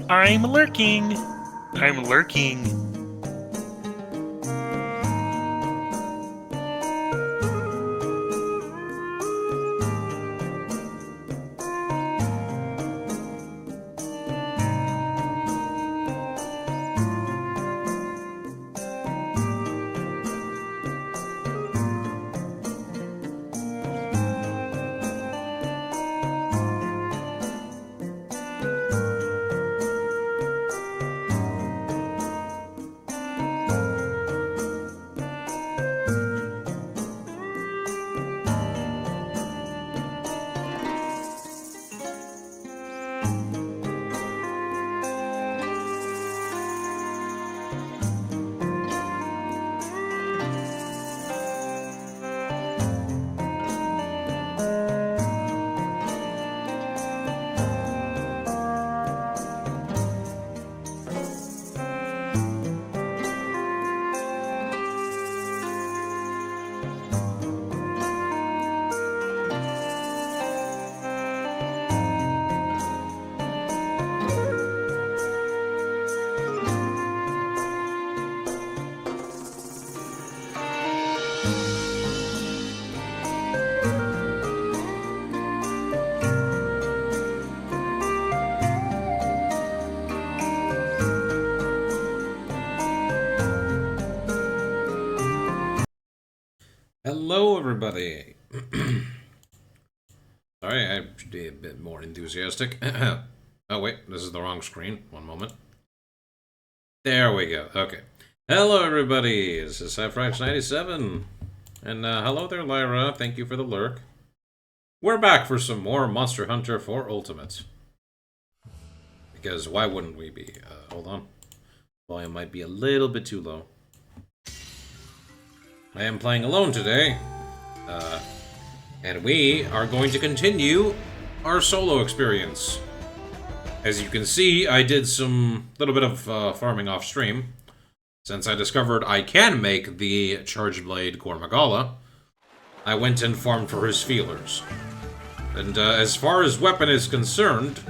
I'm lurking. I'm lurking. Hello, everybody. Sorry, I should be a bit more enthusiastic. Oh, wait, this is the wrong screen. One moment. There we go. Okay. Hello, everybody. This is Cypher97. And hello there, Lyra. Thank you for the lurk. We're back for some more Monster Hunter 4 Ultimate. Because why wouldn't we be? Hold on. Volume might be a little bit too low. I am playing alone today. And we are going to continue our solo experience. As you can see, I did some little bit of farming off stream. Since I discovered I can make the Charged Blade Gormagala, I went and farmed for his feelers. And as far as weapon is concerned,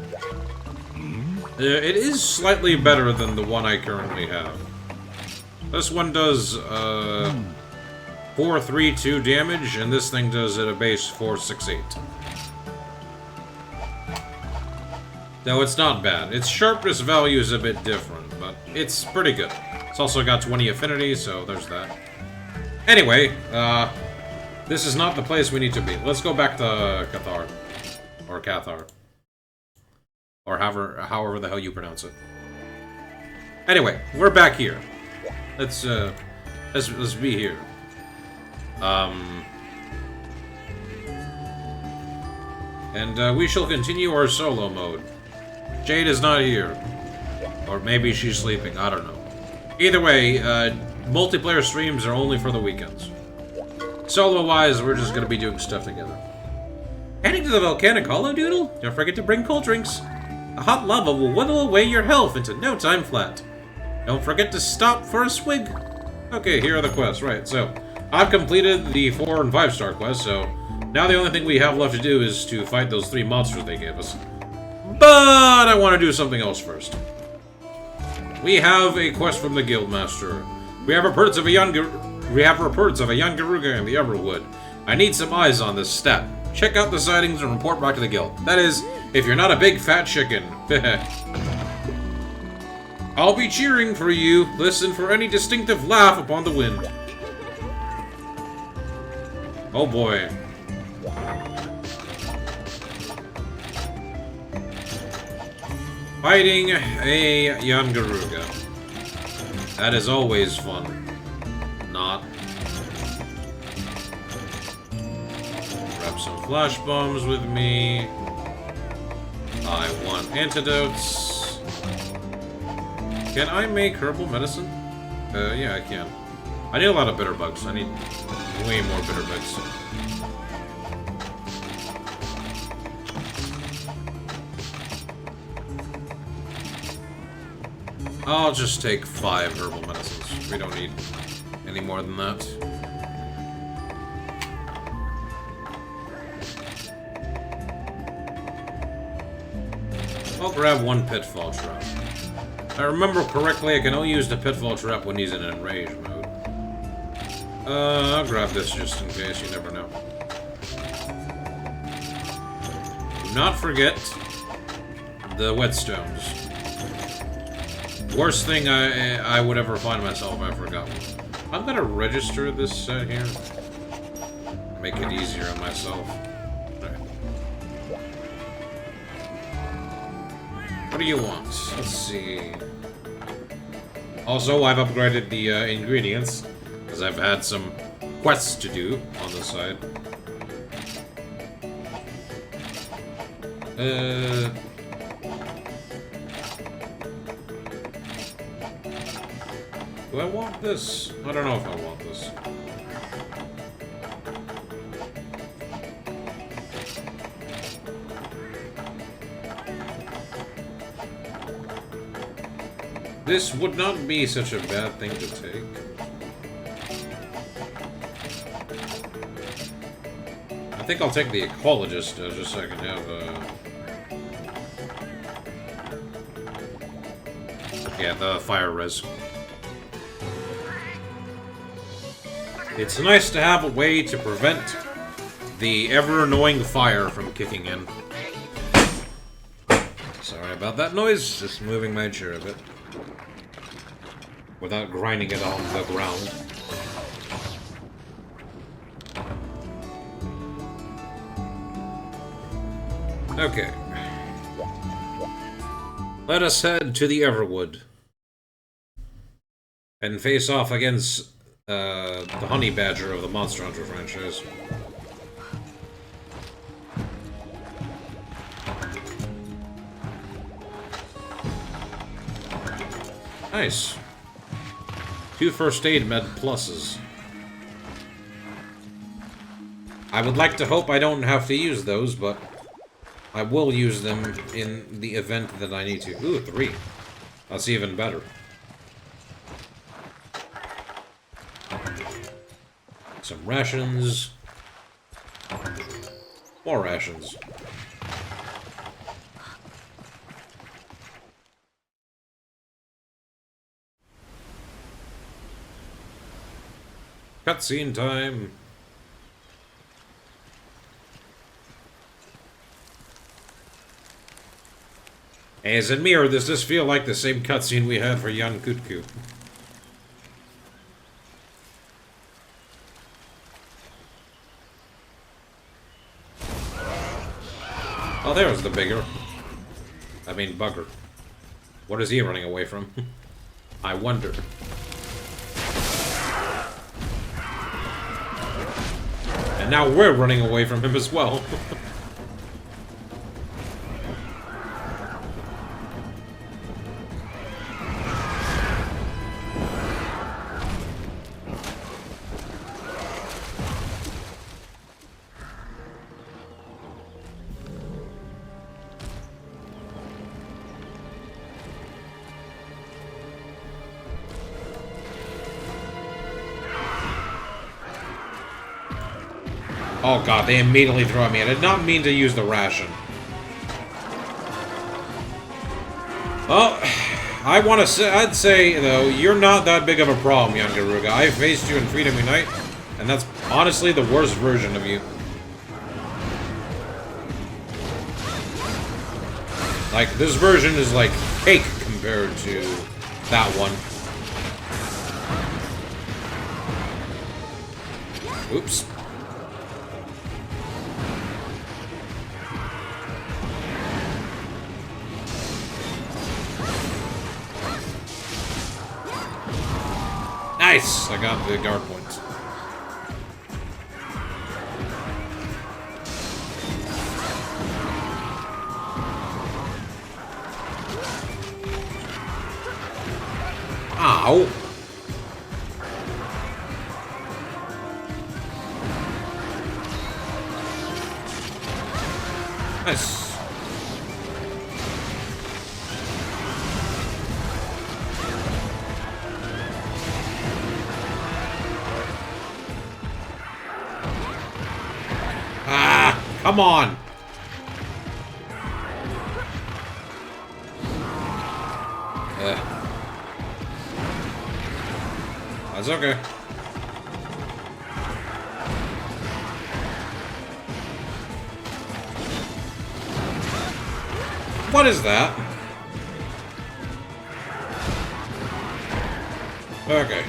it is slightly better than the one I currently have. This one does 432 damage, and this thing does at a base 468. Now, it's not bad. Its sharpness value is a bit different, but it's pretty good. It's also got 20 affinity, so there's that. Anyway, this is not the place we need to be. Let's go back to Cathar. Or Cathar. Or however the hell you pronounce it. Anyway, we're back here. Let's be here. And we shall continue our solo mode. Jade is not here. Or maybe she's sleeping, I don't know. Either way, multiplayer streams are only for the weekends. Solo-wise, we're just gonna be doing stuff together. Heading to the volcanic hollow, Doodle? Don't forget to bring cold drinks. The hot lava will whittle away your health into no time flat. Don't forget to stop for a swig. Okay, here are the quests, right, so I've completed the 4 and 5 star quests, so now the only thing we have left to do is to fight those 3 monsters they gave us. But I want to do something else first. We have a quest from the Guildmaster. We have reports of a young Garuga in the Everwood. I need some eyes on this stat. Check out the sightings and report back to the guild. That is, if you're not a big fat chicken. I'll be cheering for you. Listen for any distinctive laugh upon the wind. Oh boy. Fighting a young Garuga. That is always fun. Not. Grab some flash bombs with me. I want antidotes. Can I make herbal medicine? Yeah, I can. I need a lot of bitter bugs. I need way more bitter bugs. I'll just take 5 herbal medicines. We don't need any more than that. I'll grab 1 pitfall trap. If I remember correctly, I can only use the Pitfall Trap when he's in enrage mode. I'll grab this just in case, you never know. Do not forget the whetstones. Worst thing I would ever find myself if I forgot one. I'm gonna register this set here. Make it easier on myself. Right. What do you want? Let's see. Also, I've upgraded the ingredients, because I've had some quests to do on the side. Do I want this? I don't know if I want this. This would not be such a bad thing to take. I think I'll take the ecologist just so I can have yeah, the fire res. It's nice to have a way to prevent the ever-annoying fire from kicking in. Sorry about that noise, just moving my chair a bit. Without grinding it on the ground. Okay. Let us head to the Everwood. And face off against the Honey Badger of the Monster Hunter franchise. Nice. 2 first aid med pluses. I would like to hope I don't have to use those, but I will use them in the event that I need to. Ooh, 3. That's even better. Some rations. More rations. Cutscene time. Hey, as in mirror, does this feel like the same cutscene we had for Jan Kutku? Oh, there's the bigger. I mean, bugger. What is he running away from? I wonder. And now we're running away from him as well. Oh god, they immediately throw at me. I did not mean to use the ration. Well, I want to say, I'd say, though, you're not that big of a problem, Jan Garuga. I faced you in Freedom Unite, and that's honestly the worst version of you. Like, this version is like cake compared to that one. Oops. Nice! I got the guard points. Ow! Nice. Come on! That's okay. What is that? Okay.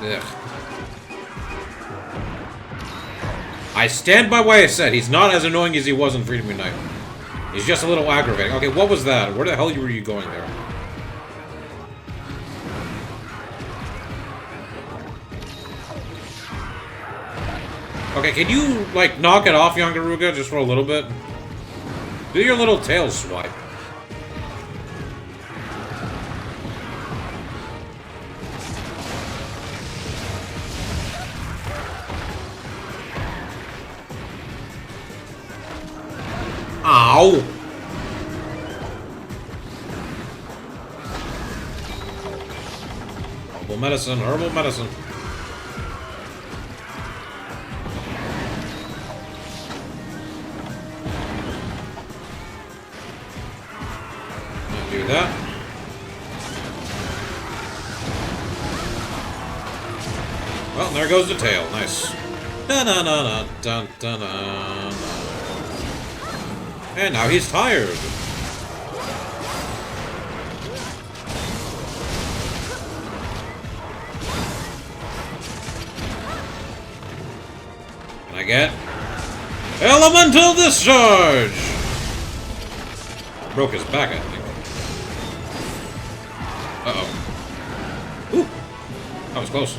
Ugh. I stand by what I said. He's not as annoying as he was in Freedom Unite. He's just a little aggravating. Okay, what was that? Where the hell were you going there? Okay, can you, like, knock it off, Yangaruga, just for a little bit? Do your little tail swipe. Ow! Herbal medicine, herbal medicine. Do that. Well, there goes the tail. Nice. Da-na-na-na-dun-dun-dun. And now he's tired. Can I get elemental discharge? Broke his back, I think. Uh-oh. Ooh! That was close.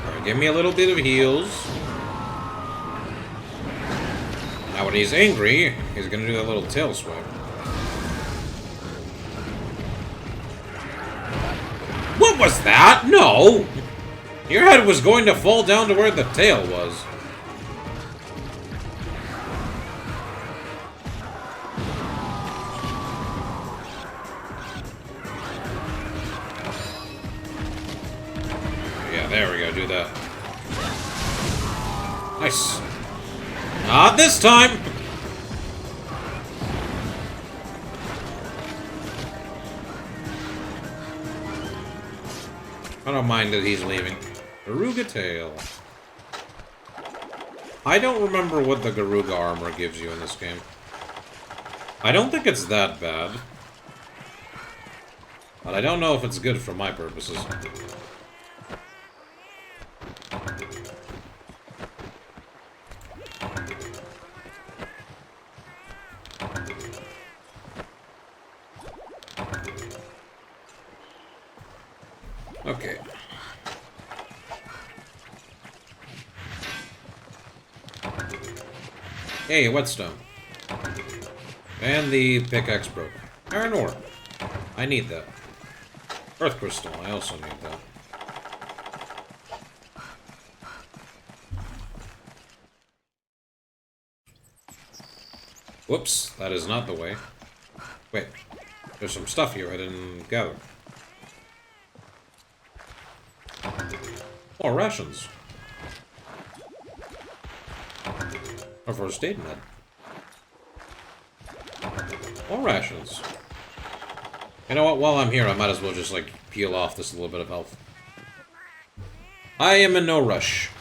Alright, give me a little bit of heals. Now when he's angry, he's gonna do that little tail swipe. What was that? No! Your head was going to fall down to where the tail was. Yeah, there we go, do that. Nice. Not this time! I don't mind that he's leaving. Garuga tail. I don't remember what the Garuga armor gives you in this game. I don't think it's that bad. But I don't know if it's good for my purposes. Okay. Hey, whetstone. And the pickaxe broke. Iron ore. I need that. Earth crystal. I also need that. Whoops. That is not the way. Wait. There's some stuff here I didn't gather. More rations. Or first aid med. More rations. You know what? While I'm here, I might as well just, like, peel off this little bit of health. I am in no rush.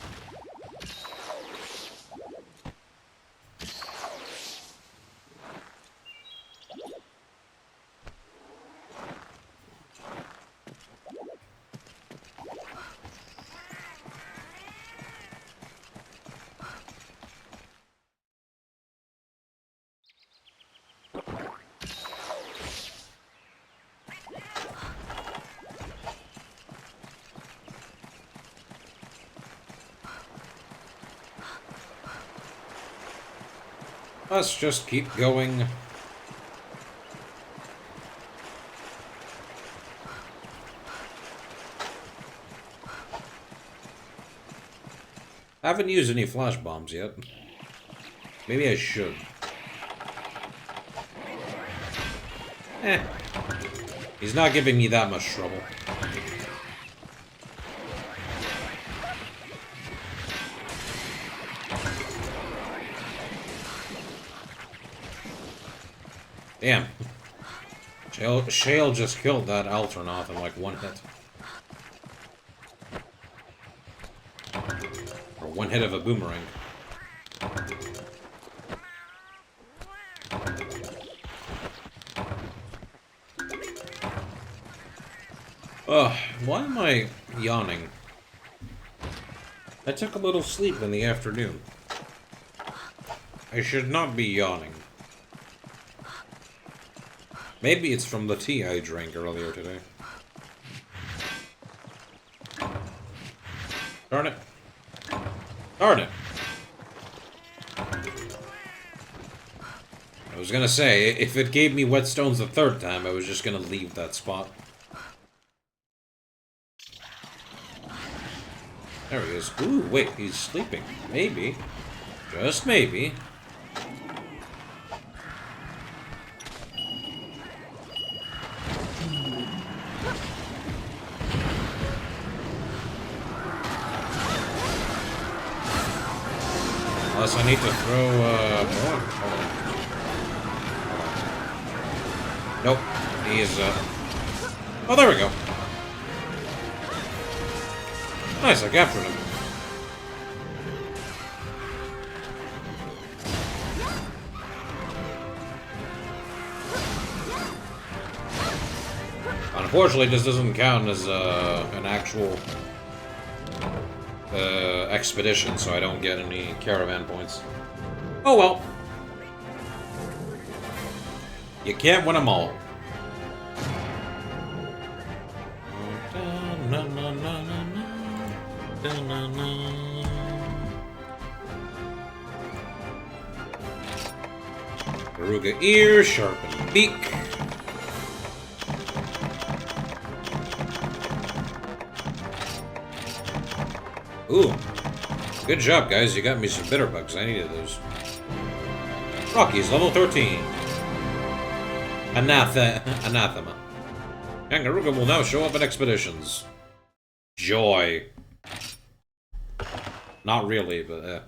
Let's just keep going. I haven't used any flash bombs yet. Maybe I should. Eh. He's not giving me that much trouble. Damn. Shale just killed that Alternoth in like one hit. Or one hit of a boomerang. Ugh, why am I yawning? I took a little sleep in the afternoon. I should not be yawning. Maybe it's from the tea I drank earlier today. Darn it. Darn it. I was gonna say, if it gave me whetstones the third time, I was just gonna leave that spot. There he is. Ooh, wait, he's sleeping. Maybe. Just maybe. Unless I need to throw, more. Nope. He is, Oh, there we go. Nice, I captured him. Unfortunately, this doesn't count as, an actual... expedition, so I don't get any caravan points. Oh well. You can't win them all. Garuga ear, sharpened beak. Ooh. Good job, guys. You got me some bitter bugs. I needed those. Rocky's level 13. Anathema. Kangaruga will now show up in expeditions. Joy. Not really, but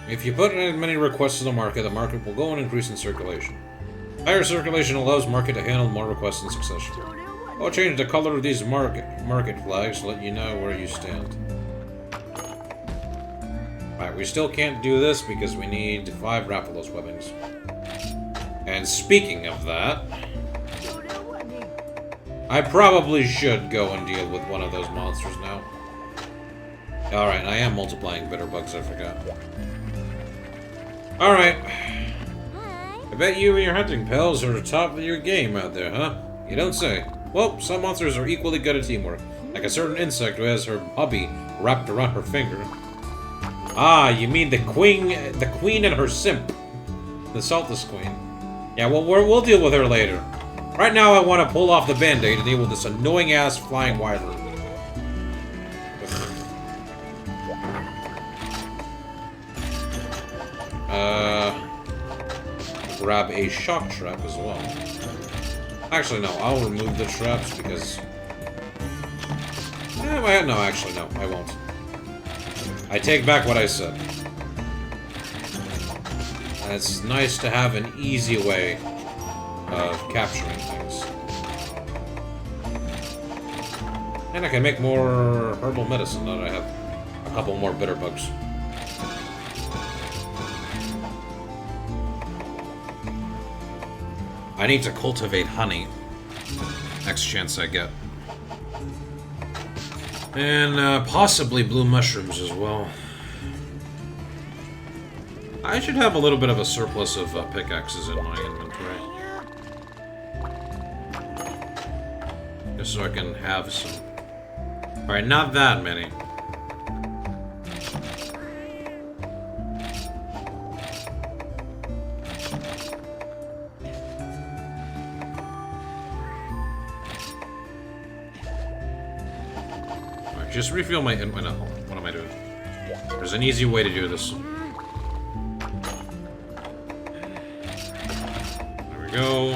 If you put in many requests to the market will go and increase in circulation. Higher circulation allows market to handle more requests in succession. I'll change the color of these market flags to let you know where you stand. Alright, we still can't do this because we need 5 Rathalos webbings. And speaking of that, I probably should go and deal with one of those monsters now. Alright, I am multiplying bitter bugs, I forgot. Alright. I bet you and your hunting pals are top of your game out there, huh? You don't say. Well, some monsters are equally good at teamwork. Like a certain insect who has her hubby wrapped around her finger. Ah, you mean the queen and her simp. The Saltus Queen. Yeah, well, we'll deal with her later. Right now, I want to pull off the band-aid to deal with this annoying-ass flying wyvern. Grab a shock trap as well. Actually, no, I'll remove the traps because... no, actually, no, I won't. I take back what I said. And it's nice to have an easy way of capturing things. And I can make more herbal medicine now that I have a couple more bitter bugs. I need to cultivate honey. Next chance I get. And possibly blue mushrooms as well. I should have a little bit of a surplus of pickaxes in my inventory. Just so I can have some. Alright, not that many. Just refuel my... No, what am I doing? There's an easy way to do this. There we go.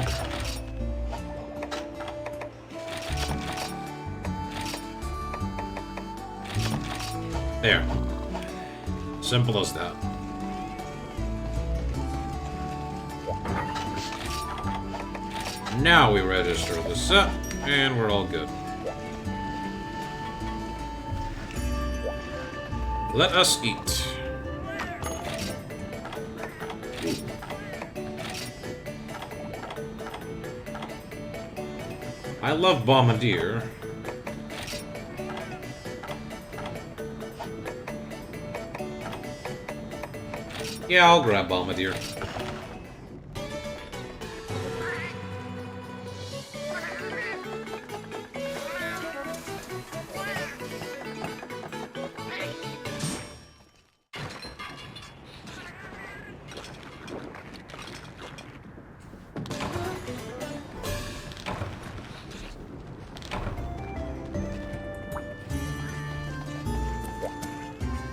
There. Simple as that. Now we register the set, and we're all good. Let us eat. I love Bombardier. Yeah, I'll grab Bombardier.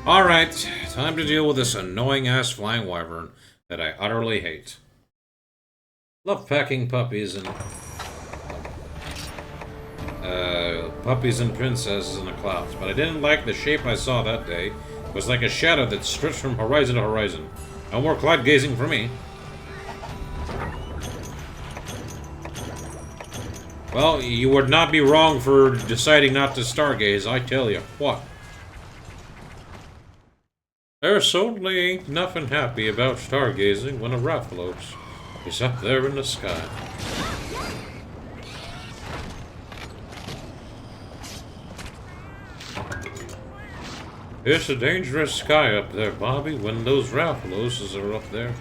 Alright, time to deal with this annoying-ass flying wyvern that I utterly hate. Love packing puppies and... puppies and princesses in the clouds, but I didn't like the shape I saw that day. It was like a shadow that stretched from horizon to horizon. No more cloud gazing for me. Well, you would not be wrong for deciding not to stargaze, I tell you. What? There's certainly nothing happy about stargazing when a Rathalos is up there in the sky. It's a dangerous sky up there, Bobby, when those Rathaloses are up there.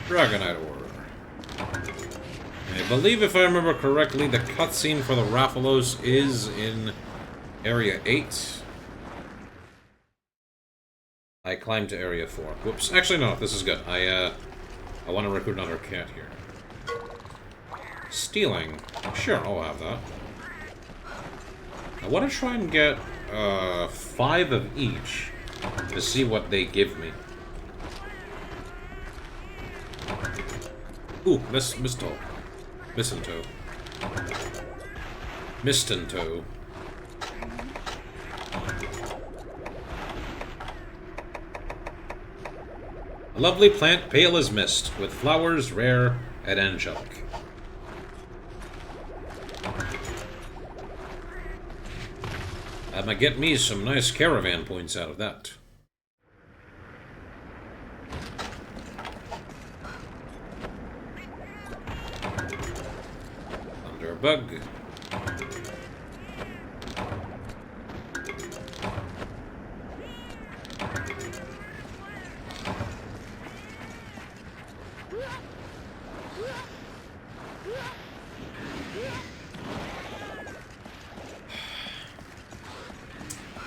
Dragonite Order. I believe, if I remember correctly, the cutscene for the Rathalos is in Area 8. I climbed to Area 4. Whoops. Actually, no. This is good. I want to recruit another cat here. Stealing. Sure, I'll have that. I want to try and get 5 of each to see what they give me. Ooh, Mistletoe. Mistletoe. A lovely plant pale as mist, with flowers rare and angelic. I might get me some nice caravan points out of that. Bug.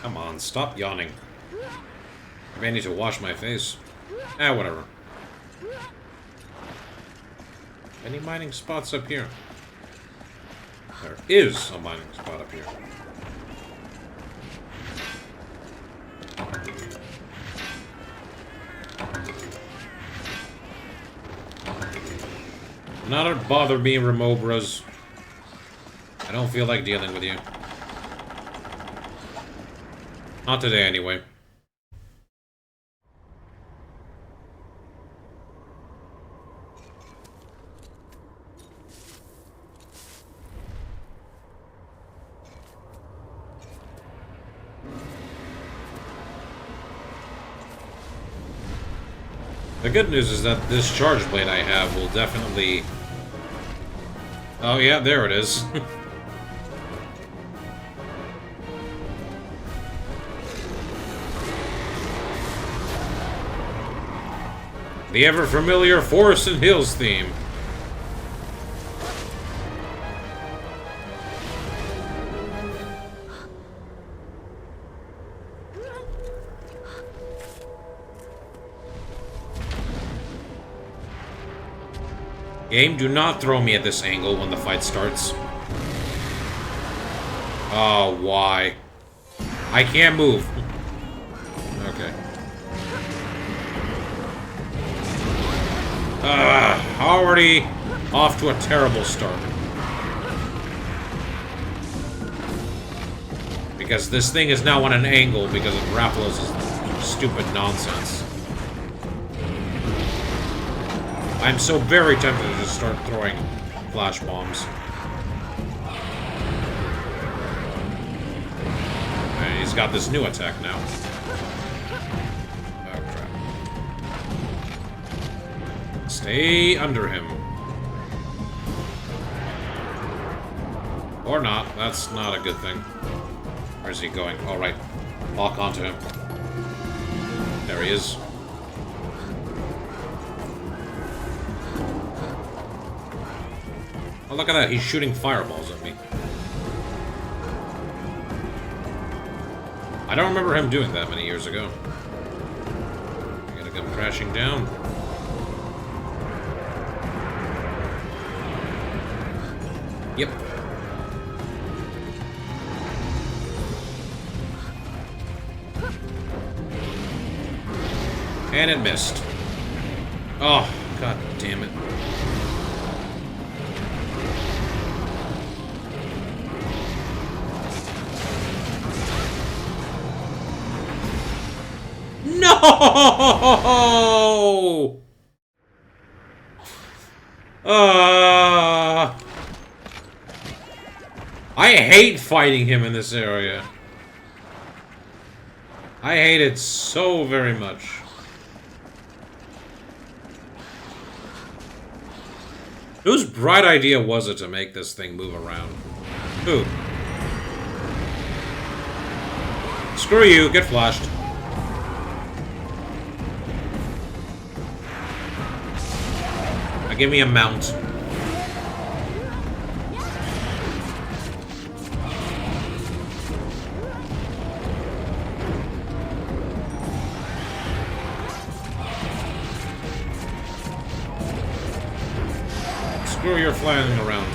Come on, stop yawning. I may need to wash my face. Ah, whatever. Any mining spots up here? There is a mining spot up here. Not bother me, Remobras. I don't feel like dealing with you. Not today, anyway. The good news is that this charge blade I have will definitely... Oh yeah, there it is. The ever-familiar Forest and Hills theme. Game, do not throw me at this angle when the fight starts. Oh, why? I can't move. Okay. Already off to a terrible start. Because this thing is now on an angle because of Rathalos' stupid nonsense. I'm so very tempted to just start throwing flash bombs. And he's got this new attack now. Oh, crap. Stay under him. Or not. That's not a good thing. Where's he going? All right. Lock onto him. There he is. Oh, look at that. He's shooting fireballs at me. I don't remember him doing that many years ago. I gotta come crashing down. Yep. And it missed. Oh, god damn it. No! I hate fighting him in this area. I hate it so very much. Whose bright idea was it to make this thing move around? Who? Screw you, get flashed. Now give me a mount. Screw your flying around.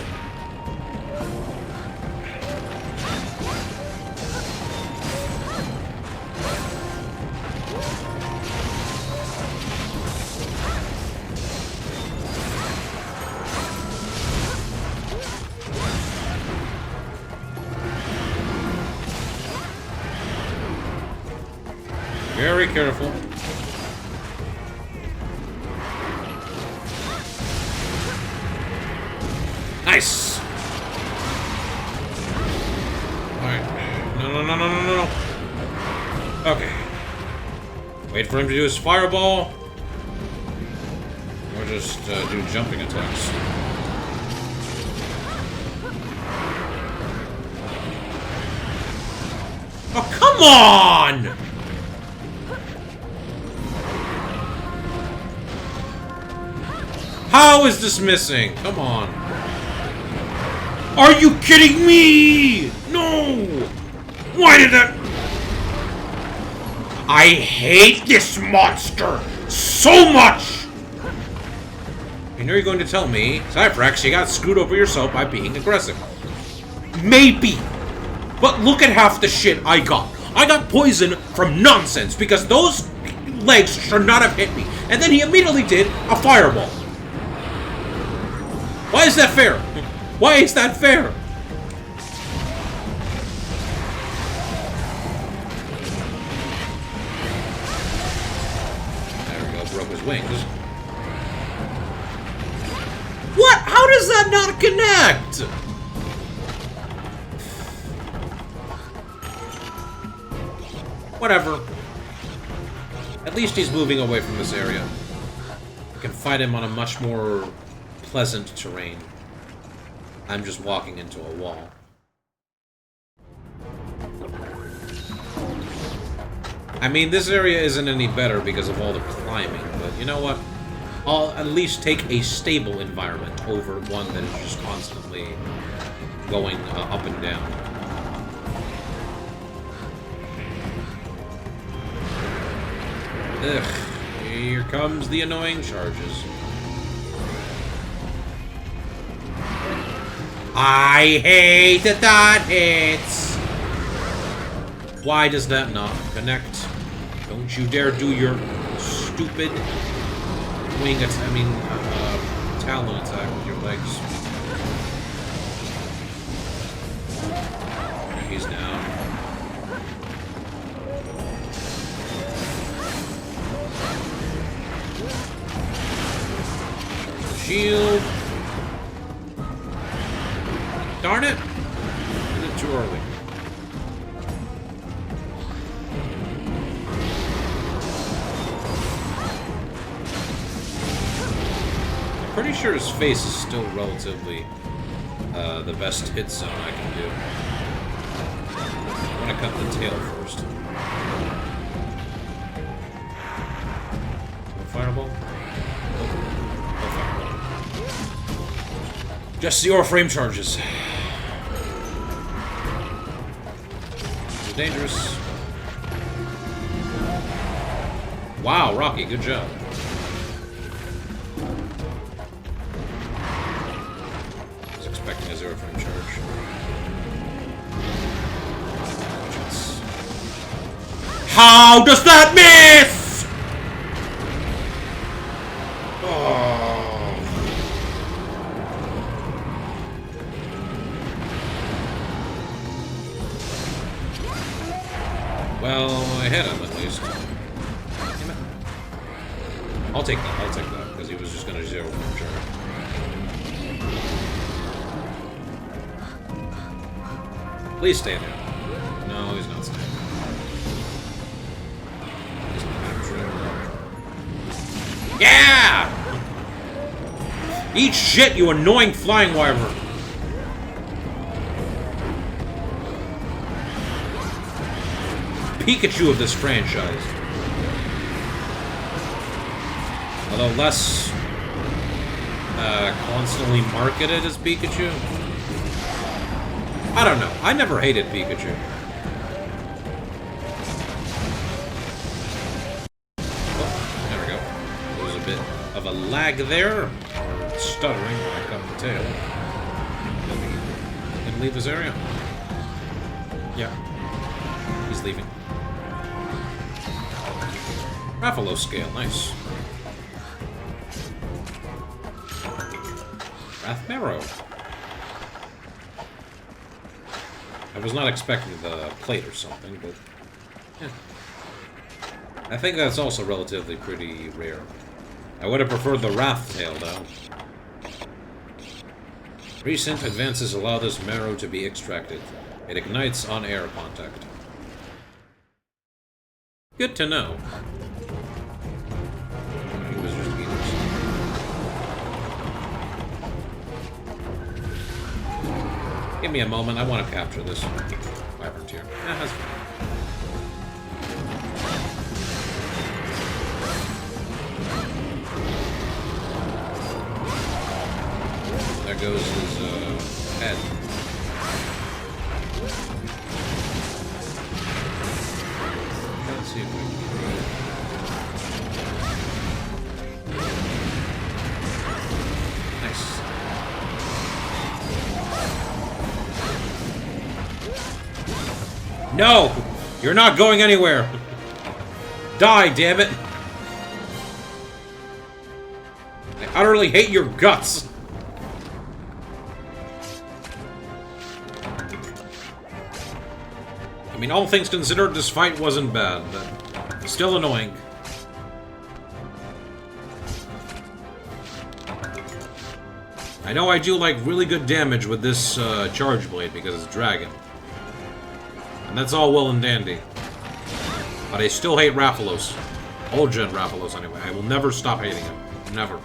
Very careful. Nice! Alright. No. Okay. Wait for him to do his fireball. Or just do jumping attacks. Oh, come on! How is this missing? Come on. Are you kidding me? No! Why did that... I hate this monster so much! I know you're going to tell me, Cyphrax, you got screwed over yourself by being aggressive. Maybe. But look at half the shit I got. I got poison from nonsense because those legs should not have hit me. And then he immediately did a fireball. Why is that fair? Why is that fair? There we go, broke his wings. What? How does that not connect? Whatever. At least he's moving away from this area. I can fight him on a much more pleasant terrain. I'm just walking into a wall. I mean, this area isn't any better because of all the climbing, but you know what? I'll at least take a stable environment over one that is just constantly going up and down. Ugh, here comes the annoying charges. I hate that that hits! Why does that not connect? Don't you dare do your stupid wing attack, talon attack with your legs. He's down. Charge the shield. Darn it! Did it too early. I'm pretty sure his face is still relatively the best hit zone I can do. I want to cut the tail first. No fireball? No fireball. Just the frame charges. Dangerous. Wow, Rocky, good job. I was expecting a 0 frame charge. How does that miss? Oh. Well, I hit him at least. Damn it. I'll take that, because he was just gonna 0 frame charge. Please stay there. No, he's not staying. Yeah! Eat shit, you annoying flying wyvern! Pikachu of this franchise. Although less constantly marketed as Pikachu. I don't know. I never hated Pikachu. Of a lag there, or stuttering when I cut the tail. Gonna leave this area? Yeah. He's leaving. Rathalos scale, nice. Rathmarrow. I was not expecting the plate or something, but yeah. I think that's also relatively pretty rare. I would have preferred the Wrath Tail, though. Recent advances allow this marrow to be extracted. It ignites on air contact. Good to know. He was just beaters. Give me a moment, I want to capture this Wyvern tier. Yeah, that's fine. There goes his head. Let's see if we can. Nice. No! You're not going anywhere! Die, damn it! I utterly hate your guts! I mean, all things considered, this fight wasn't bad, but still annoying. I know I do, like, really good damage with this Charge Blade because it's Dragon. And that's all well and dandy. But I still hate Rathalos. Old Gen Rathalos, anyway. I will never stop hating him. Never.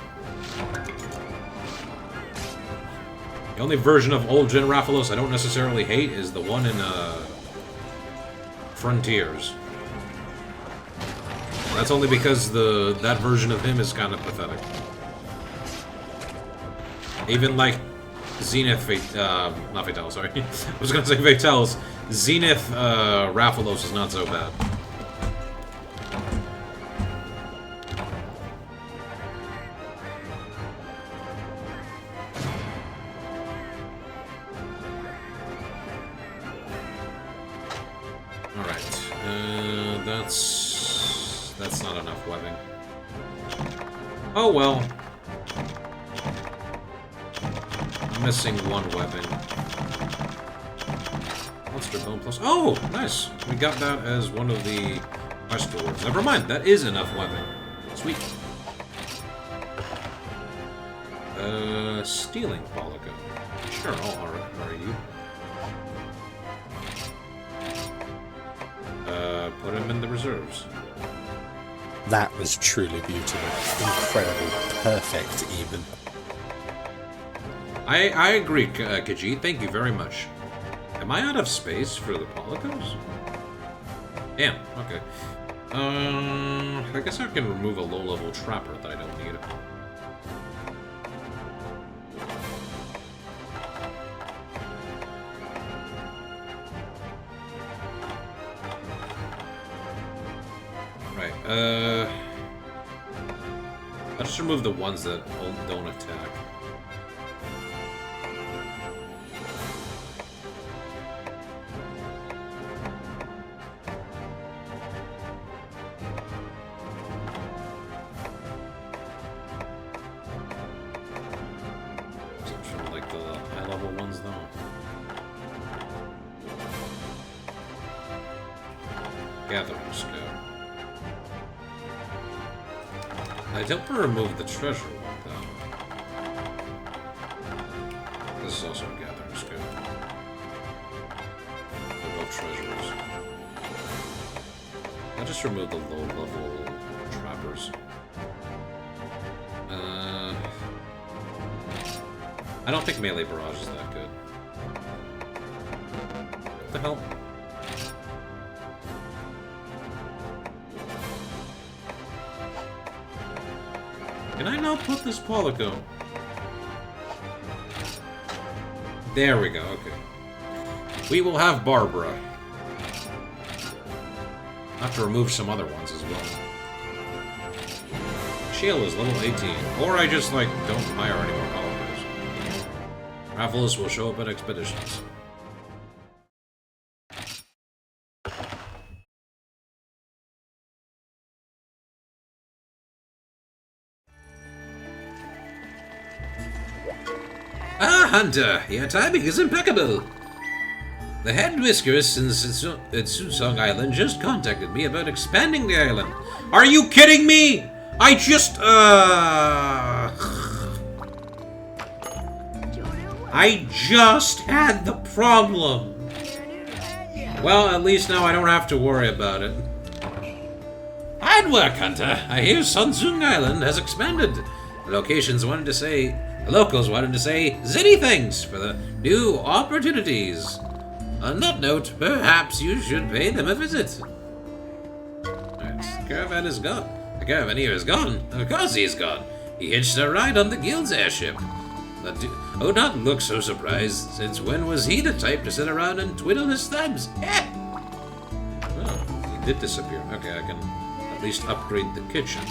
The only version of Old Gen Rathalos I don't necessarily hate is the one in, Frontiers. That's only because that version of him is kind of pathetic. Even like Zenith not Fatale, sorry. I was gonna say Fatale's Zenith Rathalos is not so bad. Alright. That's not enough webbing. Oh well. I'm missing one webbing. Monster Bone Plus. Oh, nice. We got that as one of the quest rewards. Never mind, that is enough webbing. Sweet. Stealing Polygon. Sure, I'll are you. Put him in the reserves. That was truly beautiful. Incredible. Perfect, even. I agree, Khajiit. Thank you very much. Am I out of space for the polygons? Damn, okay. I guess I can remove a low-level trapper that I don't need. Right, I'll just remove the ones that don't attack. Gathering Scout. I don't want to remove the treasure one, though. This is also a Gathering Scout. They're both treasures. I'll just remove the low-level trappers. I don't think melee barrage is that good. What the hell? Can I now put this polygo? There we go, okay. We will have Barbara. I'll have to remove some other ones as well. Sheila is level 18. Or I just, like, don't hire any more polygos. Raffles will show up at expeditions. Ah, Hunter, your timing is impeccable. The head whiskers in Susong Island just contacted me about expanding the island. Are you kidding me? I just had the problem. Well, at least now I don't have to worry about it. Hard work, Hunter. I hear Sunsung Island has expanded. The locals wanted to say zitty thanks for the new opportunities. On that note, perhaps you should pay them a visit. Alright, the caravan is gone. The caravanseer is gone. Of course he is gone. He hitched a ride on the guild's airship. Oh, not look so surprised, since when was he the type to sit around and twiddle his thumbs? Oh, he did disappear. Okay, I can at least upgrade the kitchen.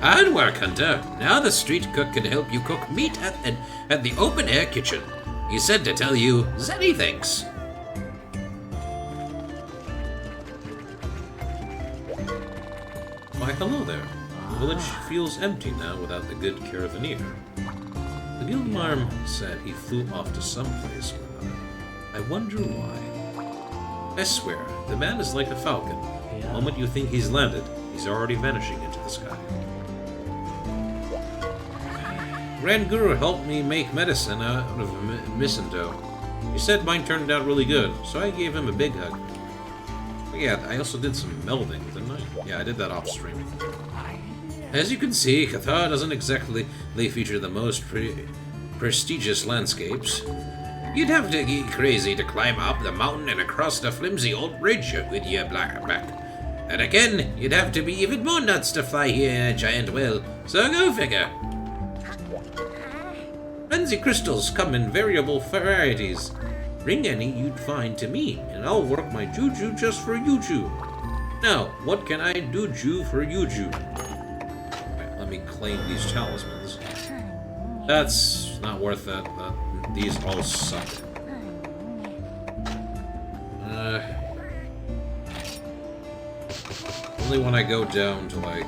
Hard work, Hunter. Now the street cook can help you cook meat at the open-air kitchen. He said to tell you, Zenny thanks. Why, hello there. The village feels empty now without the good caravanseer. The guildmarm said he flew off to some place or another. I wonder why. I swear, the man is like a falcon. The moment you think he's landed, he's already vanishing into the sky. Grand Guru helped me make medicine out of mistletoe. He said mine turned out really good, so I gave him a big hug. But yeah, I also did some melding, didn't I? Yeah, I did that off stream. As you can see, Cathar doesn't exactly feature the most prestigious landscapes. You'd have to get crazy to climb up the mountain and across the flimsy old bridge with your black back. And again, you'd have to be even more nuts to fly here in a giant whale, so go figure. Frenzy crystals come in variable varieties. Bring any you'd find to me, and I'll work my juju just for you-ju. Now, what can I do-ju for you-ju? Right, let me claim these talismans. That's not worth it. These all suck. only when I go down to, like,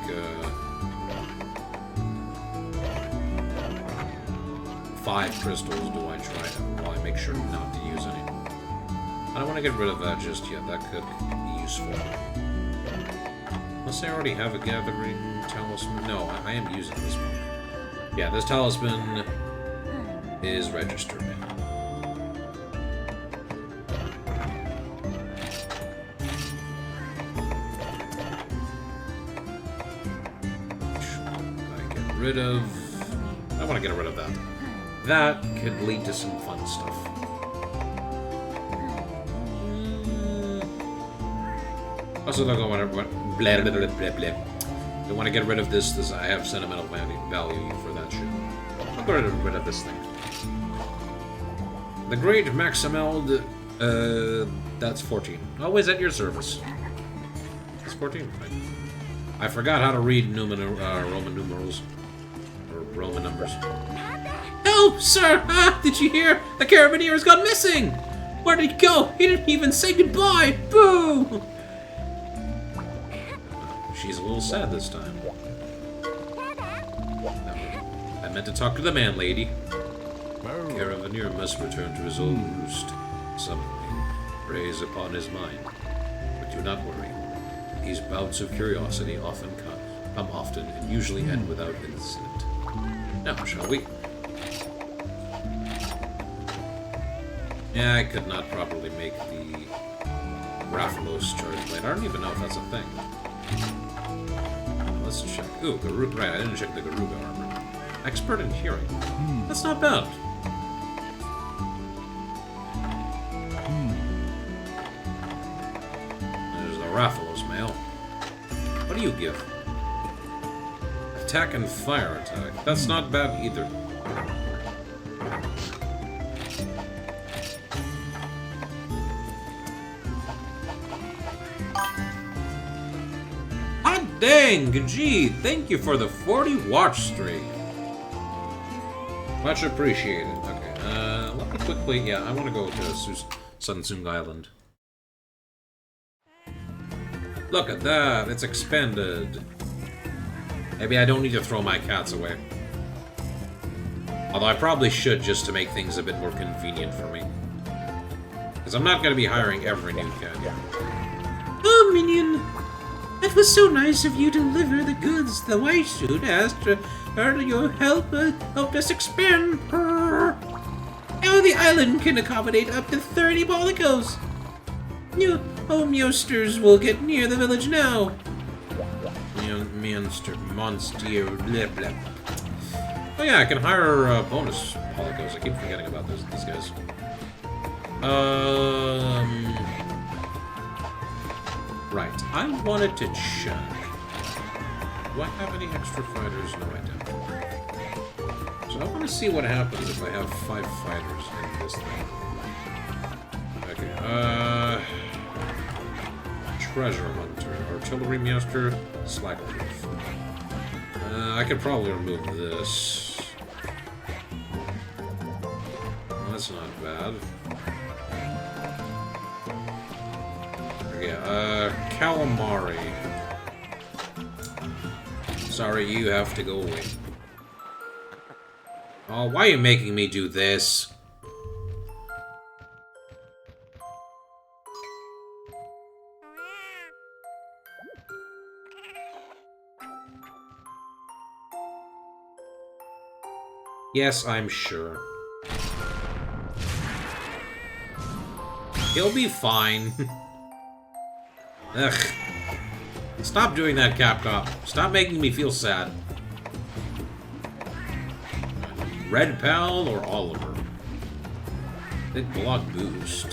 5 crystals do I try to, well, I make sure not to use any. I don't want to get rid of that just yet. That could be useful. Unless I already have a gathering talisman. No, I am using this one. Yeah, this talisman is registered now. Rid of... I want to get rid of that. That could lead to some fun stuff. Also, don't want to... Blah, blah, blah, blah, blah. Don't want to get rid of this. I have sentimental value for that shit. I'll get rid of this thing. The Great Maximeld... that's 14. Always at your service. It's 14, right? I forgot how to read Roman numerals. Roman numbers. Help, sir! Ah, did you hear? The carabineer's gone missing! Where did he go? He didn't even say goodbye! Boo! She's a little sad this time. I meant to talk to the man, lady. Carabineer must return to his old roost. Something preys upon his mind. But do not worry. These bouts of curiosity often come often and usually end without incident. Now, shall we? Yeah, I could not properly make the Rathalos charge blade. I don't even know if that's a thing. Let's check. Ooh, right, I didn't check the Garuga armor. Expert in hearing. That's not bad. There's the Rathalos mail. What do you give? Attack and fire attack. That's not bad either. Hot dang! Gee, thank you for the 40 watch stream. Much appreciated. Okay, let me quickly... Yeah, I want to go to Sunsung Island. Look at that! It's expanded. Maybe I don't need to throw my cats away. Although I probably should, just to make things a bit more convenient for me. Because I'm not going to be hiring every new cat. Oh, Minion! It was so nice of you to deliver the goods. The white suit asked her your help helped us expand. Now the island can accommodate up to 30 Polycos. New home yoasters will get near the village now. Monster, blah, blah. Oh yeah, I can hire bonus Polycos. I keep forgetting about these guys. Right, I wanted to check. Do I have any extra fighters? No, I don't. So I want to see what happens if I have 5 fighters in this thing. Okay, Treasure Hunter, Artillery Master, Slackleaf. I could probably remove this. Well, that's not bad. Okay, Calamari. Sorry, you have to go away. Oh, why are you making me do this? Yes, I'm sure. He'll be fine. Ugh. Stop doing that, Capcom. Stop making me feel sad. Red Pal or Oliver? Big block boost.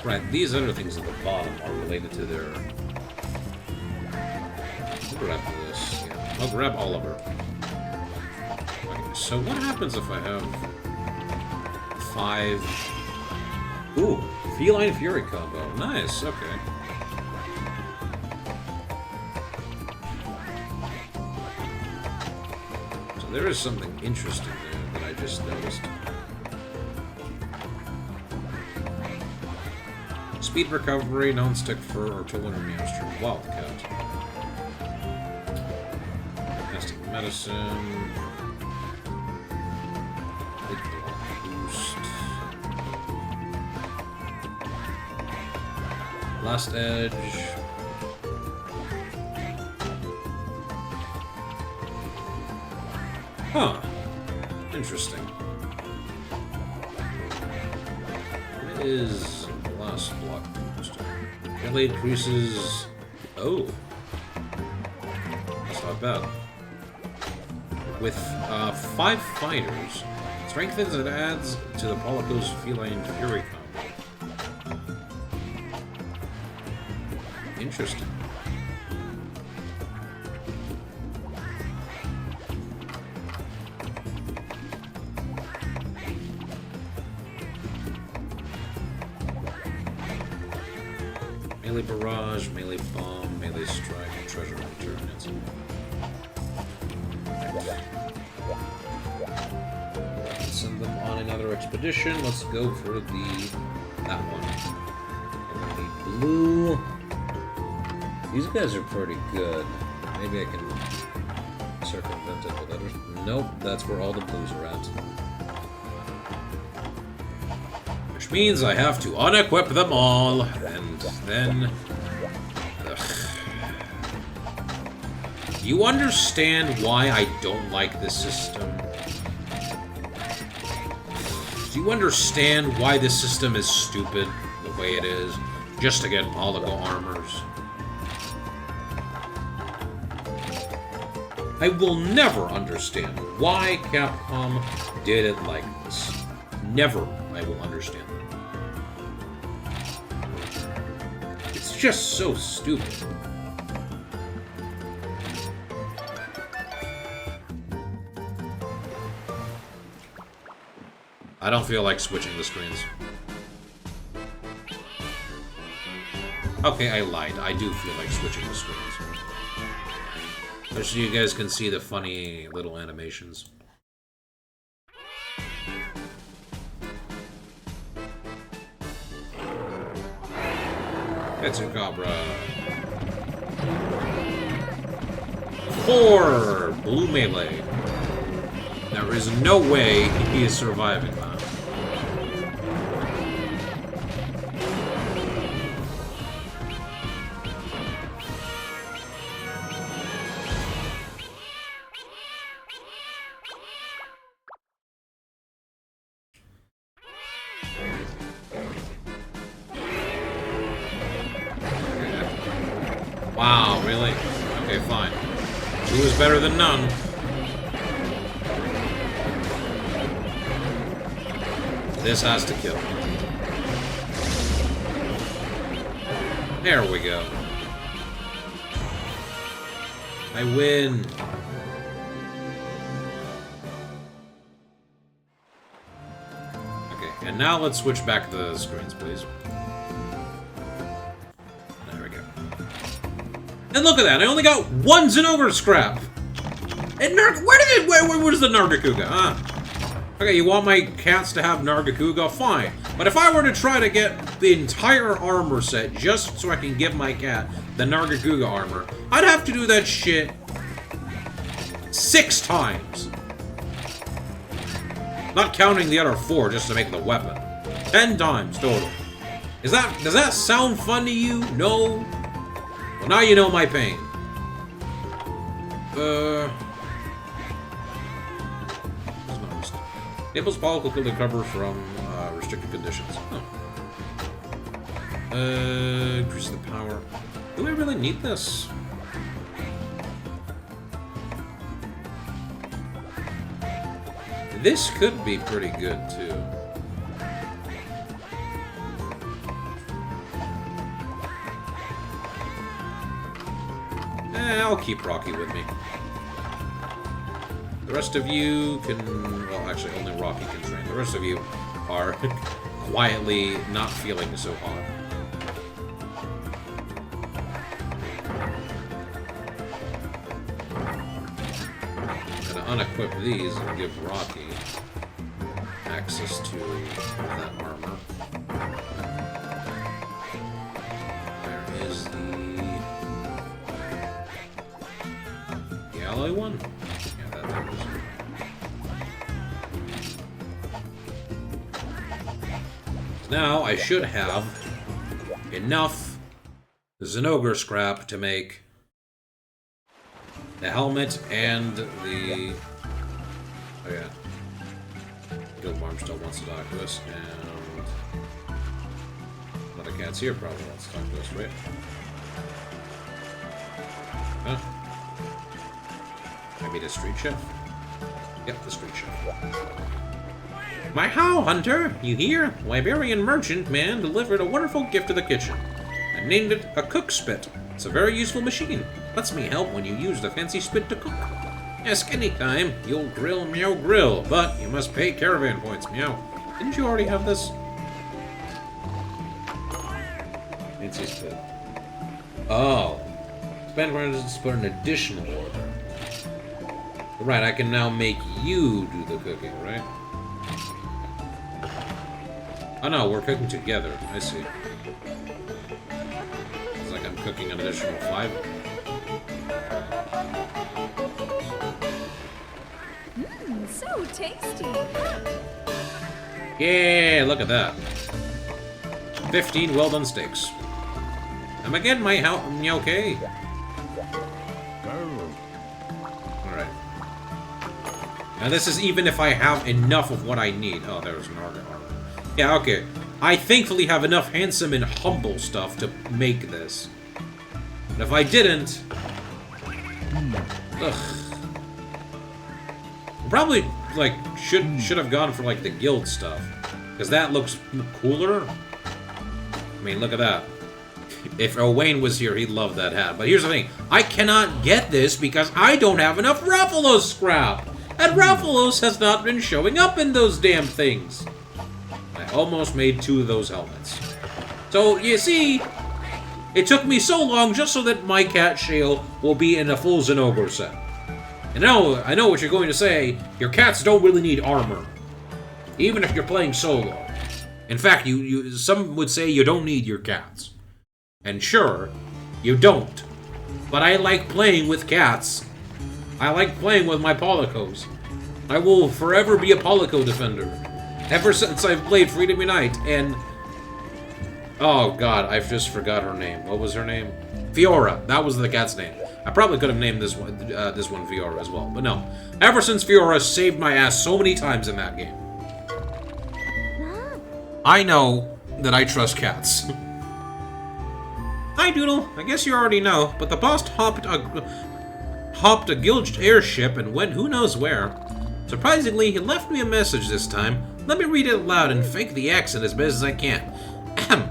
Right, these other things at the bottom are related to their... I'll grab this. Yeah, I'll grab Oliver. Okay, so what happens if I have 5... Ooh, Feline Fury combo. Nice, okay. So there is something interesting there that I just noticed. Speed recovery, non-stick fur, or tool and master. Wildcat. Fantastic medicine. Big block boost. Last edge. Huh. Interesting. What is last block boost? Melee increases. Oh. That's not bad. With 5 fighters, strengthens and adds to the Polico's Feline Fury combo. Interesting. Melee barrage, melee bomb, melee strike, treasure hunter, and it's send them on another expedition. Let's go for that one. The blue. These guys are pretty good. Maybe I can circumvent it with others. Nope, that's where all the blues are at. Which means I have to unequip them all, and then... Do you understand why I don't like this system? Do you understand why this system is stupid the way it is? Just to get Polico armors. I will never understand why Capcom did it like this. Never I will understand that. It's just so stupid. I don't feel like switching the screens. Okay, I lied. I do feel like switching the screens. Just so you guys can see the funny little animations. Etsukabra. 4 blue melee. There is no way he is surviving that. Wow, really? Okay, fine. 2 is better than none. This has to kill. There we go. I win. Okay, and now let's switch back the screens, please. There we go. And look at that, I only got 1 Zenogre scrap! And where's the Nargacuga, huh? Okay, you want my cats to have Nargacuga? Fine. But if I were to try to get the entire armor set just so I can give my cat the Nargacuga armor, I'd have to do that shit 6 times. Not counting the other 4 just to make the weapon. 10 times total. Does that sound fun to you? No? Well, now you know my pain. Naples Polico could recover from restricted conditions. Oh. Increase the power. Do I really need this? This could be pretty good, too. I'll keep Rocky with me. The rest of you can... Well, actually, only Rocky can train. The rest of you are quietly not feeling so hot. I'm gonna unequip these and give Rocky access to that armor. only one? Yeah, that was. Now I should have enough Zinogre scrap to make the helmet and the... Oh yeah. Guildmarm still wants to talk to us, and... Another cat's here probably wants to talk to us, right? Huh? Maybe the street chef? Yep, the street chef. My how, Hunter? You hear? Liberian merchant man delivered a wonderful gift to the kitchen. I named it a cook spit. It's a very useful machine. Lets me help when you use the fancy spit to cook. Ask anytime. You'll grill, meow, grill. But you must pay caravan points, meow. Didn't you already have this? Fancy spit. Oh. Spend points for an additional order. Right, I can now make you do the cooking, right? Oh no, we're cooking together. I see. It's like I'm cooking an additional 5. So tasty. Yeah, look at that. 15 well-done steaks. Am I getting my okay? Alright. Now this is even if I have enough of what I need. Oh, there's an armor. Yeah, okay. I thankfully have enough handsome and humble stuff to make this. But if I didn't... Ugh. Probably, like, should have gone for, like, the guild stuff. Because that looks cooler. I mean, look at that. If Owain was here, he'd love that hat. But here's the thing. I cannot get this because I don't have enough Rathalos scrap. And Rathalos has not been showing up in those damn things. I almost made 2 of those helmets. So, you see, it took me so long just so that my cat Shale will be in a full Zinogre set. And now, I know what you're going to say, your cats don't really need armor. Even if you're playing solo. In fact, some would say you don't need your cats. And sure, you don't. But I like playing with cats. I like playing with my Policos. I will forever be a Polico defender. Ever since I've played Freedom Unite, and... Oh god, I've just forgot her name. What was her name? Fiora. That was the cat's name. I probably could have named this one Fiora as well, but no. Ever since Fiora saved my ass so many times in that game. I know that I trust cats. Hi, Doodle. I guess you already know, but the boss hopped a guild airship and went who knows where. Surprisingly, he left me a message this time. Let me read it aloud and fake the accent as best as I can. Ahem.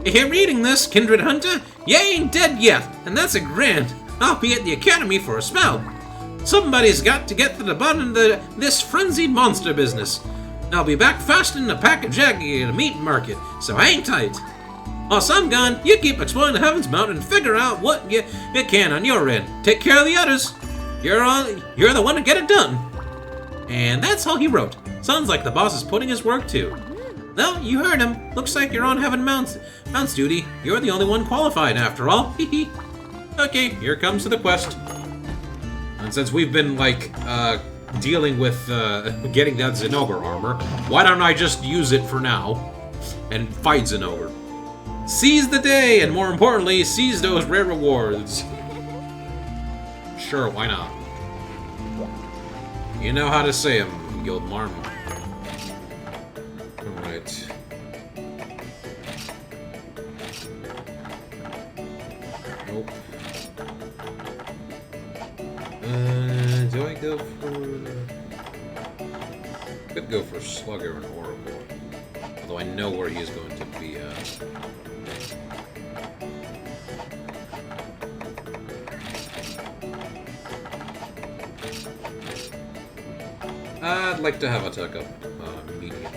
You reading this, Kindred Hunter? You ain't dead yet, and that's a grand. I'll be at the academy for a spell. Somebody's got to get to the bottom of this frenzied monster business. I'll be back fast in a pack of Jaggy at a meat market, so hang tight. While I'm gone, you keep exploring the Heavens Mountain and figure out what you can on your end. Take care of the others. You're the one to get it done. And that's all he wrote. Sounds like the boss is putting his work too. Well, you heard him. Looks like you're on Heaven Mounts duty. You're the only one qualified after all. Hee. Okay, here comes the quest. And since we've been, like, dealing with getting that Zinogre armor, why don't I just use it for now and fight Zinogre? Seize the day, and more importantly, seize those rare rewards. Sure, why not? You know how to say them, Guildmarm. Alright. Nope. Do I go for... Could go for Slugger and Oracle. Although I know where he is going to be at. I'd like to have a tuck-up medium.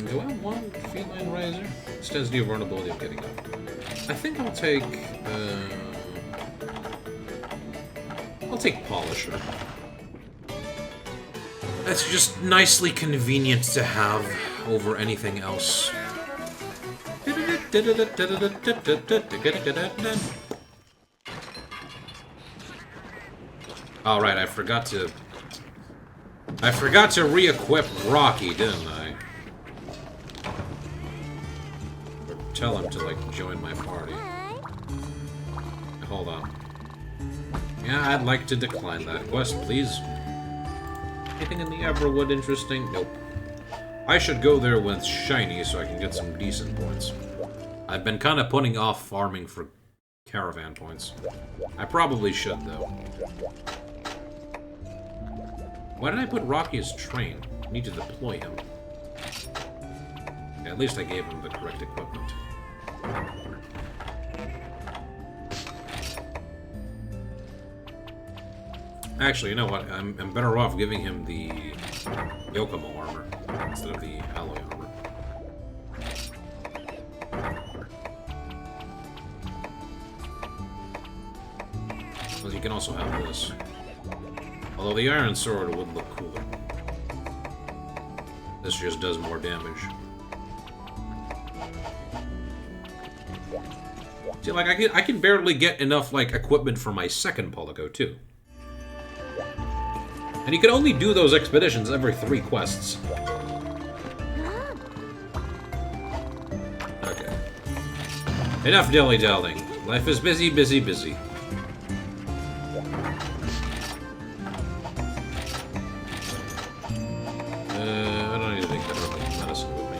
Do I want Feline Riser? Extends the vulnerability of getting up. I think I'll take... I'll take Polisher. That's just nicely convenient to have over anything else. All right, I forgot to re-equip Rocky, didn't I? Or tell him to like join my party. Hold on. Yeah, I'd like to decline that quest, please. Anything in the Everwood interesting? Nope. I should go there when it's shiny so I can get some decent points. I've been kind of putting off farming for caravan points. I probably should, though. Why did I put Rocky as train? I need to deploy him. Yeah, at least I gave him the correct equipment. Actually, you know what? I'm better off giving him the Yokomo armor instead of the alloy armor. Well, you can also have this. Although the iron sword would look cooler. This just does more damage. See, like, I can barely get enough, like, equipment for my second Polico, too. And you can only do those expeditions every 3 quests. Okay. Enough dilly-dallying. Life is busy, busy, busy. I don't need to take that medicine with me.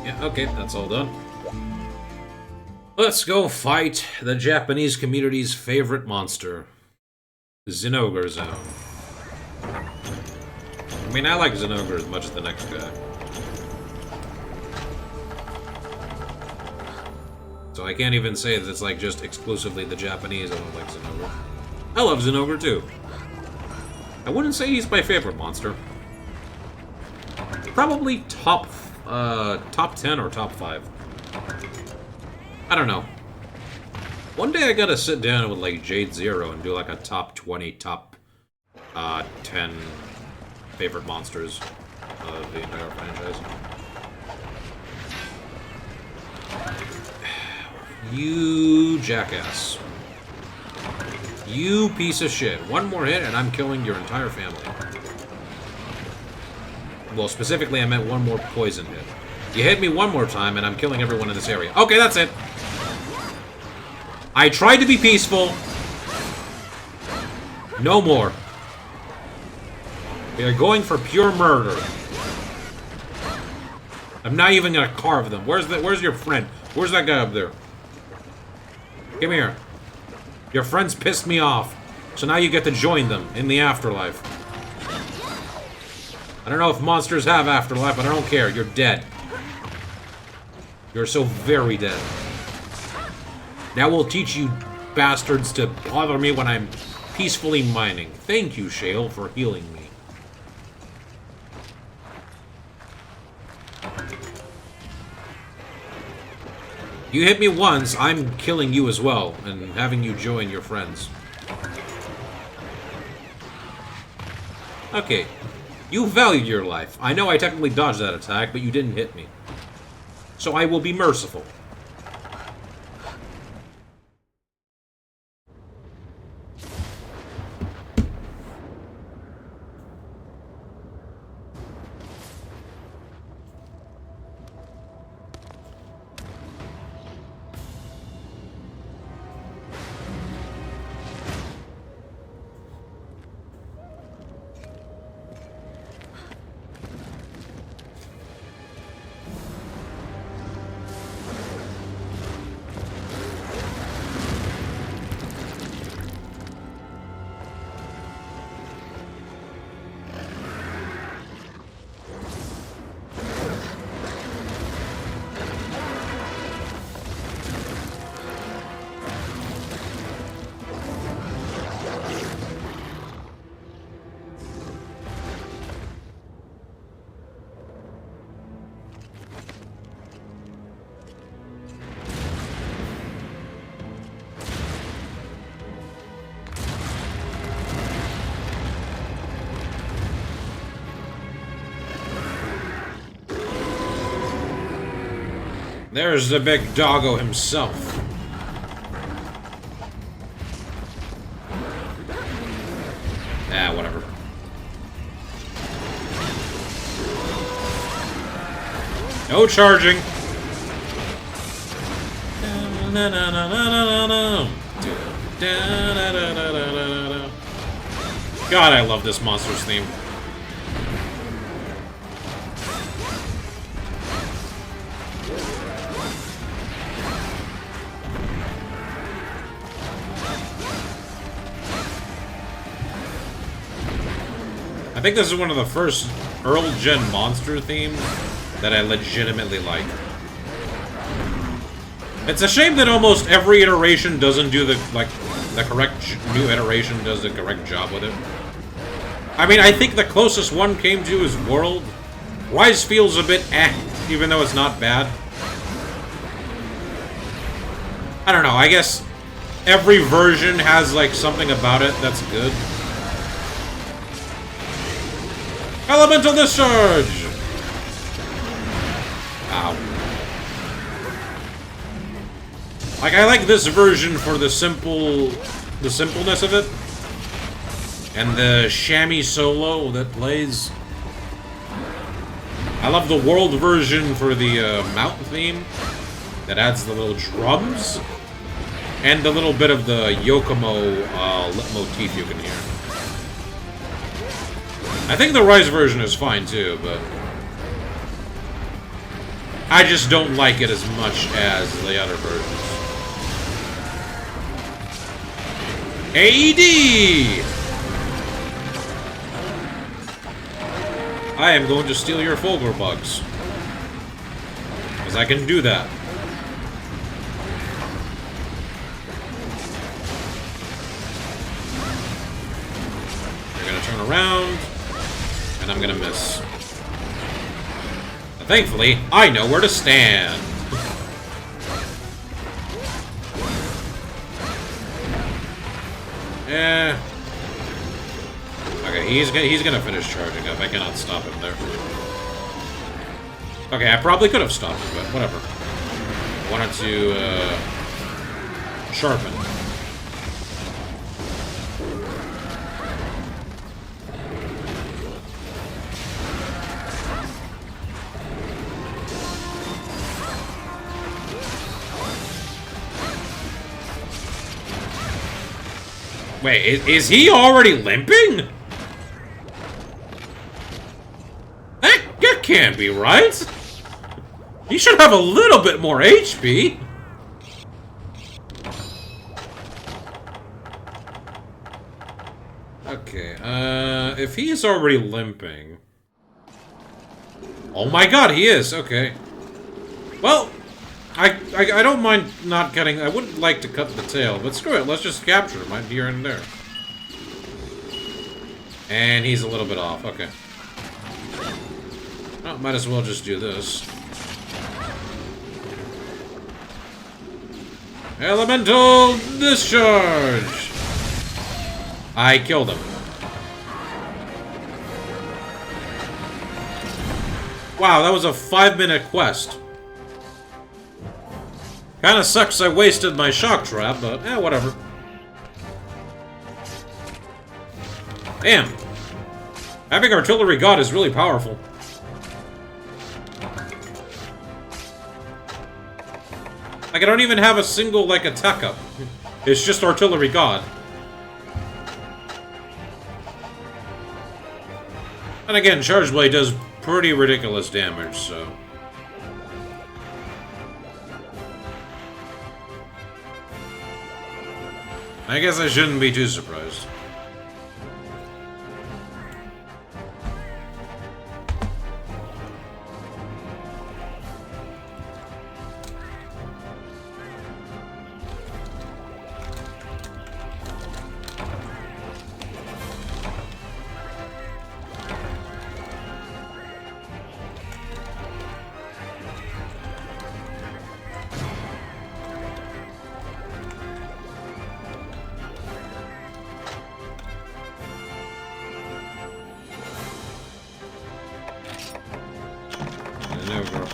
Yeah, okay, that's all done. Let's go fight the Japanese community's favorite monster, Zinogre Zone. I mean, I like Zinogre as much as the next guy. So I can't even say that it's like just exclusively the Japanese I don't like Zinogre. I love Zinogre too. I wouldn't say he's my favorite monster. Probably top 10 or top 5. I don't know. One day I gotta sit down with like Jade Zero and do like a top 20, top 10 favorite monsters of the entire franchise. You jackass. You piece of shit. One more hit and I'm killing your entire family. Well, specifically I meant one more poison hit. You hit me one more time and I'm killing everyone in this area. Okay, that's it. I tried to be peaceful. No more. We are going for pure murder. I'm not even gonna carve them. Where's your friend? Where's that guy up there? Come here. Your friends pissed me off. So now you get to join them in the afterlife. I don't know if monsters have afterlife, but I don't care. You're dead. You're so very dead. Now we'll teach you bastards to bother me when I'm peacefully mining. Thank you, Shale, for healing me. You hit me once, I'm killing you as well, and having you join your friends. Okay. You valued your life. I know I technically dodged that attack, but you didn't hit me. So I will be merciful. There's the big doggo himself. Ah, whatever. No charging. God, I love this Monsters theme. I think this is one of the first Earl Gen monster themes that I legitimately like. It's a shame that almost every iteration doesn't do the correct new iteration does the correct job with it. I mean, I think the closest one came to is World. Rise feels a bit even though it's not bad. I don't know, I guess every version has like something about it that's good. Elemental Discharge! Ow. Like, I like this version for the simpleness of it. And the chamois solo that plays. I love the world version for the mountain theme. That adds the little drums. And the little bit of the Yokomo motif you can hear. I think the Rise version is fine too, but I just don't like it as much as the other versions. AED! I am going to steal your Fulgur bugs. Because I can do that. You're gonna turn around. And I'm gonna miss. But thankfully, I know where to stand. Yeah. Okay, he's gonna finish charging up. I cannot stop him there. Okay, I probably could have stopped him, but whatever. I wanted to sharpen. Wait, is he already limping? That can't be right. He should have a little bit more HP. Okay, if he's already limping... Oh my god, he is, okay. Well, I don't mind not cutting... I wouldn't like to cut the tail, but screw it, let's just capture him right here and there. And he's a little bit off, okay. Well, might as well just do this. Elemental Discharge! I killed him. Wow, that was a 5-minute quest. Kinda sucks I wasted my shock trap, but whatever. Damn. Having Artillery God is really powerful. Like, I don't even have a single, like, attack up. It's just Artillery God. And again, Charge Blade does pretty ridiculous damage, so... I guess I shouldn't be too surprised.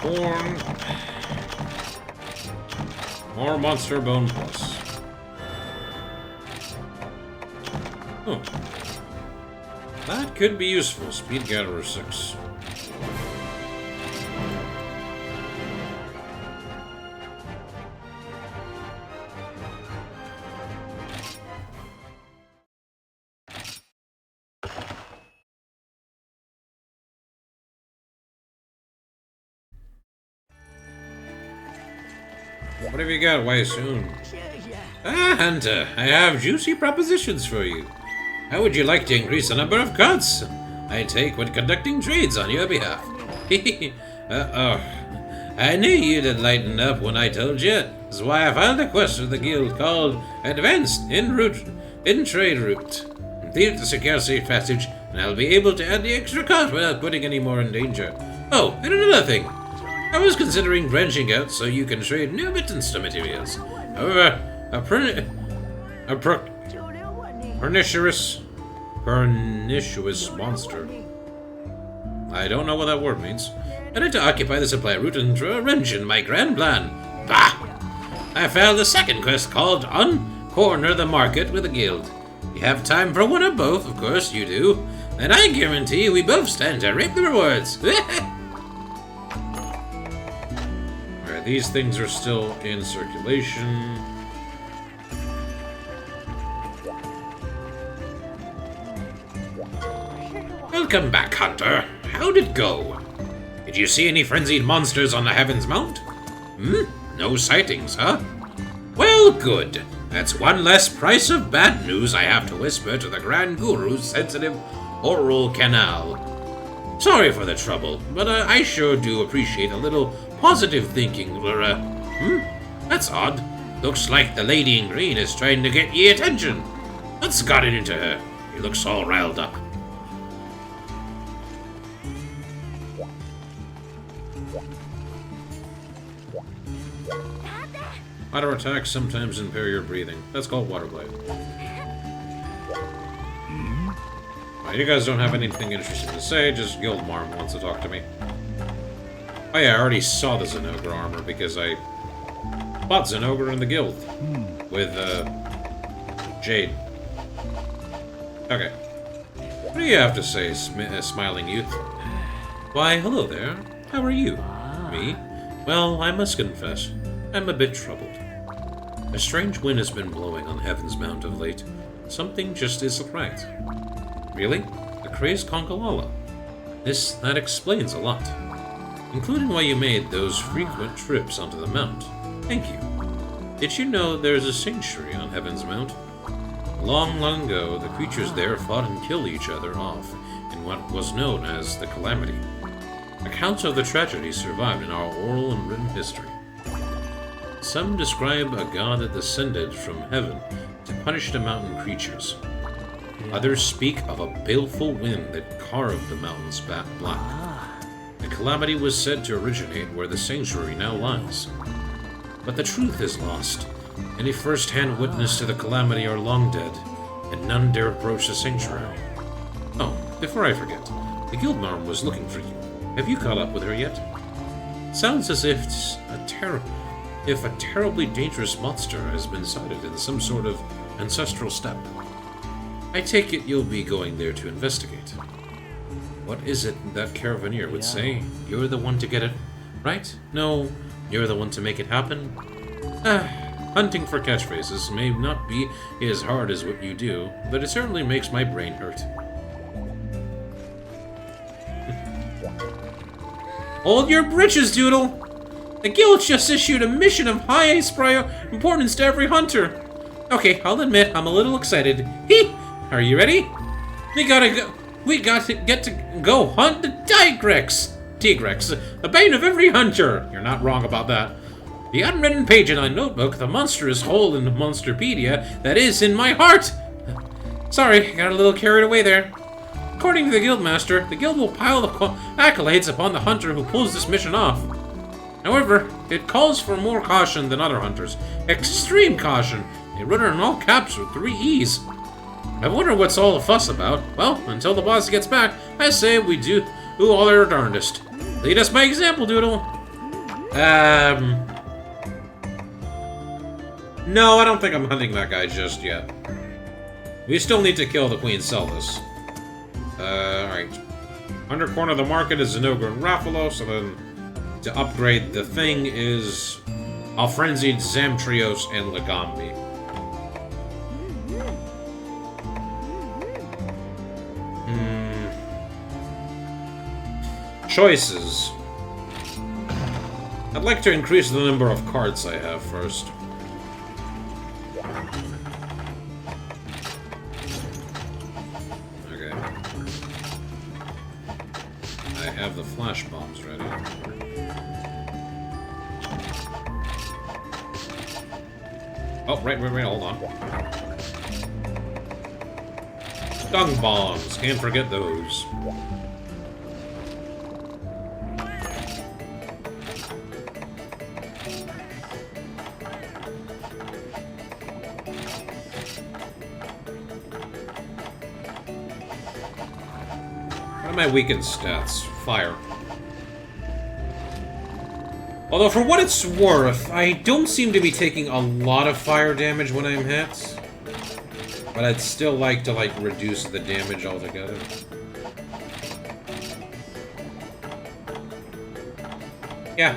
Horn. More Monster Bone Plus. Oh. That could be useful. Speed Gatherer 6. What have you got, Waisoon? Ah, Hunter, I have juicy propositions for you. How would you like to increase the number of cards I take when conducting trades on your behalf? Uh-oh. I knew you'd have lightened up when I told you. That's why I filed a quest with the guild called Advanced in Trade Route. Complete the secure safe passage, and I'll be able to add the extra cost without putting any more in danger. Oh, and another thing. I was considering branching out so you can trade new mittens to materials. However, a pernicious monster. I don't know what that word means. I need to occupy the supply route and throw a wrench in my grand plan. Bah! I failed the second quest called Uncorner the Market with the guild. You have time for one or both, of course you do. And I guarantee we both stand to reap the rewards. Alright, these things are still in circulation. Welcome back, Hunter. How'd it go? Did you see any frenzied monsters on the Heaven's Mount? No sightings, huh? Well, good. That's one less price of bad news I have to whisper to the Grand Guru's sensitive oral canal. Sorry for the trouble, but I sure do appreciate a little positive thinking, Laura. That's odd. Looks like the lady in green is trying to get ye attention. What's got it into her? He looks all riled up. Water attacks sometimes impair your breathing. That's called Water Blade. You guys don't have anything interesting to say, just Guildmarm wants to talk to me. Oh yeah, I already saw the Zinogre armor because I bought Zinogre in the guild with Jade. Okay. What do you have to say, smiling youth? Why, hello there. How are you? Me? Well, I must confess, I'm a bit troubled. A strange wind has been blowing on Heaven's Mount of late. Something just isn't right. Really? A crazed Conkalala? That explains a lot. Including why you made those frequent trips onto the Mount. Thank you. Did you know there's a sanctuary on Heaven's Mount? Long, long ago, the creatures there fought and killed each other off in what was known as the Calamity. Accounts of the tragedy survived in our oral and written history. Some describe a god that descended from heaven to punish the mountain creatures. Others speak of a baleful wind that carved the mountains black. The calamity was said to originate where the sanctuary now lies. But the truth is lost. Any first-hand witness to the calamity are long dead, and none dare approach the sanctuary. Oh, before I forget, the Guildmarm was looking for you. Have you caught up with her yet? Sounds as if a terribly dangerous monster has been sighted in some sort of ancestral steppe. I take it you'll be going there to investigate. What is it that Caravaneer would say? You're the one to get it right? No, you're the one to make it happen? Hunting for catchphrases may not be as hard as what you do, but it certainly makes my brain hurt. Hold your britches, Doodle! The guild just issued a mission of high importance to every hunter. Okay, I'll admit I'm a little excited. Hee! Are you ready? We got to get to go hunt the Tigrex, the bane of every hunter. You're not wrong about that. The unwritten page in my notebook, the monstrous hole in the Monsterpedia that is in my heart. Sorry, got a little carried away there. According to the Guildmaster, the guild will pile the accolades upon the hunter who pulls this mission off. However, it calls for more caution than other hunters. Extreme caution. They wrote it in all caps with 3 E's. I wonder what's all the fuss about. Well, until the boss gets back, I say we do all our darndest. Lead us by example, Doodle. No, I don't think I'm hunting that guy just yet. We still need to kill the Queen Celdis. Alright. Under corner of the market is Zinogre and Rathalos, and then to upgrade the thing is Alfrenzied, Zamtrios, and Legambi. Choices. I'd like to increase the number of cards I have first. Okay. I have the flash bombs ready. Oh, right, hold on. Dung bombs, can't forget those. What are my weakened stats? Fire. Although, for what it's worth, I don't seem to be taking a lot of fire damage when I'm hit. But I'd still like to, like, reduce the damage altogether. Yeah.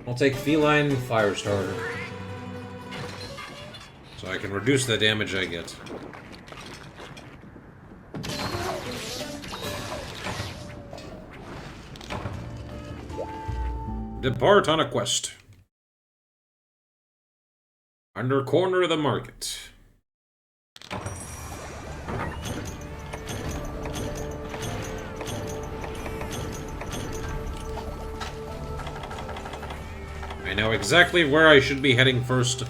I'll take Feline Firestarter. So I can reduce the damage I get. Depart on a quest. Under corner of the market. I know exactly where I should be heading first,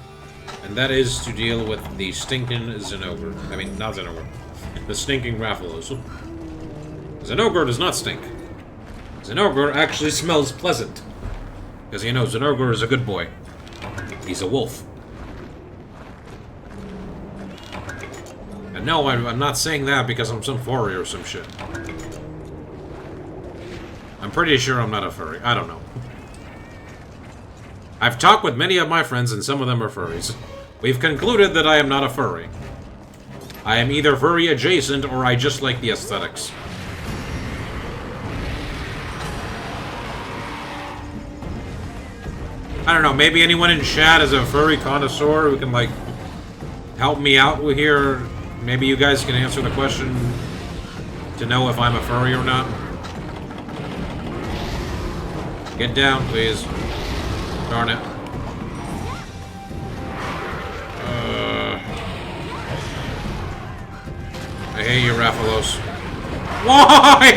and that is to deal with the stinking Zinogre. I mean, not Zinogre. The stinking Rathalos. Zinogre does not stink. Zinogre actually smells pleasant. Because, you know, Zinogre is a good boy. He's a wolf. And no, I'm not saying that because I'm some furry or some shit. I'm pretty sure I'm not a furry. I don't know. I've talked with many of my friends, and some of them are furries. We've concluded that I am not a furry. I am either furry adjacent, or I just like the aesthetics. I don't know, maybe anyone in chat is a furry connoisseur who can, like, help me out here. Maybe you guys can answer the question to know if I'm a furry or not. Get down, please. Darn it. I hate you, Rathalos. Why?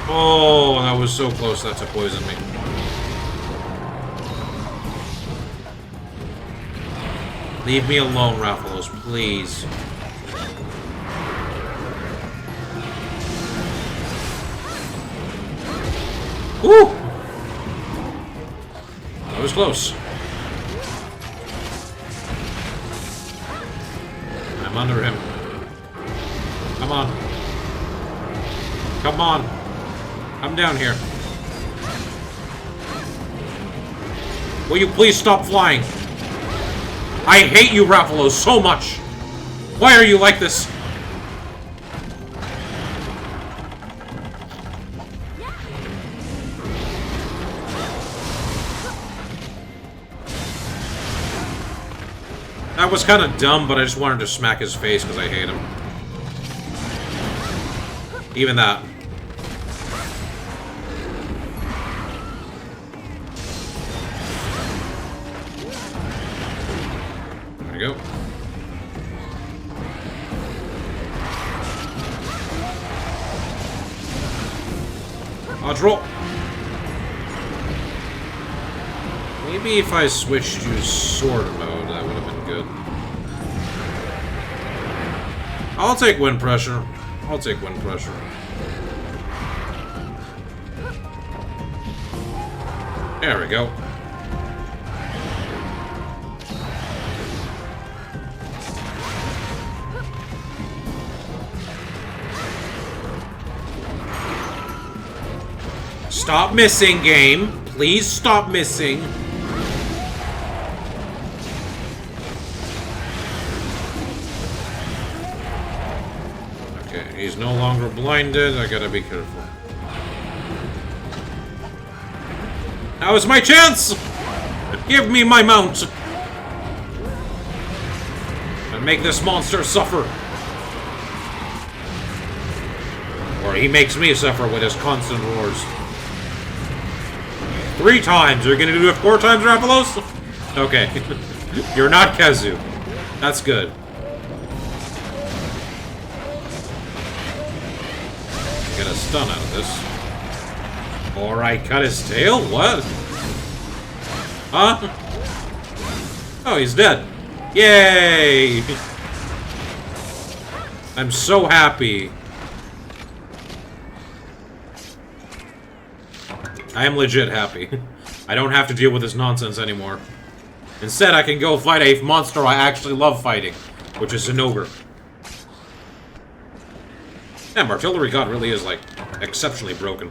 Oh, that was so close that to poison me. Leave me alone, Rathalos, please. Woo! That was close. I'm under him. Come on. Come on. Come down here. Will you please stop flying? I hate you, Rathalos, so much. Why are you like this? That was kind of dumb, but I just wanted to smack his face because I hate him. Even that. There we go. I'll draw. Maybe if I switched to sword mode, that would have been good. I'll take wind pressure. I'll take wind pressure. There we go. Stop missing, game. Please stop missing. Okay, he's no longer blinded. I gotta be careful. Now is my chance! Give me my mount! And make this monster suffer. Or he makes me suffer with his constant roars. 3 times! You're gonna do it 4 times, Rathalos? Okay. You're not Kazu. That's good. Get a stun out of this. Or I cut his tail? What? Huh? Oh, he's dead. Yay! I'm so happy. I am legit happy. I don't have to deal with this nonsense anymore. Instead, I can go fight a monster I actually love fighting, which is an ogre. Damn, Artillery God really is, like, exceptionally broken.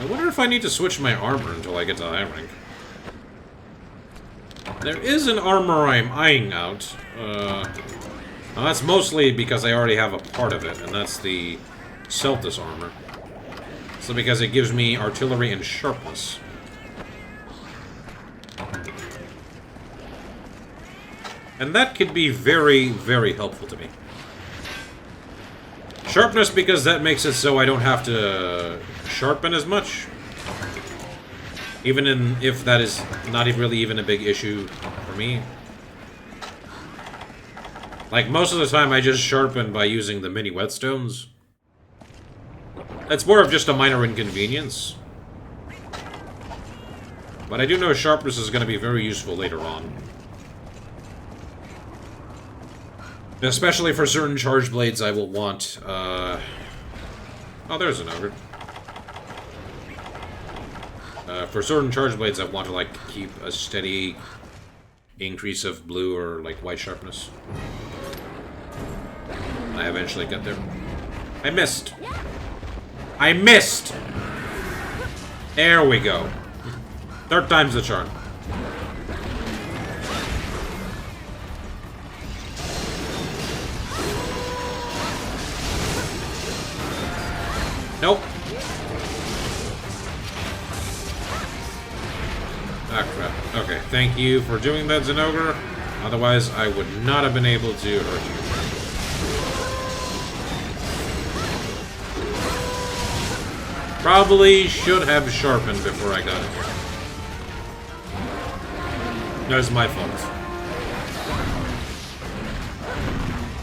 I wonder if I need to switch my armor until I get to high rank. There is an armor I'm eyeing out. Well, that's mostly because I already have a part of it, and that's the Celtis armor. So because it gives me artillery and sharpness. And that could be very, very helpful to me. Sharpness because that makes it so I don't have to sharpen as much. Even if that is not really even a big issue for me. Like, most of the time I just sharpen by using the mini whetstones. That's more of just a minor inconvenience. But I do know sharpness is going to be very useful later on. Especially for certain charge blades I will want, Oh, there's an ogre. For certain charge blades I want to, like, keep a steady increase of blue or, like, white sharpness. I eventually get there. I missed! I missed! There we go. 3rd time's the charm. Nope. Ah, crap. Okay, thank you for doing that, Zinogre. Otherwise, I would not have been able to hurt you. Probably should have sharpened before I got in here. That's my fault.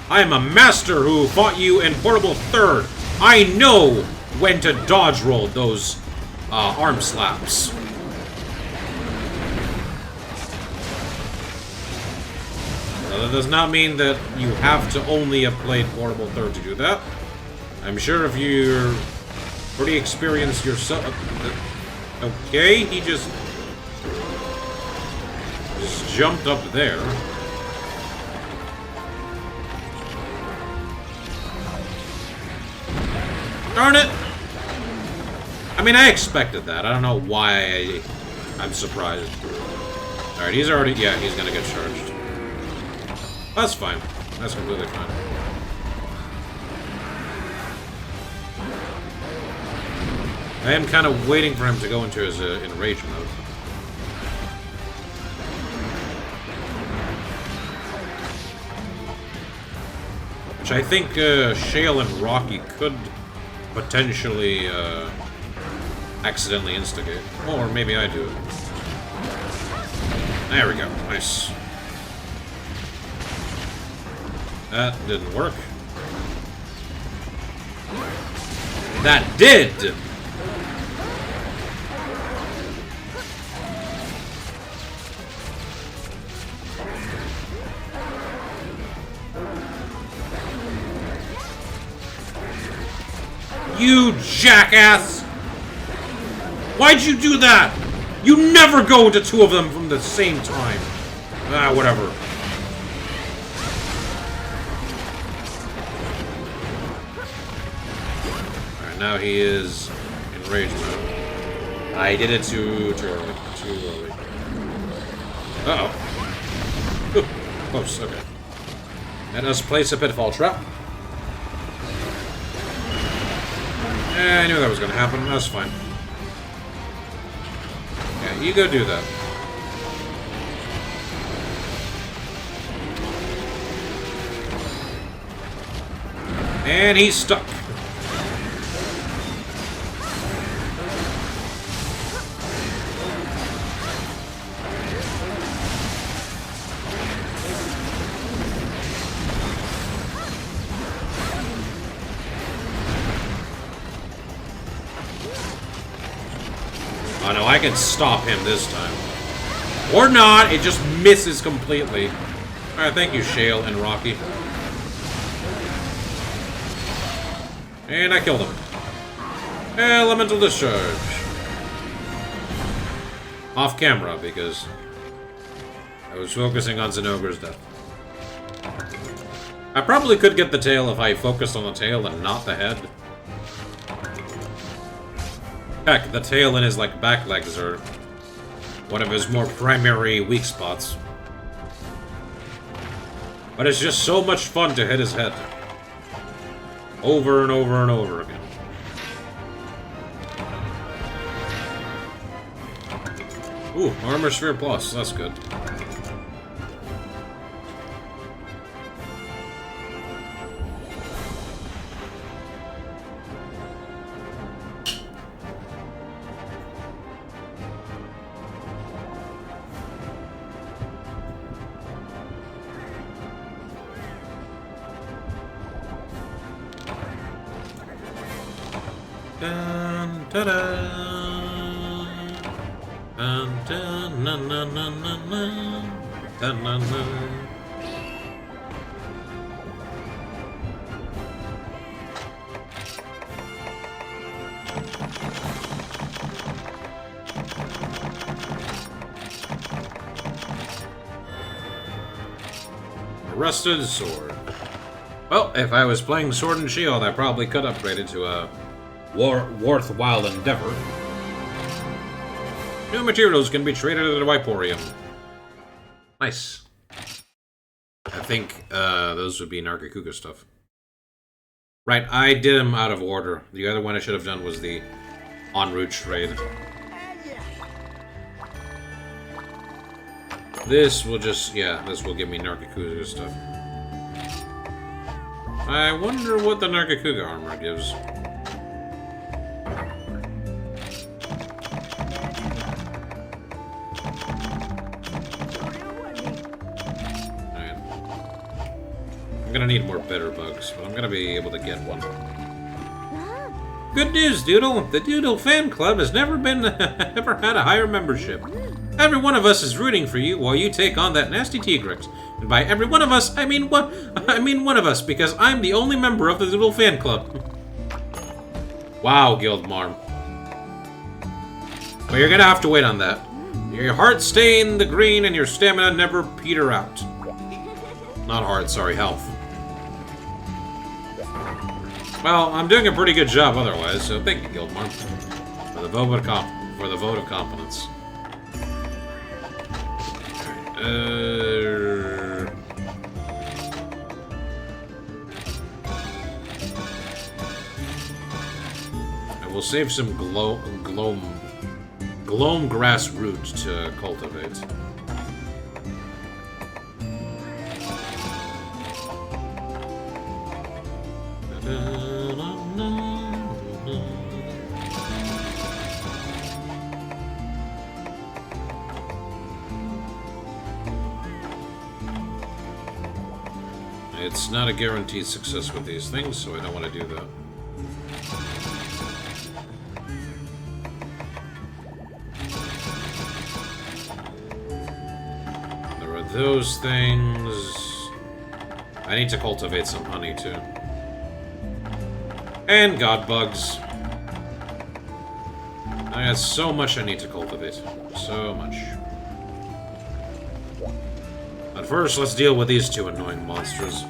I am a master who fought you in Portable 3rd. I know when to dodge roll those arm slaps. Now, that does not mean that you have to only have played Portable 3rd to do that. I'm sure if you're pretty experienced yourself... Okay, he just jumped up there. Darn it! I mean, I expected that. I don't know why I'm surprised. Alright, he's already... Yeah, he's gonna get charged. That's fine. That's completely fine. I am kind of waiting for him to go into his enrage mode. Which I think Shale and Rocky could potentially accidentally instigate. Or maybe I do it. There we go. Nice. That didn't work. That did! You jackass! Why'd you do that? You never go to 2 of them from the same time. Ah, whatever. now he is in rage mode. I did it too early. Too early. Uh-oh. Ooh, close, okay. Let us place a pitfall trap. Yeah, I knew that was gonna happen. That's fine. Yeah, you go do that. And he's stuck. Oh no, I can stop him this time. Or not, it just misses completely. Alright, thank you, Shale and Rocky. And I killed him. Elemental Discharge. Off camera, because I was focusing on Zinogre's death. I probably could get the tail if I focused on the tail and not the head. Heck, the tail and his, like, back legs are one of his more primary weak spots. But it's just so much fun to hit his head. Over and over and over again. Ooh, Armor Sphere Plus, that's good. Dun, ta-da. Dun, dun, na, na, na, na, na. Dun, na, na. Rusted Sword. Well, if I was playing Sword and Shield, I probably could upgrade it to a worthwhile endeavor. New materials can be traded at the Viporium. Nice. I think those would be Nargacuga stuff. Right, I did them out of order. The other one I should have done was the en route trade. This will just, yeah, this will give me Nargacuga stuff. I wonder what the Nargacuga armor gives. I'm gonna need more bitter bugs, but I'm gonna be able to get one. Good news, Doodle! The Doodle fan club has never had a higher membership. Every one of us is rooting for you while you take on that nasty Tigrex. And by every one of us, I mean one of us, because I'm the only member of the Doodle fan club. Wow, Guildmarm. Well, you're gonna have to wait on that. Your heart stay in the green and your stamina never peter out. Not heart, sorry, health. Well, I'm doing a pretty good job otherwise, so thank you, Guildmarm, for the vote of competence. I will save some gloam grass root to cultivate. It's not a guaranteed success with these things, so I don't want to do that. There are those things. I need to cultivate some honey, too. And god bugs. I got so much I need to cultivate. So much. But first, let's deal with these two annoying monsters.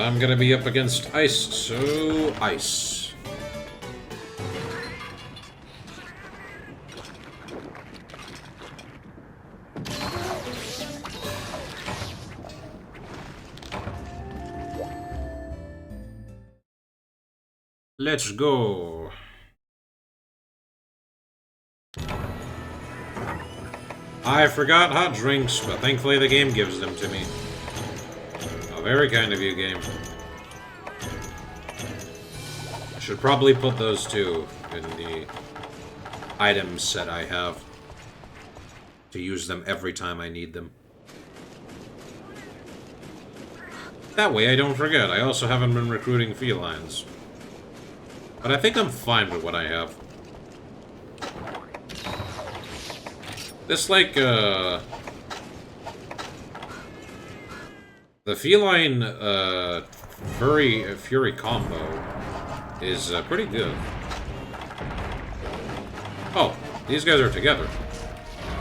I'm gonna be up against ice, so ice. Let's go. I forgot hot drinks, but thankfully the game gives them to me. Oh, very kind of you, game. I should probably put those two in the item set I have to use them every time I need them. That way I don't forget. I also haven't been recruiting felines. But I think I'm fine with what I have. This, like, the feline, fury combo is, pretty good. Oh, these guys are together.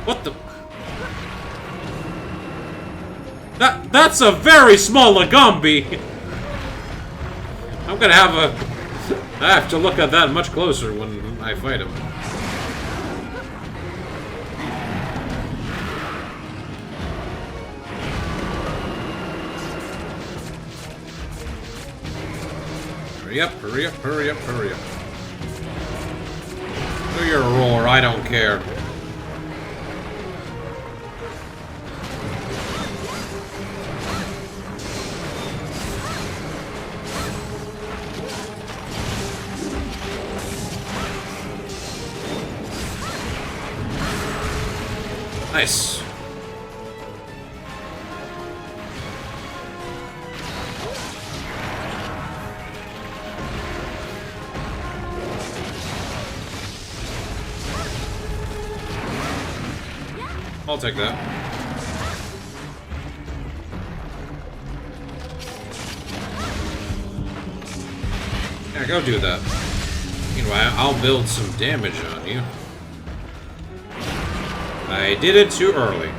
What the? That's a very small Lagombi! I'm gonna have a... I have to look at that much closer when I fight him. Hurry up, hurry up, hurry up, hurry up. Do your roar, I don't care. Nice. I'll take that. Yeah, go do that. Meanwhile, I'll build some damage on you. I did it too early.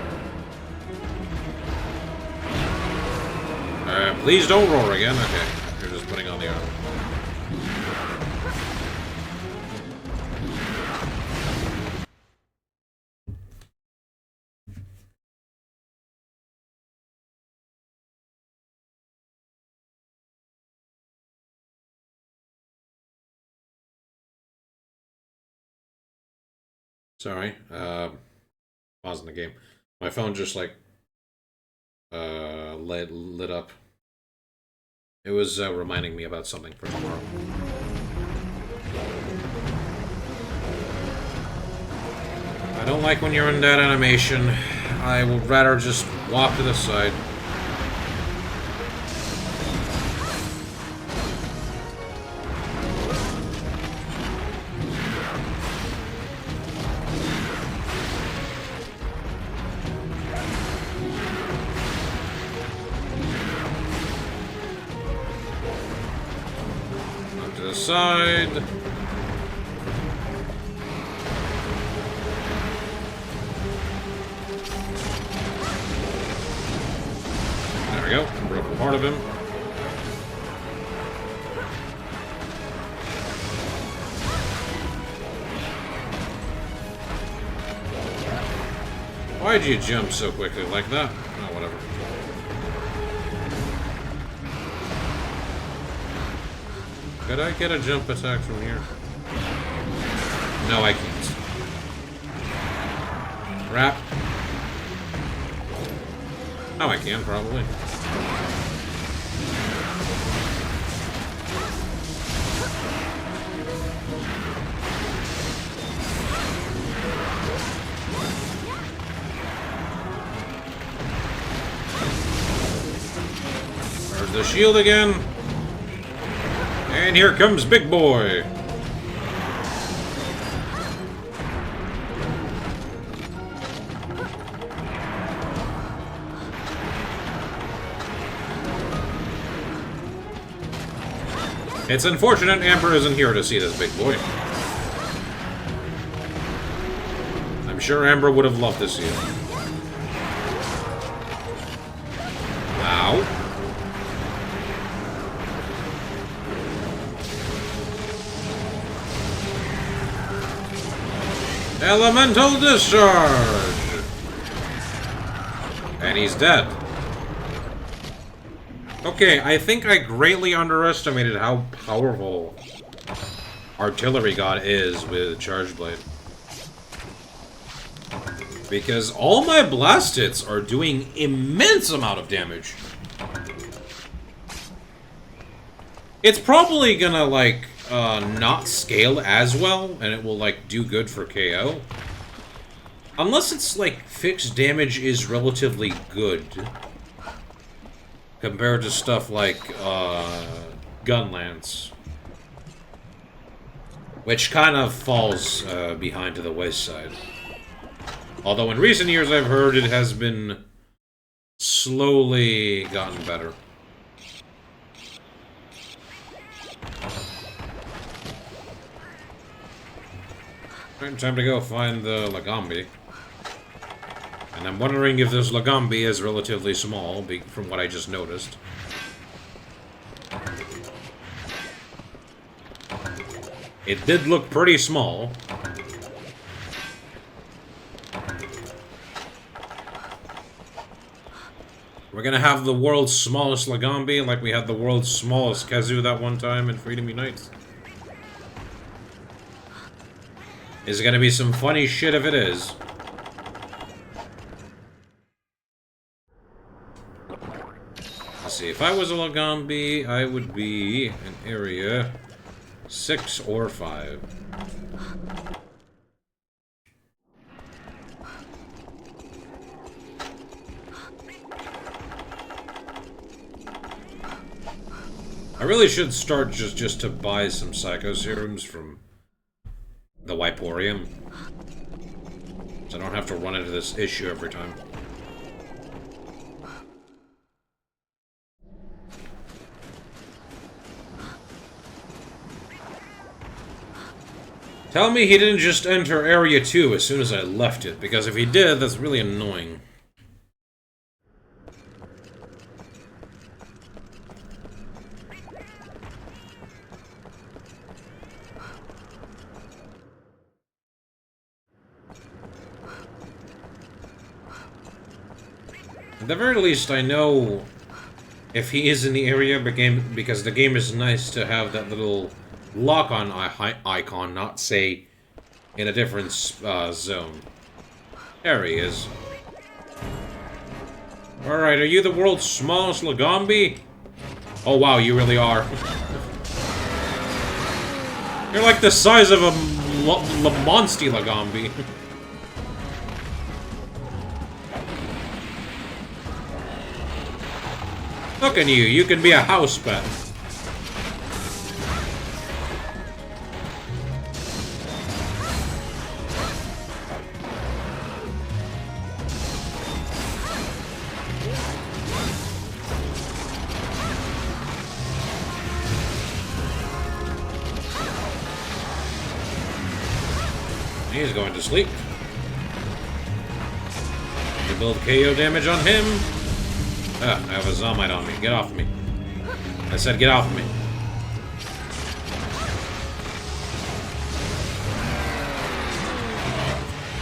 Please don't roar again. Okay, you're just putting on the armor. Sorry, pausing the game. My phone just like lit up. It was reminding me about something for tomorrow. I don't like when you're in that animation. I would rather just walk to the side. Side. There we go. Broke a part of him. Why'd you jump so quickly like that? Oh, whatever. Could I get a jump attack from here? No, I can't. Crap. Oh, I can, probably. There's the shield again. And here comes Big Boy. It's unfortunate Amber isn't here to see this Big Boy. I'm sure Amber would have loved to see it. Ow. Elemental discharge! And he's dead. Okay, I think I greatly underestimated how powerful Artillery God is with Charge Blade. Because all my blast hits are doing immense amount of damage. It's probably gonna, like, not scale as well, and it will, like, do good for KO. Unless it's, like, fixed damage is relatively good. Compared to stuff like, Gunlance. Which kind of falls, behind to the wayside. Although in recent years I've heard it has been slowly gotten better. Right, time to go find the Lagombi. And I'm wondering if this Lagombi is relatively small, from what I just noticed. It did look pretty small. We're gonna have the world's smallest Lagombi, like we had the world's smallest Kazoo that one time in Freedom Unites. Is gonna be some funny shit if it is. Let's see, if I was a Lagombi, I would be in area 6 or 5. I really should start just to buy some Psycho Serums from the Wiporium. So I don't have to run into this issue every time. Tell me he didn't just enter Area 2 as soon as I left it, because if he did, that's really annoying. At the very least, I know if he is in the area, because the game is nice to have that little lock-on icon, not, say, in a different zone. There he is. Alright, are you the world's smallest Lagombi? Oh wow, you really are. You're like the size of a Monsty Lagombi. Look at you, you can be a house pet. He's going to sleep. To build KO damage on him. Ah, I have a Zombite on me. Get off of me. I said get off of me.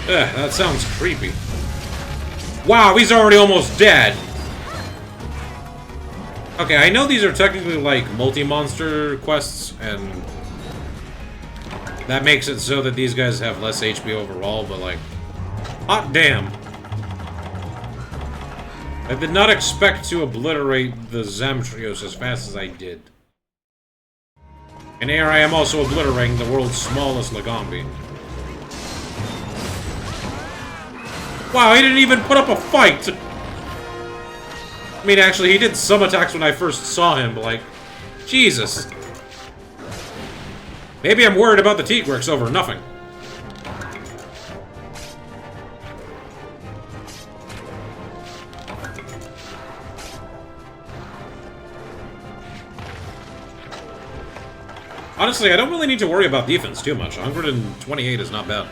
That sounds creepy. Wow, he's already almost dead! Okay, I know these are technically like multi-monster quests, and that makes it so that these guys have less HP overall, but like, hot damn. I did not expect to obliterate the Zamtrios as fast as I did. And here I am also obliterating the world's smallest Lagombi. Wow, he didn't even put up a fight! I mean, actually, he did some attacks when I first saw him, but like, Jesus. Maybe I'm worried about the Tigrex over nothing. Honestly, I don't really need to worry about defense too much. 128 is not bad.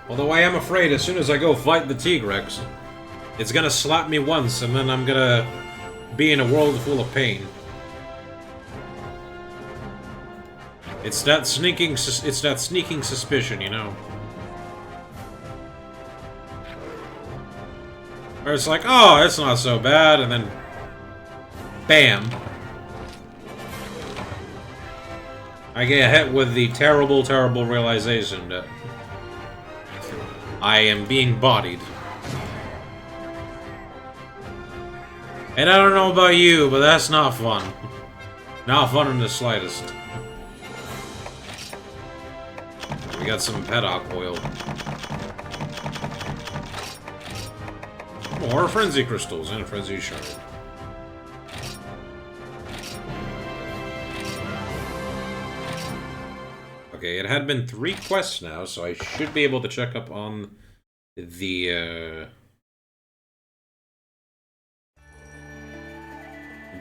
Although I am afraid as soon as I go fight the Tigrex, it's gonna slap me once, and then I'm gonna be in a world full of pain. It's that sneaking suspicion, you know. Where it's like, oh, it's not so bad, and then bam. I get hit with the terrible, terrible realization that I am being bodied. And I don't know about you, but that's not fun. Not fun in the slightest. We got some paddock oil. More frenzy crystals and a frenzy shard. Okay, it had been 3 quests now, so I should be able to check up on the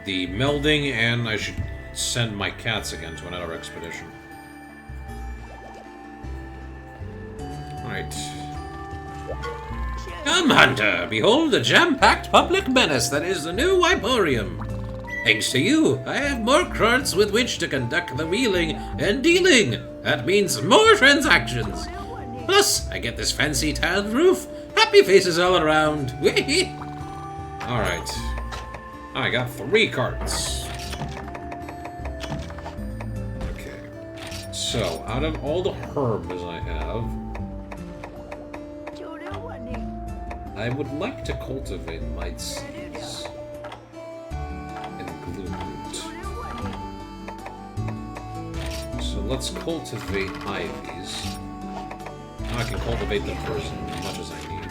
melding, and I should send my cats again to another expedition. Alright. Come, Hunter! Behold the jam-packed public menace that is the new Viporium! Thanks to you, I have more carts with which to conduct the wheeling and dealing! That means more transactions! Plus, I get this fancy tiled roof! Happy faces all around! Alright. I got 3 carts. Okay. So, out of all the herbs I have, I would like to cultivate might seeds and glue root. So let's cultivate ivies. Now I can cultivate them for as much as I need.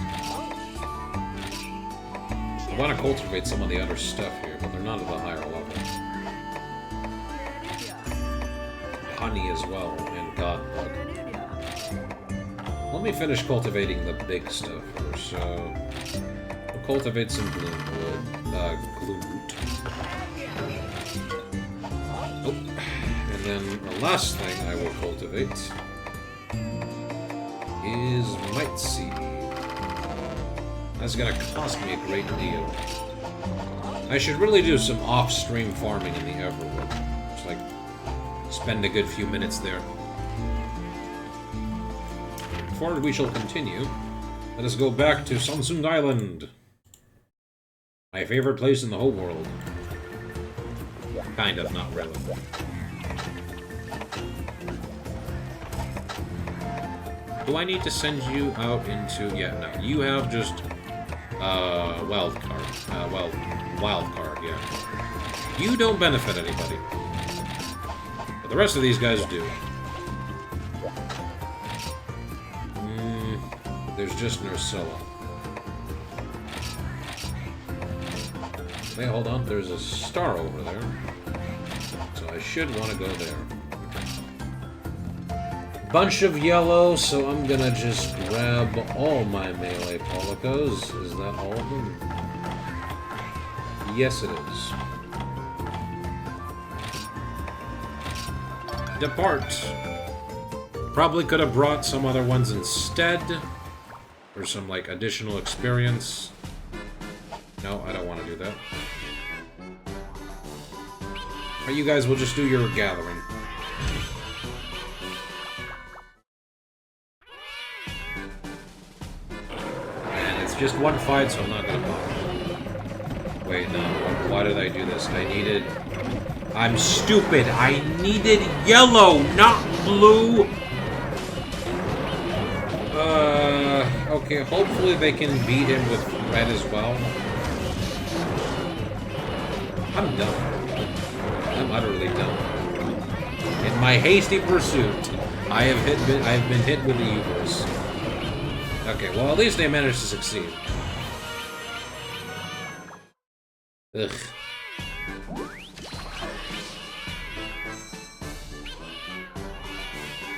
I want to cultivate some of the other stuff here, but they're not at a higher level. Honey as well, and godbug. Let me finish cultivating the big stuff first. So we'll cultivate some glue root. Oh, and then the last thing I will cultivate is might seed. That's gonna cost me a great deal. I should really do some off-stream farming in the Everwood. Just like spend a good few minutes there. Before we shall continue, let us go back to Samsung Island. My favorite place in the whole world. Kind of, not really. Do I need to send you out into... Yeah, no. You have just... wild card. Wild card, yeah. You don't benefit anybody. But the rest of these guys do. There's just Nursilla. Hey, hold on. There's a star over there. So I should want to go there. Bunch of yellow, so I'm gonna just grab all my melee Policos. Is that all of them? Yes, it is. Depart. Probably could have brought some other ones instead. For some, like, additional experience. No, I don't want to do that. But you guys will just do your gathering. And it's just one fight, so I'm not gonna bother. Wait, no. Why did I do this? I needed... I'm stupid. I needed yellow, not blue. Okay, hopefully they can beat him with red as well. I'm dumb. I'm utterly dumb. In my hasty pursuit, I have been hit with the evils. Okay, well at least they managed to succeed. Ugh.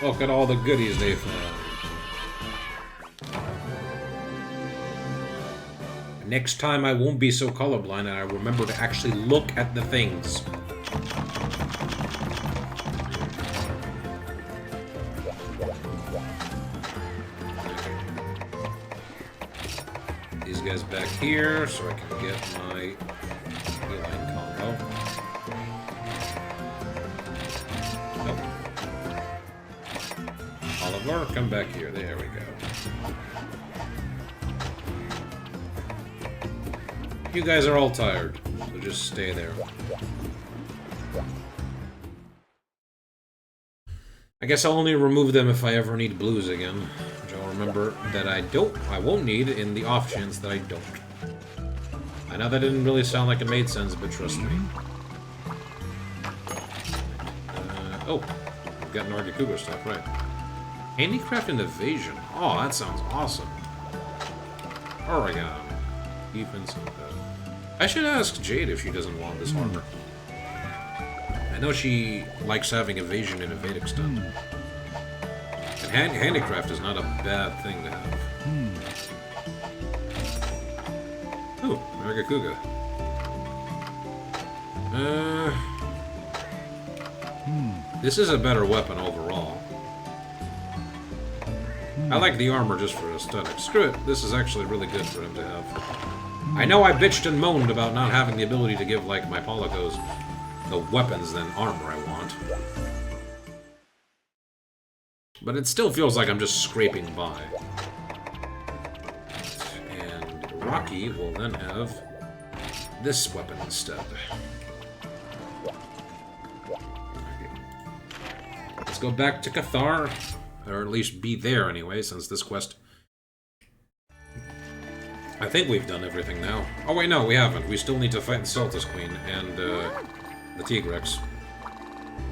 Look at all the goodies they found. Next time I won't be so colorblind and I remember to actually look at the things. These guys back here so I can get my healing combo. Oh. Oliver, come back here. There we go. You guys are all tired, so just stay there. I guess I'll only remove them if I ever need blues again, which I'll remember that I won't need in the off chance that I don't. I know that didn't really sound like it made sense, but trust me. Oh, I've got Nargacuga stuff, right. Handicraft and Evasion. Oh, that sounds awesome. Oregon. Defense and I should ask Jade if she doesn't want this armor. I know she likes having evasion and evade extend. And handicraft is not a bad thing to have. Oh, Nargacuga. This is a better weapon overall. I like the armor just for aesthetics. Screw it, this is actually really good for him to have. I know I bitched and moaned about not having the ability to give, like, my Polycos the weapons than armor I want. But it still feels like I'm just scraping by. And Rocky will then have this weapon instead. Let's go back to Cathar. Or at least be there anyway, since this quest... I think we've done everything now. Oh wait, no, we haven't. We still need to fight the Celtis Queen and the Tigrex.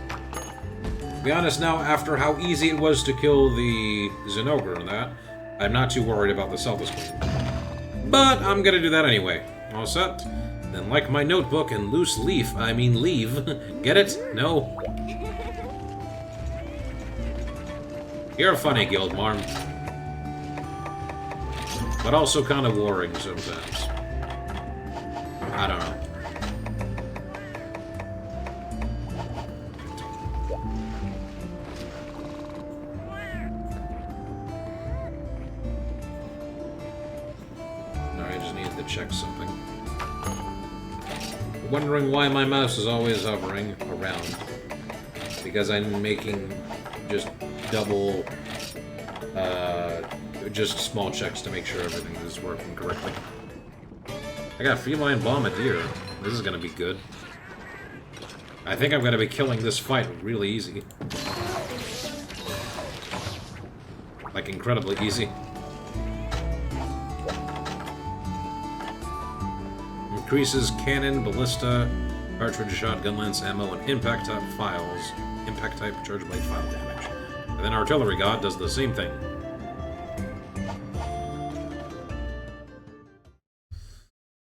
To be honest now, after how easy it was to kill the Zinogre and that, I'm not too worried about the Celtis Queen. But I'm gonna do that anyway. All set? Then like my notebook and loose leaf, I mean leave. Get it? No? You're funny, Guildmarm. But also kind of worrying sometimes. I don't know. Alright, I just needed to check something. Wondering why my mouse is always hovering around. Because I'm making just double, just small checks to make sure everything is working correctly. I got Feline Bombardier. This is gonna be good. I think I'm gonna be killing this fight really easy. Like, incredibly easy. Increases cannon, ballista, cartridge, shotgun lance, ammo, and impact type files. Impact type charge blade file damage. And then Artillery God does the same thing.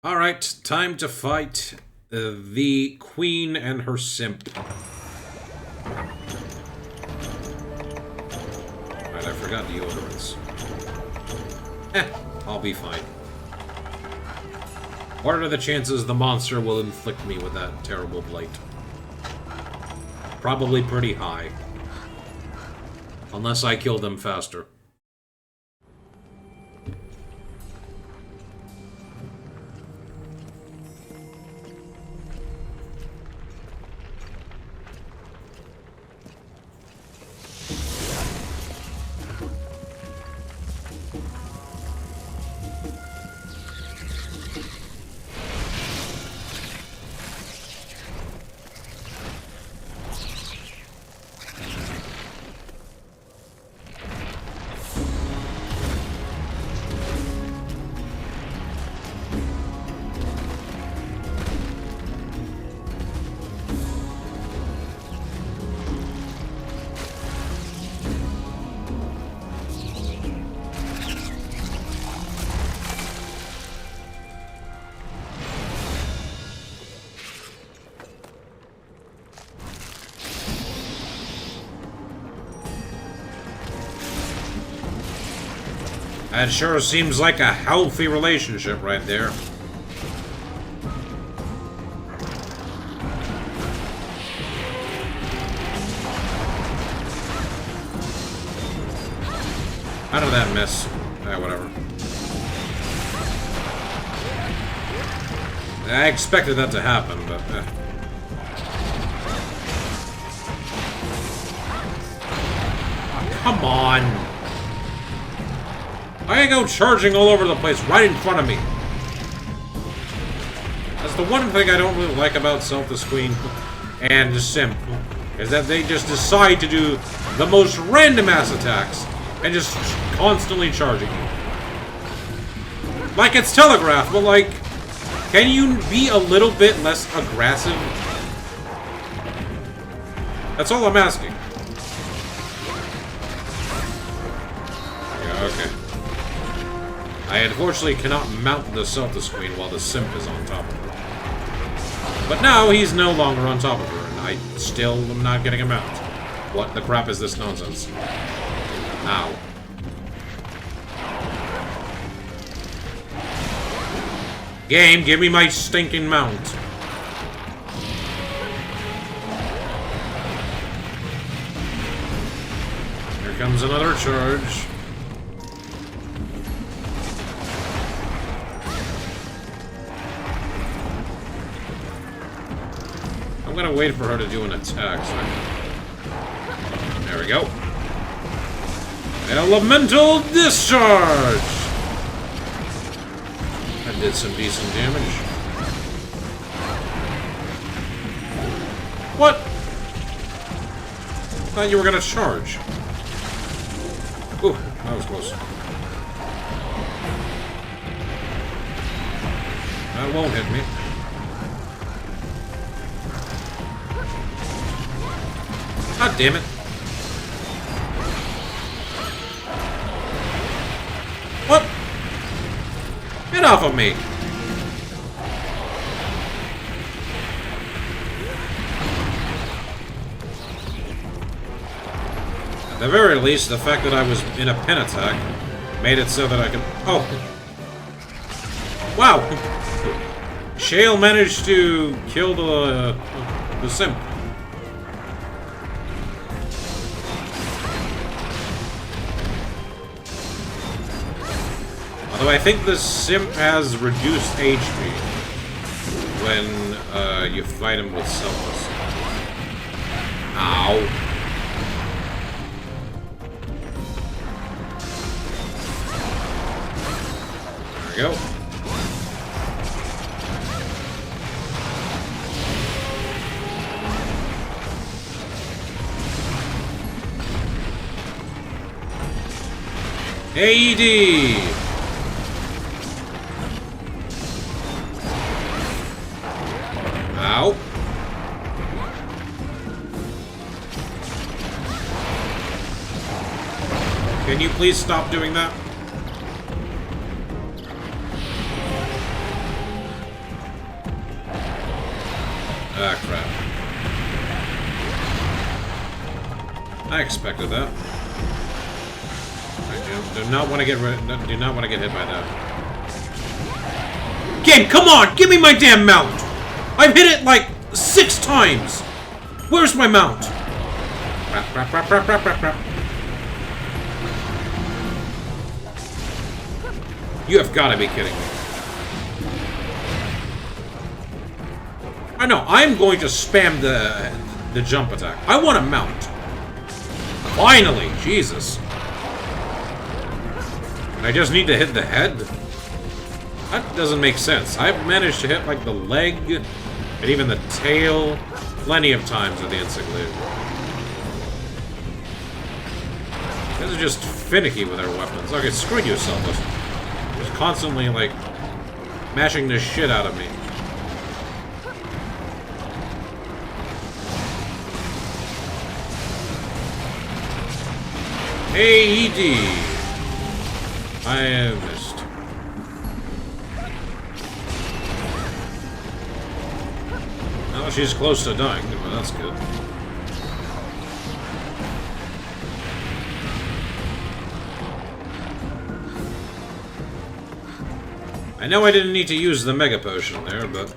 Alright, time to fight the Queen and her simp. Alright, I forgot deodorants. I'll be fine. What are the chances the monster will inflict me with that terrible blight? Probably pretty high. Unless I kill them faster. That sure seems like a healthy relationship right there. How did that miss? Ah, whatever. I expected that to happen, but... Oh, come on! I go charging all over the place, right in front of me. That's the one thing I don't really like about Zelda's Queen and Simp, is that they just decide to do the most random ass attacks and just constantly charging you. Like it's telegraphed, but like, can you be a little bit less aggressive? That's all I'm asking. Yeah, okay. I unfortunately cannot mount the Celtis Queen while the Simp is on top of her. But now he's no longer on top of her, and I still am not getting a mount. What the crap is this nonsense? Ow. Game, give me my stinking mount. Here comes another charge. I'm gonna wait for her to do an attack. So there we go. Elemental discharge! That did some decent damage. What? Thought you were gonna charge. Ooh, that was close. That won't hit me. God damn it. What? Get off of me. At the very least, the fact that I was in a pen attack made it so that I could... Oh. Wow. Shale managed to kill the Simp. Although I think the Simp has reduced HP when you fight him with Selfless. Ow. There we go. AED! Ow. Can you please stop doing that? Ah, crap. I expected that. I do not want to get do not want to get hit by that. Game, come on! Give me my damn mount! I've hit it like 6 times! Where's my mount? Crap, crap, crap, crap, crap, crap, crap. You have got to be kidding me. I know, I'm going to spam the jump attack. I want a mount. Finally! Jesus. And I just need to hit the head? That doesn't make sense. I've managed to hit, like, the leg, and even the tail, plenty of times with the Encyclopedia. These are just finicky with their weapons. Okay, screw you, Selfless. Just constantly, like, mashing the shit out of me. AED! I have missed. Oh, she's close to dying. Well, that's good. I know I didn't need to use the Mega Potion there, but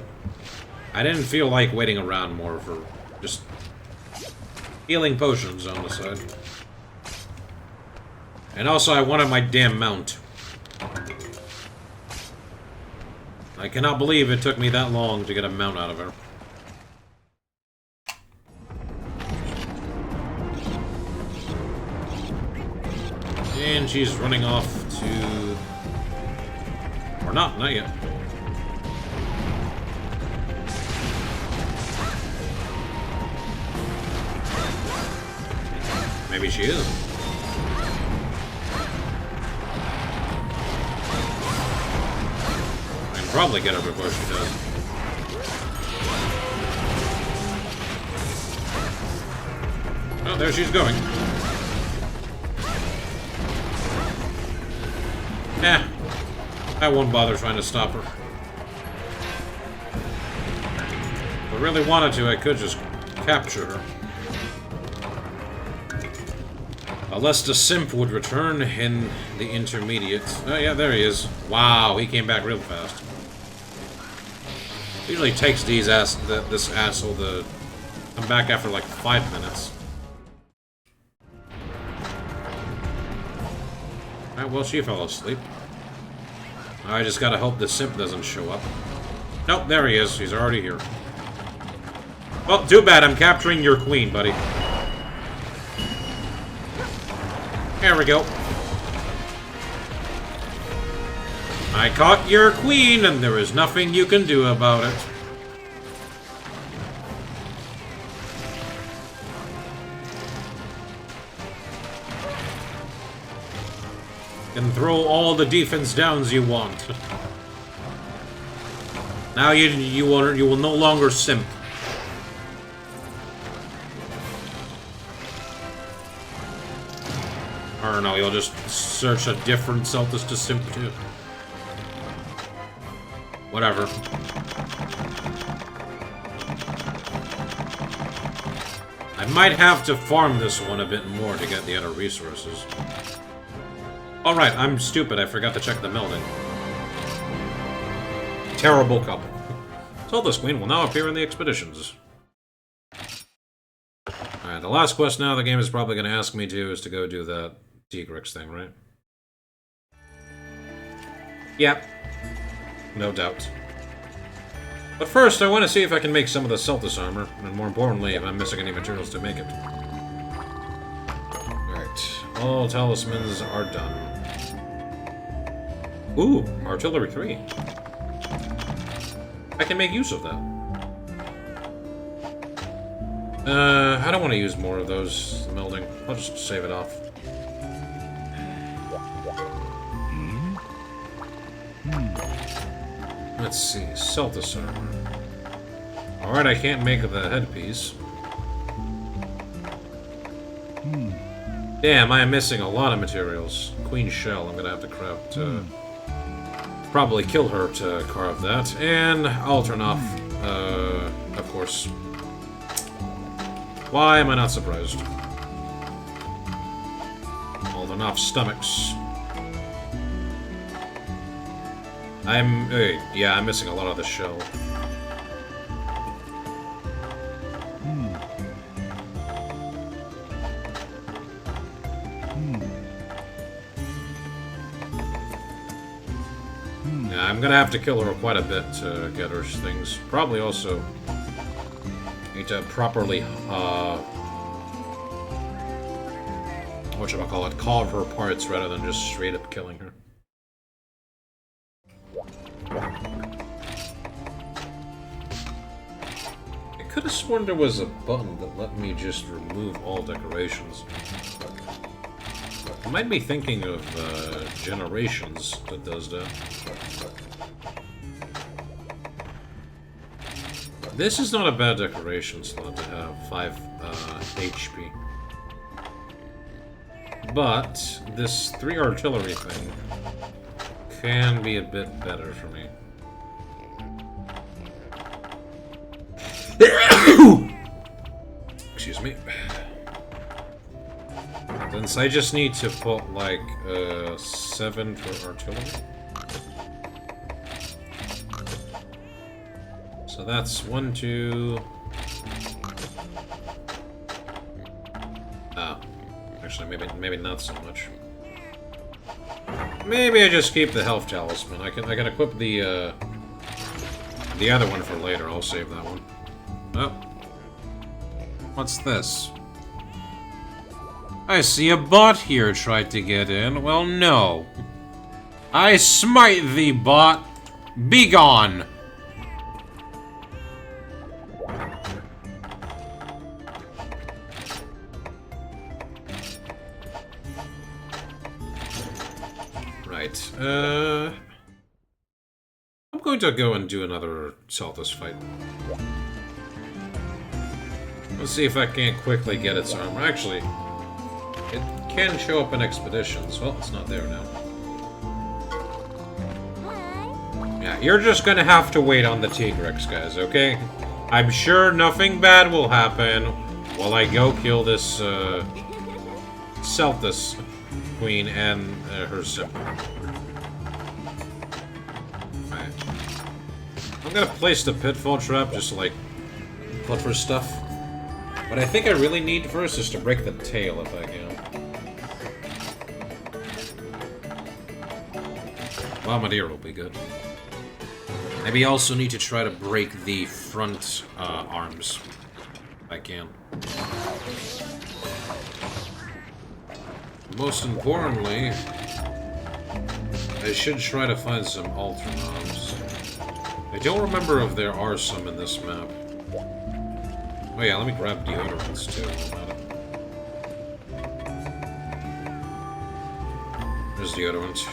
I didn't feel like waiting around more for just healing potions on the side. And also, I wanted my damn mount. I cannot believe it took me that long to get a mount out of her. And she's running off to... Or not yet. Maybe she is. I can probably get her before she does. Oh, there she's going. I won't bother trying to stop her. If I really wanted to, I could just capture her. Unless the simp would return in the intermediate. Oh yeah, there he is. Wow, he came back real fast. Usually takes this asshole to come back after like 5 minutes. Alright, well, she fell asleep. I just gotta hope the simp doesn't show up. Nope, there he is. He's already here. Well, too bad. I'm capturing your queen, buddy. There we go. I caught your queen, and there is nothing you can do about it. And throw all the defense downs you want. Now you will no longer simp. Or no, you'll just search a different Celtis to simp to. Whatever. I might have to farm this one a bit more to get the other resources. Alright, I'm stupid. I forgot to check the melding. Terrible couple. Celtis Queen will now appear in the expeditions. Alright, the last quest now the game is probably going to ask me to is to go do that Tigrex thing, right? Yep. No doubt. But first, I want to see if I can make some of the Celtis armor, and more importantly, if I'm missing any materials to make it. Alright, all talismans are done. Ooh, Artillery 3. I can make use of that. I don't want to use more of those melding. I'll just save it off. Let's see, Celtis armor. Alright, I can't make the headpiece. Damn, I am missing a lot of materials. Queen Shell, I'm gonna have to craft, probably kill her to carve that. And Alternoff, of course. Why am I not surprised? Alternoff stomachs. Yeah, I'm missing a lot of the shell. Yeah, I'm gonna have to kill her quite a bit to get her things. Probably also need to properly, whatchamacallit, carve her parts rather than just straight up killing her. I could have sworn there was a button that let me just remove all decorations. I might be thinking of Generations that does that. This is not a bad decoration slot to have, 5 HP. But this 3 artillery thing can be a bit better for me. Excuse me. Since I just need to put like 7 for artillery. So that's 1, 2. Actually, maybe not so much. Maybe I just keep the health talisman. I can equip the The other one for later, I'll save that one. Oh. What's this? I see a bot here tried to get in. Well, no. I smite thee, bot! Begone! Right, I'm going to go and do another Saltus fight. Let's see if I can't quickly get its armor. Actually, it can show up in expeditions. Well, it's not there now. Yeah, you're just gonna have to wait on the Tigrex, guys, okay? I'm sure nothing bad will happen while I go kill this, Celtus Queen and her sibling. Right. I'm gonna place the Pitfall Trap just to, like, look for stuff. What I think I really need first is to break the tail if I can. Bombardier will be good. Maybe I also need to try to break the front arms. If I can. Most importantly, I should try to find some Alternobs. I don't remember if there are some in this map. Oh yeah, let me grab deodorants too. There's deodorant.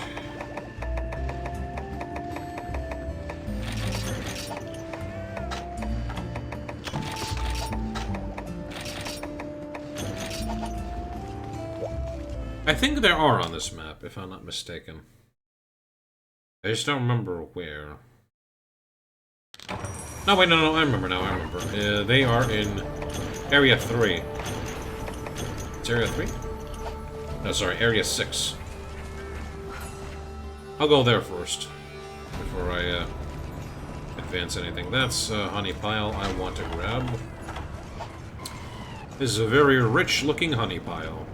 I think there are on this map, if I'm not mistaken. I just don't remember where. No, wait, no, I remember now, I remember. They are in Area 3. It's Area 3? No, sorry, Area 6. I'll go there first, before I advance anything. That's honey pile I want to grab. This is a very rich-looking honey pile.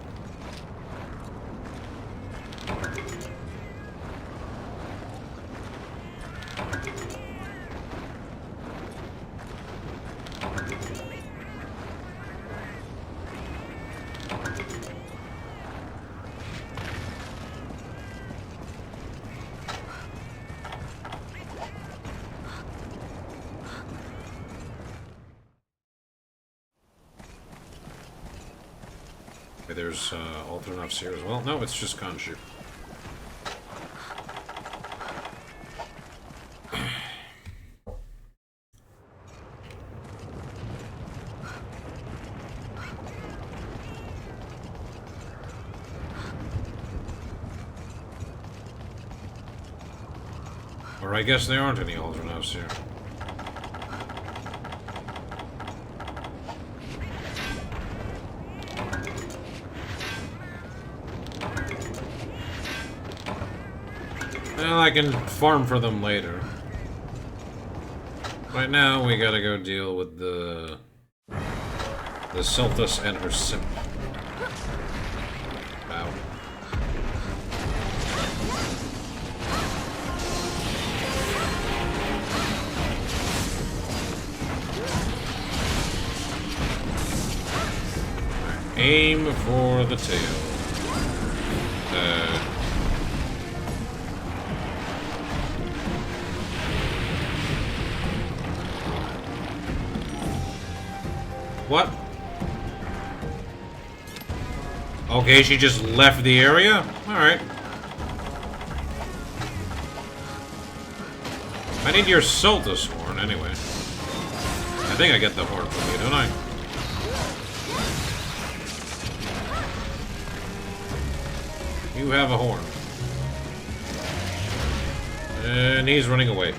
There's Alternobs here as well. No, it's just Khonshu. Or I guess there aren't any Alternobs here. Well, I can farm for them later. Right now, we gotta go deal with the Celtus and her simp. Wow. Aim for the tail. What? Okay, she just left the area? Alright. I need your Celtus horn, anyway. I think I get the horn from you, don't I? You have a horn. And he's running away.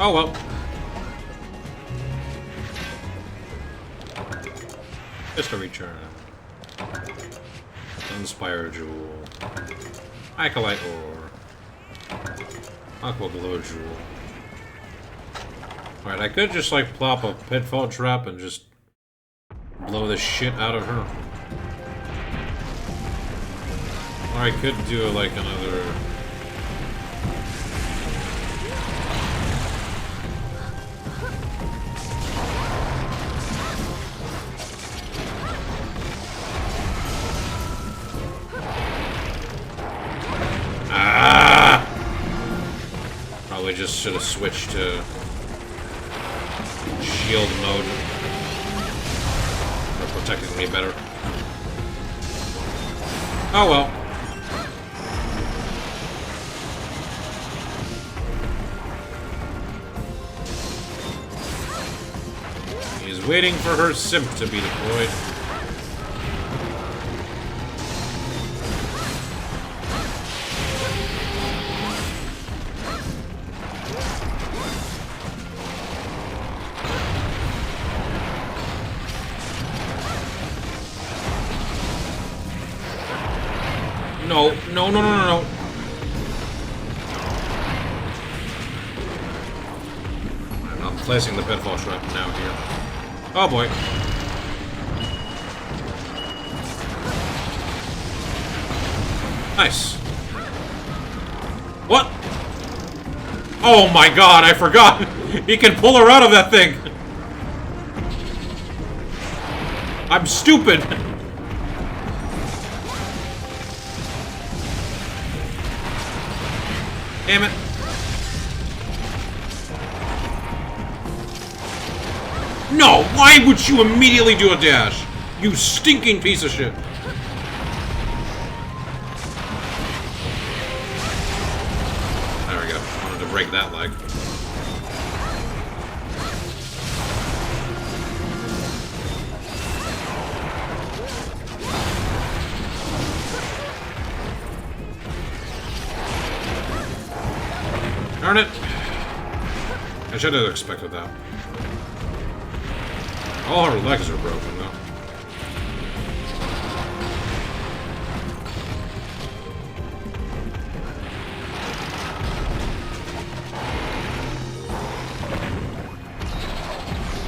Oh well. Just a return. Sunspire Jewel. Acolyte Ore. Aqua Glow Jewel. Alright, I could just like plop a Pitfall Trap and just blow the shit out of her. Or I could do like another... just should have switched to shield mode. For protecting me better. Oh well. He's waiting for her simp to be deployed. No, no, no, no, no, no. I'm placing the pitfall shrub now here. Oh boy. Nice. What? Oh my god, I forgot! He can pull her out of that thing! I'm stupid! Damn it. No! Why would you immediately do a dash? You stinking piece of shit. There we go. Wanted to break that leg. Darn it! I should have expected that. All her legs are broken, though.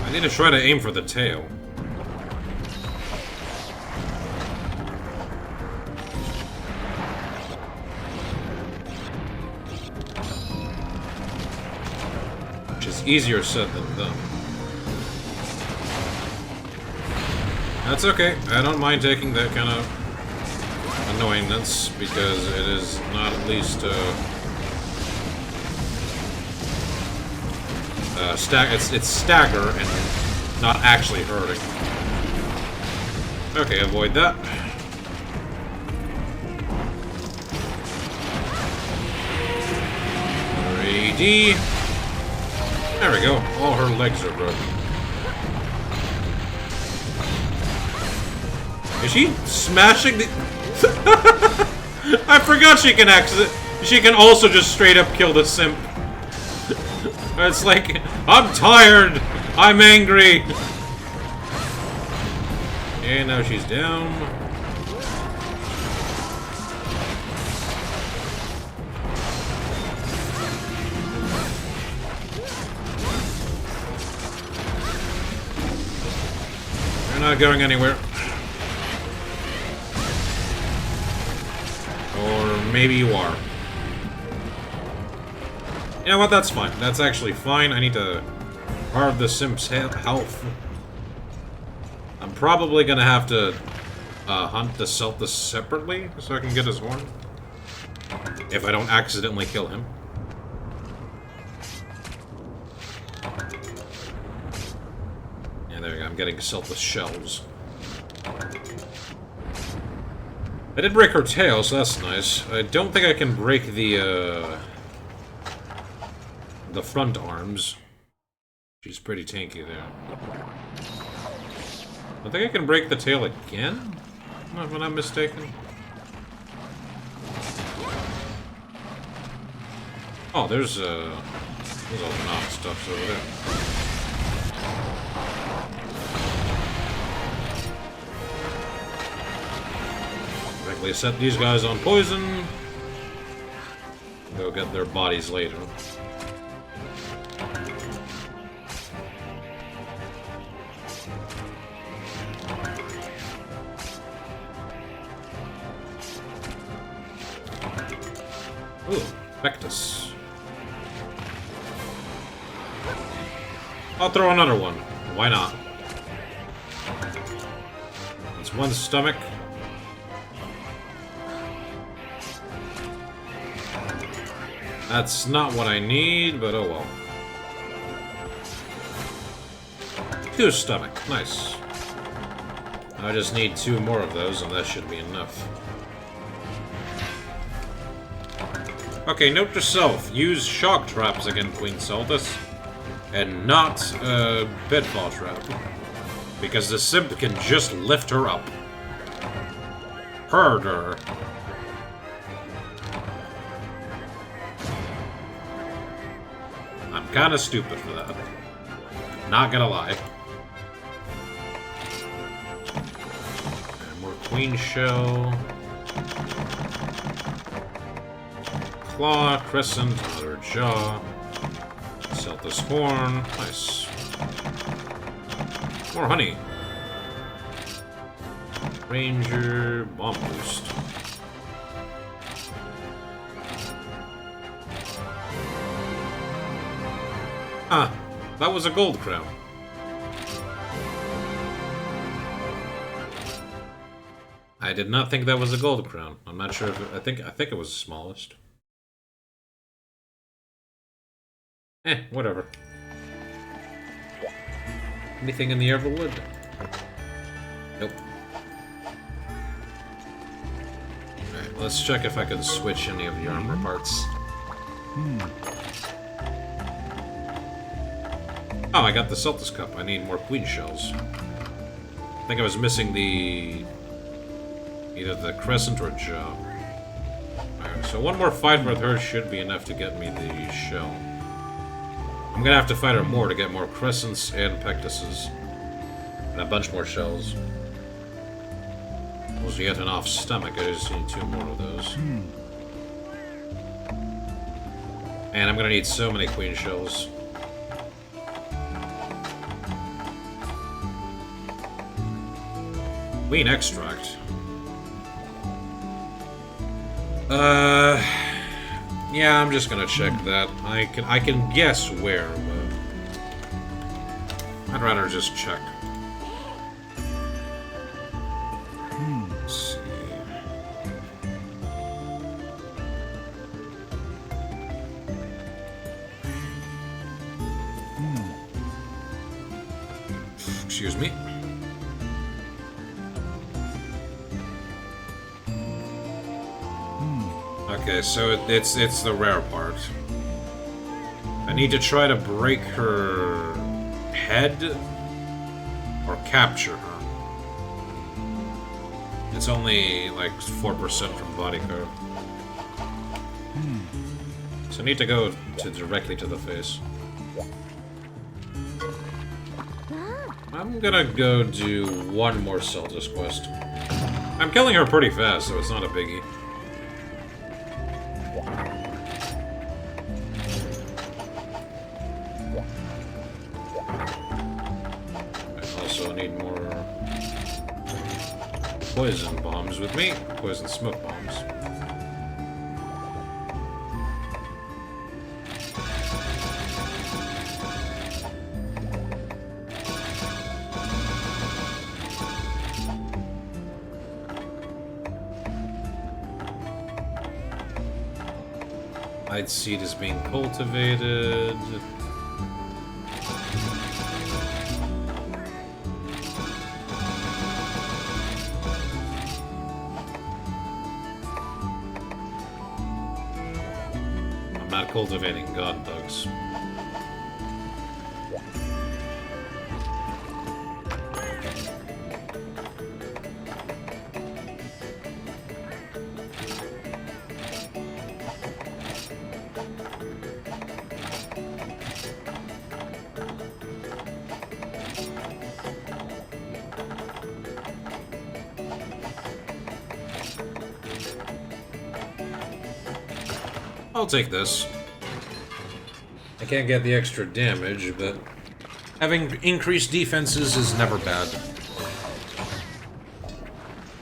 I need to try to aim for the tail. Which is easier said than done. That's okay. I don't mind taking that kind of annoyingness because it is not at least it's stagger and not actually hurting. Okay, avoid that. AD. There we go. All her legs are broken. Is she smashing the... I forgot she can she can also just straight up kill the simp. It's like, I'm tired! I'm angry! And now she's down. You're not going anywhere. Or maybe you are. You know what? That's fine. That's actually fine. I need to carve the simp's health. I'm probably gonna have to hunt the Seltas separately so I can get his horn. If I don't accidentally kill him. Yeah, there we go. I'm getting Seltas shells. I did break her tail, so that's nice. I don't think I can break the front arms. She's pretty tanky there. I think I can break the tail again? Not when I'm mistaken. Oh, there's all the knock stuffs over there. Directly set these guys on poison. Go get their bodies later. Ooh, Vectus. I'll throw another one. Why not? It's one stomach. That's not what I need, but oh well. 2 stomach. Nice. I just need 2 more of those, and that should be enough. Okay, note to self. Use shock traps against Queen Saltus, and not Pitfall Trap. Because the simp can just lift her up. Herder. I'm kinda stupid for that. Not gonna lie. And more Queen Shell. Claw, Crescent, another Jaw. Celtus Horn. Nice. More honey. Ranger, Bomb Boost. Ah, that was a gold crown. I did not think that was a gold crown. I'm not sure if it, I think it was the smallest. Whatever. Anything in the Everwood? Nope. Alright, let's check if I can switch any of the armor parts. Oh, I got the Celtus Cup. I need more Queen Shells. I think I was missing the... either the Crescent or Jaw. Alright, so one more fight with her should be enough to get me the shell. I'm gonna have to fight her more to get more Crescents and Pectuses. And a bunch more shells. Once we get an off stomach, I just need 2 more of those. And I'm gonna need so many Queen Shells. Queen Extract. Yeah, I'm just gonna check that. I can guess where, but I'd rather just check. Let's see. Excuse me. Okay, so it's the rare part. I need to try to break her head or capture her. It's only like 4% from body curve. So I need to go directly to the face. I'm gonna go do 1 more Celtus quest. I'm killing her pretty fast, so it's not a biggie. Poison bombs with me. Poison smoke bombs. Light seed is being cultivated. Cultivating god bugs. I'll take this. I can't get the extra damage, but having increased defenses is never bad.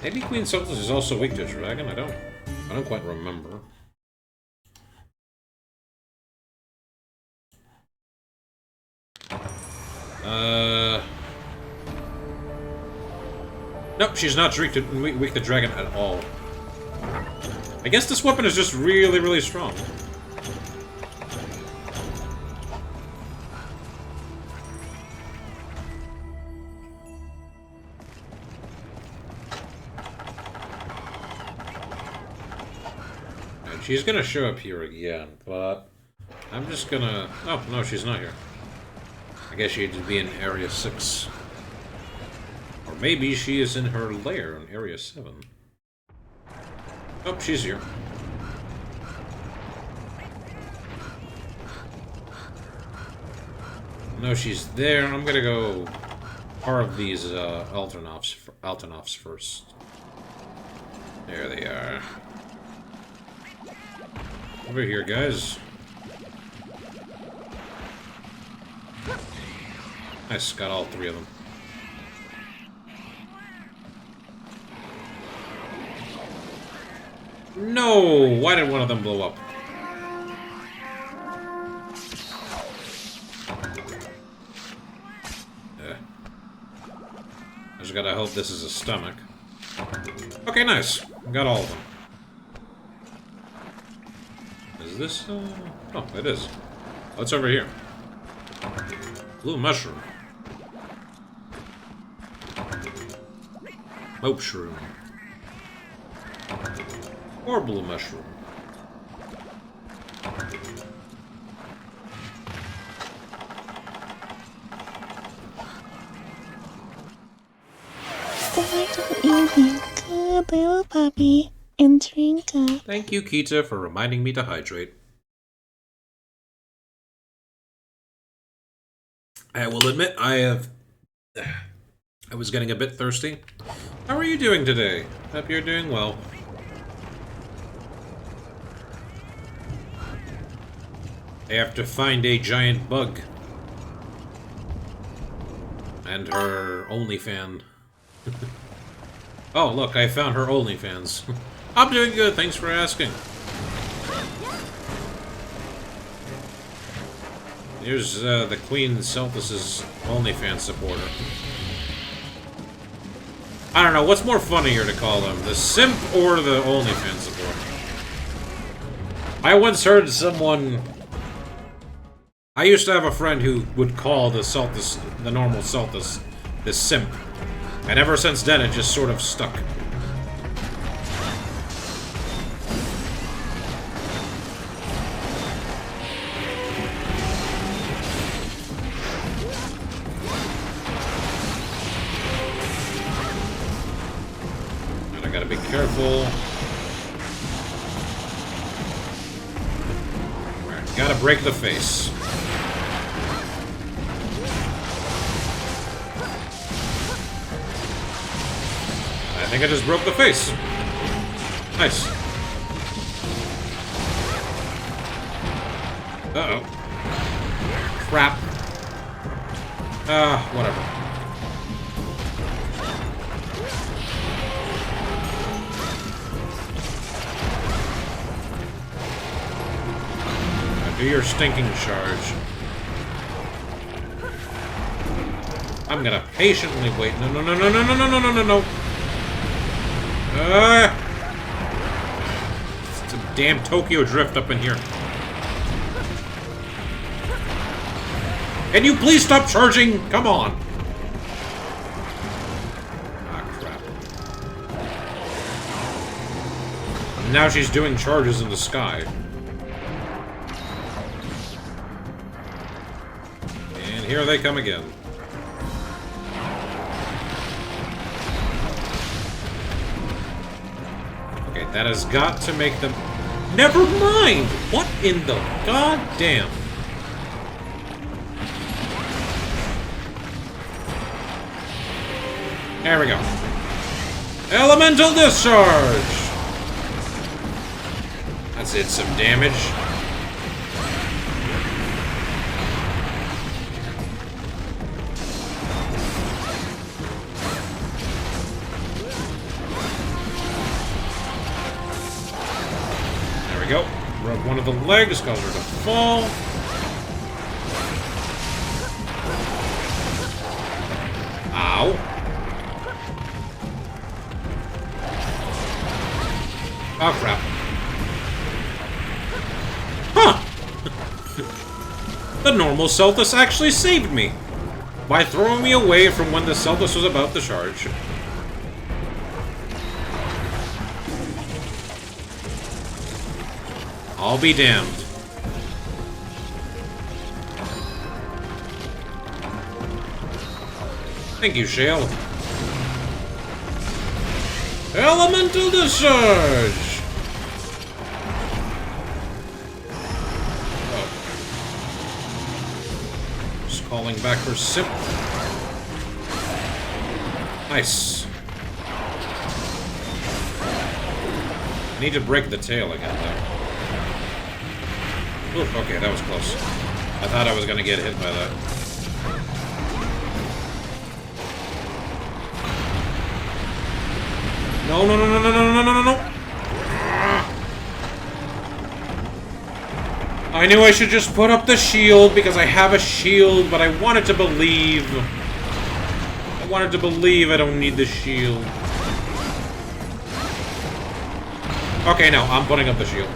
Maybe Queen Celtus is also weak to Dragon, I don't quite remember. Nope, she's not weak to Dragon at all. I guess this weapon is just really, really strong. she's gonna show up here again, but I'm just gonna... Oh, no, she's not here. I guess she had to be in Area 6. Or maybe she is in her lair in Area 7. Oh, she's here. No, she's there. I'm gonna go carve these Altonoffs first. There they are. Over here, guys. Nice, got all 3 of them. No! Why did one of them blow up? I just gotta hope this is a stomach. Okay, nice. Got all of them. Is this, Oh, it is. What's over here? Blue mushroom. Mope shroom. Or blue mushroom. Why don't you be good little puppy and drink up? Thank you, Kita, for reminding me to hydrate. I will admit, I was getting a bit thirsty. How are you doing today? Hope you're doing well. I have to find a giant bug. And her OnlyFan. Oh, look, I found her OnlyFans. I'm doing good, thanks for asking. Here's the Queen Selphus' OnlyFans supporter. I don't know, what's more funnier to call them? The simp or the OnlyFans supporter? I once heard someone... I used to have a friend who would call the normal Selphus, the simp. And ever since then, it just sort of stuck. And I gotta be careful. Alright, gotta break the face. I think I just broke the face. Nice. Uh-oh. Crap. Whatever. Now do your stinking charge. I'm gonna patiently wait. No, no, no, no, no, no, no, no, no, no, no. It's a damn Tokyo Drift up in here. Can you please stop charging? Come on. Ah, crap. Now she's doing charges in the sky. And here they come again. That has got to make them... Never mind! What in the goddamn... There we go. Elemental Discharge! That's it, some damage. Go. Rub one of the legs, cause her to fall. Ow. Oh, crap. Huh! The normal Selphus actually saved me by throwing me away from when the Selphus was about to charge. I'll be damned. Thank you, Shale. Elemental Discharge! Oh. Just calling back her sip. Nice. I need to break the tail again, though. Oof, okay, that was close. I thought I was gonna get hit by that. No, no, no, no, no, no, no, no, no, no! I knew I should just put up the shield because I have a shield, but I wanted to believe. I wanted to believe I don't need the shield. Okay, no, I'm putting up the shield.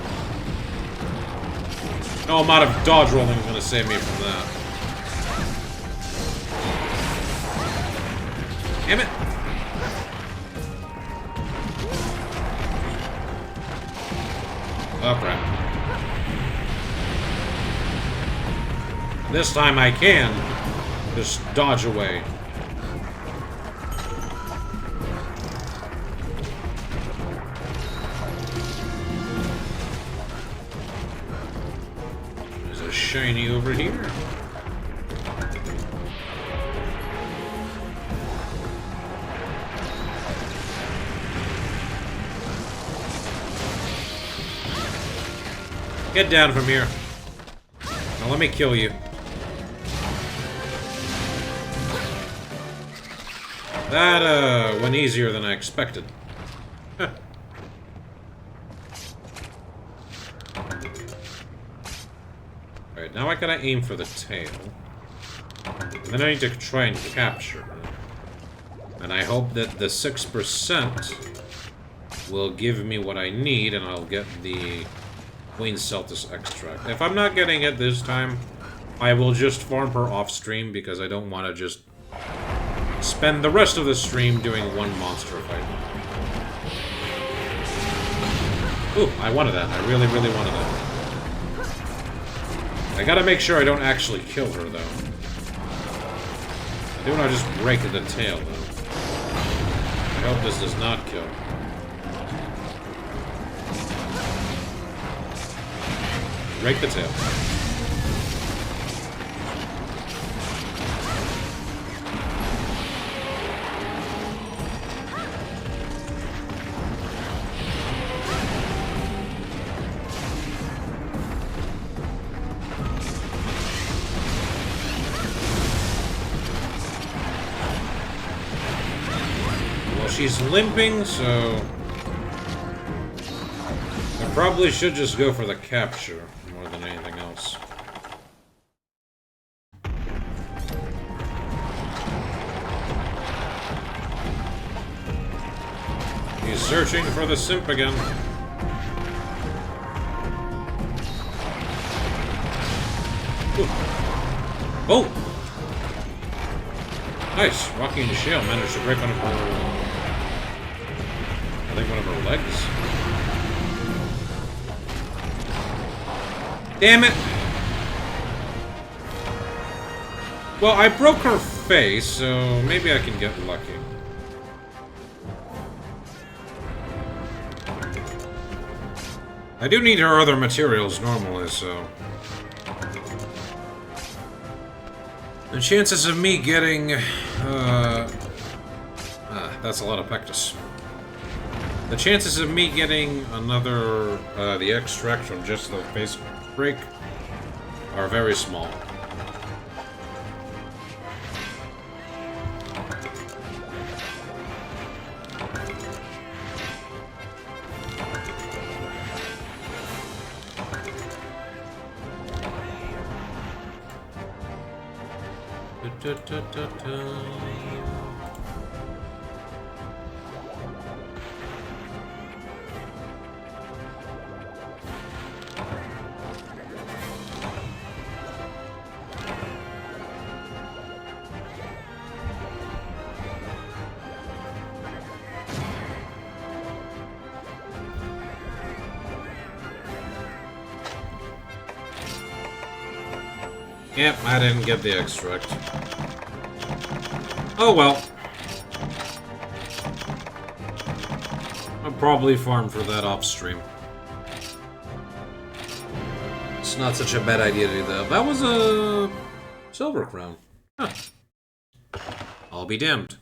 No amount of dodge rolling is going to save me from that. Damn it. Oh, crap. This time I can just dodge away. There's a shiny over here. Get down from here. Now let me kill you. That, went easier than I expected. Huh. Alright, now I gotta aim for the tail. And then I need to try and capture her. And I hope that the 6% will give me what I need, and I'll get the Queen Celtis extract. If I'm not getting it this time, I will just farm her off stream because I don't want to just spend the rest of the stream doing one monster fight. Ooh, I wanted that. I really, really wanted that. I gotta make sure I don't actually kill her, though. I do want to just break the tail, though. I hope this does not kill. Break the tail. Well, she's limping, so I probably should just go for the capture more than anything else. He's searching for the simp again. Ooh. Oh! Nice! Rocky and Shale managed to break one of her... I think one of her legs. Damn it! Well, I broke her face, so maybe I can get lucky. I do need her other materials normally, so... The chances of me getting... that's a lot of Pectus. The chances of me getting another... the extract from just the face break are very small. Yep, I didn't get the extract. Oh well. I'll probably farm for that off stream. It's not such a bad idea to do that. That was a silver crown. Huh. I'll be damned.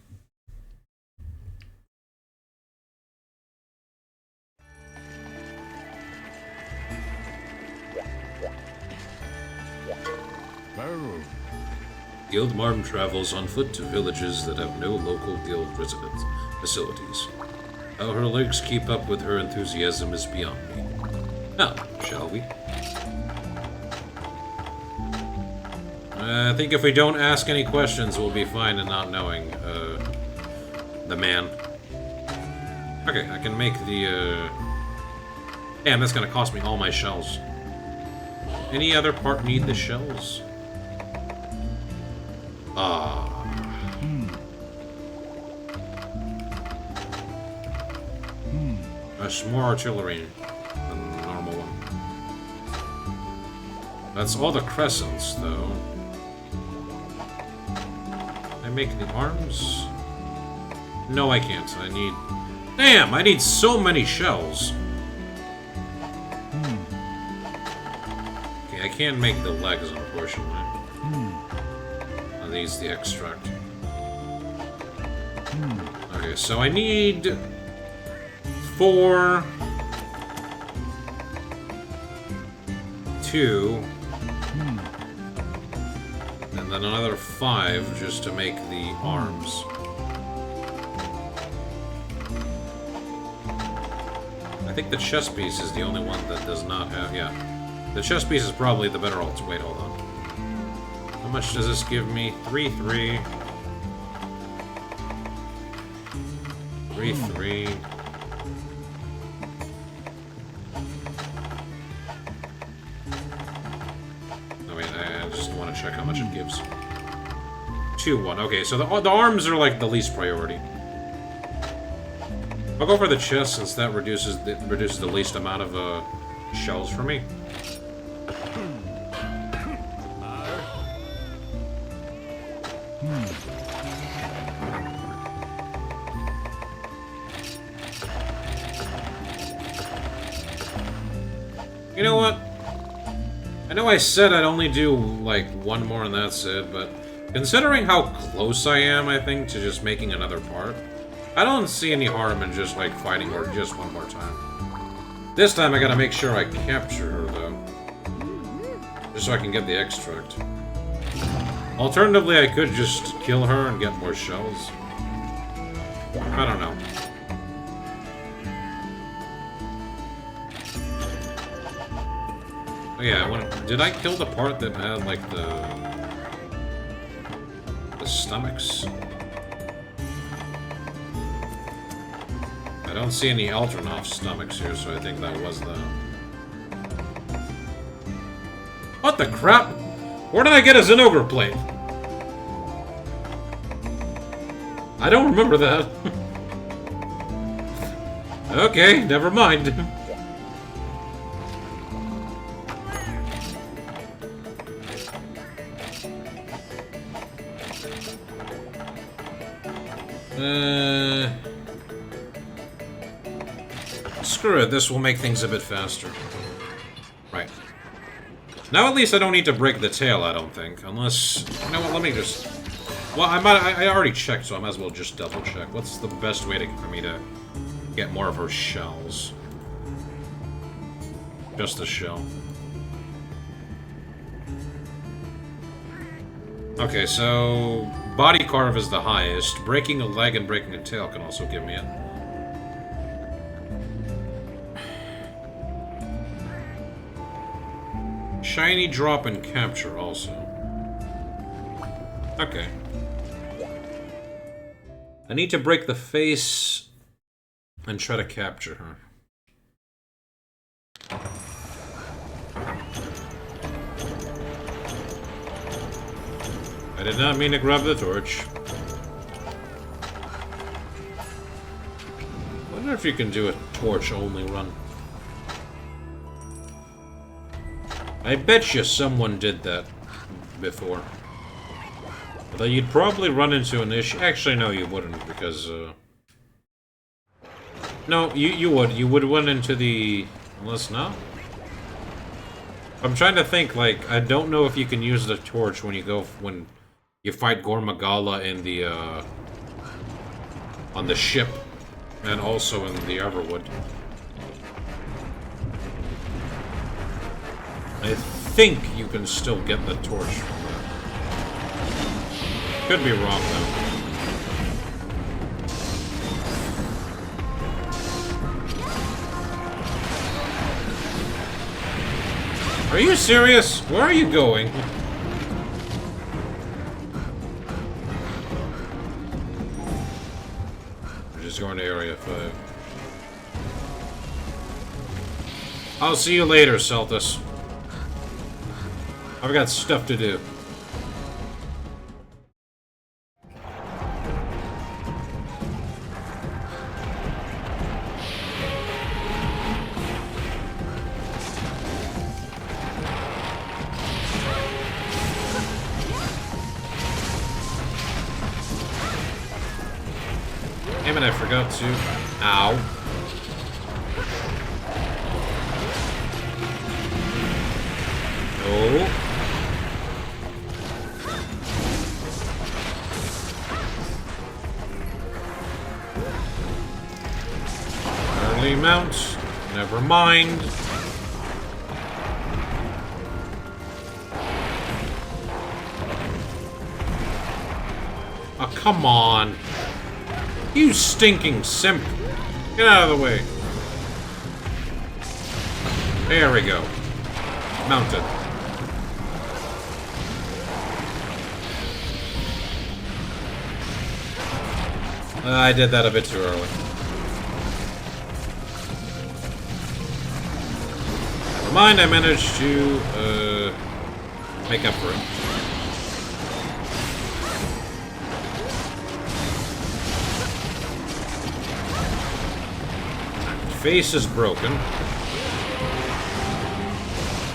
Guild Marm travels on foot to villages that have no local guild residence facilities. How her legs keep up with her enthusiasm is beyond me. Now, shall we? I think if we don't ask any questions, we'll be fine in not knowing, the man. Okay, I can make the, Damn, that's gonna cost me all my shells. Any other part need the shells? There's more artillery than the normal one. That's all the crescents, though. Can I make the arms? No, I can't. I need... Damn! I need so many shells! Okay, I can't make the legs, unfortunately. Needs the extract. Okay, so I need 4, 2, and then another 5 just to make the arms. I think the chest piece is the only one that does not have, yeah. The chest piece is probably the better alt. Wait, hold on. How much does this give me? 3, 3. 3, 3. Oh wait, I just want to check how much it gives. 2, 1. Okay, so the arms are like the least priority. I'll go for the chest since that reduces the least amount of shells for me. You know what? I know I said I'd only do, like, one more and that's it, but considering how close I am, I think, to just making another part, I don't see any harm in just, like, fighting her just one more time. This time I gotta make sure I capture her, though. Just so I can get the extract. Alternatively, I could just kill her and get more shells. I don't know. Oh yeah, did I kill the part that had, like, the stomachs? I don't see any Alternov stomachs here, so I think that was the... What the crap? Where did I get a Zinogre plate? I don't remember that. Okay, never mind. Screw it, this will make things a bit faster. Right. Now at least I don't need to break the tail, I don't think. Unless... You know what, let me just... Well, I already checked, so I might as well just double check. What's the best way for me to get more of her shells? Just the shell. Okay, so... Body carve is the highest. Breaking a leg and breaking a tail can also give me it. Shiny drop and capture also. Okay. I need to break the face and try to capture her. I did not mean to grab the torch. I wonder if you can do a torch-only run. I bet you someone did that before. Although you'd probably run into an issue. Actually, no, you wouldn't, because, no, you would. You would run into the... Unless, no? I'm trying to think, like, I don't know if you can use the torch when you fight Gormagala in the, on the ship, and also in the Everwood. I think you can still get the torch from that. Could be wrong, though. Are you serious? Where are you going? We're just going to Area 5. I'll see you later, Celtus. I've got stuff to do. Damn it, I forgot to. Ow. No. Early mount. Never mind. Oh, come on. You stinking simp. Get out of the way. There we go. Mounted. I did that a bit too early. Never mind, I managed to, make up for it. Face is broken.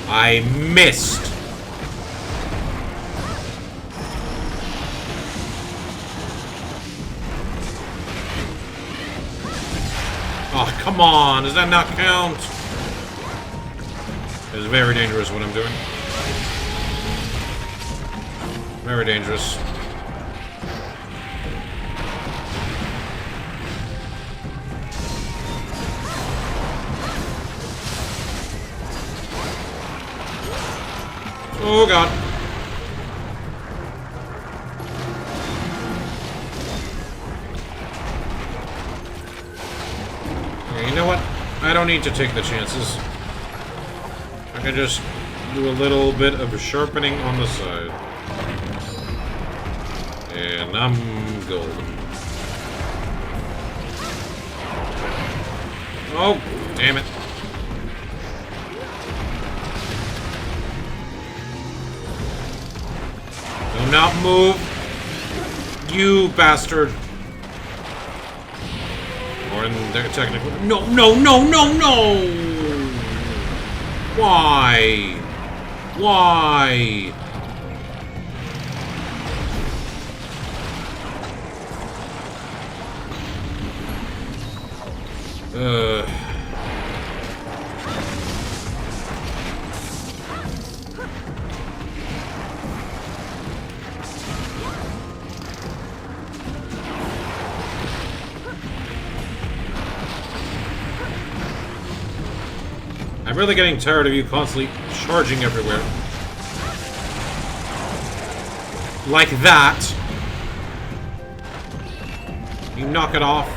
I missed. Oh, come on. Does that not count? It's very dangerous what I'm doing. Very dangerous. Oh god. Okay, you know what? I don't need to take the chances. I can just do a little bit of sharpening on the side. And I'm golden. Oh, damn it. Do not move, you bastard. Or in there, technically. No, no, no, no, no! Why? Why? I'm really getting tired of you constantly charging everywhere. Like that. You knock it off.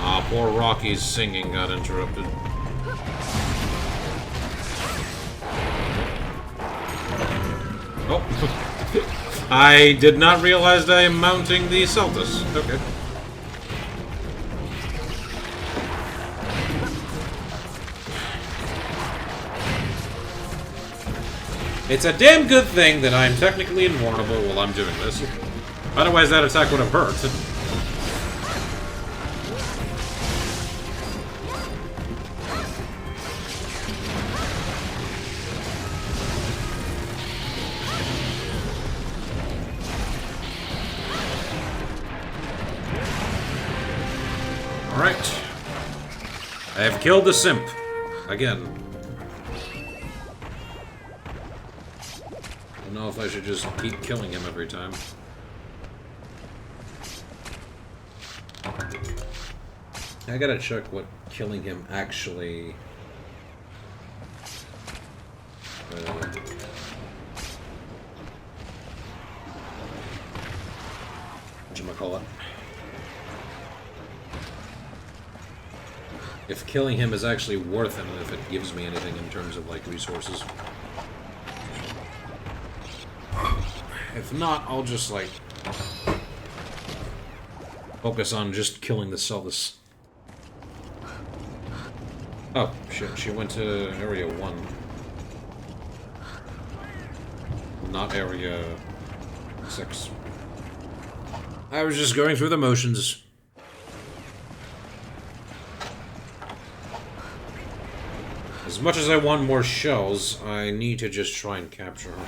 Ah, poor Rocky's singing got interrupted. Oh. I did not realize I am mounting the Celtus. Okay. It's a damn good thing that I'm technically invulnerable while I'm doing this. Otherwise, that attack would have hurt. have killed the simp. Again. I don't know if I should just keep killing him every time. I gotta check what killing him actually... whatchamacallit? If killing him is actually worth it, and if it gives me anything in terms of, like, resources. If not, I'll just, like, focus on just killing the Celis. Oh, shit, she went to Area 1. Not Area 6. I was just going through the motions. As much as I want more shells, I need to just try and capture her.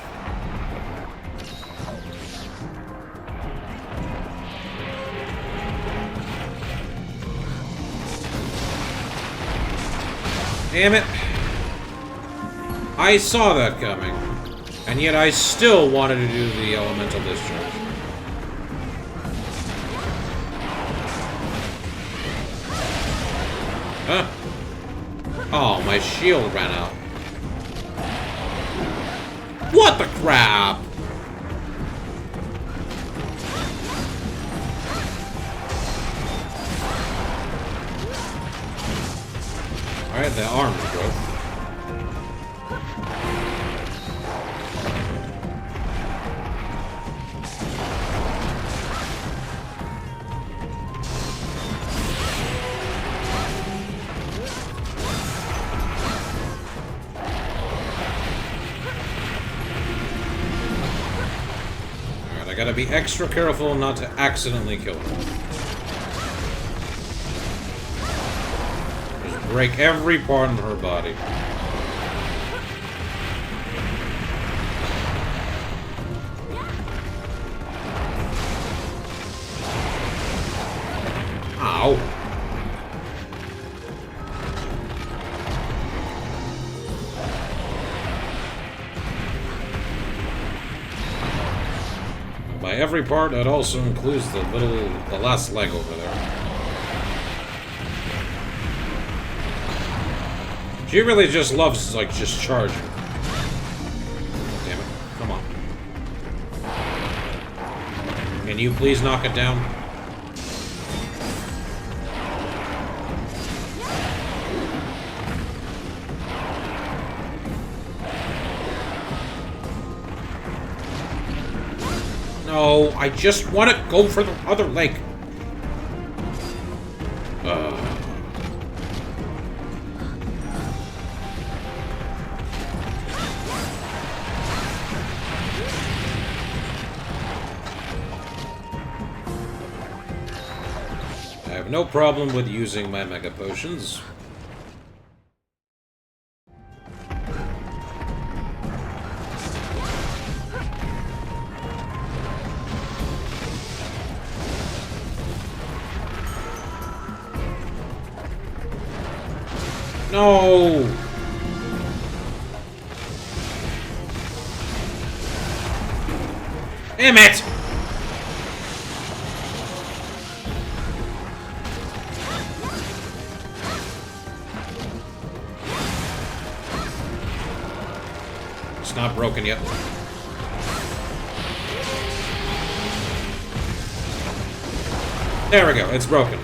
Damn it! I saw that coming, and yet I still wanted to do the elemental discharge. Huh? Oh, my shield ran out. What the crap? Alright, the armor growth. Alright, I gotta be extra careful not to accidentally kill him. Break every part of her body. Ow. By every part, that also includes the last leg over there. She really just loves, like, just charging. Damn it. Come on. Can you please knock it down? No, I just want to go for the other leg. No problem with using my Mega Potions. No! Damn it! Not broken yet. There we go, it's broken.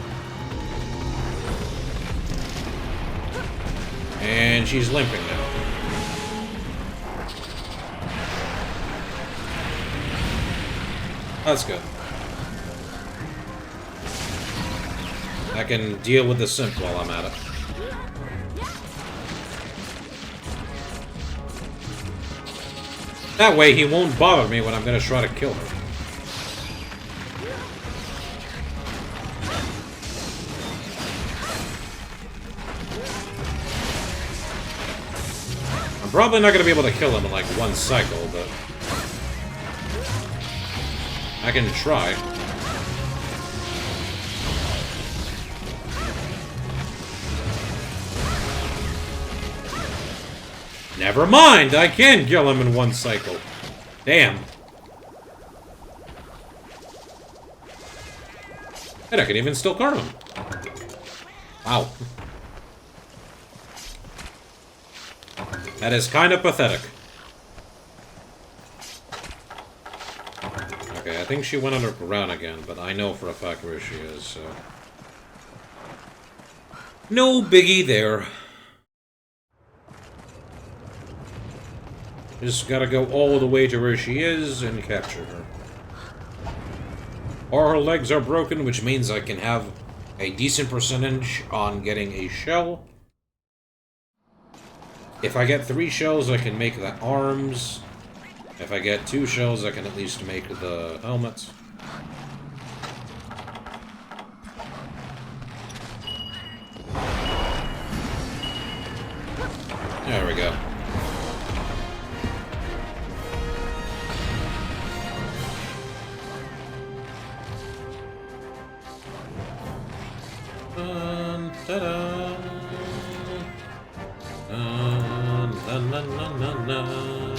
And she's limping now. That's good. I can deal with the simp while I'm at it. That way, he won't bother me when I'm gonna try to kill her. I'm probably not gonna be able to kill him in like one cycle, but I can try. Never mind, I can kill him in one cycle. Damn. And I can even still carve him. Wow. That is kind of pathetic. Okay, I think she went underground again, but I know for a fact where she is, so... No biggie there. Just gotta go all the way to where she is and capture her. Or her legs are broken, which means I can have a decent percentage on getting a shell. If I get 3 shells, I can make the arms. If I get 2 shells, I can at least make the helmet. There we go. Ta-da. Na.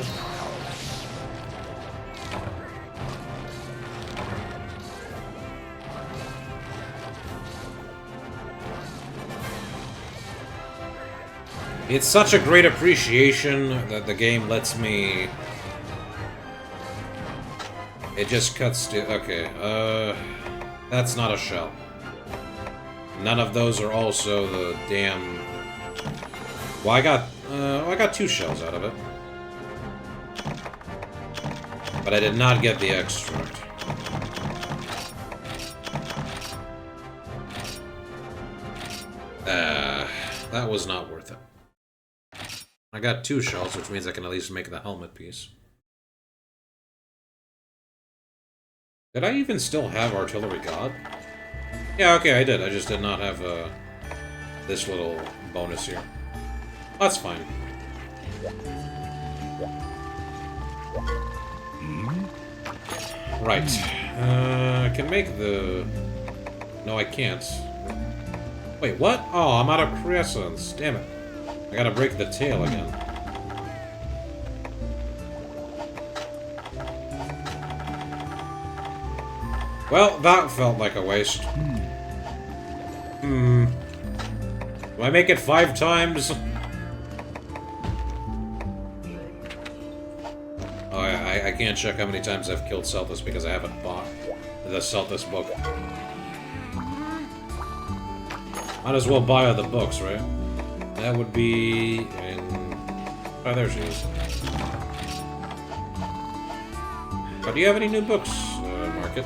It's such a great appreciation that the game lets me... It just cuts to... Okay, that's not a shell. None of those are also the damn... Well, I got 2 shells out of it. But I did not get the extract. That was not worth it. I got 2 shells, which means I can at least make the helmet piece. Did I even still have Artillery God? Yeah, okay, I did. I just did not have this little bonus here. That's fine. Right. I can make the... No, I can't. Wait, what? Oh, I'm out of crescents. Damn it. I gotta break the tail again. Well, that felt like a waste. Do I make it 5 times? Oh, I can't check how many times I've killed Selthus because I haven't bought the Selthus book. Might as well buy the books, right? That would be in... Oh, there she is. But do you have any new books, Market?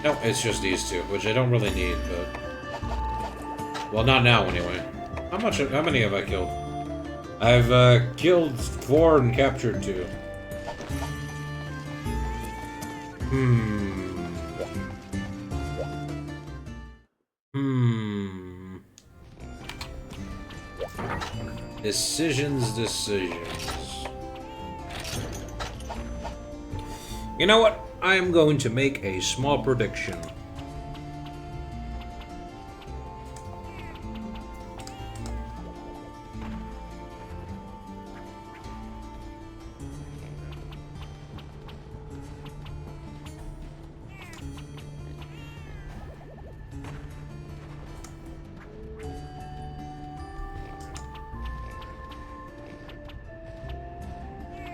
No, it's just these 2, which I don't really need, but... Well, not now, anyway. How many have I killed? I've, killed 4 and captured 2. Decisions. You know what? I am going to make a small prediction.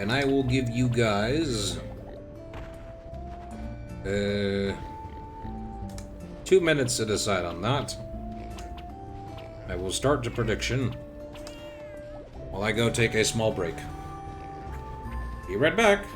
And I will give you guys 2 minutes to decide on that. I will start the prediction while I go take a small break. Be right back.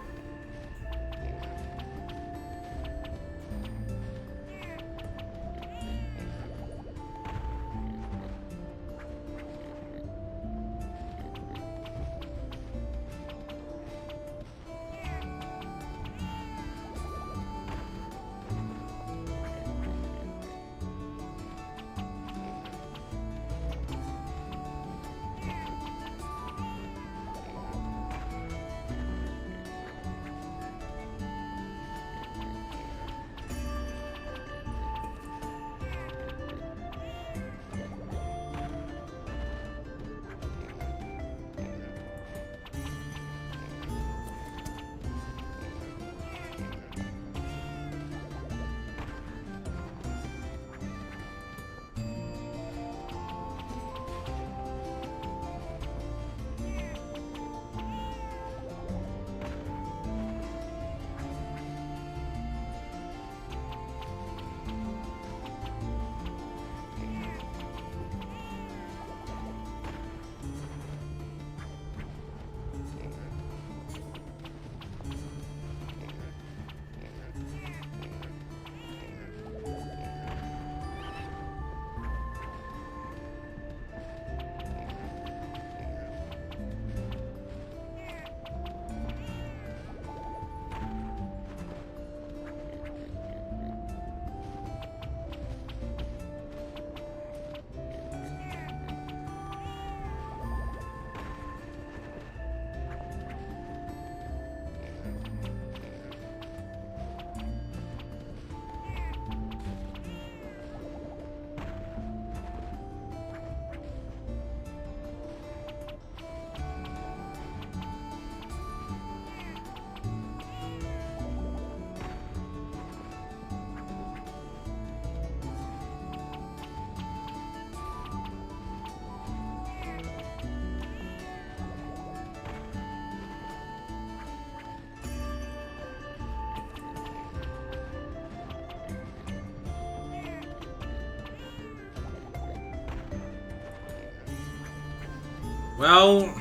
Well,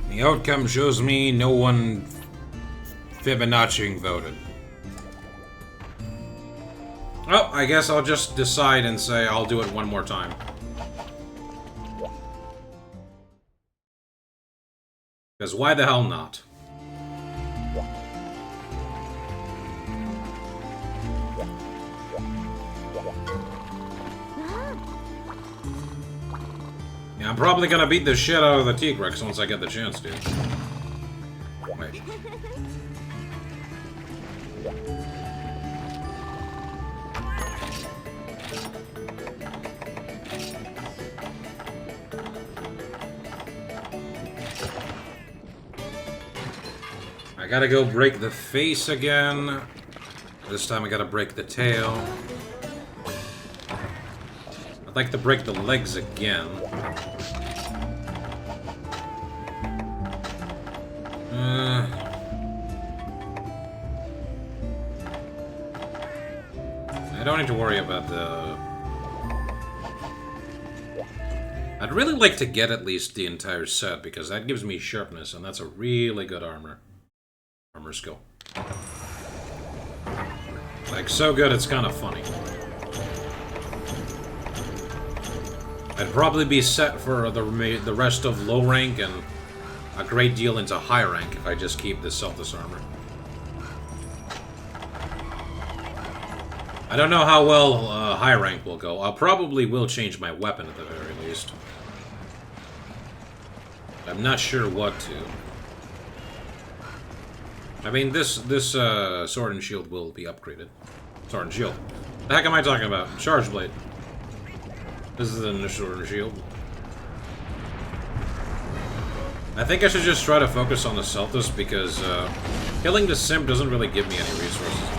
the outcome shows me no one Fibonacci voted. Oh, I guess I'll just decide and say I'll do it one more time. Because why the hell not? Yeah, I'm probably gonna beat the shit out of the T-Rex once I get the chance to. Wait. I gotta go break the face again. This time I gotta break the tail. I'd like to break the legs again. I don't need to worry about the... I'd really like to get at least the entire set, because that gives me sharpness, and that's a really good armor skill. Like, so good it's kind of funny. I'd probably be set for the rest of low rank and a great deal into high rank if I just keep this Seltas armor. I don't know how well high rank will go. I probably will change my weapon at the very least. I'm not sure what to. I mean, this sword and shield will be upgraded. Sword and shield. The heck am I talking about? Charge blade. This is the sword and shield. I think I should just try to focus on the Seltas because killing the Simp doesn't really give me any resources.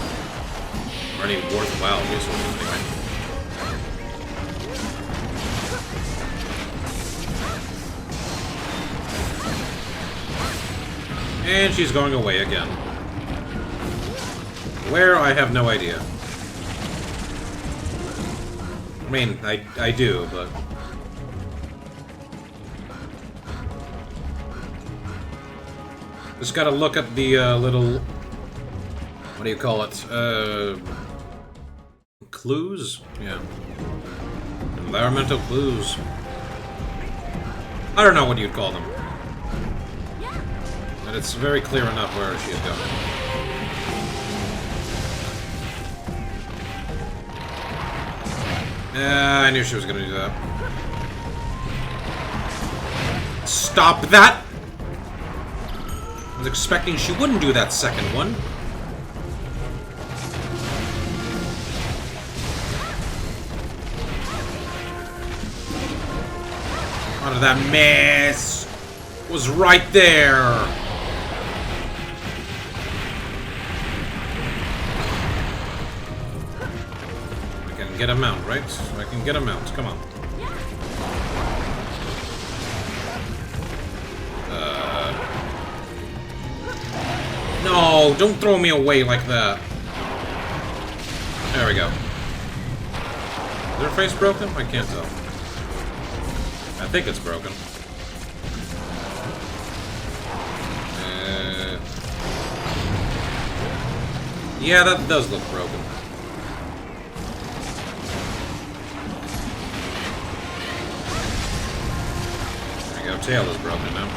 Or any worthwhile resources anyway. And she's going away again. Where? I have no idea. I mean, I do, but... Just gotta look at the little... What do you call it? Clues? Yeah. Environmental clues. I don't know what you'd call them. But it's very clear enough where she is going. I knew she was gonna do that. Stop that! I was expecting she wouldn't do that second one. Out of that mess! Was right there! Get a mount, right? I can get a mount. Come on. No, don't throw me away like that. There we go. Is her face broken? I can't tell. I think it's broken. Yeah, that does look broken. Tail is broken now.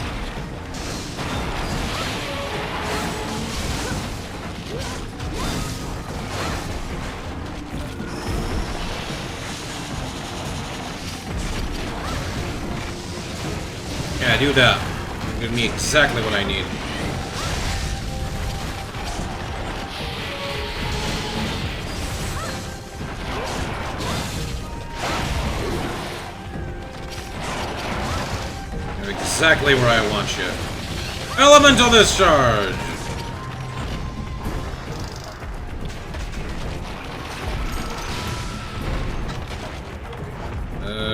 Yeah, do that. Give me exactly what I need. Exactly where I want you. Elemental discharge!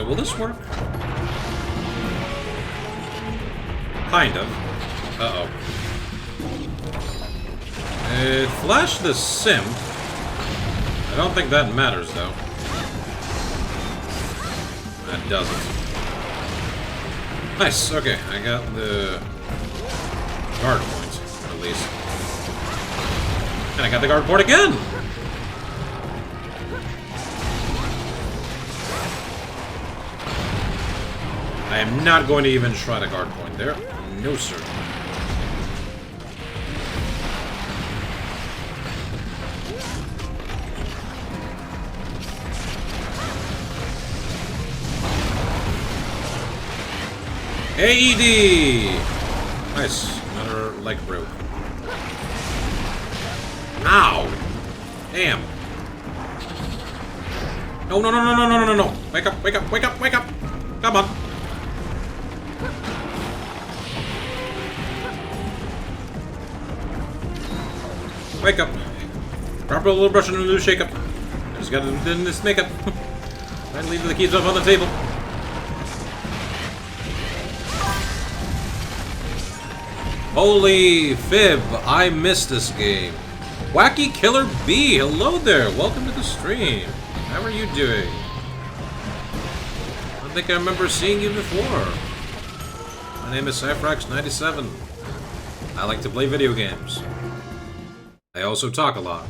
Will this work? Kind of. Uh-oh. It flashed the Simp. I don't think that matters, though. That doesn't. Nice, okay, I got the guard point, at least. And I got the guard point again! I am not going to even try the guard point there. No, sir. AED! Nice. Another leg broke. Ow! Damn. No, no, no, no, no, no, no, no. Wake up, wake up, wake up, wake up. Come on. Wake up. Drop a little brush and a little shake up. Just gotta do this makeup. And leave the keys up on the table. Holy fib, I missed this game. Wacky Killer B, hello there. Welcome to the stream. How are you doing? I don't think I remember seeing you before. My name is Cyphrax97. I like to play video games. I also talk a lot.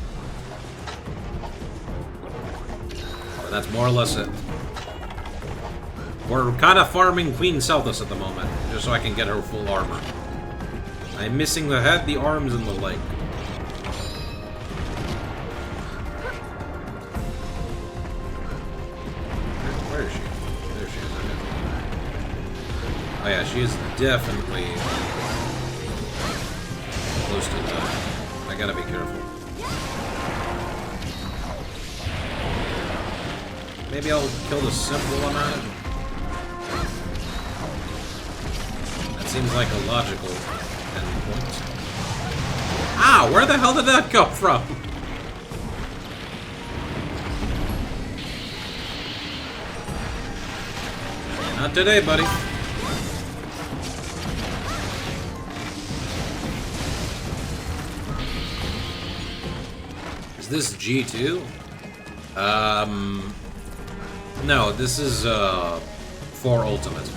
But that's more or less it. We're kind of farming Queen Selthus at the moment, just so I can get her full armor. I'm missing the head, the arms, and the leg. Where is she? There she is. Okay. Oh yeah, she is definitely close to dying. I gotta be careful. Maybe I'll kill the simple one on it. That seems like a logical endpoint. Ah, where the hell did that come from? Not today, buddy. Is this G2? No, this is, for Ultimate.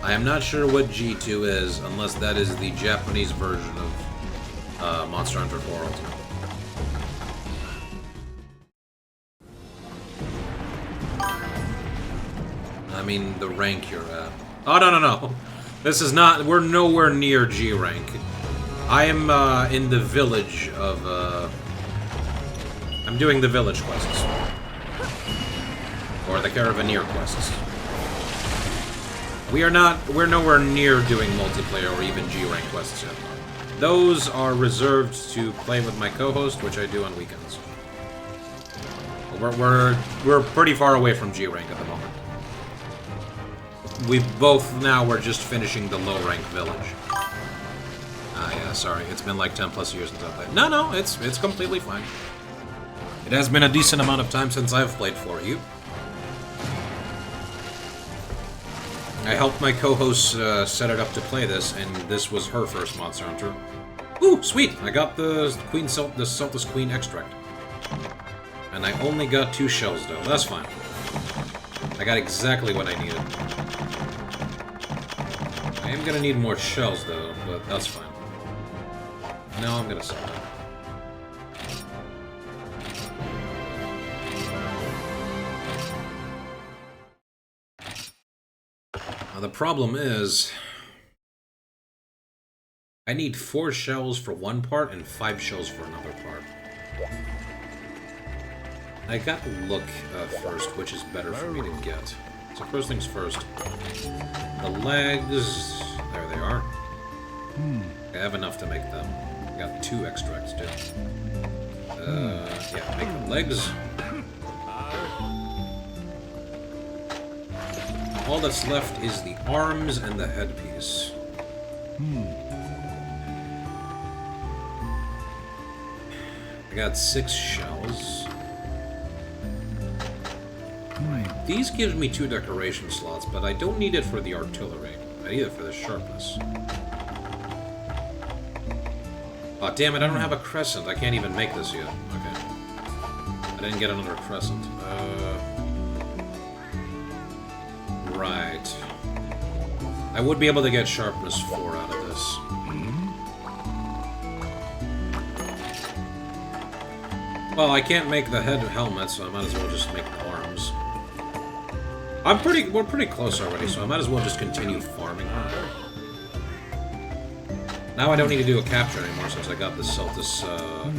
I am not sure what G2 is, unless that is the Japanese version of, Monster Hunter 4 Ultimate. I mean, the rank you're at. Oh, no, no, no. This is not, we're nowhere near G rank. I am, in the village of, I'm doing the village quests. Or the Caravaneer quests. We're nowhere near doing multiplayer or even G-rank quests yet. Those are reserved to play with my co-host, which I do on weekends. We're pretty far away from G-rank at the moment. We're just finishing the low-rank village. Ah, yeah, sorry. It's been like 10 plus years since I played. No, it's completely fine. It has been a decent amount of time since I've played for you. I helped my co-host set it up to play this, and this was her first Monster Hunter. Ooh, sweet! I got the Selthus Queen extract. And I only got 2 shells, though. That's fine. I got exactly what I needed. I am gonna need more shells, though, but that's fine. No, I'm gonna sell that. Now, the problem is, I need 4 shells for one part and 5 shells for another part. I got to look first, which is better for me to get. So first things first. The legs, there they are. I have enough to make them. I got 2 extracts too. Yeah, make the legs. All that's left is the arms and the headpiece. I got 6 shells. These gives me 2 decoration slots, but I don't need it for the artillery. I need it for the sharpness. Oh, damn it, I don't have a crescent. I can't even make this yet. Okay. I didn't get another crescent. Right. I would be able to get sharpness 4 out of this. Well, I can't make the head helmet, so I might as well just make the arms. We're pretty close already, so I might as well just continue farming her. Now I don't need to do a capture anymore since I got the Celtis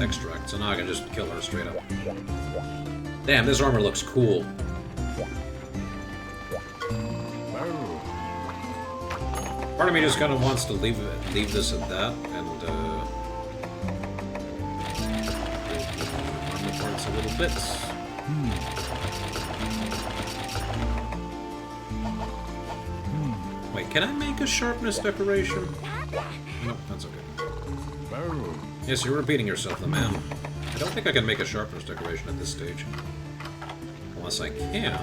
extract, so now I can just kill her straight up. Damn, this armor looks cool. Part of me just kind of wants to leave this at that, and armor parts a little bit. Wait, can I make a sharpness decoration? Nope, that's okay. Yes, you're repeating yourself, the man. I don't think I can make a sharpness decoration at this stage. Unless I can.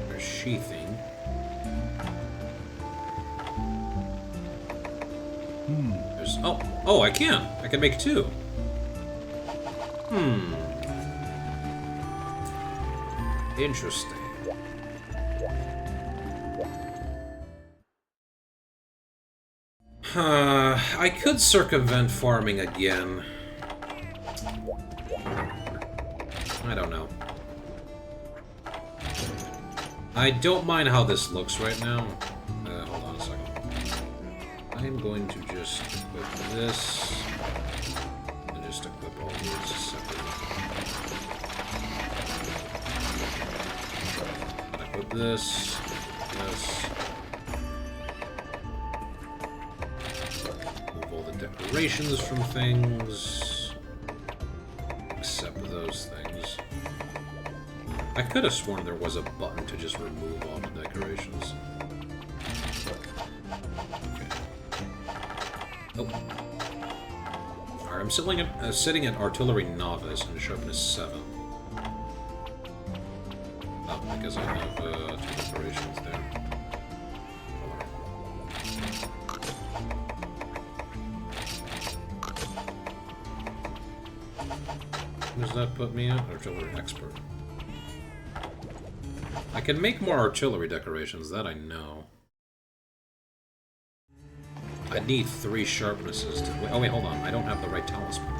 There's sheathing. There's... Oh, I can! I can make 2. Interesting. I could circumvent farming again. I don't know. I don't mind how this looks right now. Hold on a second. I'm going to just equip this. And just equip all these separately. Equip this. Decorations from things, except those things. I could have sworn there was a button to just remove all the decorations. Okay. Oh. Alright, I'm sitting at Artillery Novice and Sharpness 7. Oh, because I have 2 decorations there. Does that put me at Artillery Expert? I can make more artillery decorations, that I know. I need 3 sharpnesses to... Oh wait, hold on. I don't have the right talisman.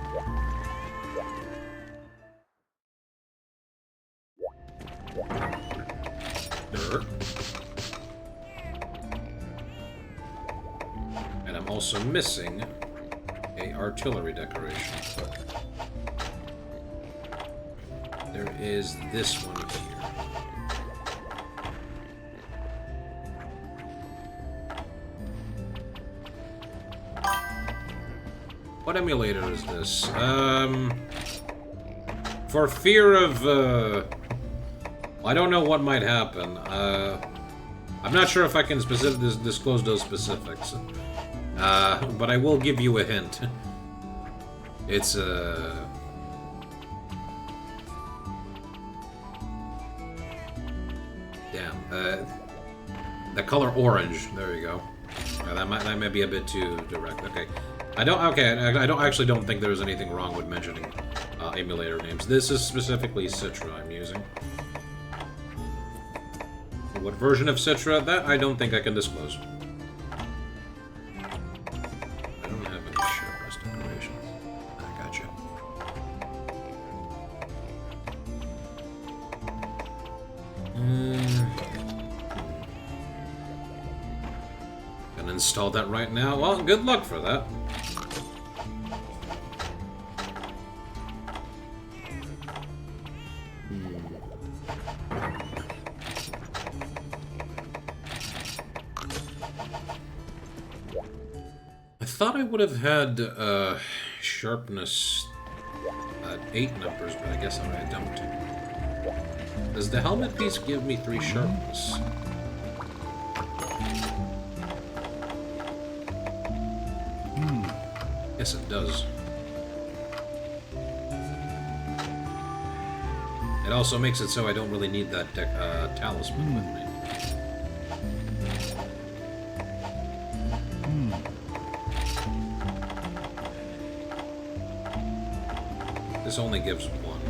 And I'm also missing a artillery decoration. There is this one here. What emulator is this? For fear of, I don't know what might happen. I'm not sure if I can disclose those specifics. But I will give you a hint. It's, the color orange. There you go. That might be a bit too direct. Okay. I actually don't think there's anything wrong with mentioning emulator names. This is specifically Citra I'm using. What version of Citra? That I don't think I can disclose. I don't have any sharpness decorations. I gotcha. Gonna install that right now. Well, good luck for that. I thought I would have had sharpness at 8 numbers, but I guess I don't. Does the helmet piece give me 3 sharpness? Yes, it does. It also makes it so I don't really need that talisman with me. This only gives 1.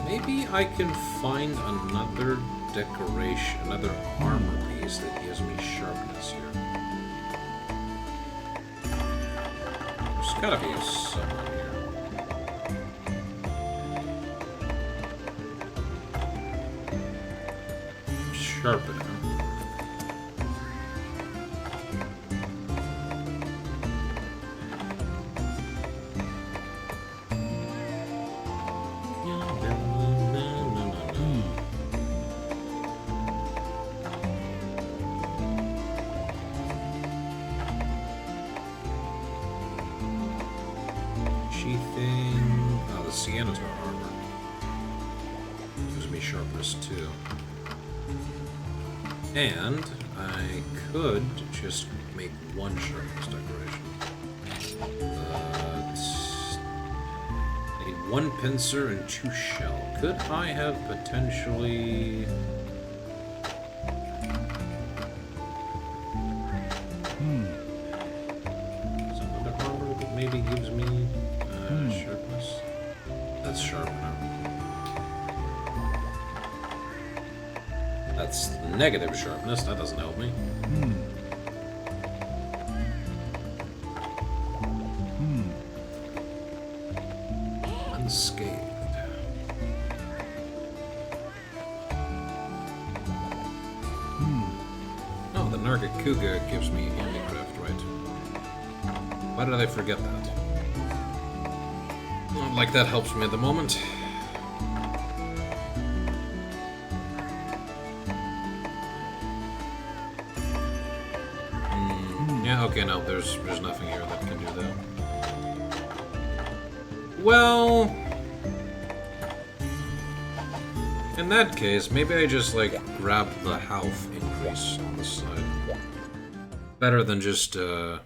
Maybe I can find another decoration, another armor piece that gives me sharpness here. There's gotta be someone here. Sharpener. Sheathing. Oh, the Sienna's armor. Gives me sharpness too. And I could just make one sharpness decoration. But I need one pincer and 2 shell. Could I have potentially... Some other armor that maybe gives me sharpness? That's sharpener. That's negative sharpness. That doesn't help me. Unscathed. Oh, the Nargacuga gives me handicraft, right? Why did I forget that? Not like that helps me at the moment. Yeah, okay, no, there's nothing here that can do that. Well... in that case, maybe I just, like, grab the health increase on the side. Better than just, I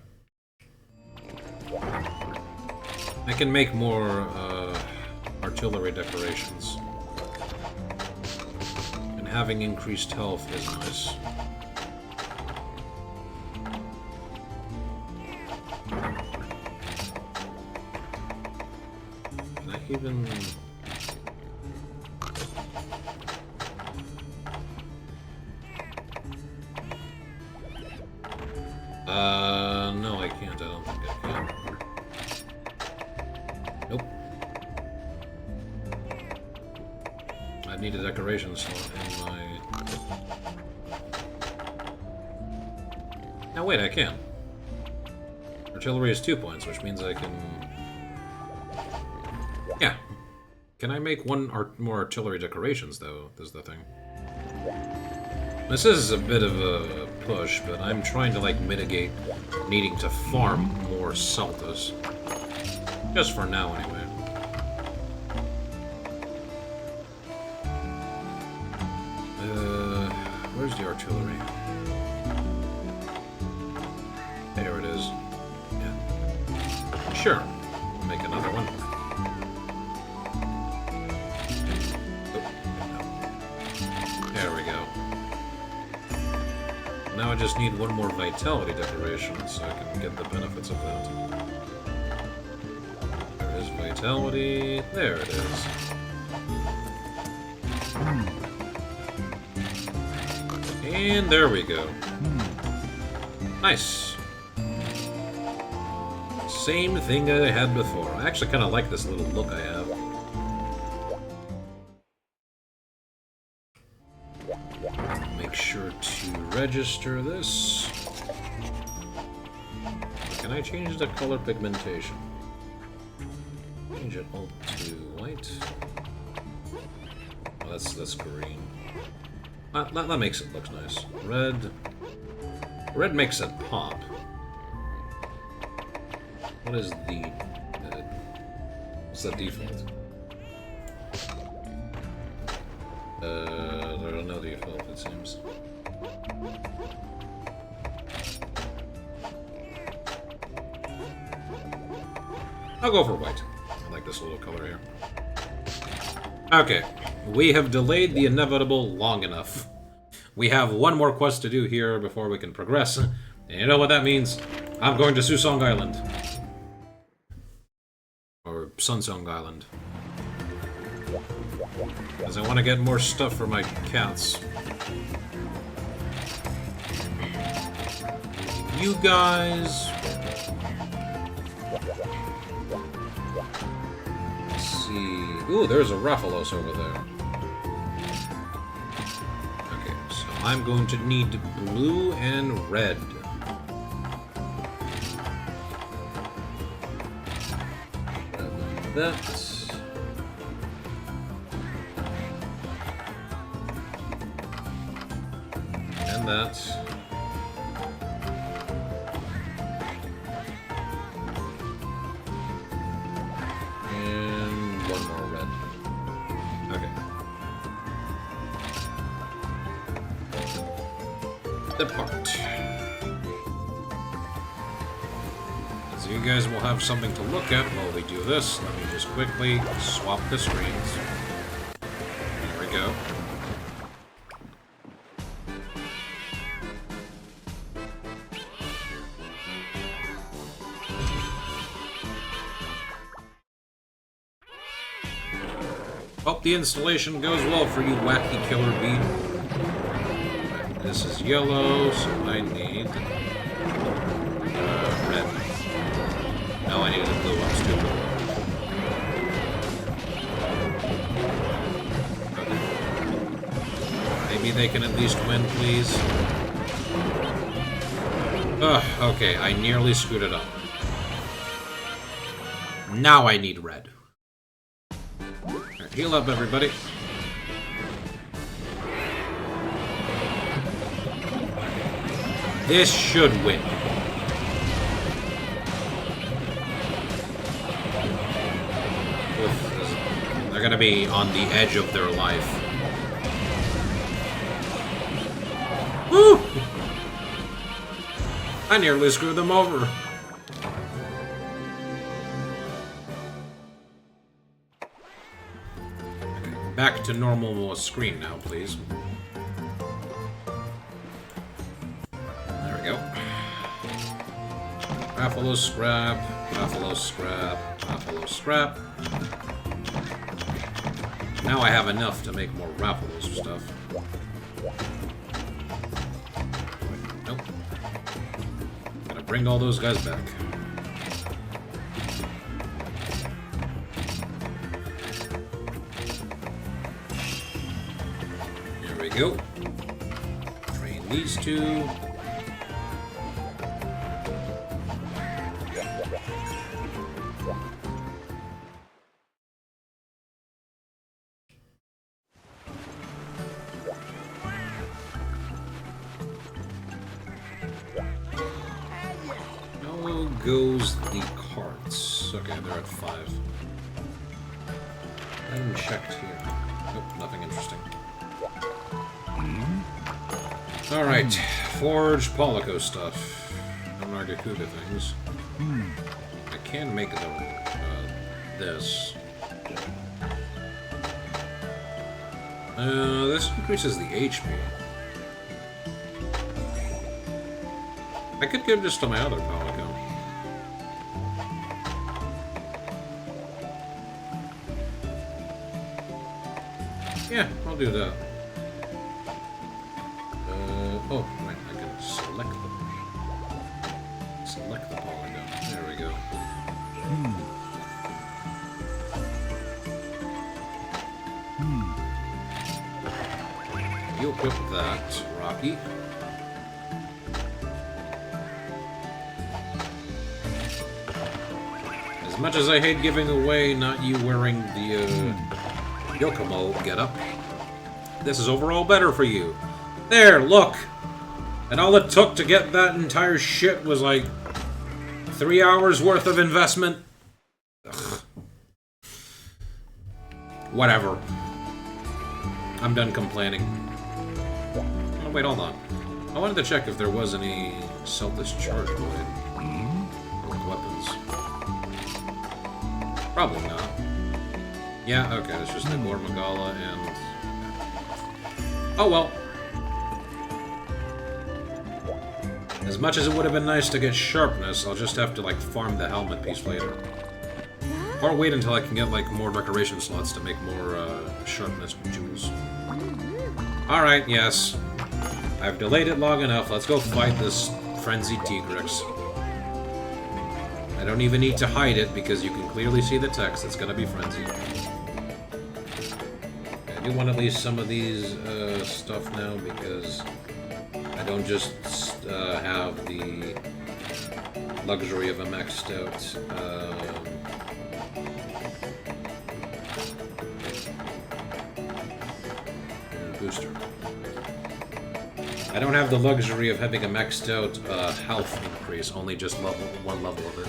can make more, artillery decorations. And having increased health is nice. Even... no, I can't. I don't think I can. Nope. I need a decoration slot in my... Now wait, I can. Artillery is 2 points, which means I can... Yeah. Can I make one more artillery decorations, though, is the thing. This is a bit of a push, but I'm trying to, like, mitigate needing to farm more Saltas. Just for now, anyway. Where's the artillery? There it is. Yeah. Sure. We'll make another one. Now I just need one more vitality decoration so I can get the benefits of that. There is vitality. There it is. And there we go. Nice. Same thing I had before. I actually kind of like this little look I have. Make sure to register this. Can I change the color pigmentation? Change it all to white. Oh, that's green. That makes it look nice. Red. Red makes it pop. What is the... what's the default? There are no default, it seems. I'll go for white. I like this little color here. Okay, we have delayed the inevitable long enough. We have one more quest to do here before we can progress. And you know what that means? I'm going to Susong Island. Or Sunsong Island. Because I want to get more stuff for my cats. You guys... Let's see... Ooh, there's a Rathalos over there. Okay, so I'm going to need blue and red. That. And that. And one more red. Okay. Depart. So you guys will have something to look at while we do this. Let me just quickly swap the screens. There we go. Hope the installation goes well for you, wacky killer bee. This is yellow, so I need red. No, I need the blue. I'm stupid. Okay. Maybe they can at least win, please. Ugh, okay, I nearly screwed it up. Now I need red. Alright, heal up, everybody. This should win. They're gonna be on the edge of their life. Woo! I nearly screwed them over. Back to normal screen now, please. There we go. Rathalos scrap, Rathalos scrap, Rathalos scrap. Now I have enough to make more Rathalos stuff. Nope. Gotta bring all those guys back. There we go. Train these two. Goes the carts. Okay, they're at 5. I haven't checked here. Nope, nothing interesting. Alright, Forge Polico stuff. No Nargacuga things. I can make this. This increases the HP. I could give this to my other Polico. Yeah, I'll do that. Oh, right, I can select the polygon. There we go. You equip that, Rocky. As much as I hate giving away not you wearing the, Yokomo getup, this is overall better for you. There, look! And all it took to get that entire shit was like 3 hours worth of investment. Ugh. Whatever. I'm done complaining. Oh, wait, hold on. I wanted to check if there was any Celtis Charge Blade with weapons. Probably not. Yeah, okay, it's just the Gormagala and... Oh well. As much as it would have been nice to get sharpness, I'll just have to, like, farm the helmet piece later. Or wait until I can get, like, more decoration slots to make more, sharpness jewels. Alright, yes. I've delayed it long enough. Let's go fight this frenzied Tigrex. I don't even need to hide it because you can clearly see the text. It's gonna be frenzied. I do want at least some of these stuff now because I don't just have the luxury of a maxed out booster. I don't have the luxury of having a maxed out health increase, only just one level of it.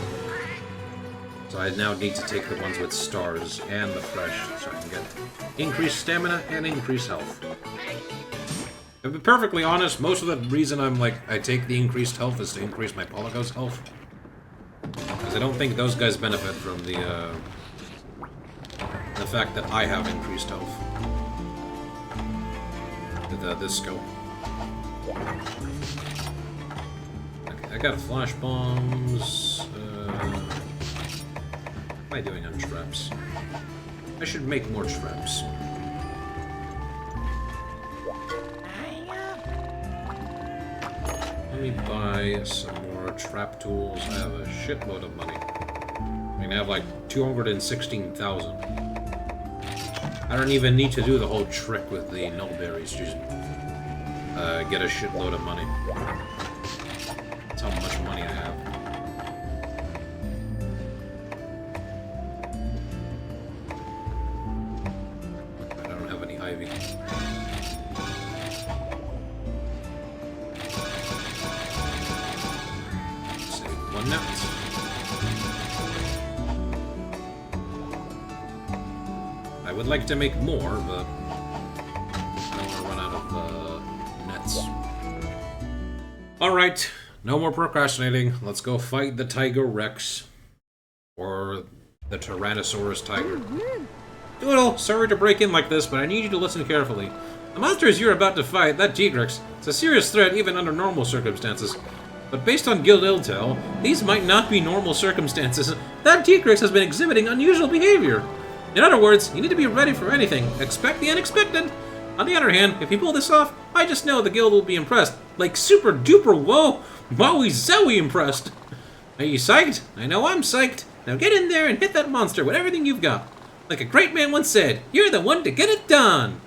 So I now need to take the ones with stars and the fresh, so I can get increased stamina and increased health. To be perfectly honest, most of the reason I take the increased health is to increase my Polygos health. Because I don't think those guys benefit from the fact that I have increased health. With this skill. Okay, I got flash bombs. What am I doing on traps? I should make more traps. Let me buy some more trap tools. I have a shitload of money. I mean, I have like 216,000. I don't even need to do the whole trick with the nullberries. Just get a shitload of money. That's how much money I have. I don't have any ivy. Save one net. I would like to make more, but I don't want to run out of nets. Alright, no more procrastinating. Let's go fight the Tiger Rex. Or the Tyrannosaurus Tiger. Doodle, sorry to break in like this, but I need you to listen carefully. The monsters you're about to fight, that Tigrex, it's a serious threat even under normal circumstances. But based on guild intel, these might not be normal circumstances. That Tigrex has been exhibiting unusual behavior. In other words, you need to be ready for anything. Expect the unexpected. On the other hand, if you pull this off, I just know the guild will be impressed. Like super duper wowie zowie impressed. Are you psyched? I know I'm psyched. Now get in there and hit that monster with everything you've got. Like a great man once said, you're the one to get it done.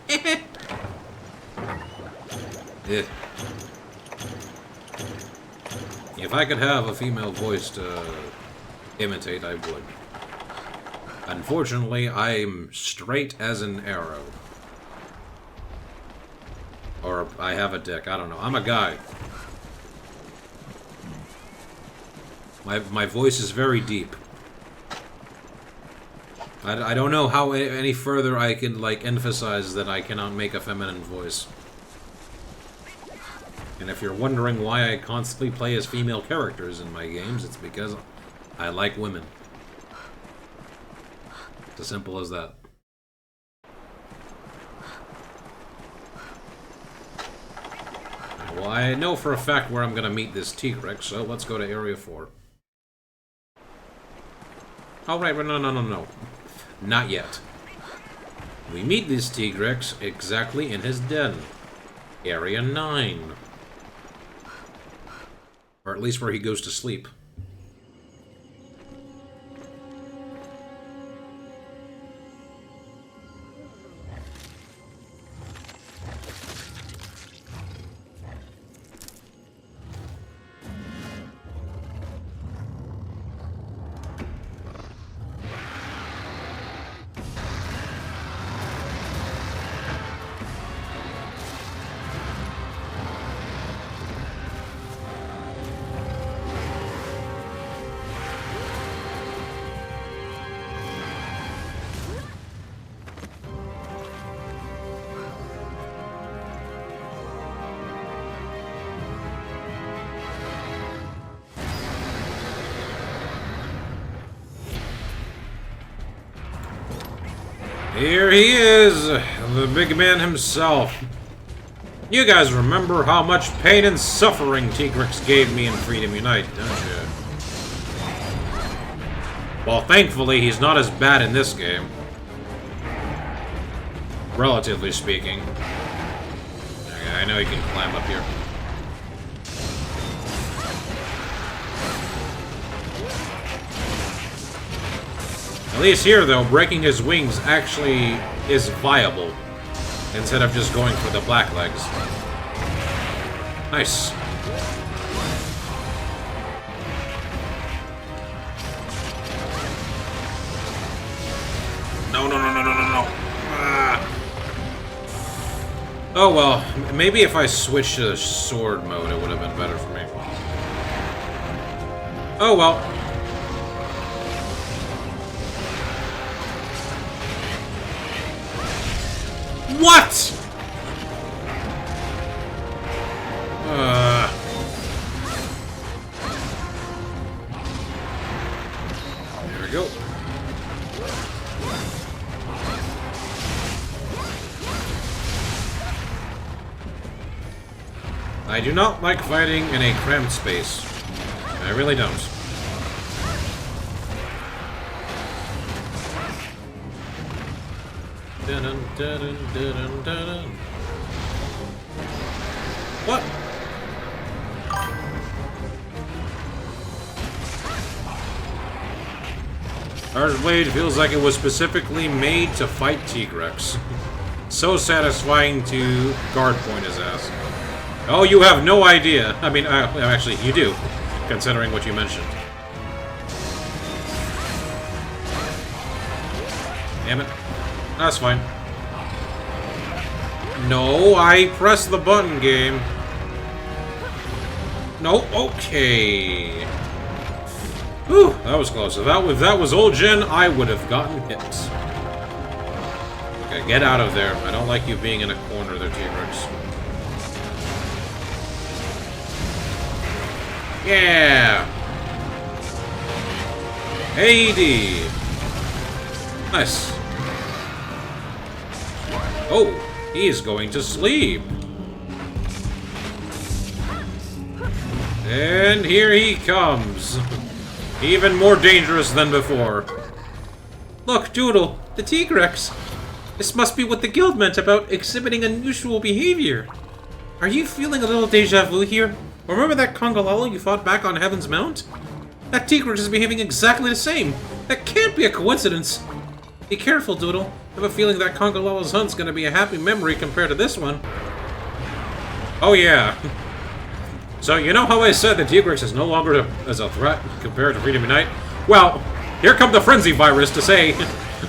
Yeah. If I could have a female voice to imitate, I would. Unfortunately, I'm straight as an arrow. Or I have a dick, I don't know. I'm a guy. My voice is very deep. I don't know how any further I can, like, emphasize that I cannot make a feminine voice. And if you're wondering why I constantly play as female characters in my games, it's because I like women. It's as simple as that. Well, I know for a fact where I'm going to meet this Tigrex, so let's go to Area 4. Oh, right, no. Not yet. We meet this Tigrex exactly in his den. Area 9. Or at least where he goes to sleep. Here he is, the big man himself. You guys remember how much pain and suffering Tigrex gave me in Freedom Unite, don't you? Well, thankfully, he's not as bad in this game. Relatively speaking. Okay, I know he can climb up here. At least here, though, breaking his wings actually is viable, instead of just going for the black legs. Nice. No, no, no, no, no, no, no. Ah. Oh, well, maybe if I switched to sword mode, it would have been better for me. Oh, well. What? There we go. I do not like fighting in a cramped space. I really don't. Dun, dun, dun, dun, dun. What? Charged Blade feels like it was specifically made to fight Tigrex. So satisfying to guard point his ass. Oh, you have no idea. I mean, actually, you do, considering what you mentioned. Damn it. That's fine. No, I pressed the button, game. No, okay. Whew, that was close. If that was old Gen, I would have gotten hit. Okay, get out of there. I don't like you being in a corner there, T-Rex. Yeah! AD! Nice. Oh, he's going to sleep. And here he comes. Even more dangerous than before. Look, Doodle, the Tigrex. This must be what the guild meant about exhibiting unusual behavior. Are you feeling a little deja vu here? Remember that Congalala you fought back on Heaven's Mount? That Tigrex is behaving exactly the same. That can't be a coincidence. Be careful, Doodle. I have a feeling that Congalala's hunt's gonna be a happy memory compared to this one. Oh yeah. So, you know how I said that Tigrex is no longer as a threat compared to Freedom Unite? Well, here come the Frenzy Virus to say,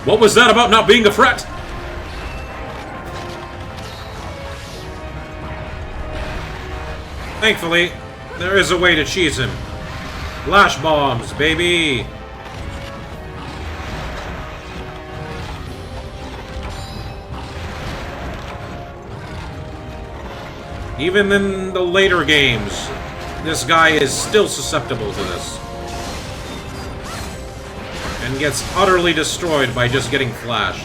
what was that about not being a threat? Thankfully, there is a way to cheese him. Flash bombs, baby! Even in the later games, this guy is still susceptible to this. And gets utterly destroyed by just getting flashed.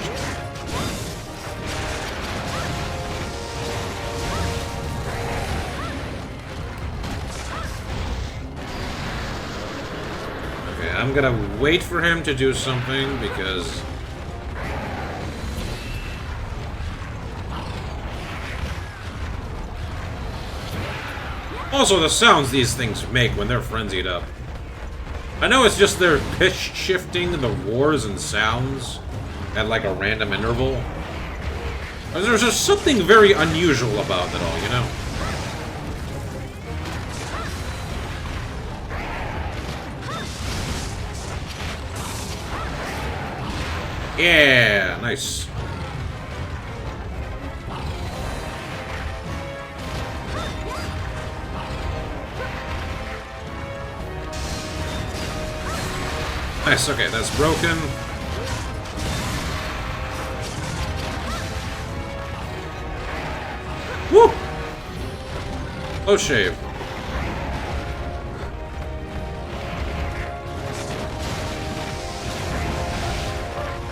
Okay, I'm gonna wait for him to do something because... Also, the sounds these things make when they're frenzied up. I know it's just their pitch shifting the roars and sounds at like a random interval. But there's just something very unusual about it all, you know? Yeah, nice. Nice, okay, that's broken. Woo! Oh, shave.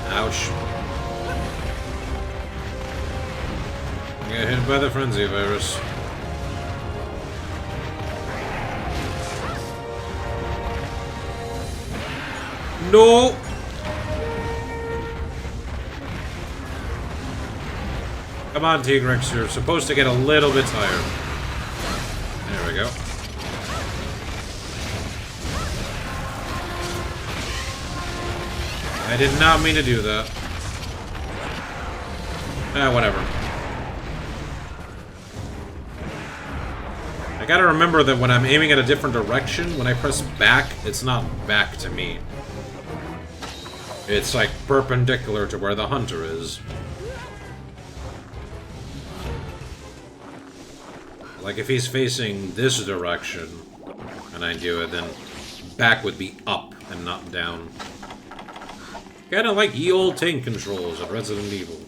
Ouch. Get hit by the frenzy virus. No! Come on, Tigrex, you're supposed to get a little bit tired. There we go. I did not mean to do that. Whatever. I gotta remember that when I'm aiming at a different direction, when I press back, it's not back to me. It's like perpendicular to where the hunter is. Like if he's facing this direction, and I do it, then back would be up and not down. Kinda like ye old tank controls at Resident Evil.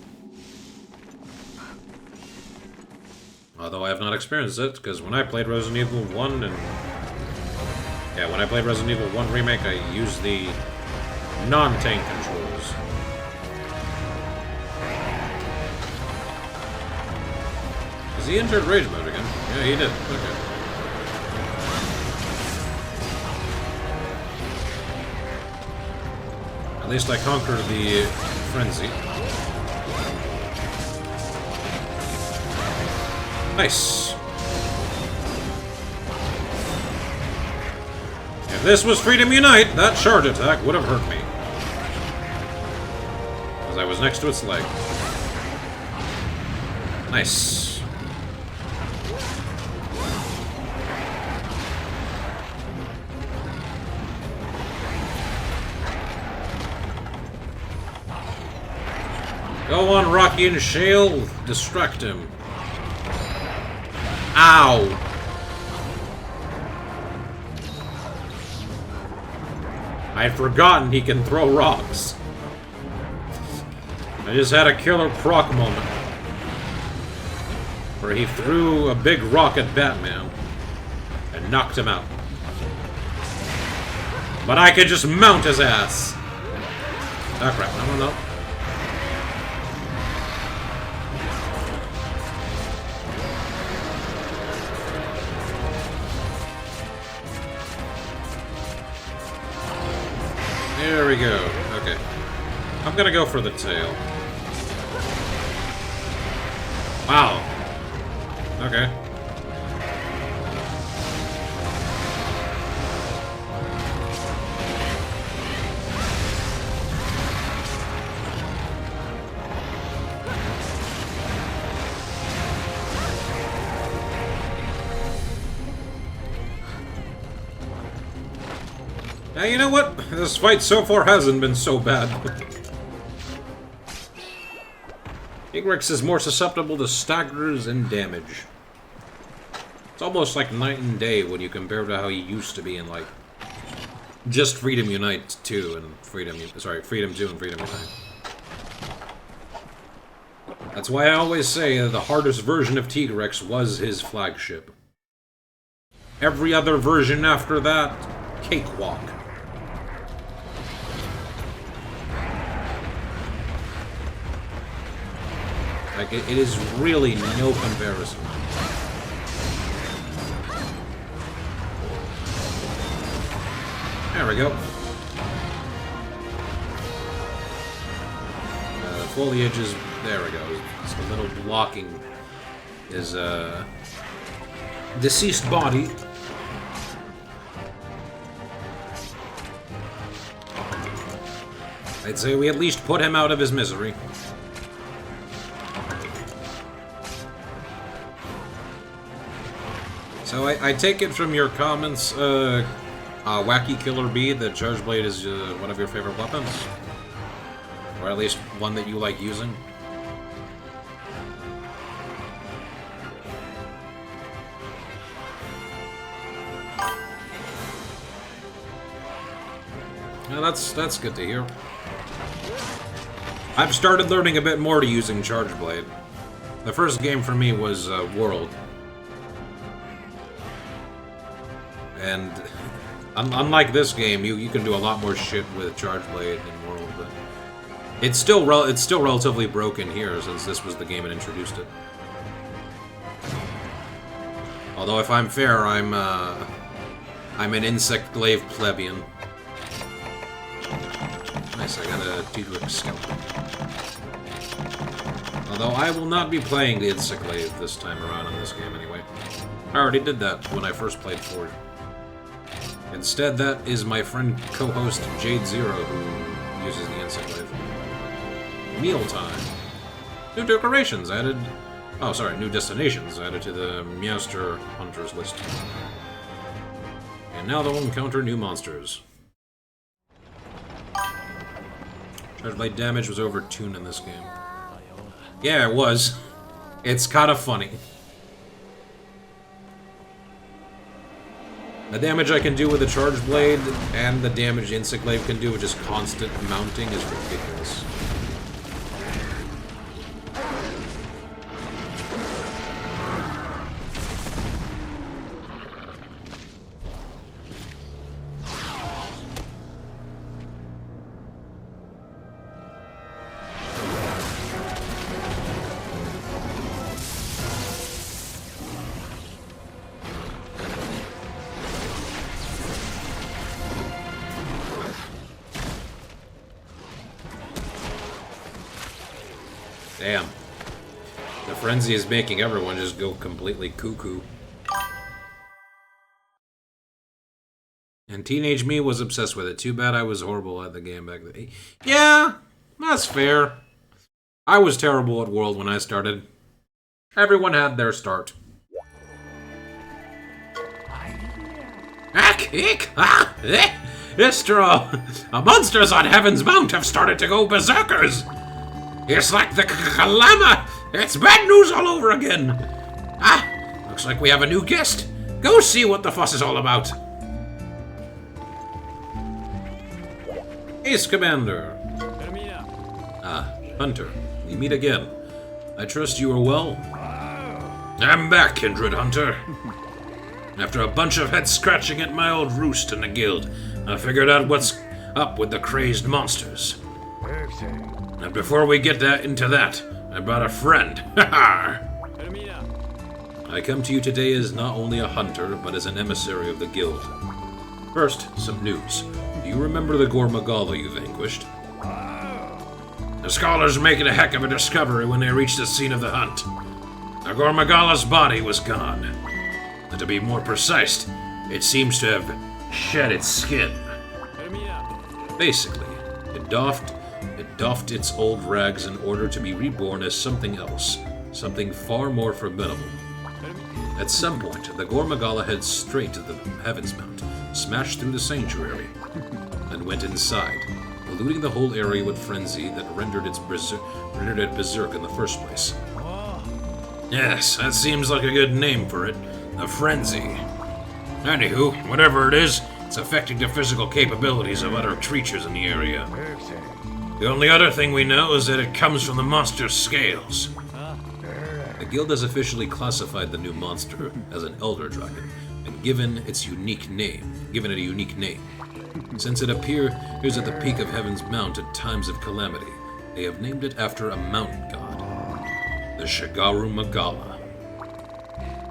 Although I have not experienced it, because when I played Resident Evil 1 and... Yeah, when I played Resident Evil 1 Remake, I used the non-tank controls. Has he entered Rage Mode again? Yeah, he did. Okay. At least I conquered the frenzy. Nice. If this was Freedom Unite, that charge attack would have hurt me. Because I was next to its leg. Nice. Go on, Rocky and Shale. Distract him. Ow! I had forgotten he can throw rocks. I just had a killer proc moment. Where he threw a big rock at Batman. And knocked him out. But I could just mount his ass! Oh crap, no. There we go. Okay. I'm gonna go for the tail. Wow. Okay. Now, you know what? This fight so far hasn't been so bad. Tigrex is more susceptible to staggers and damage. It's almost like night and day when you compare to how he used to be in, like, just Freedom Unite 2 and Freedom 2 and Freedom Unite. That's why I always say that the hardest version of Tigrex was his flagship. Every other version after that, cakewalk. Like, it is really no comparison. There we go. Foliage is... There we go. It's a little blocking his, deceased body. I'd say we at least put him out of his misery. So I take it from your comments, Wacky Killer B, that Charge Blade is one of your favorite weapons? Or at least one that you like using? Yeah, that's good to hear. I've started learning a bit more to using Charge Blade. The first game for me was World. And unlike this game, you can do a lot more shit with Charge Blade in World, but it's still relatively broken here since this was the game that introduced it. Although, if I'm fair, I'm an insect glaive plebeian. Nice, I got a Teedrick skeleton. Although I will not be playing the insect glaive this time around in this game anyway. I already did that when I first played Forge. Instead, that is my friend co-host Jade Zero who uses the insect glaive. Mealtime. New decorations added. Oh, sorry, new destinations added to the Meowster Hunters list. And now they'll encounter new monsters. Charge blade damage was overtuned in this game. Yeah, it was. It's kind of funny. The damage I can do with the charge blade and the damage the insect glaive can do with just constant mounting is ridiculous. Damn. The frenzy is making everyone just go completely cuckoo. And teenage me was obsessed with it. Too bad I was horrible at the game back then. Yeah, that's fair. I was terrible at World when I started. Everyone had their start. Istro! Monsters on Heaven's Mount have started to go berserkers! It's like the Kalama! It's bad news all over again! Ah! Looks like we have a new guest! Go see what the fuss is all about! Ace Commander! Ah, Hunter. We meet again. I trust you are well? I'm back, Kindred Hunter. After a bunch of head-scratching at my old roost in the guild, I figured out what's up with the crazed monsters. And before we get into that, I brought a friend. Haha! I come to you today as not only a hunter, but as an emissary of the guild. First, some news. Do you remember the Gormagala you vanquished? The scholars making a heck of a discovery when they reached the scene of the hunt. The Gormagala's body was gone. And to be more precise, it seems to have shed its skin. Basically, it doffed its old rags in order to be reborn as something else, something far more formidable. At some point, the Gormagala heads straight to the Heaven's Mount, smashed through the sanctuary, and went inside, eluding the whole area with frenzy that rendered it berserk in the first place. Yes, that seems like a good name for it. A frenzy. Anywho, whatever it is, it's affecting the physical capabilities of other creatures in the area. The only other thing we know is that it comes from the monster's scales. The guild has officially classified the new monster as an Elder Dragon, and given it a unique name. Since it appears at the peak of Heaven's Mount at times of calamity, they have named it after a mountain god, the Shigaru Magala.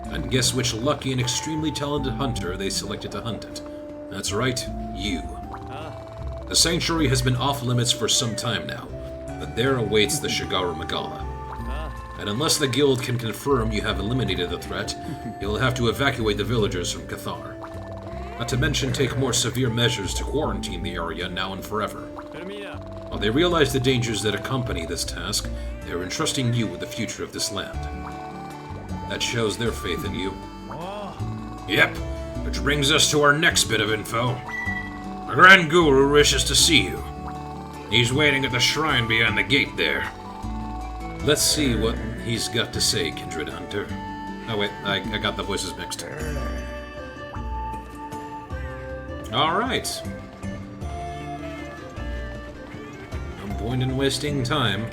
And guess which lucky and extremely talented hunter they selected to hunt it? That's right, you. The sanctuary has been off limits for some time now, but there awaits the Shigaru Magala. And unless the guild can confirm you have eliminated the threat, you'll have to evacuate the villagers from Cathar. Not to mention take more severe measures to quarantine the area now and forever. While they realize the dangers that accompany this task, they are entrusting you with the future of this land. That shows their faith in you. Yep, which brings us to our next bit of info. The Grand Guru wishes to see you. He's waiting at the shrine behind the gate there. Let's see what he's got to say, Kindred Hunter. Oh wait, I got the voices mixed. Alright. No point in wasting time.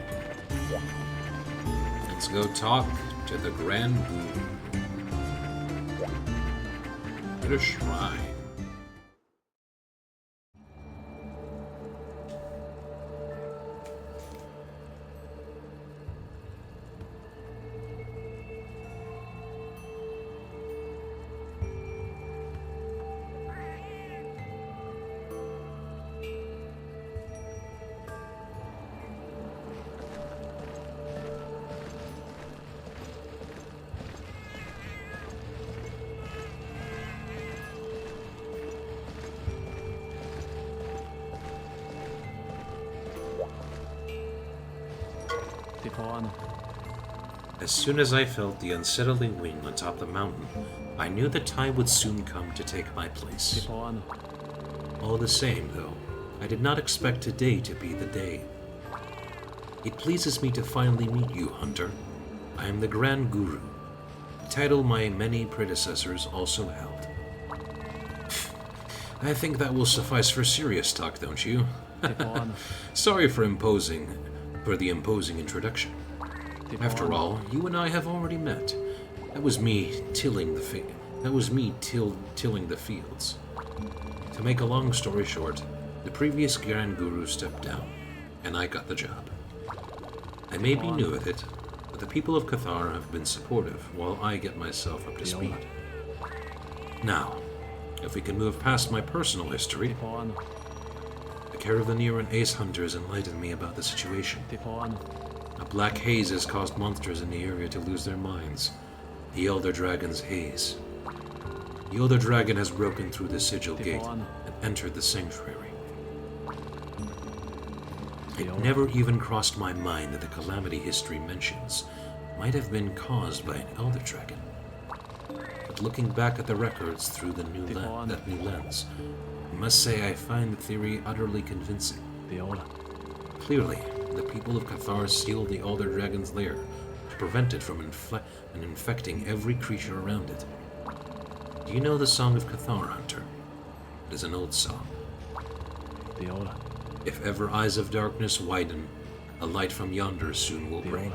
Let's go talk to the Grand Guru. At a shrine. As soon as I felt the unsettling wind atop the mountain, I knew the time would soon come to take my place. All the same, though, I did not expect today to be the day. It pleases me to finally meet you, Hunter. I am the Grand Guru, a title my many predecessors also held. I think that will suffice for serious talk, don't you? Sorry for the imposing introduction. After all, you and I have already met. That was me tilling the fields. To make a long story short, the previous Grand Guru stepped down, and I got the job. I may be new at it, but the people of Cathar have been supportive while I get myself up to speed. Now, if we can move past my personal history, the Caravanir and Ace Hunters enlightened me about the situation. A black haze has caused monsters in the area to lose their minds. The Elder Dragon's haze. The Elder Dragon has broken through the Sigil Gate and entered the Sanctuary. It never even crossed my mind that the calamity history mentions might have been caused by an Elder Dragon. But looking back at the records through that new lens, I must say I find the theory utterly convincing. Clearly, the people of Cathar sealed the Elder Dragon's lair to prevent it from infecting every creature around it. Do you know the Song of Cathar, Hunter? It is an old song. If ever eyes of darkness widen, a light from yonder soon will break.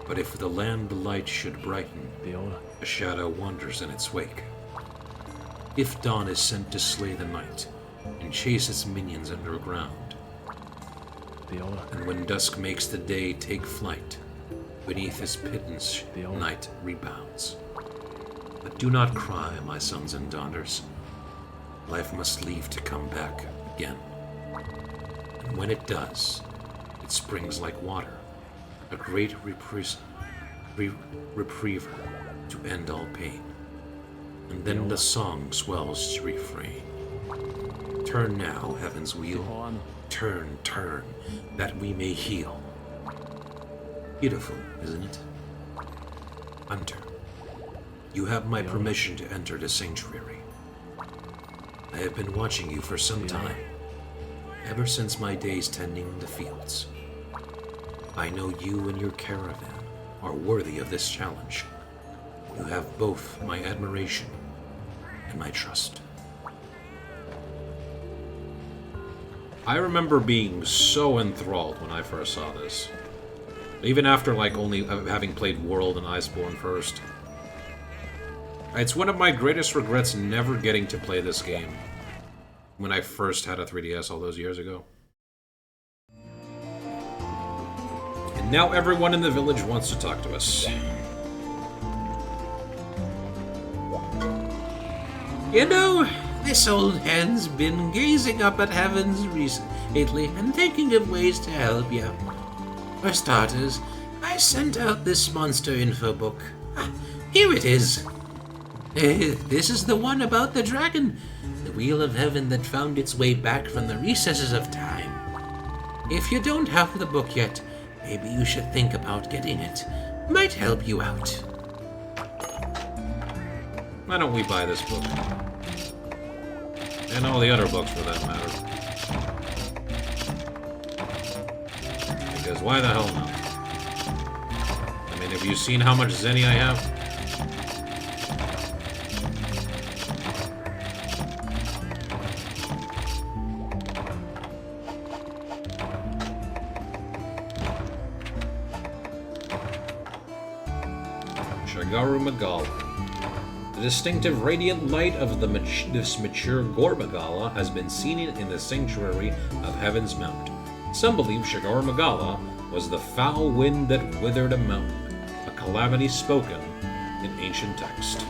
But if the land the light should brighten, a shadow wanders in its wake. If dawn is sent to slay the night and chase its minions underground, and when dusk makes the day take flight, beneath his pittance night rebounds. But do not cry, my sons and daughters. Life must leave to come back again. And when it does, it springs like water, a great repriever to end all pain. And then the song swells to refrain. Turn now, heaven's wheel. Turn, turn, that we may heal. Beautiful, isn't it? Hunter, you have my permission to enter the sanctuary. I have been watching you for some time, ever since my days tending the fields. I know you and your caravan are worthy of this challenge. You have both my admiration and my trust. I remember being so enthralled when I first saw this. Even after, only having played World and Iceborne first. It's one of my greatest regrets never getting to play this game when I first had a 3DS all those years ago. And now everyone in the village wants to talk to us. You know, this old hand's been gazing up at heavens recently and thinking of ways to help you. For starters, I sent out this monster info book. Here it is. This is the one about the dragon, the wheel of heaven that found its way back from the recesses of time. If you don't have the book yet, maybe you should think about getting it. Might help you out. Why don't we buy this book? And all the other books, for that matter. Because why the hell not? I mean, have you seen how much Zenny I have? Shagaru Magala. The distinctive radiant light of this mature Gore Magala has been seen in the sanctuary of Heaven's Mount. Some believe Shagaru Magala was the foul wind that withered a mountain, a calamity spoken in ancient text.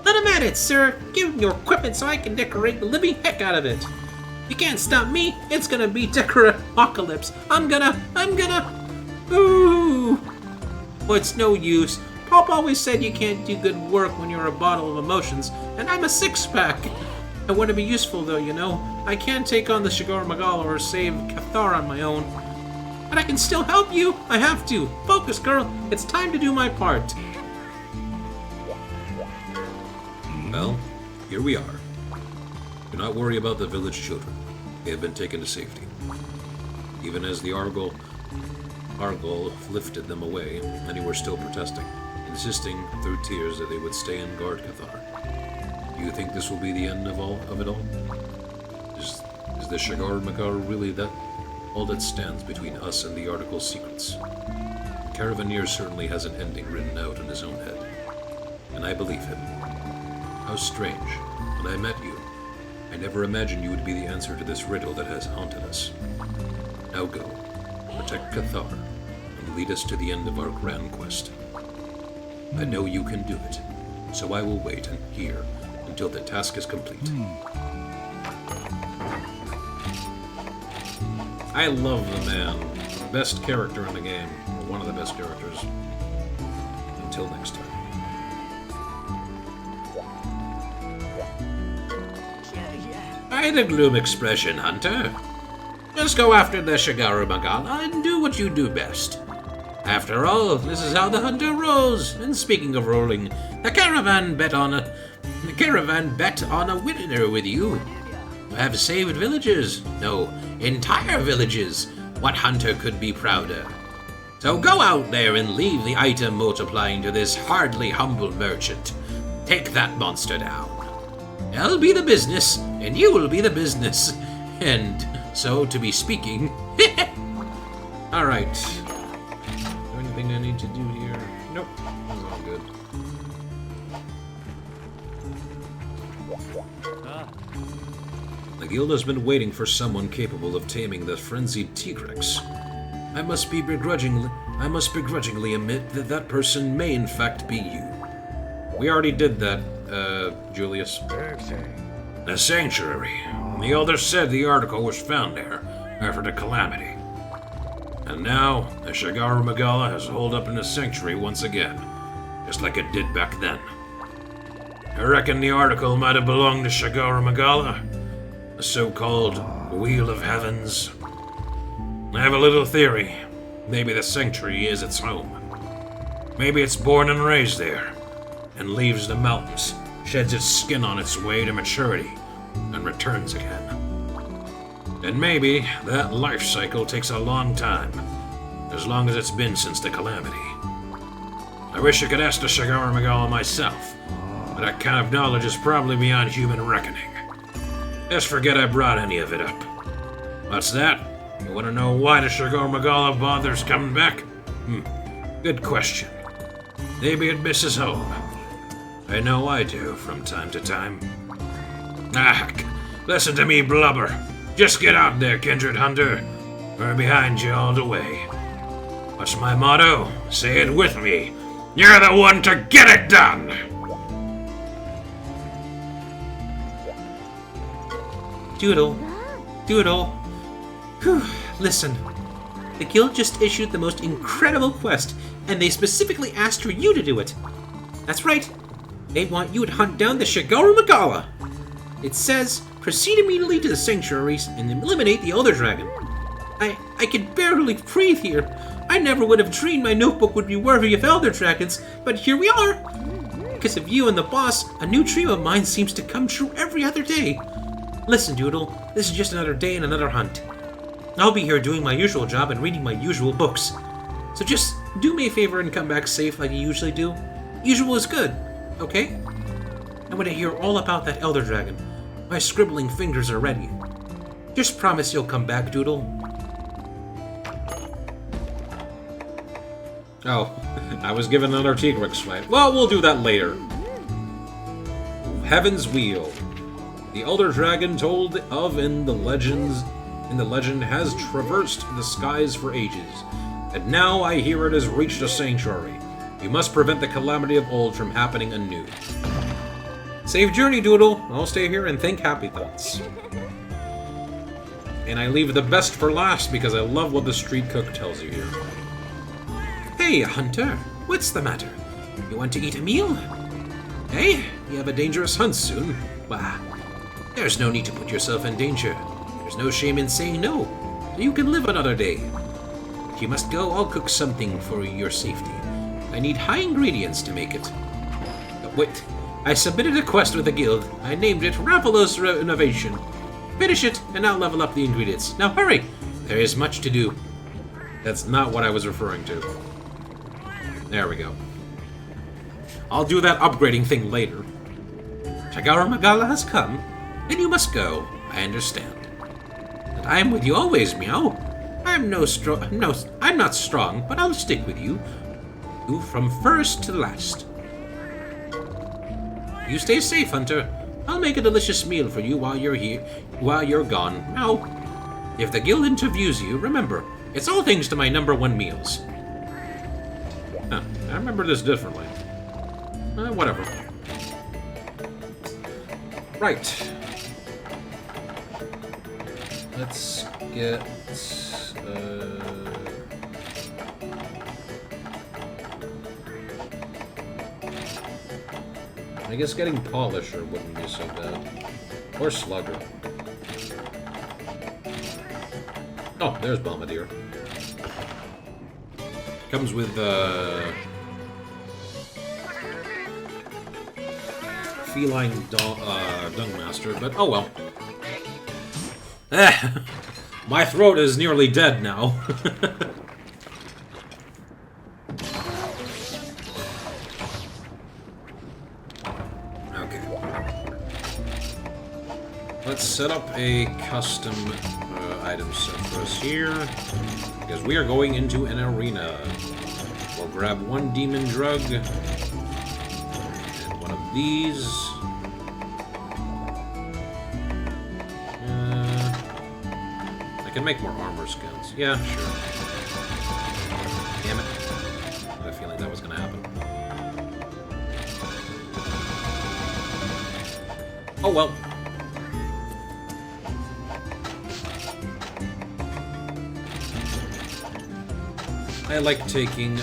Let him at it, sir! Give me your equipment so I can decorate the living heck out of it! You can't stop me! It's gonna be Decor-apocalypse! I'm gonna... Ooh! Well, it's no use. Pop always said you can't do good work when you're a bottle of emotions, and I'm a six-pack! I want to be useful, though, you know. I can't take on the Shigoro Magala or save Cathar on my own. But I can still help you! I have to! Focus, girl! It's time to do my part! Well, here we are. Do not worry about the village children. They have been taken to safety. Even as the Argol lifted them away, many were still protesting, insisting through tears that they would stay and guard Cathar. Do you think this will be the end of it all? Is the Shigoro Magala really all that stands between us and the Article's secrets? The Caravaneer certainly has an ending written out in his own head, and I believe him. How strange. When I met you, I never imagined you would be the answer to this riddle that has haunted us. Now go, protect Cathar, and lead us to the end of our grand quest. I know you can do it, so I will wait here until the task is complete. I love the man. Best character in the game, or one of the best characters. Until next time. By the gloom expression, Hunter. Just go after the Shigoro Magala and do what you do best. After all, this is how the hunter rolls. And speaking of rolling, the caravan bet on a winner with you. You have saved villages. No, entire villages. What hunter could be prouder? So go out there and leave the item multiplying to this hardly humble merchant. Take that monster down. I'll be the business, and you will be the business. And so, to be speaking... Alright. Is there anything I need to do here? Nope. That's all good. The guild has been waiting for someone capable of taming the frenzied Tigrex. I must begrudgingly admit that that person may in fact be you. We already did that, Julius. The sanctuary. The elder said the article was found there after the calamity. And now, the Shigoro Magala has holed up in the sanctuary once again, just like it did back then. I reckon the article might have belonged to Shigoro Magala, the so-called Wheel of Heavens. I have a little theory. Maybe the sanctuary is its home. Maybe it's born and raised there, and leaves the mountains, sheds its skin on its way to maturity, and returns again. And maybe that life cycle takes a long time, as long as it's been since the calamity. I wish I could ask the Shigoro Magala myself, but that kind of knowledge is probably beyond human reckoning. Just forget I brought any of it up. What's that? You want to know why the Shigoro Magala bothers coming back? Good question. Maybe it misses home. I know I do from time to time. Listen to me blubber. Just get out there, Kindred Hunter. We're behind you all the way. What's my motto? Say it with me. You're the one to get it done! Doodle. Whew, listen. The guild just issued the most incredible quest, and they specifically asked for you to do it. That's right. They want you to hunt down the Shigoro Magala. It says, proceed immediately to the sanctuaries and eliminate the Elder Dragon. I can barely breathe here. I never would have dreamed my notebook would be worthy of Elder Dragons, but here we are. Because of you and the boss, a new dream of mine seems to come true every other day. Listen, Doodle, this is just another day and another hunt. I'll be here doing my usual job and reading my usual books. So just do me a favor and come back safe like you usually do. Usual is good, okay? I want to hear all about that Elder Dragon. My scribbling fingers are ready. Just promise you'll come back, Doodle. Oh, I was given another Tigrex fight. Well, we'll do that later. Heaven's Wheel. The Elder Dragon told of in the legend has traversed the skies for ages, and now I hear it has reached a sanctuary. You must prevent the calamity of old from happening anew. Safe journey, Doodle. I'll stay here and think happy thoughts. And I leave the best for last because I love what the street cook tells you here. Hey, Hunter. What's the matter? You want to eat a meal? Hey, you have a dangerous hunt soon. Bah. There's no need to put yourself in danger. There's no shame in saying no. You can live another day. If you must go, I'll cook something for your safety. I need high ingredients to make it. But wait, I submitted a quest with the guild. I named it Ravelos Renovation. Finish it, and I'll level up the ingredients. Now hurry! There is much to do. That's not what I was referring to. There we go. I'll do that upgrading thing later. Shagara Magala has come, and you must go. I understand. But I am with you always, Meow. I'm not strong, but I'll stick with you. You from first to last. You stay safe, Hunter. I'll make a delicious meal for you while you're gone. Now, if the guild interviews you, remember, it's all thanks to my #1 meals. Huh, I remember this differently. Whatever. Right. Let's get... I guess getting Polisher wouldn't be so bad. Or Slugger. Oh, there's Bombardier. Comes with, Feline Dungmaster, but oh well. My throat is nearly dead now. Okay. Let's set up a custom item set for us here, because we are going into an arena. We'll grab one demon drug, and one of these. I can make more armor skins. Yeah, sure. Damn it. I had a feeling that was gonna happen. Oh well. I like taking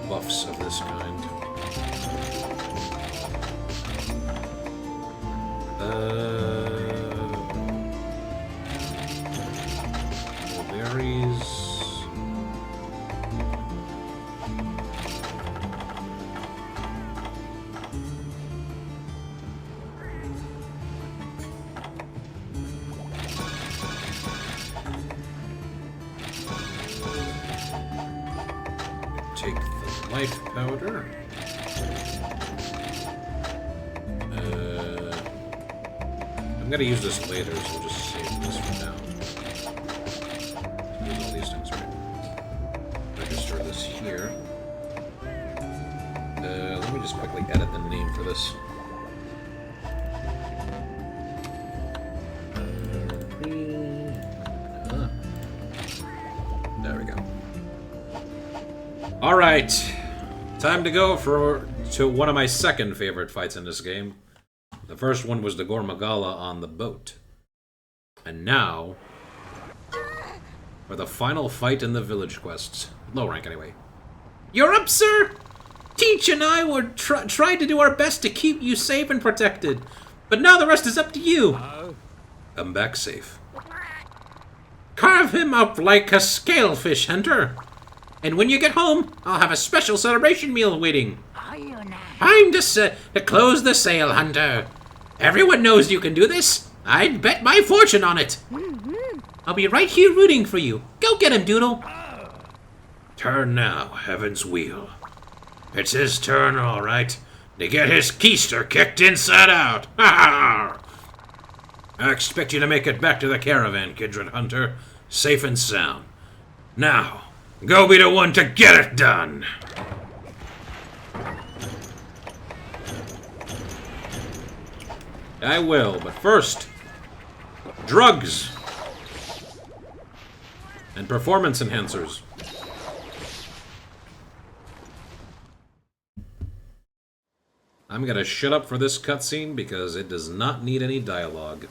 buffs of this kind. Berries. Take the life powder. I'm gonna use this later, so we'll just save this for now. Use all these things, right? Register this here. Let me just quickly edit the name for this. There we go. Alright, time to go to one of my second favorite fights in this game. The first one was the Gormagala on the boat. And now, for the final fight in the village quests. Low rank anyway. You're up, sir! Teach and I were tried to do our best to keep you safe and protected. But now the rest is up to you. Come back safe. Carve him up like a scalefish, Hunter. And when you get home, I'll have a special celebration meal waiting. Time to close the sale, Hunter. Everyone knows you can do this. I'd bet my fortune on it. I'll be right here rooting for you. Go get him, Doodle. Turn now, Heaven's Wheel. It's his turn, all right, to get his keister kicked inside out. Ha ha! I expect you to make it back to the caravan, Kindred Hunter, safe and sound. Now, go be the one to get it done. I will, but first, drugs and performance enhancers. I'm gonna shut up for this cutscene because it does not need any dialogue.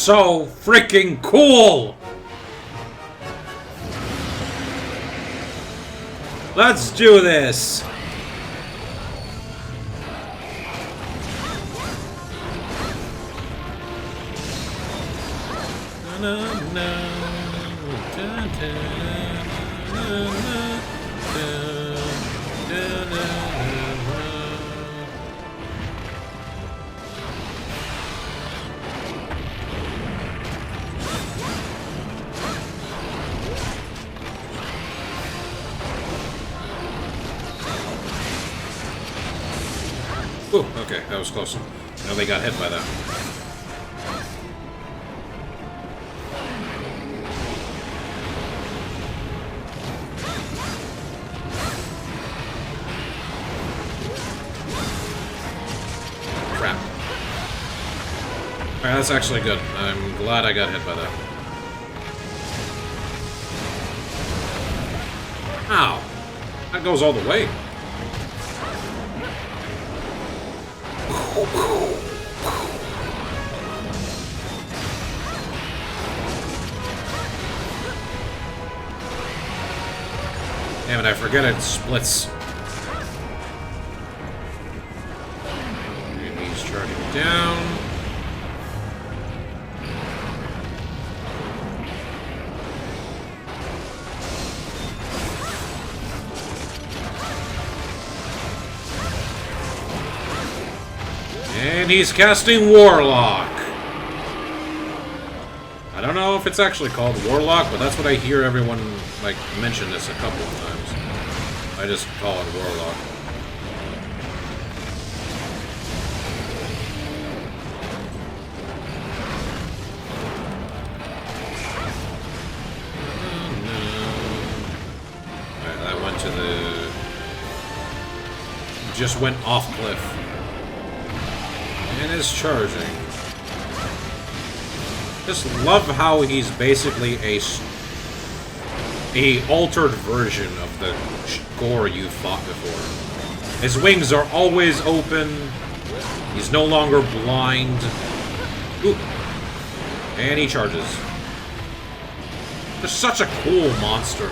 so freaking cool! Let's do this! Ooh, okay, that was close. Now they got hit by that. Crap. Alright, that's actually good. I'm glad I got hit by that. Ow! That goes all the way. Damn it, I forget it splits. And he's charging down. And he's casting Warlock. I don't know if it's actually called Warlock, but that's what I hear everyone, like, mention this a couple of times. I just call it Warlock. Alright, that went to the... just went off cliff. And is charging. Just love how he's basically a altered version of the Gore you fought before. His wings are always open. He's no longer blind. Ooh. And he charges. Just such a cool monster.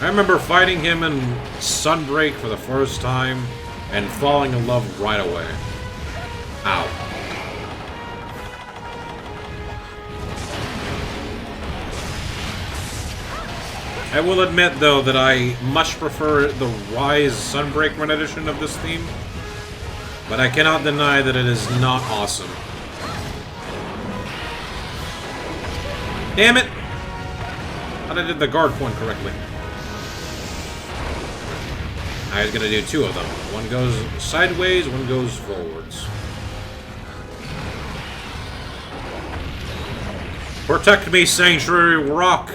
I remember fighting him in Sunbreak for the first time and falling in love right away. Ow. I will admit, though, that I much prefer the Rise Sunbreak Run edition of this theme, but I cannot deny that it is not awesome. Damn it! Thought I did the guard point correctly. I was gonna do two of them. One goes sideways, one goes forwards. Protect me, Sanctuary Rock!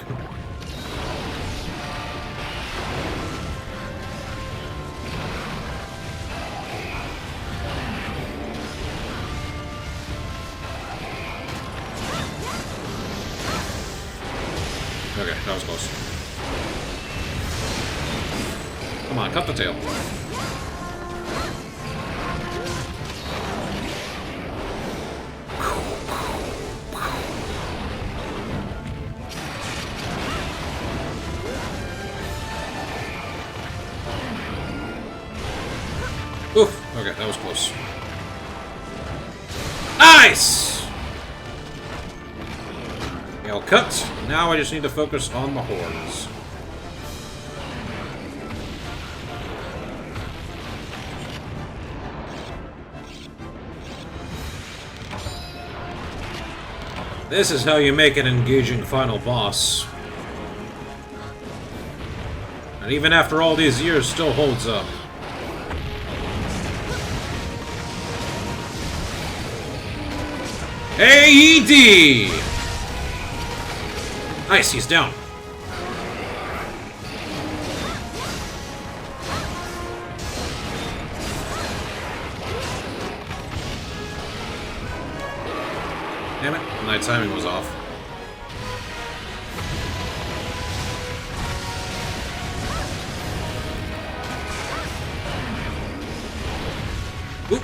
Okay, that was close. Come on, cut the tail. Oof, okay, that was close. Nice! Tail cut. Now I just need to focus on the horns. This is how you make an engaging final boss. And even after all these years, still holds up. AED! Nice, he's down. Damn it, my timing was off. Oop.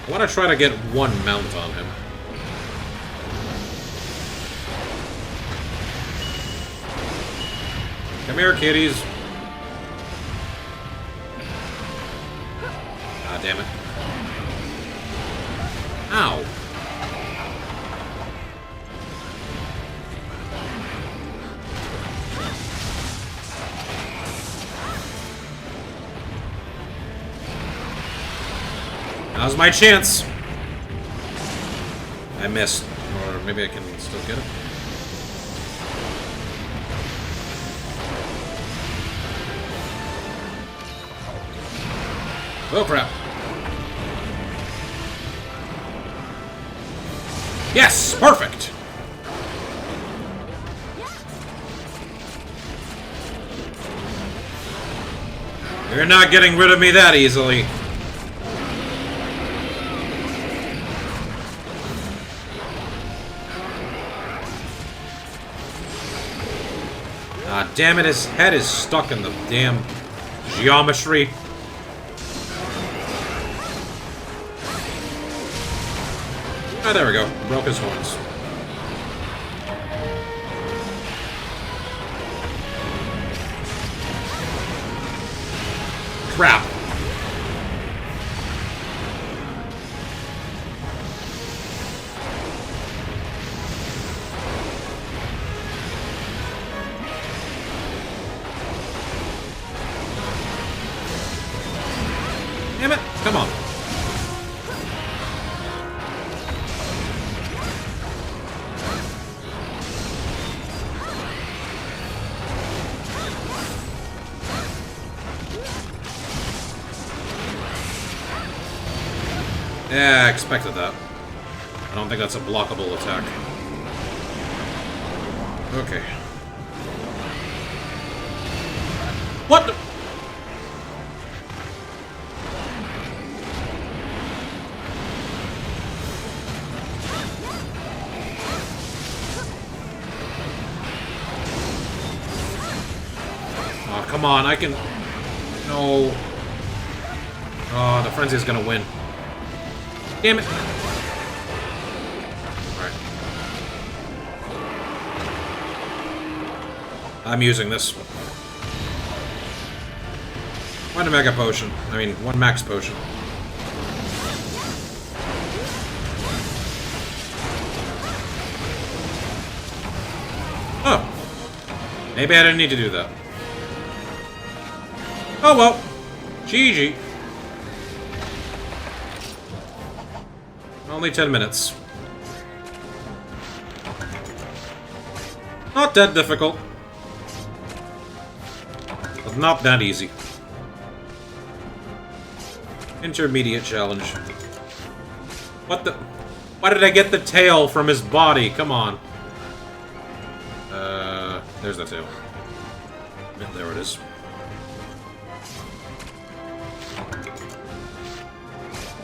I want to try to get one mount on him. Come here, kitties. Ah, damn it. Ow. Now's my chance. I missed. Or maybe I can still get it. Oh crap. Yes! Perfect! You're not getting rid of me that easily. Ah, damn it, his head is stuck in the damn geometry. Ah, there we go. Broke his horns. Crap. Damn it! Come on. Yeah, I expected that. I don't think that's a blockable attack. Okay. What the? Oh, come on, I can... No. Oh, the frenzy is gonna win. Damn it! Alright. I'm using this. One mega potion. I mean, one max potion. Oh! Maybe I didn't need to do that. Oh well. GG. Only 10 minutes. Not that difficult. But not that easy. Intermediate challenge. What the... Why did I get the tail from his body? Come on. There's the tail. Yeah, there it is.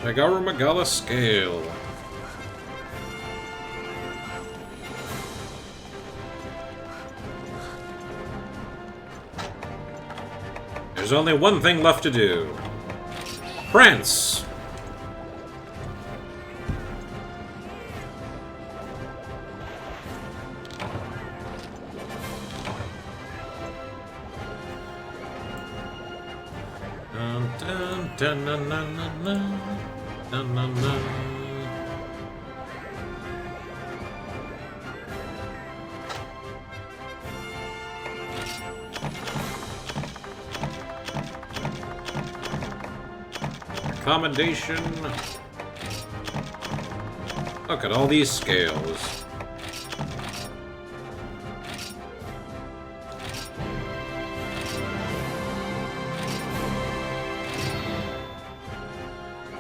Shagaru Magala scale. There's only one thing left to do. Prance! Dun, dun, dun, dun, dun, dun, dun. Dun, dun, dun. Accommodation. Look at all these scales.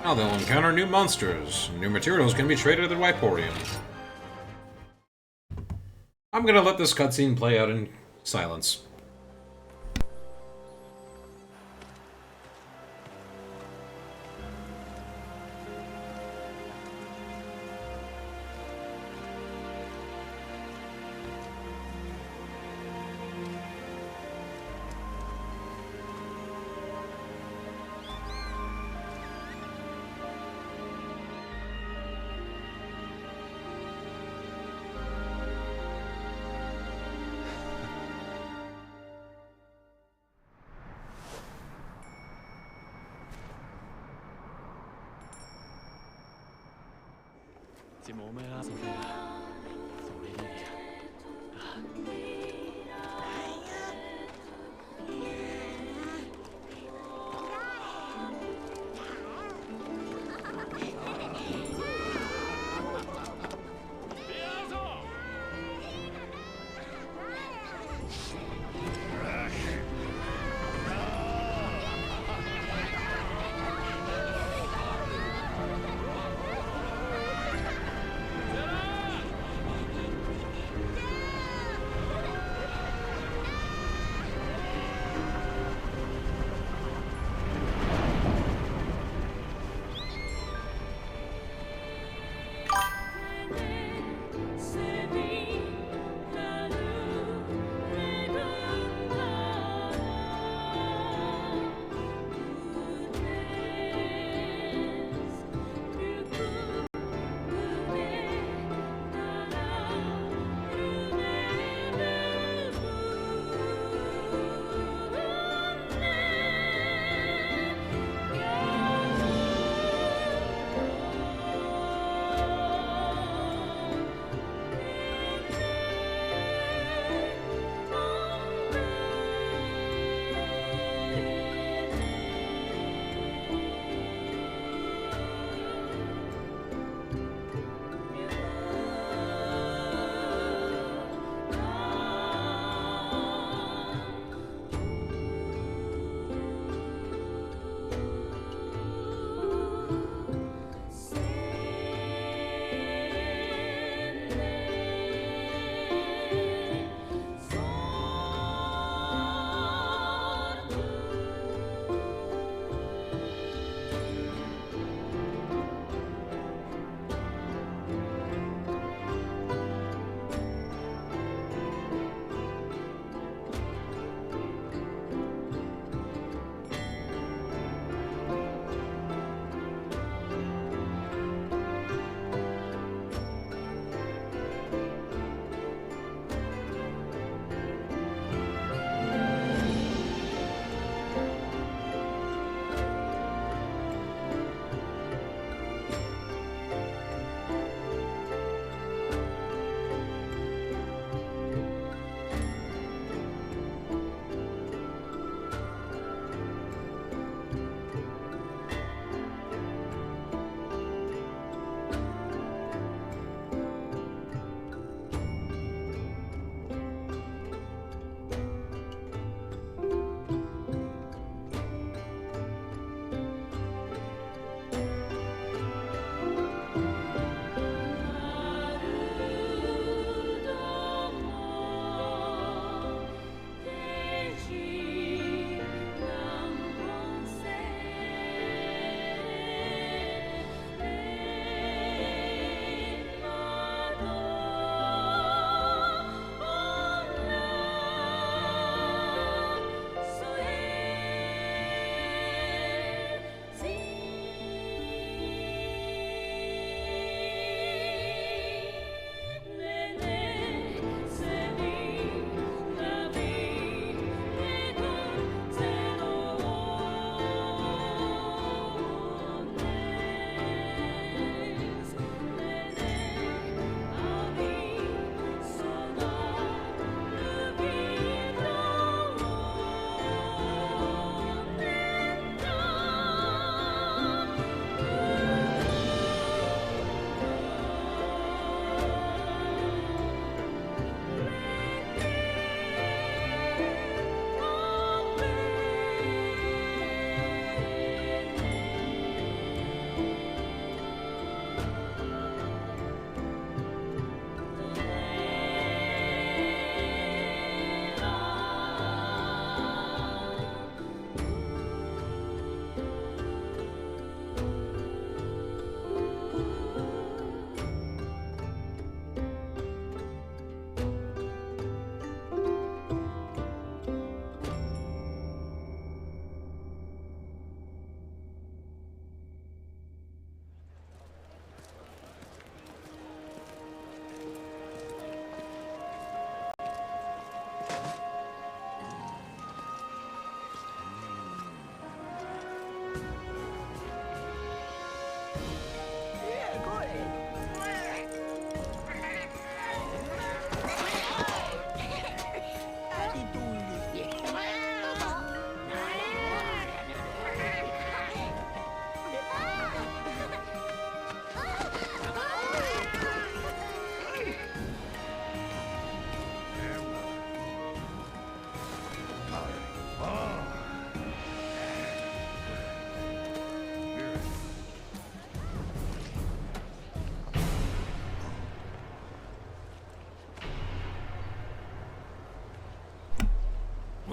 Now they'll encounter new monsters. New materials can be traded at the Wyporium. I'm gonna let this cutscene play out in silence. でもお前は遊べる。それでいいや。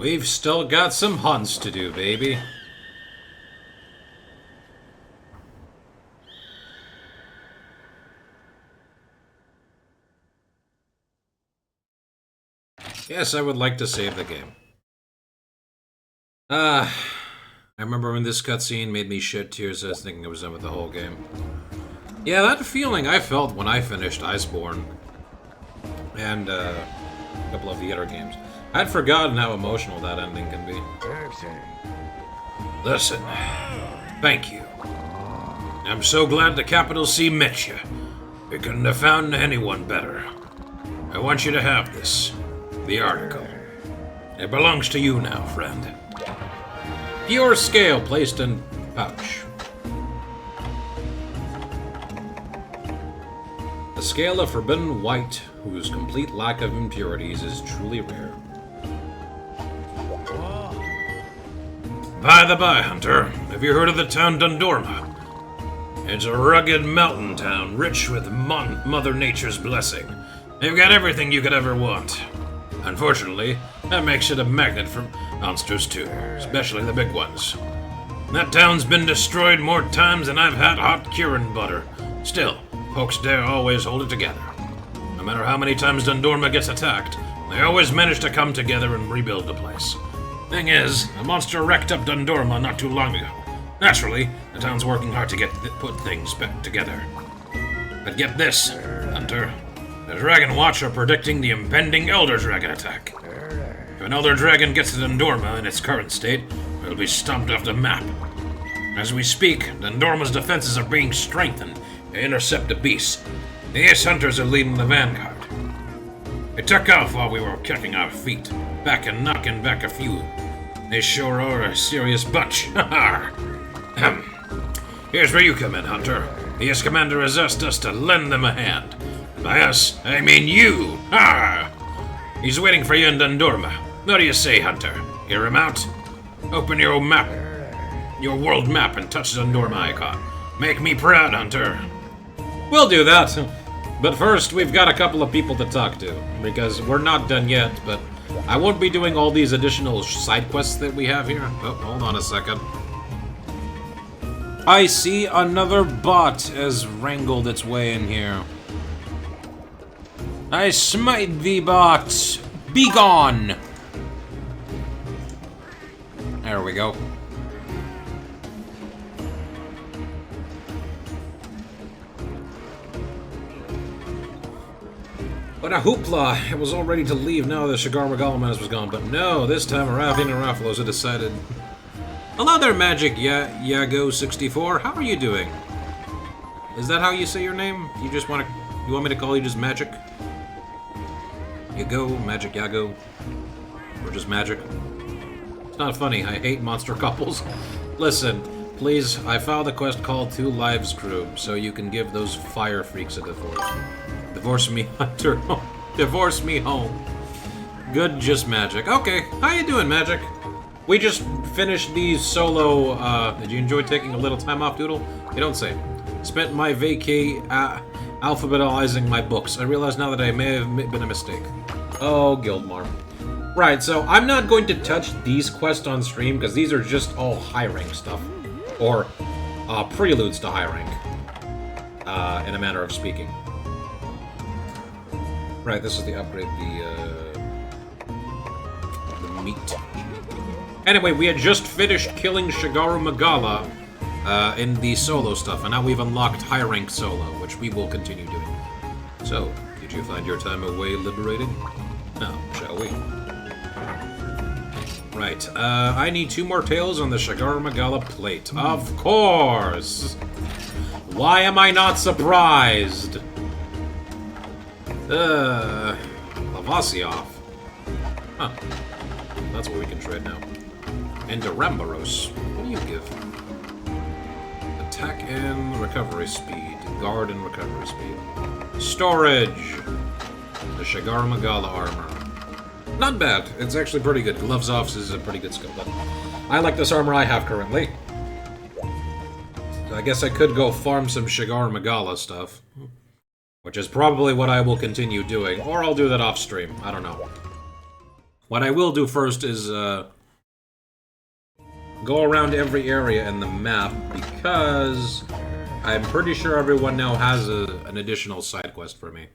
We've still got some hunts to do, baby. Yes, I would like to save the game. I remember when this cutscene made me shed tears. I was thinking I was done with the whole game. Yeah, that feeling I felt when I finished Iceborne. And, a couple of the other games. I'd forgotten how emotional that ending can be. Listen, thank you. I'm so glad the Capital C met you. We couldn't have found anyone better. I want you to have this. The article. It belongs to you now, friend. Pure scale placed in pouch. The scale of forbidden white, whose complete lack of impurities is truly rare. By the by, Hunter, have you heard of the town Dundorma? It's a rugged mountain town, rich with Mother Nature's blessing. They've got everything you could ever want. Unfortunately, that makes it a magnet for monsters too, especially the big ones. That town's been destroyed more times than I've had hot curing butter. Still, folks there always hold it together. No matter how many times Dundorma gets attacked, they always manage to come together and rebuild the place. Thing is, a monster wrecked up Dundorma not too long ago. Naturally, the town's working hard to put things back together. But get this, Hunter. The Dragon Watch are predicting the impending Elder Dragon attack. If an Elder Dragon gets to Dundorma in its current state, it'll be stomped off the map. As we speak, Dundorma's defenses are being strengthened to intercept the beast. The Ace Hunters are leading the vanguard. They took off while we were kicking our feet, back and knocking back a few. They sure are a serious bunch. Here's where you come in, Hunter. The Ace Commander has asked us to lend them a hand. By us, I mean you! Ha! He's waiting for you in Dundorma. What do you say, Hunter? Hear him out? Open your map, your world map, and touch the Dundorma icon. Make me proud, Hunter. We'll do that. But first, we've got a couple of people to talk to, because we're not done yet, but I won't be doing all these additional side quests that we have here. Oh, hold on a second. I see another bot has wrangled its way in here. I smite thee, bot! Be gone! There we go. What a hoopla! It was all ready to leave now that Shigar Megalomanus was gone, but no, this time Aravian and Raphalos had decided. Hello there, Magic Yago64. How are you doing? Is that how you say your name? You want me to call you just Magic? Yago, Magic Yago, or just Magic? It's not funny. I hate monster couples. Listen, please. I filed a quest called 2 Lives Crew, so you can give those fire freaks a divorce. Divorce me, Hunter. Divorce me home. Good, just Magic. Okay, how you doing, Magic? We just finished the solo, did you enjoy taking a little time off, Doodle? You don't say. Spent my vacay, alphabetizing my books. I realize now that I may have been a mistake. Oh, Guildmar. Right, so I'm not going to touch these quests on stream, because these are just all high rank stuff. Or, preludes to high rank. In a manner of speaking. Right, this is the upgrade, the meat. Anyway, we had just finished killing Shigaru Magala in the solo stuff, and now we've unlocked high rank solo, which we will continue doing. So, did you find your time away liberated? Now, shall we? Right, I need 2 more tails on the Shigaru Magala plate. Of course! Why am I not surprised? Lavasioth. Huh. That's what we can trade now. And Rambaros. What do you give? Attack and recovery speed. Guard and recovery speed. Storage! The Shigaru Magala armor. Not bad. It's actually pretty good. Gloves off is a pretty good skill, but I like this armor I have currently. So I guess I could go farm some Shigaru Magala stuff. Which is probably what I will continue doing. Or I'll do that off stream. I don't know. What I will do first is go around every area in the map, because I'm pretty sure everyone now has an additional side quest for me.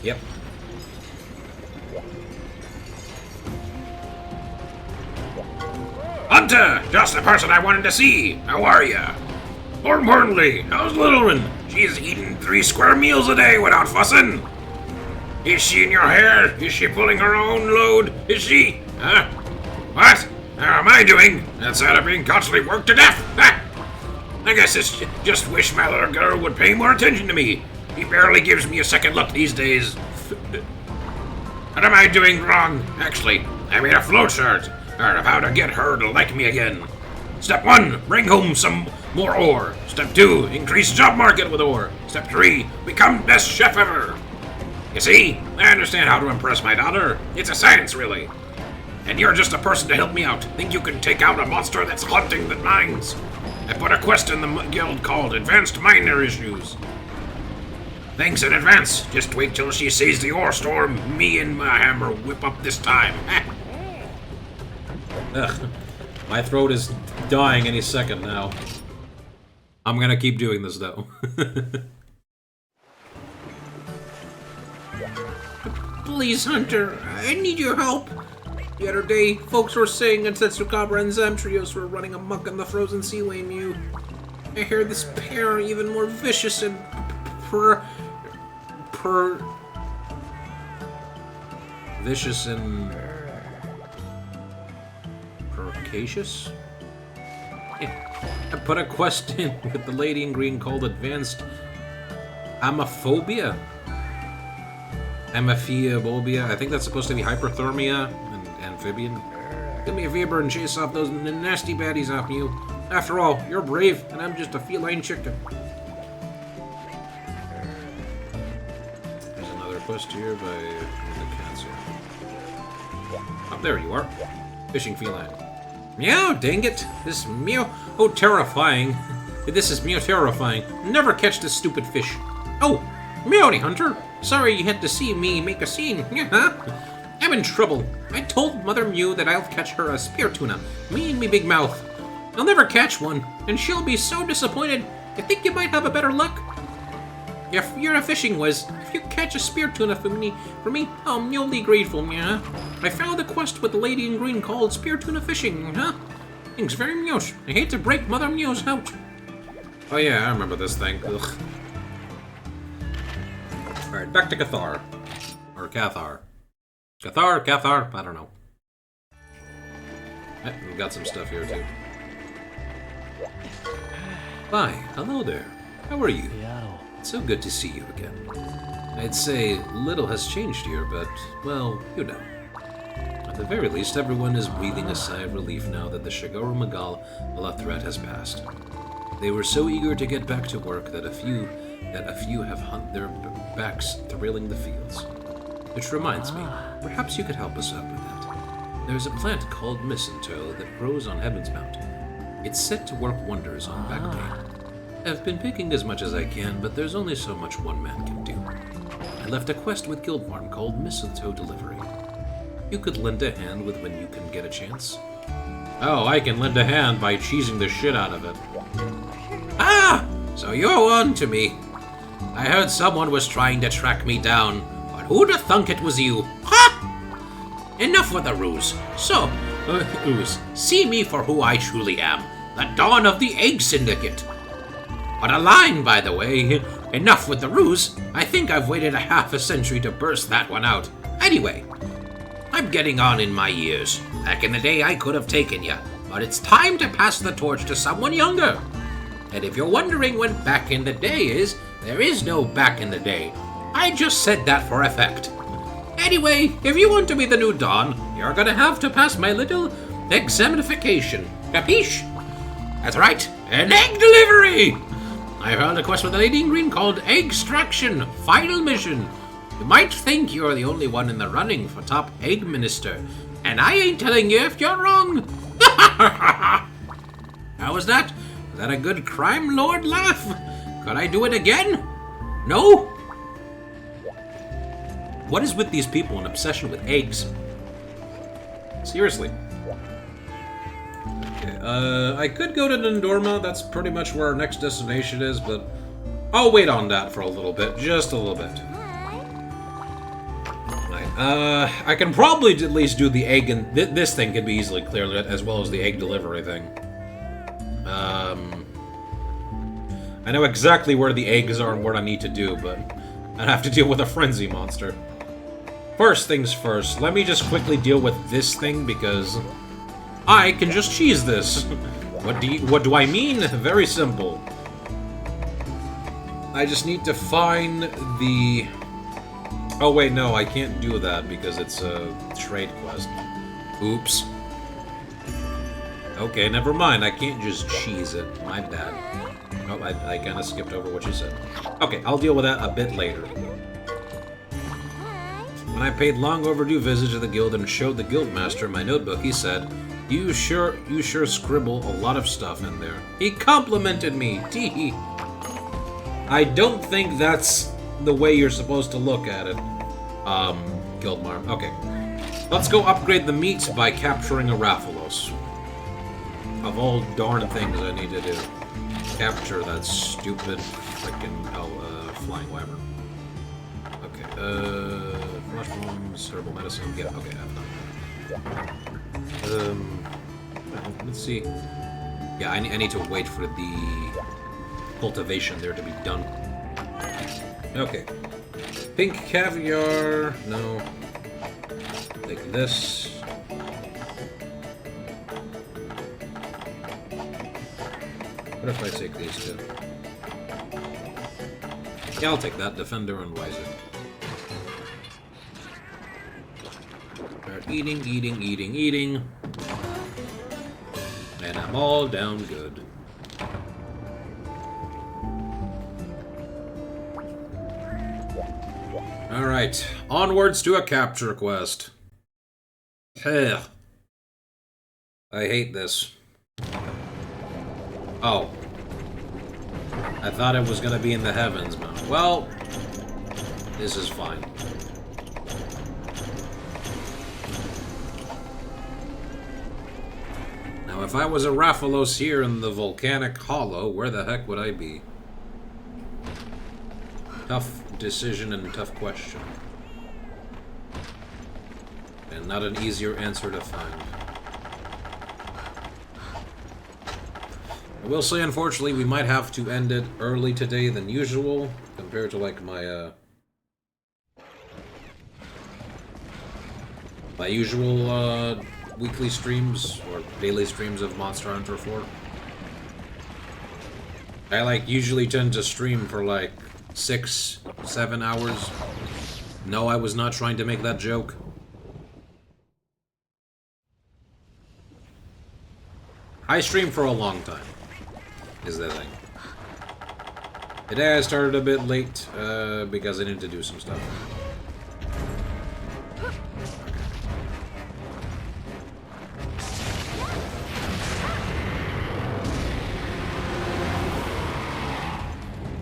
Yep. Hunter! Just the person I wanted to see! How are ya? More importantly, how's little one? She's eating 3 square meals a day without fussing. Is she in your hair? Is she pulling her own load? Is she? Huh? What? How am I doing? Outside of being constantly worked to death? Ha! I guess it's just wish my little girl would pay more attention to me. He barely gives me a second look these days. What am I doing wrong? Actually, I made a flowchart of how to get her to like me again. Step 1, bring home some more ore. Step 2, increase job market with ore. Step 3, become best chef ever. You see, I understand how to impress my daughter. It's a science, really. And you're just a person to help me out. Think you can take out a monster that's haunting the mines? I put a quest in the guild called Advanced Miner Issues. Thanks in advance. Just wait till she sees the ore storm me and my hammer whip up this time. Ugh. My throat is dying any second now. I'm gonna keep doing this, though. Please, Hunter, I need your help. The other day, folks were saying that Tetsukabra and Zamtrios were running amok in the frozen seaway Mew. I hear this pair are even more vicious and vicious and percacious? Yeah. I put a quest in with the lady in green called Advanced Amophobia. Amophobia. I think that's supposed to be hyperthermia and amphibian. Give me a fever and chase off those nasty baddies off you. After all, you're brave, and I'm just a feline chicken. There's another quest here by the cats here. Oh, there you are. Fishing feline. Meow, dang it. This meow. Oh, terrifying. This is meow terrifying. Never catch this stupid fish. Oh, meowdy, Hunter. Sorry you had to see me make a scene. Huh? I'm in trouble. I told Mother Mew that I'll catch her a spear tuna. Me and me big mouth. I'll never catch one, and she'll be so disappointed. I think you might have a better luck. If you're a fishing whiz, if you catch a spear tuna for me, I'm newly grateful, yeah? I found a quest with the lady in green called Spear Tuna Fishing, huh? Thanks very much. I hate to break Mother Mew's heart. Oh yeah, I remember this thing. Ugh. Alright, back to Cathar. Or Cathar. Cathar, I don't know. We've got some stuff here too. Hi, hello there. How are you? It's so good to see you again. I'd say little has changed here, but, well, you know. At the very least, everyone is breathing a sigh of relief now that the Shigaru Magala threat has passed. They were so eager to get back to work that a few have hunt their backs thrilling the fields. Which reminds me, perhaps you could help us out with that. There's a plant called mistletoe that grows on Heaven's Mount. It's said to work wonders on back pain. I've been picking as much as I can, but there's only so much one man can do. I left a quest with Guildmarm called Mistletoe Delivery. You could lend a hand with when you can get a chance. Oh, I can lend a hand by cheesing the shit out of it. Ah! So you're on to me. I heard someone was trying to track me down, but who'd have thunk it was you? Ha! Enough with the ruse. So, see me for who I truly am, the Dawn of the Egg Syndicate. What a line, by the way. Enough with the ruse. I think I've waited a half a century to burst that one out. Anyway, I'm getting on in my years. Back in the day, I could have taken ya, but it's time to pass the torch to someone younger. And if you're wondering when back in the day is, there is no back in the day. I just said that for effect. Anyway, if you want to be the new Dawn, you're gonna have to pass my little examinification. Capiche? That's right, an egg delivery! I found a quest with a lady in green called Eggstraction, Final Mission. You might think you're the only one in the running for top egg minister, and I ain't telling you if you're wrong. How was that? Was that a good crime lord laugh? Could I do it again? No? What is with these people and obsession with eggs? Seriously. Okay, I could go to Nindorma. That's pretty much where our next destination is, but I'll wait on that for a little bit. Just a little bit. Right, I can probably at least do the egg, and this thing can be easily cleared, as well as the egg delivery thing. I know exactly where the eggs are and what I need to do, but I'd have to deal with a frenzy monster. First things first, let me just quickly deal with this thing, because I can just cheese this. What do I mean? Very simple. I just need to find the... Oh wait, no, I can't do that because it's a trade quest. Oops. Okay, never mind, I can't just cheese it. My bad. Oh, I kind of skipped over what you said. Okay, I'll deal with that a bit later. When I paid long overdue visit to the guild and showed the guildmaster my notebook, he said, You sure scribble a lot of stuff in there." He complimented me. Tee. I don't think that's the way you're supposed to look at it. Guildmar. Okay. Let's go upgrade the meat by capturing a Rathalos. Of all darn things I need to do. Capture that stupid frickin' flying wyvern. Okay, flash bombs, herbal medicine. Yeah, okay, I've done that. Let's see. Yeah, I need to wait for the cultivation there to be done. Okay. Pink caviar. No. Take this. What if I take these two? Yeah, I'll take that. Defender and Wiser. Start eating. And I'm all down good. Alright, onwards to a capture quest. Ugh. I hate this. Oh. I thought it was gonna be in the heavens, man. Well, this is fine. Now, if I was a Rathalos here in the volcanic hollow, where the heck would I be? Tough decision and tough question. And not an easier answer to find. I will say, unfortunately, we might have to end it early today than usual, compared to, like, my usual, weekly streams, or daily streams of Monster Hunter 4. I, like, usually tend to stream for, like, 6-7 hours. No, I was not trying to make that joke. I stream for a long time, is the thing. Today I started a bit late, because I needed to do some stuff.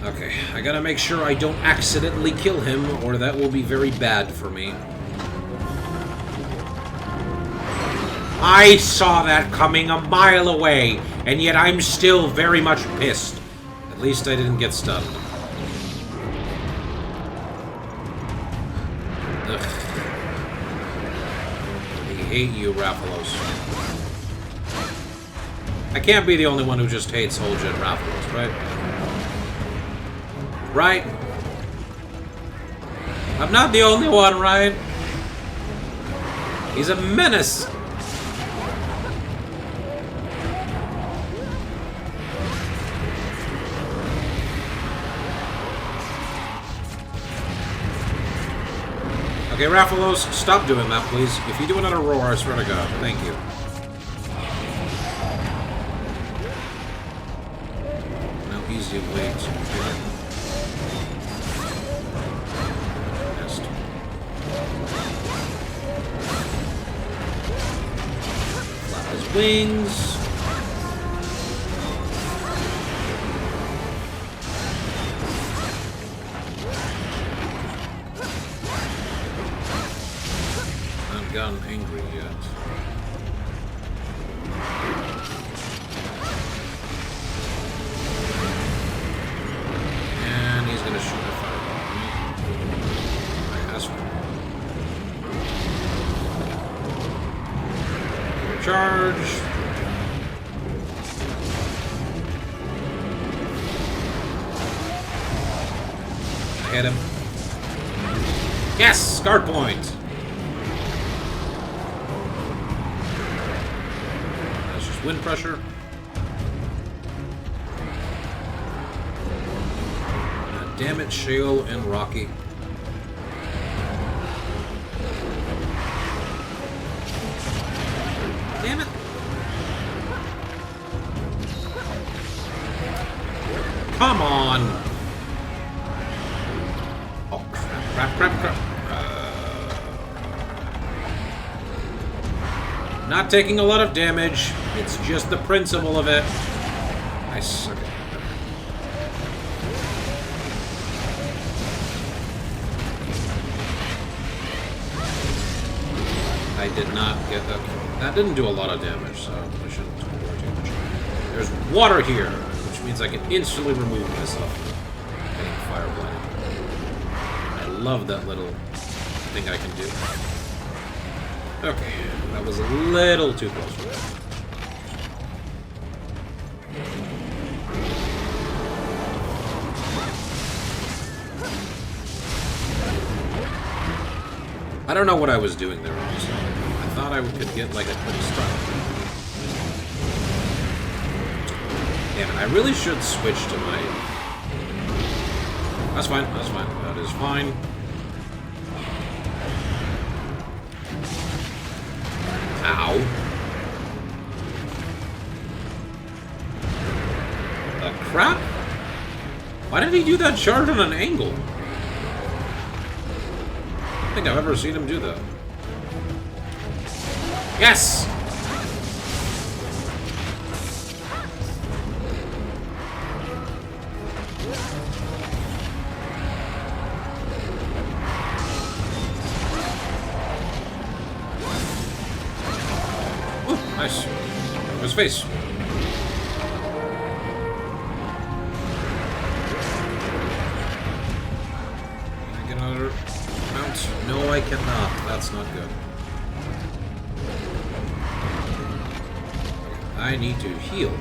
Okay, I gotta make sure I don't accidentally kill him, or that will be very bad for me. I saw that coming a mile away, and yet I'm still very much pissed. At least I didn't get stunned. Ugh. I hate you, Rathalos. I can't be the only one who just hates whole gen Rathalos, right? Right? I'm not the only one, right? He's a menace! Okay, Rathalos, stop doing that, please. If you do another roar, I swear to God. Thank you. No easy way to kill it. Missed. Flap his wings. gotten angry yet. And he's gonna shoot a fireball at me. I asked for it. Charge. I hit him. Yes! Guard point! That's just wind pressure. Damn it, Shale and Rocky. Damn it! Come on! Oh, crap. Not taking a lot of damage. It's just the principle of it. I suck at it. I did not get that. That didn't do a lot of damage, so I shouldn't worry too much. There's water here, which means I can instantly remove myself from getting fire blinded. I love that little thing I can do. Okay, that was a little too close for that. I don't know what I was doing there, honestly. I thought I could get like a quick start. Damn it, I really should switch to my... That's fine, that is fine. Ow. The crap? Why did he do that charge on an angle? I don't think I've ever seen him do that. Yes! Ooh, nice. His face. Can I get another mount? No, I cannot. That's not good. I need to heal.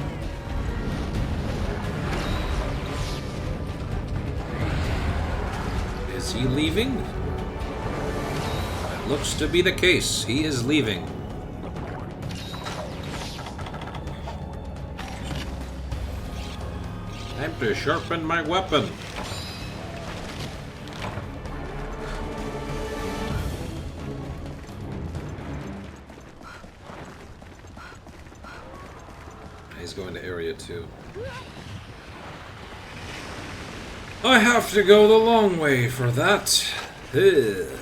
Is he leaving? It looks to be the case. He is leaving. Time to sharpen my weapon. He's going to area 2. I have to go the long way for that. Ugh.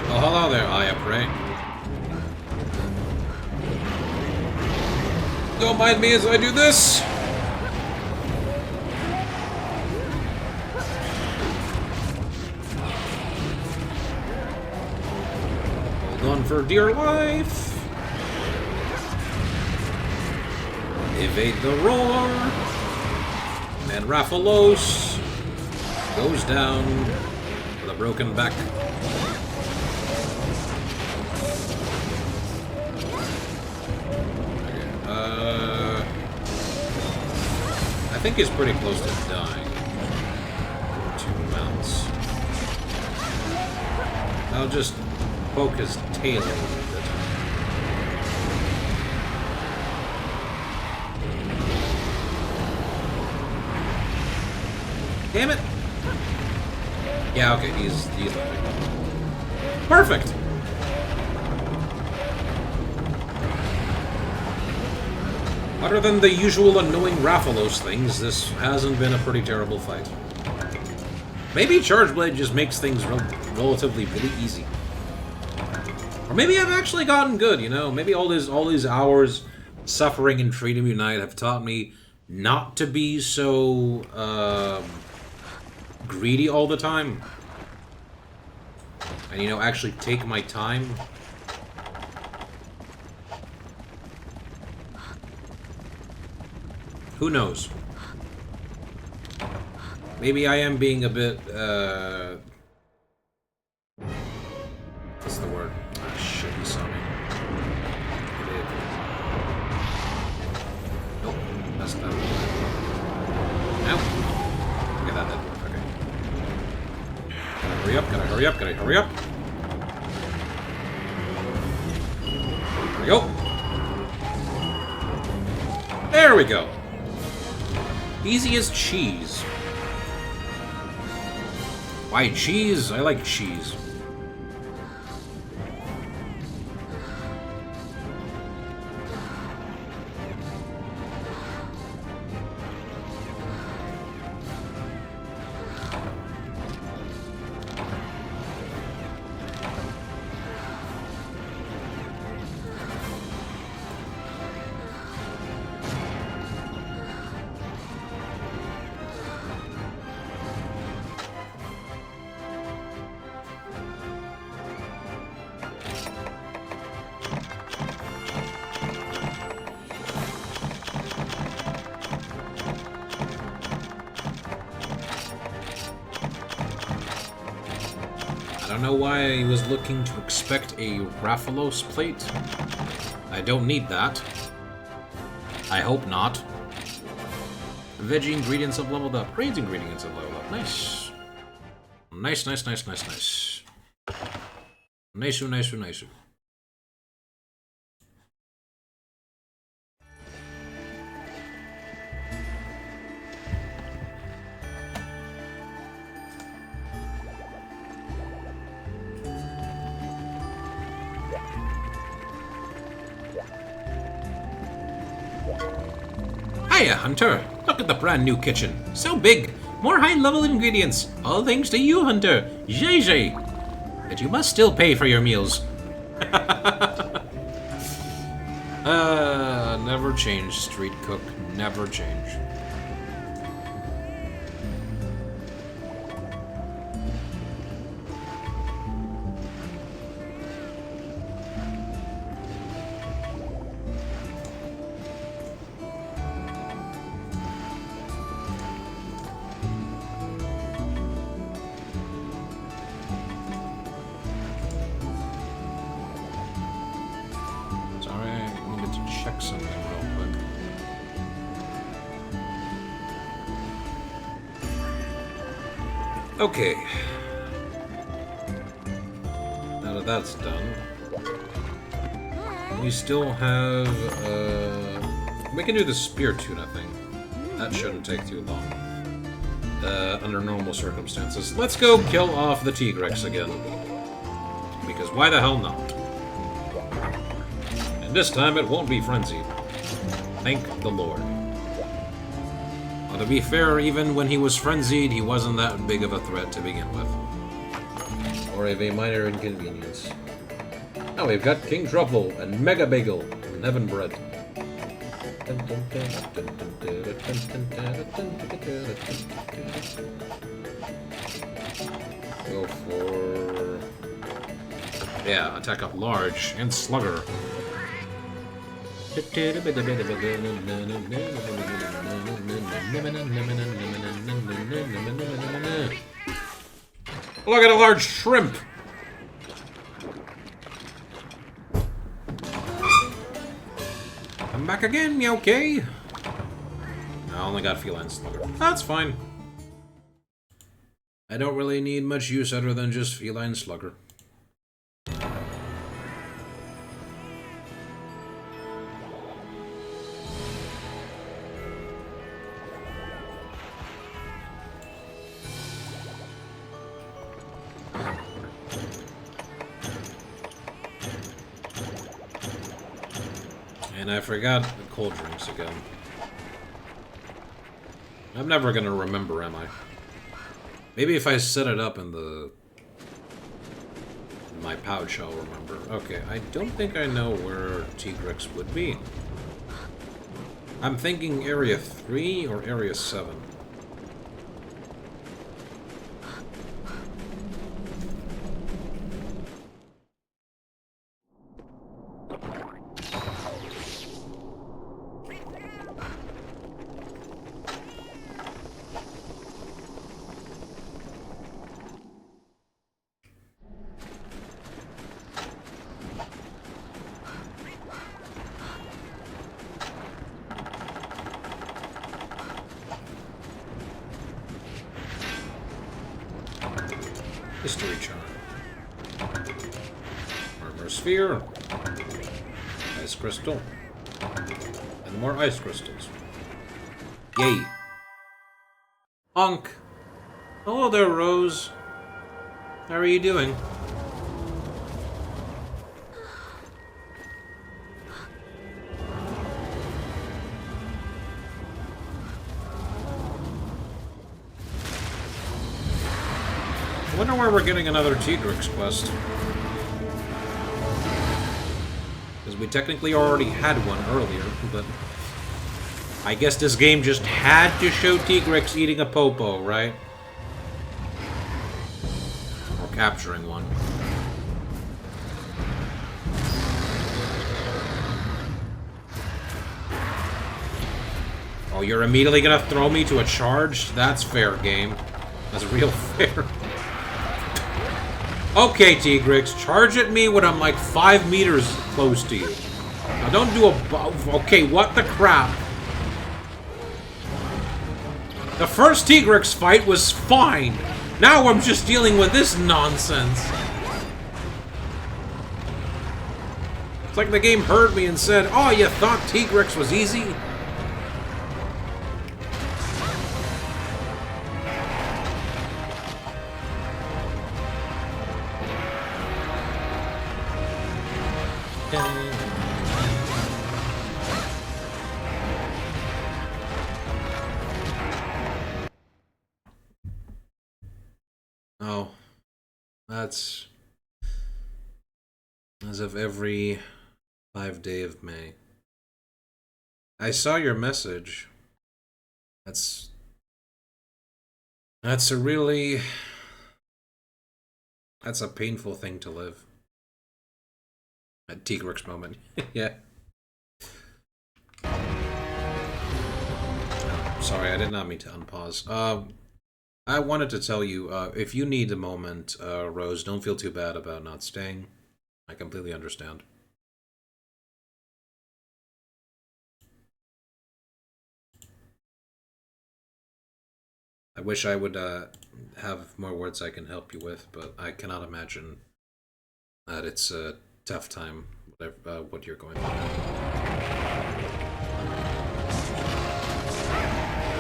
Oh, hello there, Aya Prey. Don't mind me as I do this. Hold on for dear life. Evade the roar. And Raphalos goes down with a broken back. I think he's pretty close to dying. 2 mounts. I'll just poke his tail a little bit. Damn it! Yeah, okay, he's leaving. Perfect! Other than the usual annoying Rathalos things, this hasn't been a pretty terrible fight. Maybe Charge Blade just makes things relatively really easy. Or maybe I've actually gotten good, you know? Maybe all these hours suffering in Freedom Unite have taught me not to be so greedy all the time. And, you know, actually take my time. Who knows? Maybe I am being a bit, what's the word? Ah, shit, he saw me. Nope, that's not it. Nope. Okay, that didn't work, okay. Can I hurry up? Can I hurry up? Can I hurry up? There we go. There we go. Easy as cheese. Why cheese? I like cheese. I don't know why I was looking to expect a Rathalos plate. I don't need that. I hope not. Veggie ingredients have leveled up. Brains ingredients have leveled up. Nice. Nice, nice, nice, nice, nice. Nice-oo, nice-oo, nice-oo. Hiya, Hunter! Look at the brand new kitchen. So big! More high-level ingredients. All thanks to you, Hunter. JJ! But you must still pay for your meals. Never change, street cook. Never change. Something real quick. Okay. Now that that's done, we still have, we can do the spear tuna thing. That shouldn't take too long. Under normal circumstances. Let's go kill off the Tigrex again. Because why the hell not? And this time it won't be frenzied. Thank the Lord. Well, to be fair, even when he was frenzied, he wasn't that big of a threat to begin with. Or of a minor inconvenience. Now we've got King Truffle and Mega Bagel and Heaven Bread. Go for... yeah, attack up large and Slugger. Look at a large shrimp! Come back again, Meowk! I only got Feline Slugger. That's fine. I don't really need much use other than just Feline Slugger. And I forgot the cold drinks again. I'm never gonna remember, am I? Maybe if I set it up in my pouch, I'll remember. Okay, I don't think I know where Tigrex would be. I'm thinking Area 3 or Area 7. History charm. Armor sphere. Ice crystal. And more ice crystals. Yay. Honk. Hello there, Rose. How are you doing? I wonder where we're getting another Tigrex quest. Because we technically already had one earlier, but... I guess this game just had to show Tigrex eating a popo, right? Or capturing one. Oh, you're immediately gonna throw me to a charge? That's fair game. That's real fair. Okay, Tigrex, charge at me when I'm like 5 meters close to you. Now don't do a... Okay, what the crap? The first Tigrex fight was fine. Now I'm just dealing with this nonsense. It's like the game heard me and said, oh, you thought Tigrex was easy? Oh, that's as of every 5th day of May. I saw your message. That's a really... That's a painful thing to live. A Tigrex moment. Yeah. Oh, sorry, I did not mean to unpause. I wanted to tell you, if you need a moment, Rose, don't feel too bad about not staying. I completely understand. I wish I would have more words I can help you with, but I cannot imagine that it's a tough time, whatever, what you're going through.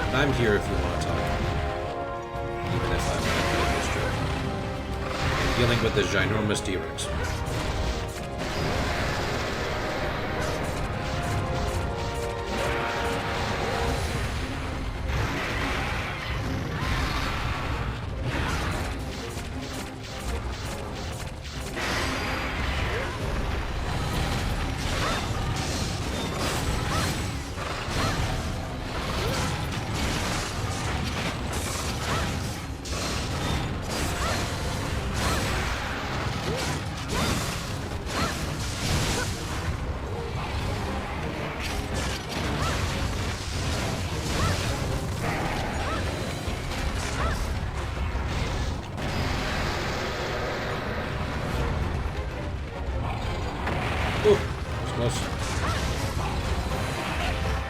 And I'm here if you want to talk. Even if I'm not dealing with this ginormous T-Rex.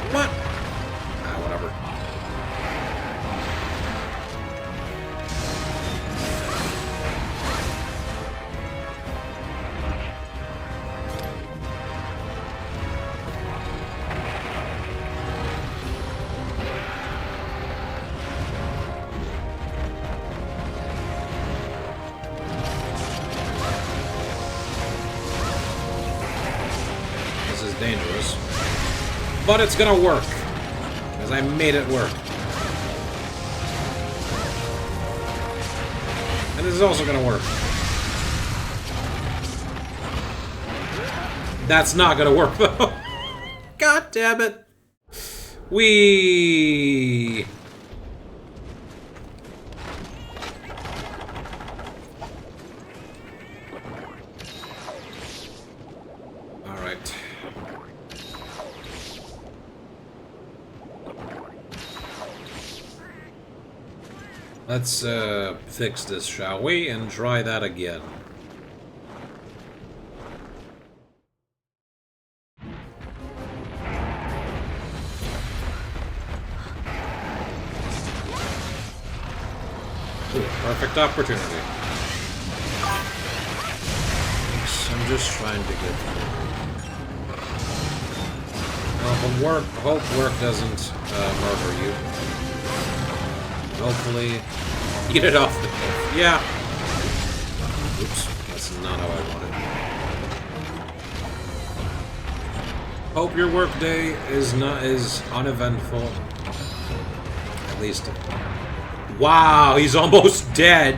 What? Ah, whatever. This is dangerous. But it's gonna work. Because I made it work. And this is also gonna work. That's not gonna work, though. God damn it. We. Alright. Let's fix this, shall we? And try that again. Ooh, perfect opportunity. Thanks, I'm just trying to get through. Hope work doesn't murder you. Hopefully, get it off the cliff. Yeah. Oops, that's not how I wanted. Hope your workday is uneventful. At least. Wow, he's almost dead.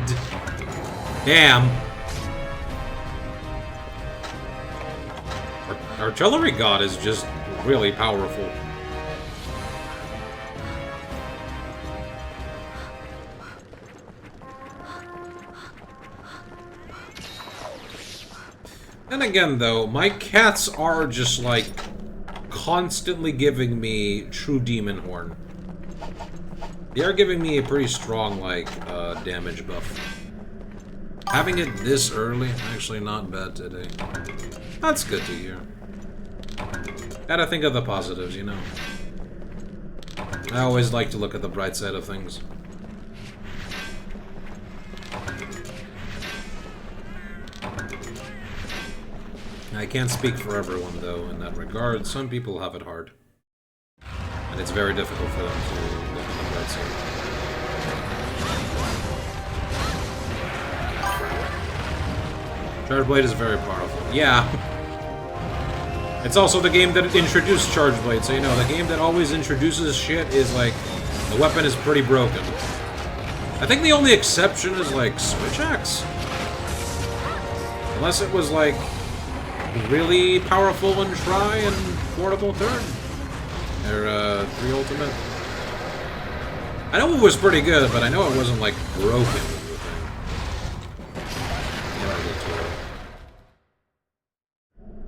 Damn. Artillery God is just really powerful. And again, though, my cats are just, like, constantly giving me true Demon Horn. They are giving me a pretty strong, like, damage buff. Having it this early, actually not bad today. That's good to hear. Gotta think of the positives, you know. I always like to look at the bright side of things. I can't speak for everyone, though, in that regard. Some people have it hard. And it's very difficult for them to look at the bright side. Charge Blade is very powerful. Yeah. It's also the game that introduced Charge Blade, so you know, the game that always introduces shit is like, the weapon is pretty broken. I think the only exception is like Switch Axe. Unless it was like really powerful and try and portable third. Or 3 Ultimate. I know it was pretty good, but I know it wasn't like broken.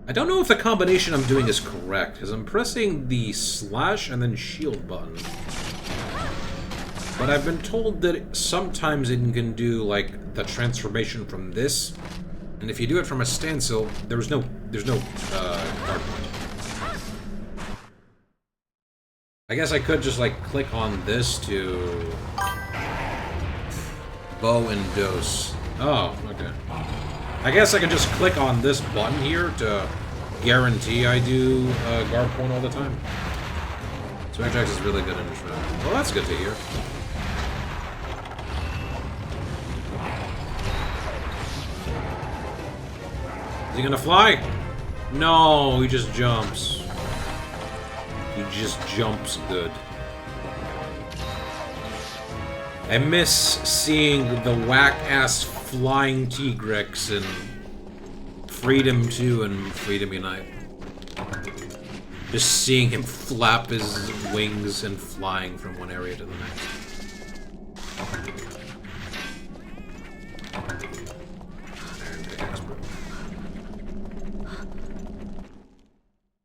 I don't know if the combination I'm doing is correct, because I'm pressing the slash and then shield button. But I've been told that sometimes it can do, like, the transformation from this, and if you do it from a standstill, there's no guard point. I guess I could just, like, click on this to bow and dose. Oh, okay. I guess I can just click on this button here to guarantee I do guard point all the time. Switch Axe is really good in this round. Well, that's good to hear. Is he gonna fly? No, he just jumps. He just jumps good. I miss seeing the whack-ass flying Tigrex in Freedom 2 and Freedom Unite. Just seeing him flap his wings and flying from one area to the next.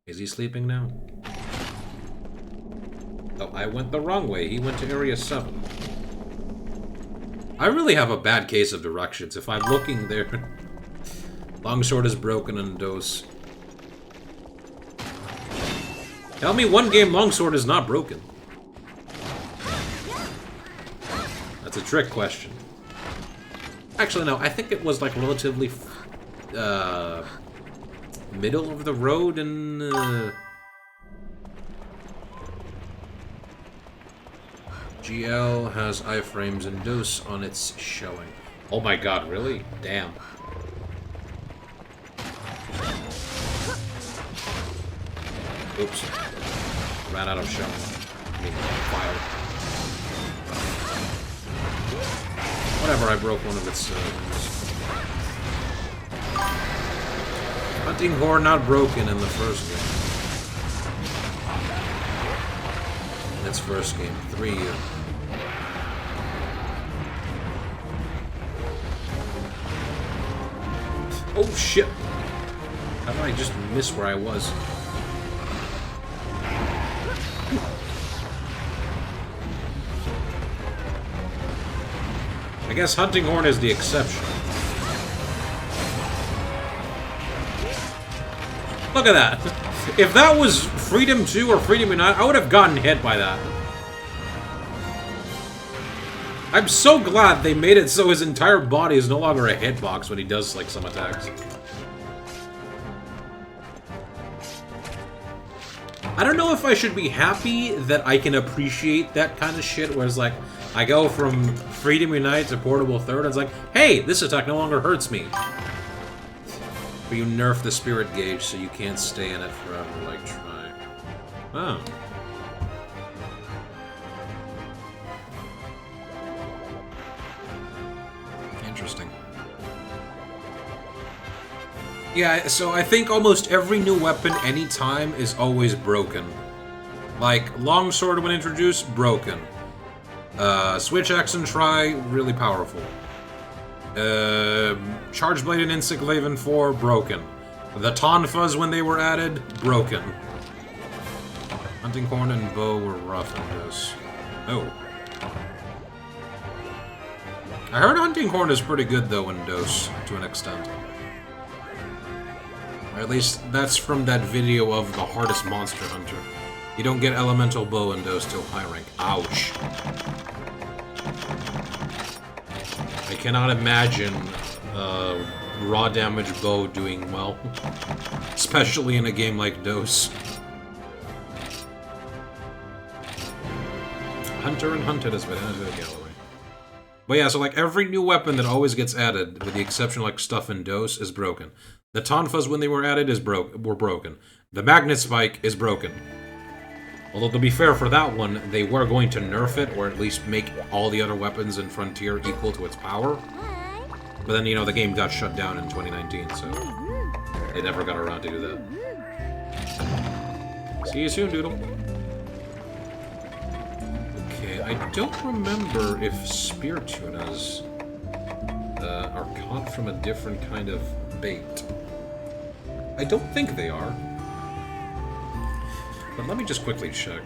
Is he sleeping now? Oh, I went the wrong way. He went to Area 7. I really have a bad case of directions. If I'm looking there... Longsword is broken and dose. Tell me one game Longsword is not broken. That's a trick question. Actually, no. I think it was, like, relatively... middle of the road and... GL has iframes and dose on its showing. Oh my god, really? Damn. Oops. ran out of shell. I mean, fire. Whatever, I broke one of its wings. Hunting Horn not broken in the first game. In its first game. 3 years. Oh shit! How did I just miss where I was? I guess Hunting Horn is the exception. Look at that! If that was Freedom 2 or Freedom Unite, I would have gotten hit by that. I'm so glad they made it so his entire body is no longer a hitbox when he does, like, some attacks. I don't know if I should be happy that I can appreciate that kind of shit, where it's like, I go from Freedom Unite to Portable Third, and it's like, hey, this attack no longer hurts me. But you nerf the spirit gauge so you can't stay in it forever, like, try. Oh. Interesting. Yeah, so I think almost every new weapon anytime is always broken. Like, Longsword when introduced, broken. Switch Axe and Try, really powerful. Charge Blade and Insect Glaive in 4, broken. The Tonfas when they were added, broken. Hunting Horn and Bow were rough in this. Oh. I heard Hunting Horn is pretty good, though, in DOS, to an extent. Or at least, that's from that video of the hardest monster hunter. You don't get Elemental Bow in DOS till high rank. Ouch. I cannot imagine raw damage bow doing well. Especially in a game like DOS. Hunter and Hunted has been added to the gallery. But yeah, so like every new weapon that always gets added, with the exception like stuff in DOS, is broken. The Tonfas when they were added were broken. The Magnet Spike is broken. Although to be fair for that one, they were going to nerf it, or at least make all the other weapons in Frontier equal to its power. But then, you know, the game got shut down in 2019, so they never got around to do that. See you soon, Doodle. Okay, I don't remember if spear tunas are caught from a different kind of bait. I don't think they are. But let me just quickly check.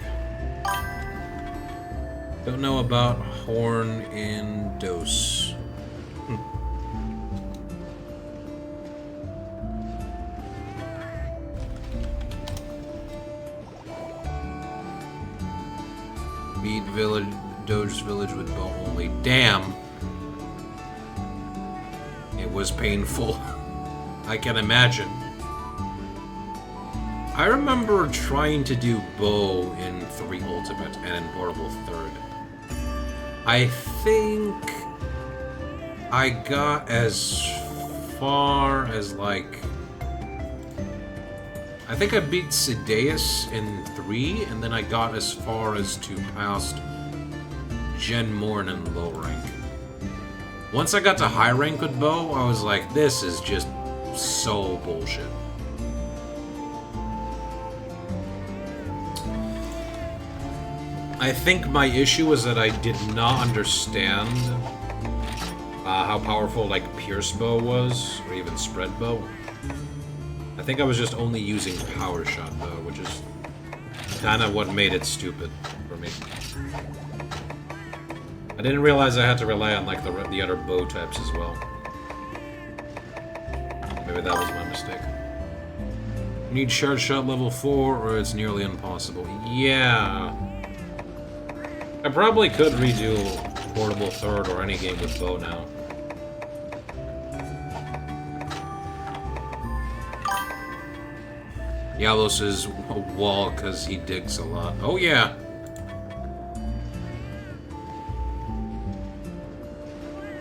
Don't know about Horn in DOS. Beat Village, Doge's Village with bow only. Damn! It was painful. I can imagine. I remember trying to do bow in 3 Ultimate and in Portable Third. I think I got as far as like... I think I beat Sideus in 3, and then I got as far as to past Gen Morn in low rank. Once I got to high rank with bow, I was like, this is just so bullshit. I think my issue was that I did not understand how powerful like Pierce Bow was, or even Spread Bow. I think I was just only using Power Shot Bow, which is kind of what made it stupid for me. I didn't realize I had to rely on like the other bow types as well. Maybe that was my mistake. You need Shard Shot level 4, or it's nearly impossible. Yeah. I probably could redo Portable Third or any game with bow now. Yalos is a wall because he digs a lot. Oh yeah!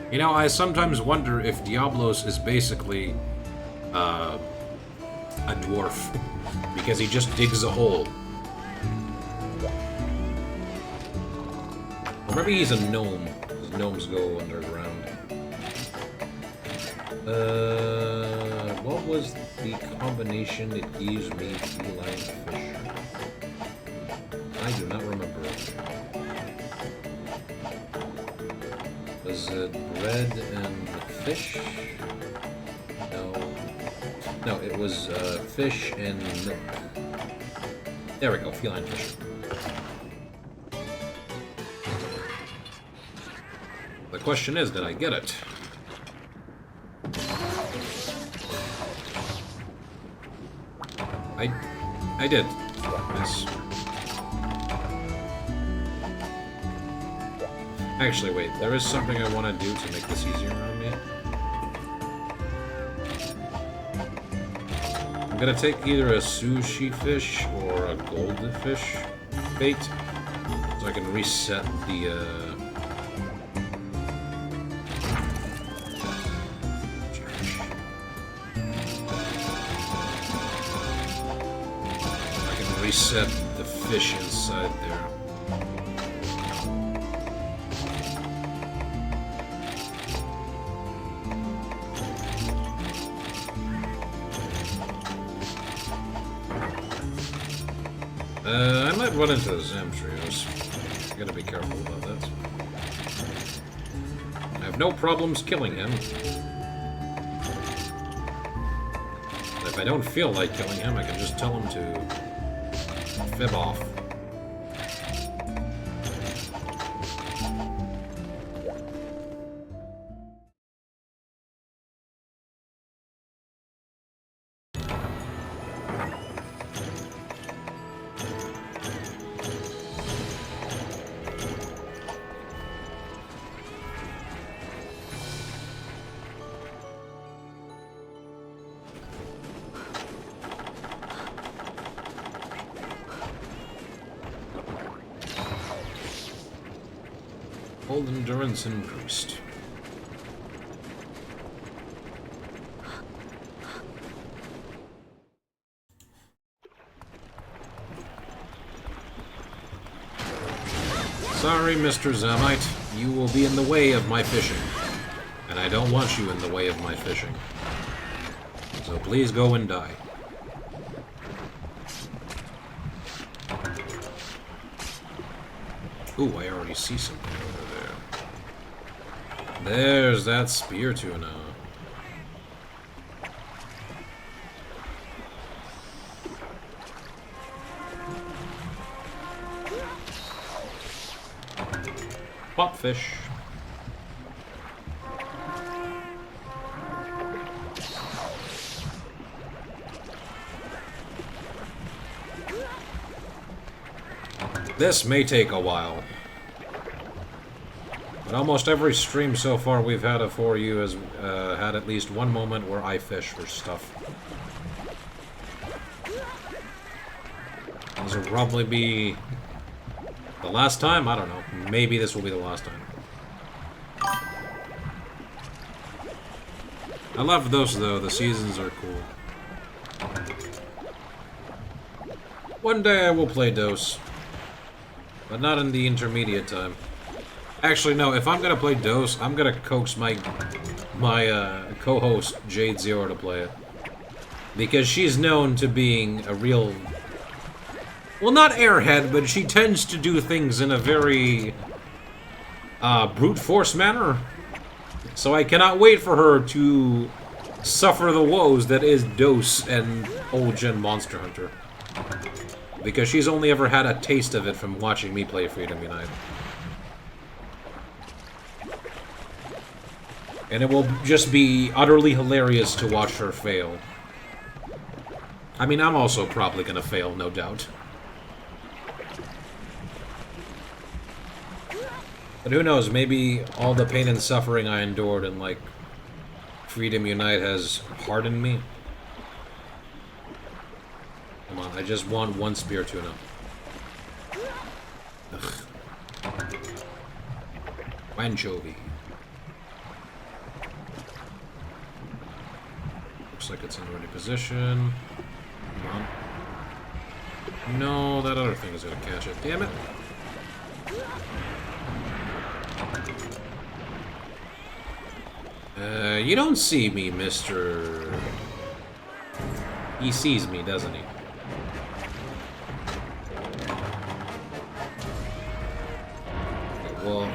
You know, I sometimes wonder if Diablos is basically a dwarf because he just digs a hole. Or maybe he's a gnome, because gnomes go underground. What was the combination that gives me feline fish? I do not remember. Was it bread and fish? No. No, it was fish and milk. There we go, feline fish. The question is, did I get it? I did. Yes. Actually, wait. There is something I want to do to make this easier on me. I'm gonna take either a sushi fish or a goldfish bait, so I can reset the, reset the fish inside there. I might run into the Zamtrios. I gotta be careful about that. I have no problems killing him. But if I don't feel like killing him, I can just tell him to fib off. Hold endurance increased. Sorry, Mr. Zamite. You will be in the way of my fishing. And I don't want you in the way of my fishing. So please go and die. Ooh, I already see something over there. There's that spear tuna. Popfish. This may take a while. But almost every stream so far we've had of For You has had at least one moment where I fish for stuff. This will probably be the last time? I don't know. Maybe this will be the last time. I love those though. The seasons are cool. One day I will play Dose. But not in the intermediate time. Actually, no, if I'm gonna play Dose, I'm gonna coax my co-host, Jade Zero, to play it. Because she's known to being a real... Well, not airhead, but she tends to do things in a very... brute force manner. So I cannot wait for her to suffer the woes that is Dose and Old Gen Monster Hunter. Because she's only ever had a taste of it from watching me play Freedom Unite. And it will just be utterly hilarious to watch her fail. I mean, I'm also probably gonna fail, no doubt. But who knows, maybe all the pain and suffering I endured in, like, Freedom Unite has hardened me. Come on, I just want one spear tuna. Ugh. Anchovy. Looks like it's in ready position. Come on. No, that other thing is gonna catch it. Damn it. You don't see me, Mr. He sees me, doesn't he? Okay, well...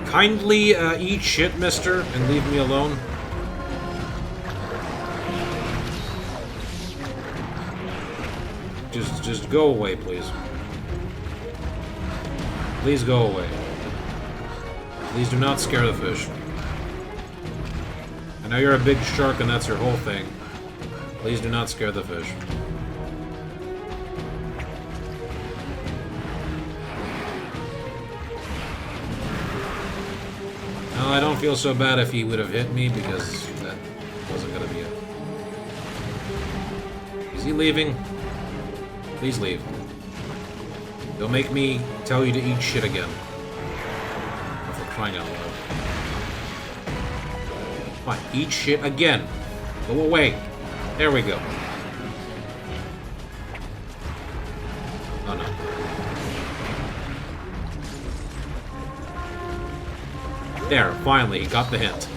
Kindly eat shit, mister, and leave me alone. Just go away, please. Please go away. Please do not scare the fish. I know you're a big shark and that's your whole thing. Please do not scare the fish. No, I don't feel so bad if he would have hit me because that wasn't gonna be it. Is he leaving? Please leave. Don't make me tell you to eat shit again. Oh, for crying out loud. Come on, eat shit again. Go away. There we go. Oh no. There, finally, he got the hint.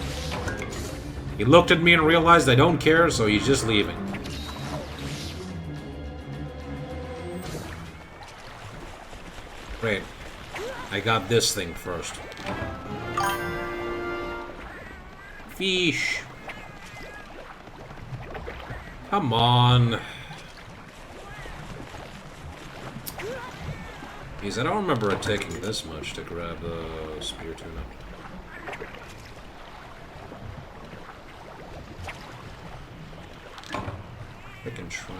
He looked at me and realized I don't care, so he's just leaving. Great. I got this thing first. Fish. Come on. Jeez, I don't remember it taking this much to grab the spear tuna. I can try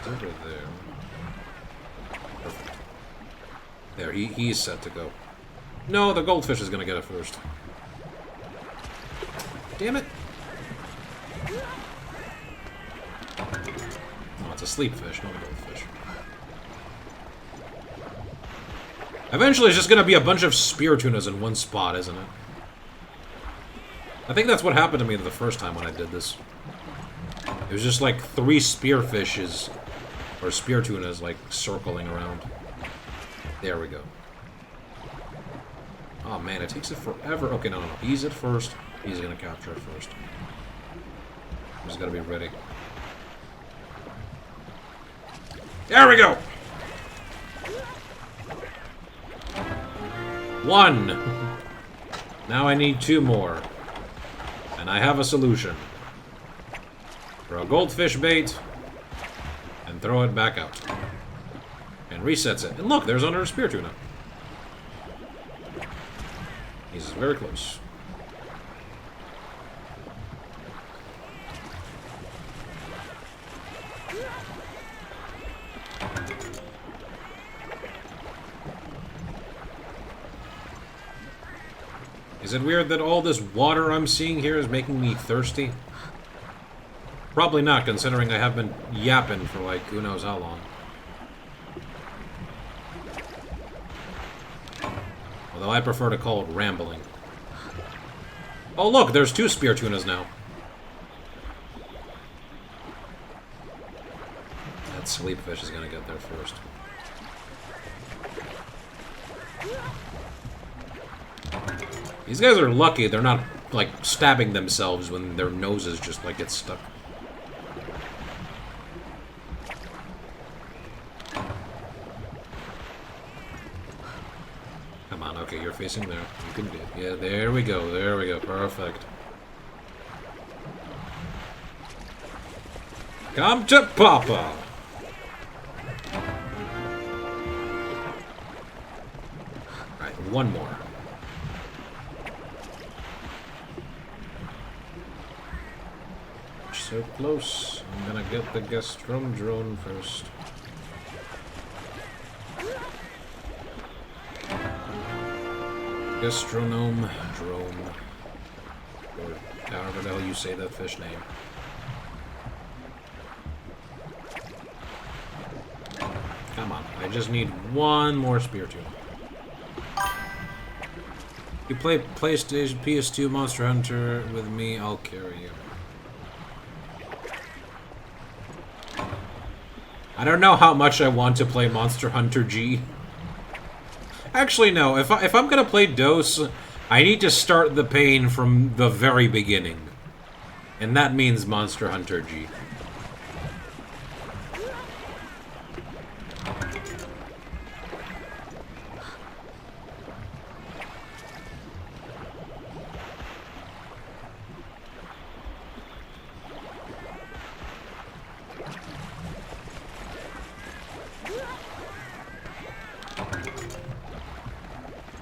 to... Over there. Perfect. There, he's set to go. No, the goldfish is gonna get it first. Damn it! Oh, it's a sleep fish, not a goldfish. Eventually, it's just gonna be a bunch of spear tunas in one spot, isn't it? I think that's what happened to me the first time when I did this. It was just like 3 spearfishes, or spear tunas, like, circling around. There we go. Oh man, it takes it forever. Okay, no. He's at first. He's gonna capture it first. I'm just gotta be ready. There we go! 1! Now I need 2 more. And I have a solution. Throw a goldfish bait, and throw it back out. And resets it. And look, there's another spear tuna. He's very close. Is it weird that all this water I'm seeing here is making me thirsty? Probably not, considering I have been yapping for like who knows how long. Although I prefer to call it rambling. Oh look, there's 2 spear tunas now. That sleep fish is gonna get there first. These guys are lucky they're not, like, stabbing themselves when their noses just, like, get stuck. Come on, okay, you're facing there. You can do it. Yeah, there we go, perfect. Come to Papa! Alright, 1 more. So close. I'm gonna get the Gastron drone first. Gastronome drone. Or however the hell you say that fish name. Come on, I just need 1 more spear tuna. You play PlayStation PS2 Monster Hunter with me, I'll carry you. I don't know how much I want to play Monster Hunter G. Actually, no. If I'm gonna play DOS, I need to start the pain from the very beginning. And that means Monster Hunter G.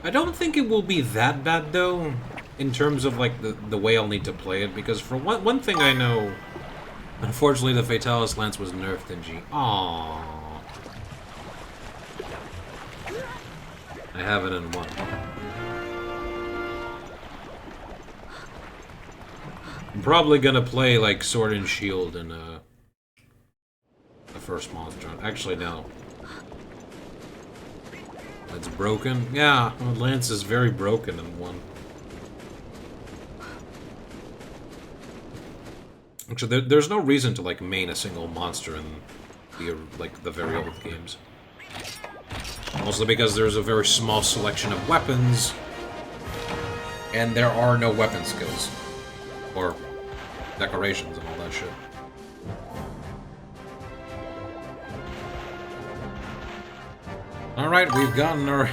I don't think it will be that bad, though, in terms of, like, the way I'll need to play it, because for one thing I know, unfortunately the Fatalis Lance was nerfed in G. Aww. I have it in 1. I'm probably gonna play, like, Sword and Shield in, the first monster. Actually, no. It's broken? Yeah, Lance is very broken in 1. Actually, there's no reason to, like, main a single monster in the very old games. Mostly because there's a very small selection of weapons, and there are no weapon skills. Or decorations and all that shit. Alright, we've gotten our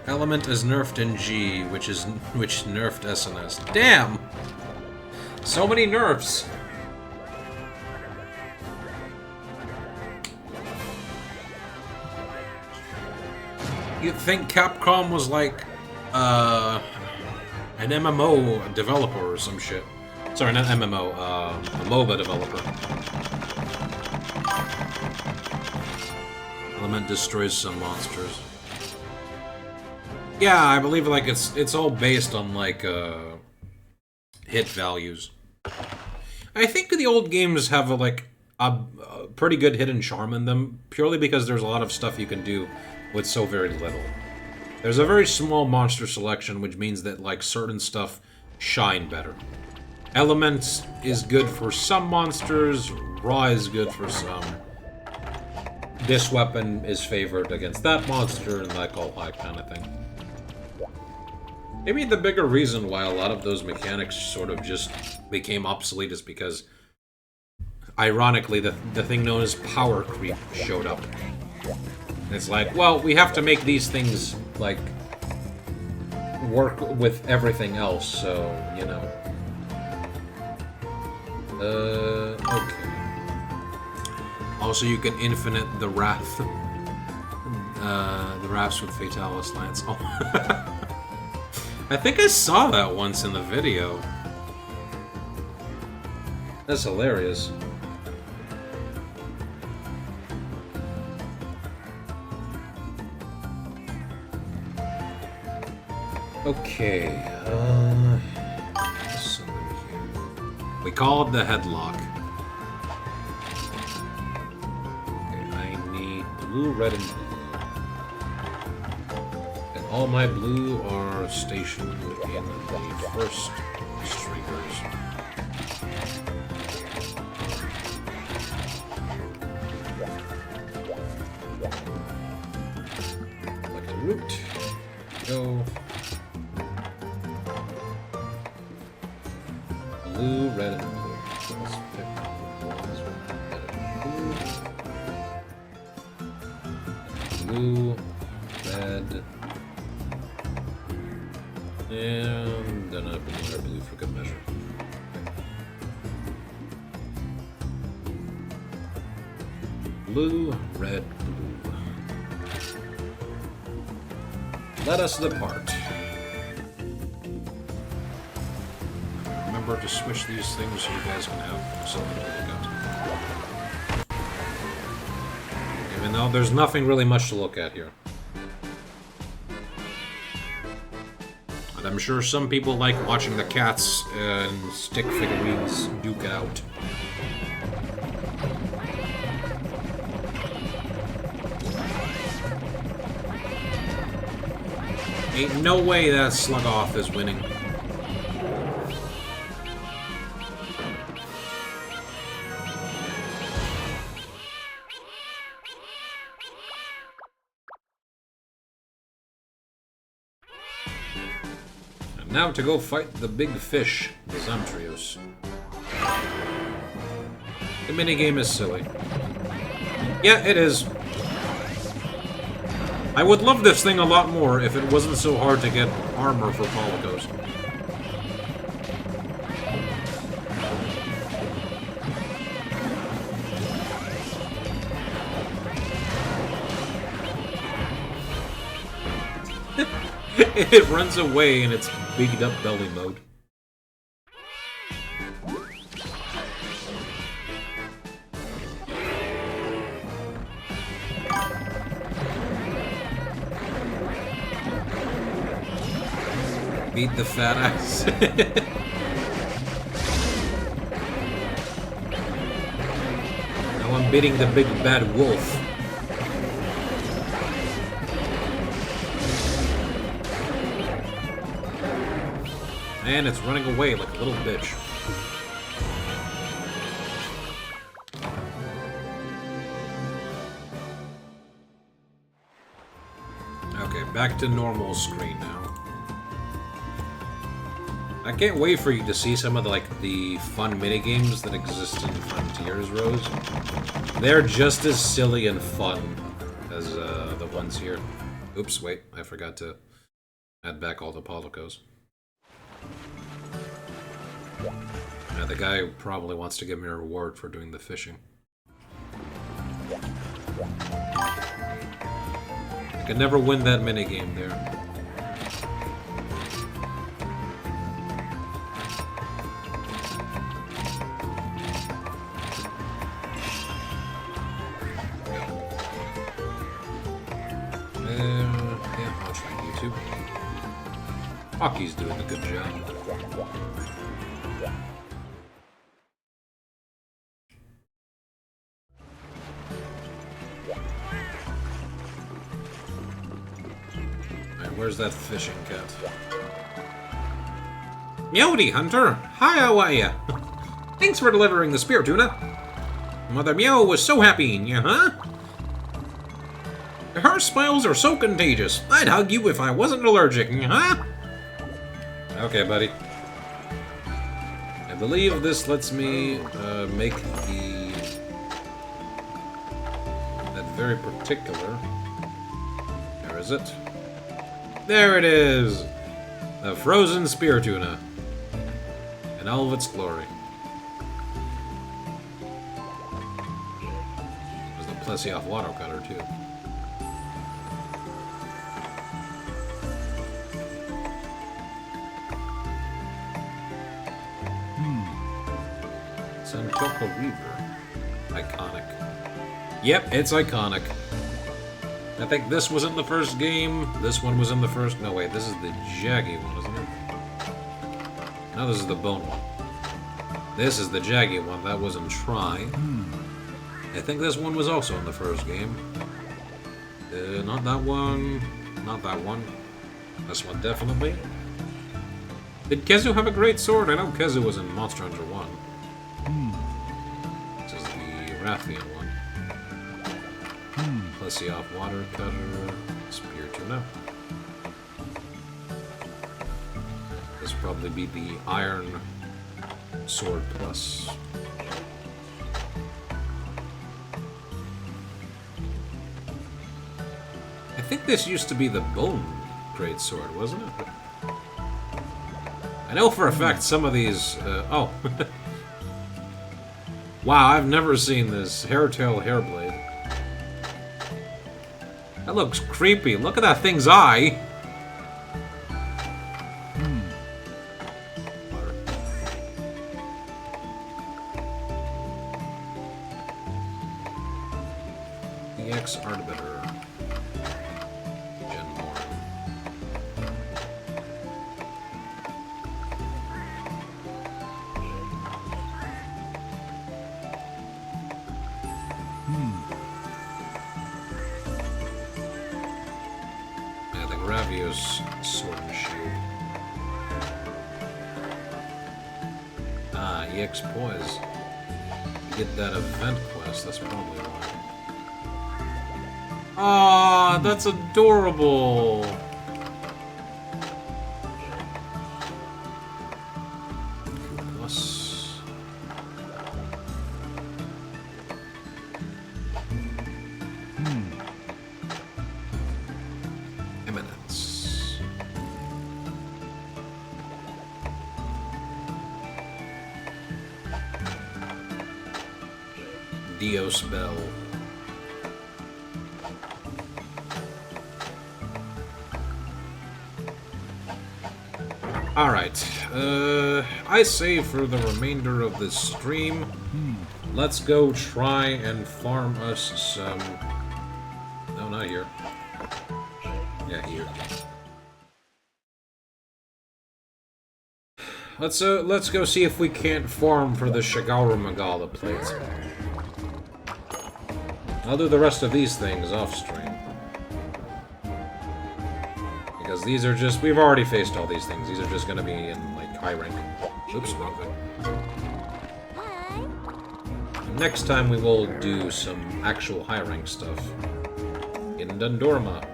element as nerfed in G, which nerfed SNS. Damn! So many nerfs! You'd think Capcom was like, an MMO developer or some shit. Sorry, not MMO, a MOBA developer. Element destroys some monsters. Yeah, I believe like it's all based on like hit values. I think the old games have a pretty good hidden charm in them, purely because there's a lot of stuff you can do with so very little. There's a very small monster selection, which means that like certain stuff shine better. Element is good for some monsters, Raw is good for some. This weapon is favored against that monster, and like all that kind of thing. Maybe the bigger reason why a lot of those mechanics sort of just became obsolete is because, ironically, the thing known as power creep showed up. And it's like, well, we have to make these things, like, work with everything else, so, you know. Okay. Also, you can infinite the Wrath. The Wraths with Fatalis Lance. Oh. I think I saw that once in the video. That's hilarious. Okay, somebody here. We call it the headlock. Blue, red, and blue. And all my blue are stationed in the first streakers. Like a root. Go. Blue, red, and blue. So let's pick blue, red, and then a blue for good measure. Blue, red, blue. Let us depart. Remember to switch these things so you guys can have something to look at. Even though there's nothing really much to look at here. And I'm sure some people like watching the cats and stick figurines duke it out. Ain't no way that Slugoff is winning. Now to go fight the big fish, the Zamtrios. The minigame is silly. Yeah, it is. I would love this thing a lot more if it wasn't so hard to get armor for Polycos. It runs away in its bigged up belly mode. Beat the fat ass. Now I'm beating the big bad wolf. And it's running away like a little bitch. Okay, back to normal screen now. I can't wait for you to see some of the fun minigames that exist in Frontiers, Rose. They're just as silly and fun as the ones here. Oops, wait, I forgot to add back all the Polycos. Yeah, the guy probably wants to give me a reward for doing the fishing. I could never win that minigame there. Yeah, I'll try YouTube. Hockey's doing a good job. Where's that fishing cat? Meowdy, Hunter! Hi, how are ya? Thanks for delivering the spear tuna. Mother Meow was so happy in ya, huh? Her smiles are so contagious. I'd hug you if I wasn't allergic, huh? Okay, buddy. I believe this lets me make that very particular... Where is it? There it is! The frozen spear tuna. In all of its glory. There's the Plesioff water cutter, too. Santoka Reaver. Iconic. Yep, it's iconic. I think this was in the first game. This one was in the first... No, wait, this is the Jaggy one, isn't it? No, this is the Bone one. This is the Jaggy one. That was in Try. I think this one was also in the first game. Not that one. Not that one. This one, definitely. Did Kezu have a great sword? I know Kezu was in Monster Hunter 1. This is the Rathian one. Plesioff water cutter, spear tuna. This will probably be the Iron Sword Plus. I think this used to be the Bone Great Sword, wasn't it? I know for a fact some of these... oh. Wow, I've never seen this. Hairtail Hairblade. That looks creepy. Look at that thing's eye. The Ex-Arbiter. Gen 1. Gravios Sword and Shield. Ah, EX Poise. You get that event quest, that's probably why. Aw, that's adorable! Dios Bell. Alright, I say for the remainder of this stream, let's go try and farm us some... No, not here. Yeah, here. Let's go see if we can't farm for the Shagaru Magala plates. I'll do the rest of these things off stream. Because these are just... We've already faced all these things. These are just gonna be in, like, high rank. Oops, wrong thing. Next time we will do some actual high rank stuff. In Dundorma.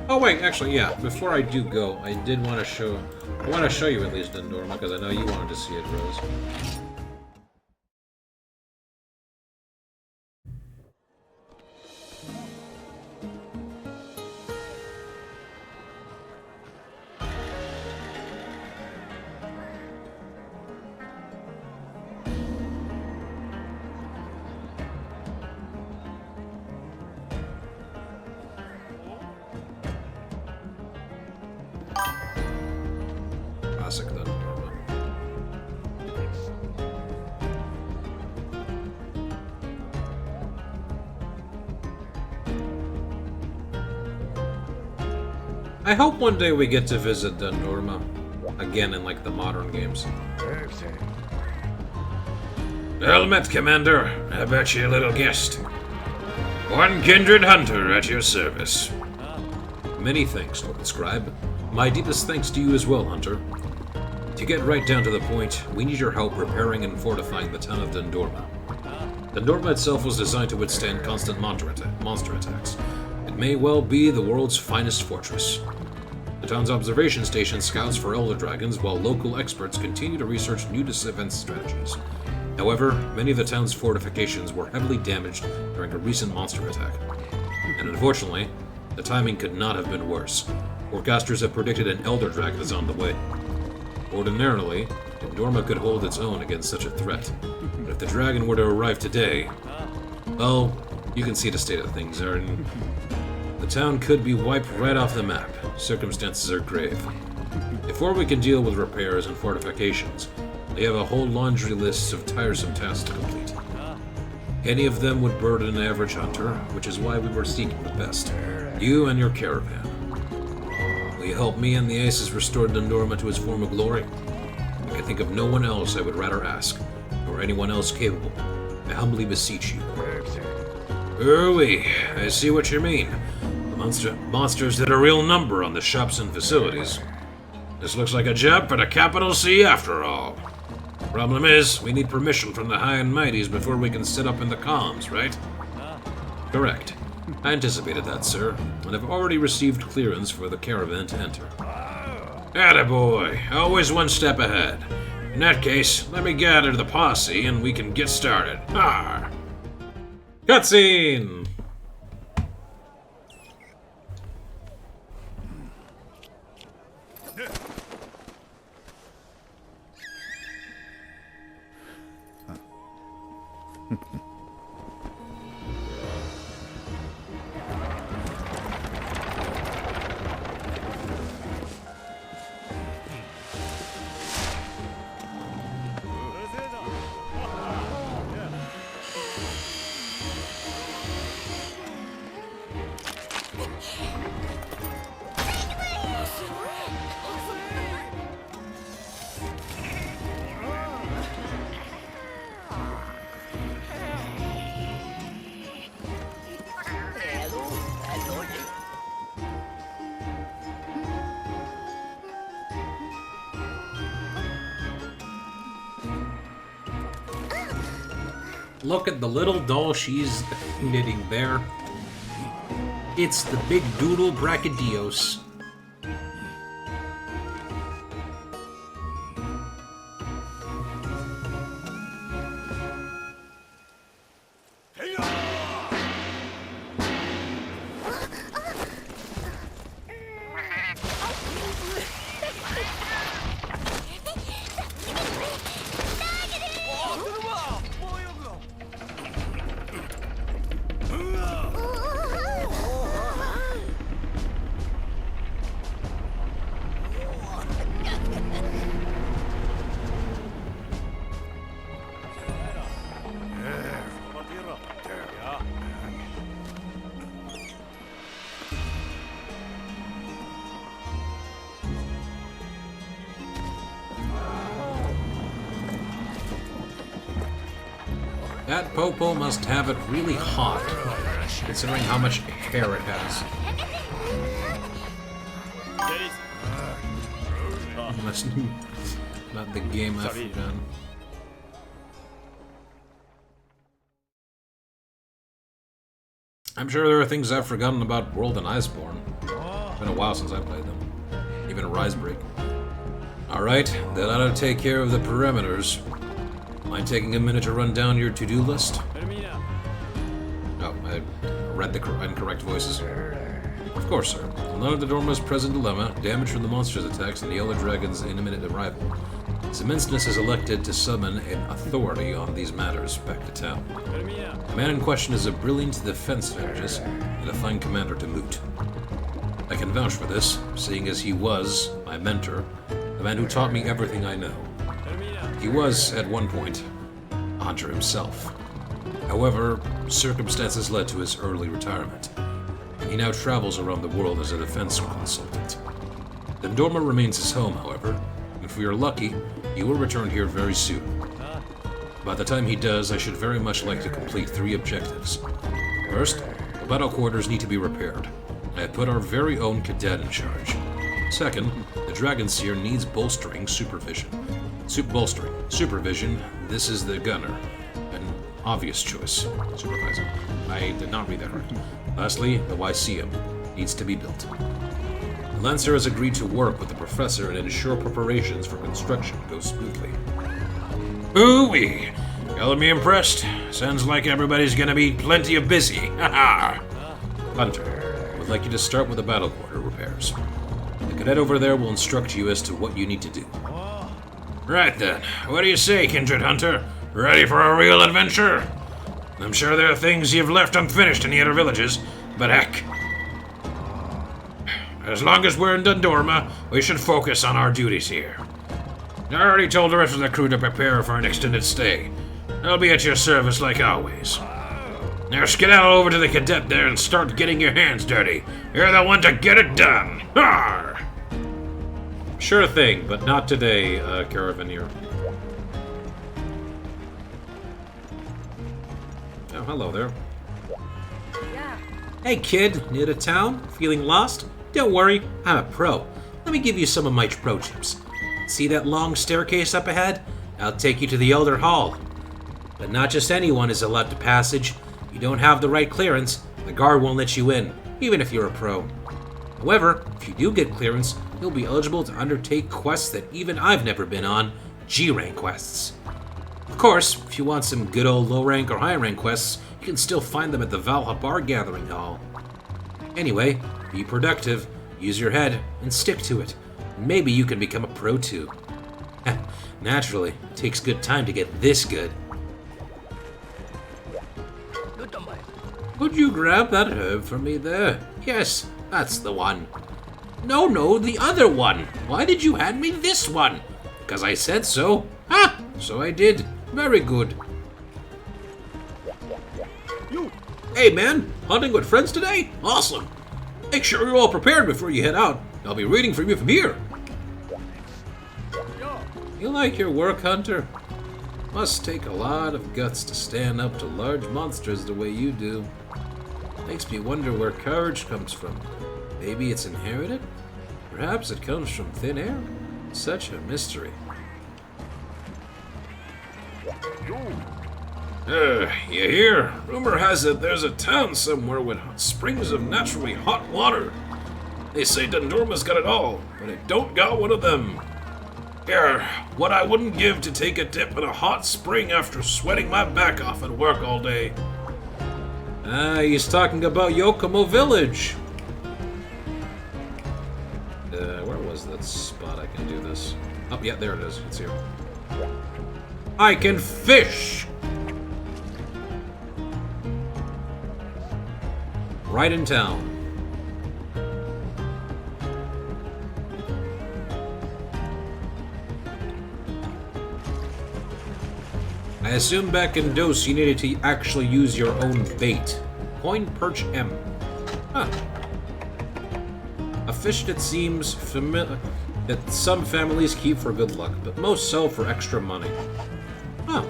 Oh wait, actually, yeah. Before I do go, I did want to show... I want to show you at least Dundorma, because I know you wanted to see it, Rose. Classic Dundorma. I hope one day we get to visit Dundorma again in like the modern games. Well met, Commander. How about your little guest? One kindred hunter at your service. Many thanks, Lord Scribe. My deepest thanks to you as well, Hunter. To get right down to the point, we need your help repairing and fortifying the town of Dundorma. Dundorma itself was designed to withstand constant monster attacks. It may well be the world's finest fortress. The town's observation station scouts for elder dragons, while local experts continue to research new defense strategies. However, many of the town's fortifications were heavily damaged during a recent monster attack. And unfortunately, the timing could not have been worse. Forecasters have predicted an elder dragon is on the way. Ordinarily, Dundorma could hold its own against such a threat, but if the dragon were to arrive today, well, you can see the state of things, Arden. The town could be wiped right off the map. Circumstances are grave. Before we can deal with repairs and fortifications, they have a whole laundry list of tiresome tasks to complete. Any of them would burden an average hunter, which is why we were seeking the best. You and your caravan. Will you help me and the Aces restore Dundorma to its former glory? I can think of no one else I would rather ask, nor anyone else capable. I humbly beseech you. Oui, I see what you mean. The monsters did a real number on the shops and facilities. This looks like a job for the capital C after all. Problem is, we need permission from the High and Mighties before we can set up in the comms, right? Correct. I anticipated that, sir, and have already received clearance for the caravan to enter. Attaboy, always one step ahead. In that case, let me gather the posse and we can get started. Arr! Cutscene! Look at the little doll she's knitting there. It's the big doodle Brachydios. That Popo must have it really hot, considering how much hair it has. That's not the game I've forgotten. I'm sure there are things I've forgotten about World and Iceborne. It's been a while since I played them. Even Risebreak. Alright, that ought to take care of the perimeters. Mind taking a minute to run down your to-do list? Oh, I read the incorrect voices. Of course, sir. None of the Dorma's present dilemma, damage from the monster's attacks, and the Elder Dragon's imminent arrival. His Immenseness is elected to summon an authority on these matters back to town. The man in question is a brilliant defense strategist and a fine commander to boot. I can vouch for this, seeing as he was my mentor, the man who taught me everything I know. He was, at one point, a hunter himself. However, circumstances led to his early retirement, and he now travels around the world as a defense consultant. Dendorma remains his home, however, and if we are lucky, he will return here very soon. By the time he does, I should very much like to complete 3 objectives. First, the battle quarters need to be repaired. I have put our very own cadet in charge. Second, the Dragon Seer needs bolstering supervision. Supervision, this is the gunner. An obvious choice. Supervisor. I did not read that right. Lastly, the Lyceum needs to be built. The Lancer has agreed to work with the professor and ensure preparations for construction go smoothly. Ooh-wee! Got me impressed. Sounds like everybody's gonna be plenty of busy. Haha! Hunter, would like you to start with the battle quarter repairs. The cadet over there will instruct you as to what you need to do. Right then. What do you say, Kindred Hunter? Ready for a real adventure? I'm sure there are things you've left unfinished in the other villages, but heck. As long as we're in Dendorma, we should focus on our duties here. I already told the rest of the crew to prepare for an extended stay. I'll be at your service like always. Now skedaddle over to the cadet there and start getting your hands dirty. You're the one to get it done. Arr! Sure thing, but not today, Caravaneer. Oh, hello there. Hey kid, new to town? Feeling lost? Don't worry, I'm a pro. Let me give you some of my pro tips. See that long staircase up ahead? I'll take you to the Elder Hall. But not just anyone is allowed to passage. You don't have the right clearance, the guard won't let you in, even if you're a pro. However, if you do get clearance, you'll be eligible to undertake quests that even I've never been on, G-rank quests. Of course, if you want some good old low-rank or high-rank quests, you can still find them at the Valhabar Gathering Hall. Anyway, be productive, use your head, and stick to it. Maybe you can become a pro too. Naturally, it takes good time to get this good. Would you grab that herb for me there? Yes, that's the one. No, the other one. Why did you hand me this one? Because I said so. Ah, so I did. Very good. Hey man, hunting with friends today? Awesome. Make sure you're all prepared before you head out. I'll be reading for you from here. You like your work, Hunter? Must take a lot of guts to stand up to large monsters the way you do. Makes me wonder where courage comes from. Maybe it's inherited? Perhaps it comes from thin air? Such a mystery. You hear? Rumor has it there's a town somewhere with springs of naturally hot water. They say Dendorma's got it all, but it don't got one of them. Here, what I wouldn't give to take a dip in a hot spring after sweating my back off at work all day. He's talking about Yokomo Village. Where was that spot I can do this? Oh, yeah, there it is. It's here. I can fish! Right in town. I assume back in DOS you needed to actually use your own bait. Coin Perch M. Huh. A fish that seems familiar, that some families keep for good luck, but most sell for extra money. Huh.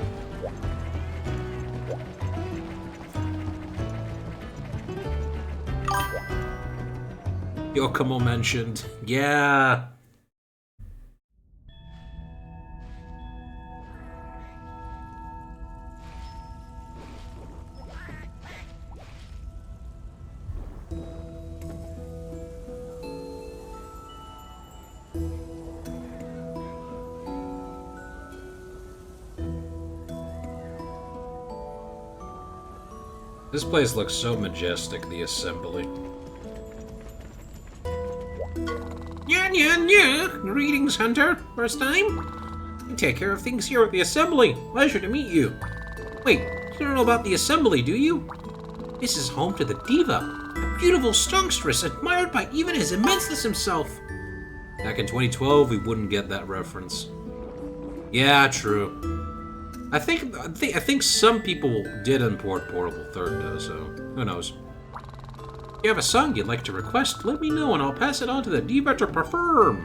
Yokomo mentioned. Yeah. This place looks so majestic, the assembly. Yeah. Greetings, Hunter. First time? You take care of things here at the assembly. Pleasure to meet you. Wait, you don't know about the assembly, do you? This is home to the Diva, a beautiful songstress admired by even His Immenseness himself. Back in 2012, we wouldn't get that reference. Yeah, true. I think some people did import Portable Third though, so who knows. If you have a song you'd like to request, let me know and I'll pass it on to the Diva to perform.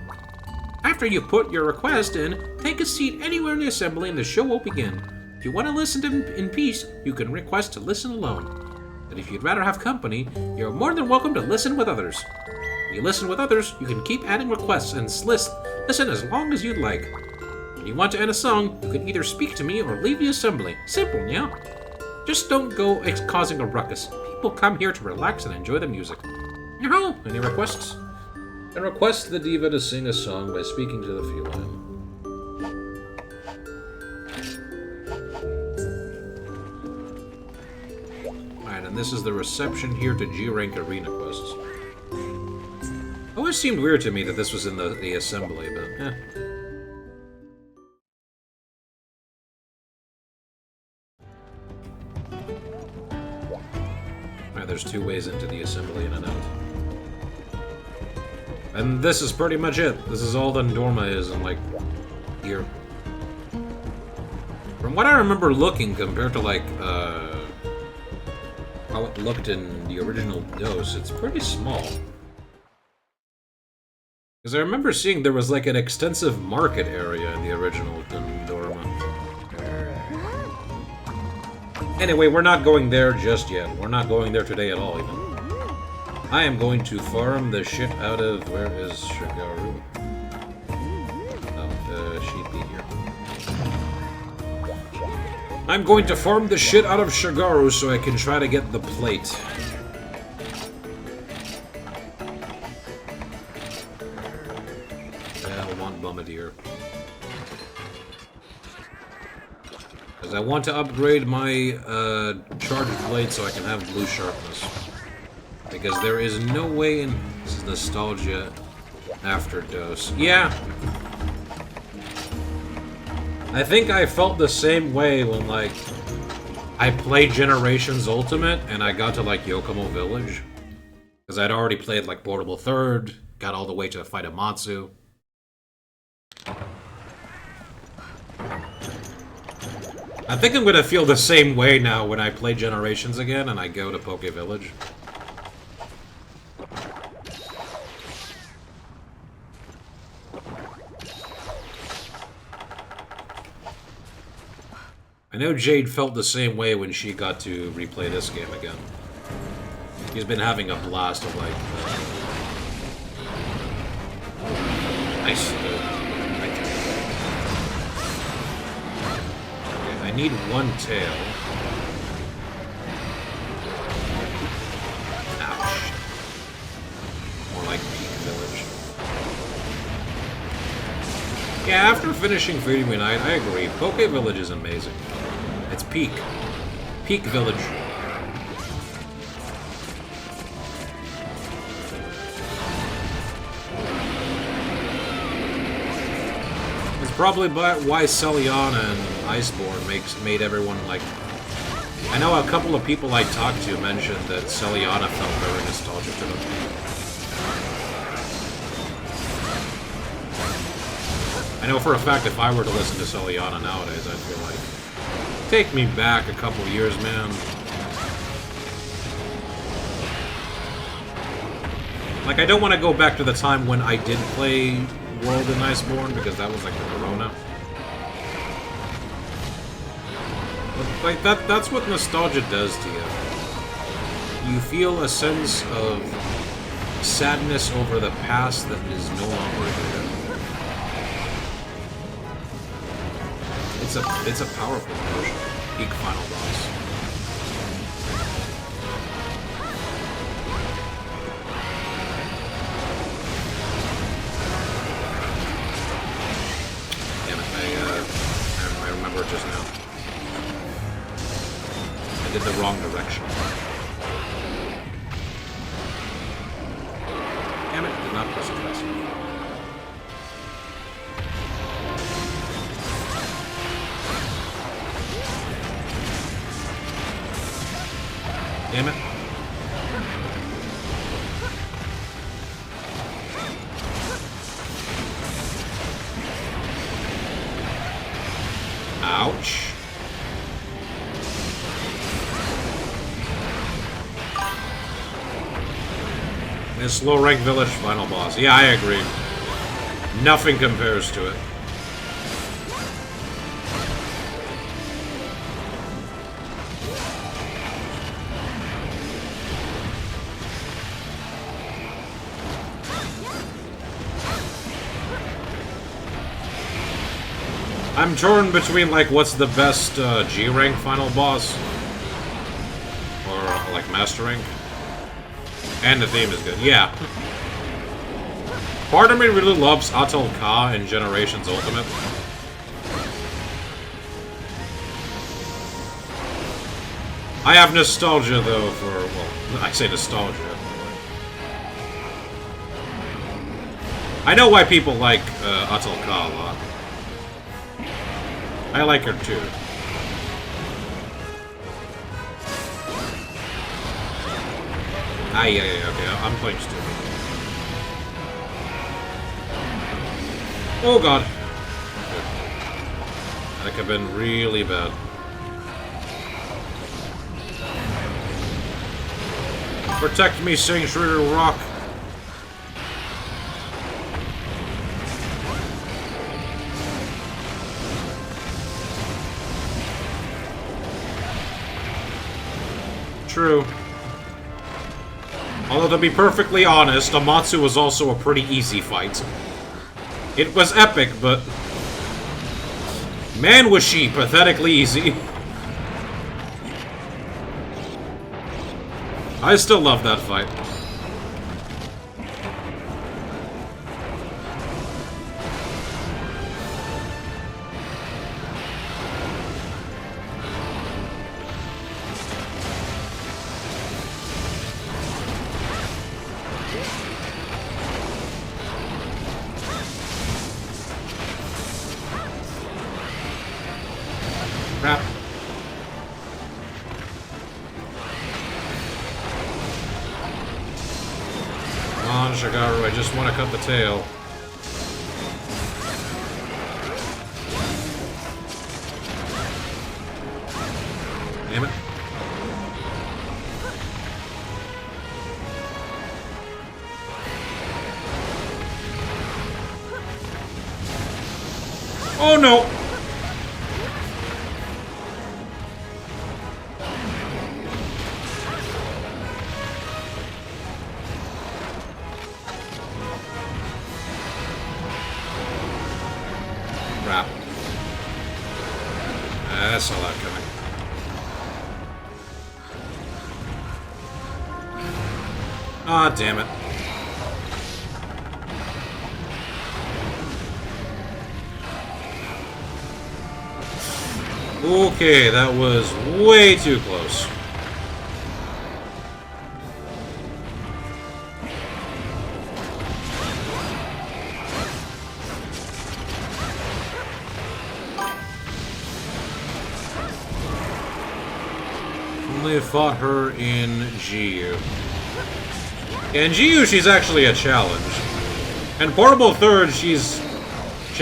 After you put your request in, take a seat anywhere in the assembly and the show will begin. If you want to listen to in peace, you can request to listen alone. And if you'd rather have company, you're more than welcome to listen with others. When you listen with others, you can keep adding requests and listen as long as you'd like. When you want to end a song, you can either speak to me or leave the assembly. Simple, yeah? Just don't go causing a ruckus. People come here to relax and enjoy the music. Yo, any requests? And request the Diva to sing a song by speaking to the feline. Alright, and this is the reception here to G-Rank Arena quests. It always seemed weird to me that this was in the assembly, but eh. There's two ways into the assembly in and out. And this is pretty much it. This is all that Dorma is in, like, here. From what I remember looking, compared to, like, how it looked in the original DOS, it's pretty small. Because I remember seeing there was, like, an extensive market area in the original Dorma. Anyway, we're not going there just yet. We're not going there today at all, even. I am going to farm the shit out of... Where is Shigaru? Oh, she'd be here. I'm going to farm the shit out of Shigaru so I can try to get the plate. I want Bombardier. Because I want to upgrade my charged blade so I can have blue sharpness. Because there is no way in... This is nostalgia after DOS. Yeah! I think I felt the same way when, like, I played Generations Ultimate and I got to, like, Yokomo Village. Because I'd already played, like, Portable Third, got all the way to fight Amatsu. I think I'm gonna feel the same way now when I play Generations again and I go to Poke Village. I know Jade felt the same way when she got to replay this game again. He's been having a blast of, like... Nice. I need one tail. Ouch. More like Peak Village. Yeah, after finishing Freedom Unite, I agree. Poke Village is amazing. It's peak. Peak Village. It's probably why Celiana and Iceborne made everyone, like... I know a couple of people I talked to mentioned that Celiana felt very nostalgic to them. I know for a fact if I were to listen to Celiana nowadays, I'd feel like... Take me back a couple years, man. Like, I don't want to go back to the time when I did play World in Iceborne, because that was like the Corona. But, like, that's what nostalgia does to you. You feel a sense of sadness over the past that is no longer here. It's a powerful version. Peak final boss. Damn it! I remember it just now. I did the wrong direction. Damn it! I did not press it fast enough. Damn it. Ouch. This low rank village final boss. Yeah, I agree. Nothing compares to it. I'm torn between, like, what's the best G-rank final boss? Or, like, Master rank? And the theme is good, yeah. Part of me really loves Atal Ka in Generations Ultimate. I have nostalgia, though, for, well, I say nostalgia. I know why people like Atal Ka a lot. I like her too. Ah, yeah, okay, I'm playing stupid. Oh god. That could have been really bad. Protect me, Sanctuary Rock. True. Although, to be perfectly honest, Amatsu was also a pretty easy fight. It was epic, but... man, was she pathetically easy. I still love that fight. Crap. Come on, Shigaru, I just want to cut the tail. Damn it. Oh no! Crap. I saw that coming. Ah, damn it. Okay, that was way too close. Only fought her in GU. In GU, she's actually a challenge. In Portable Third, she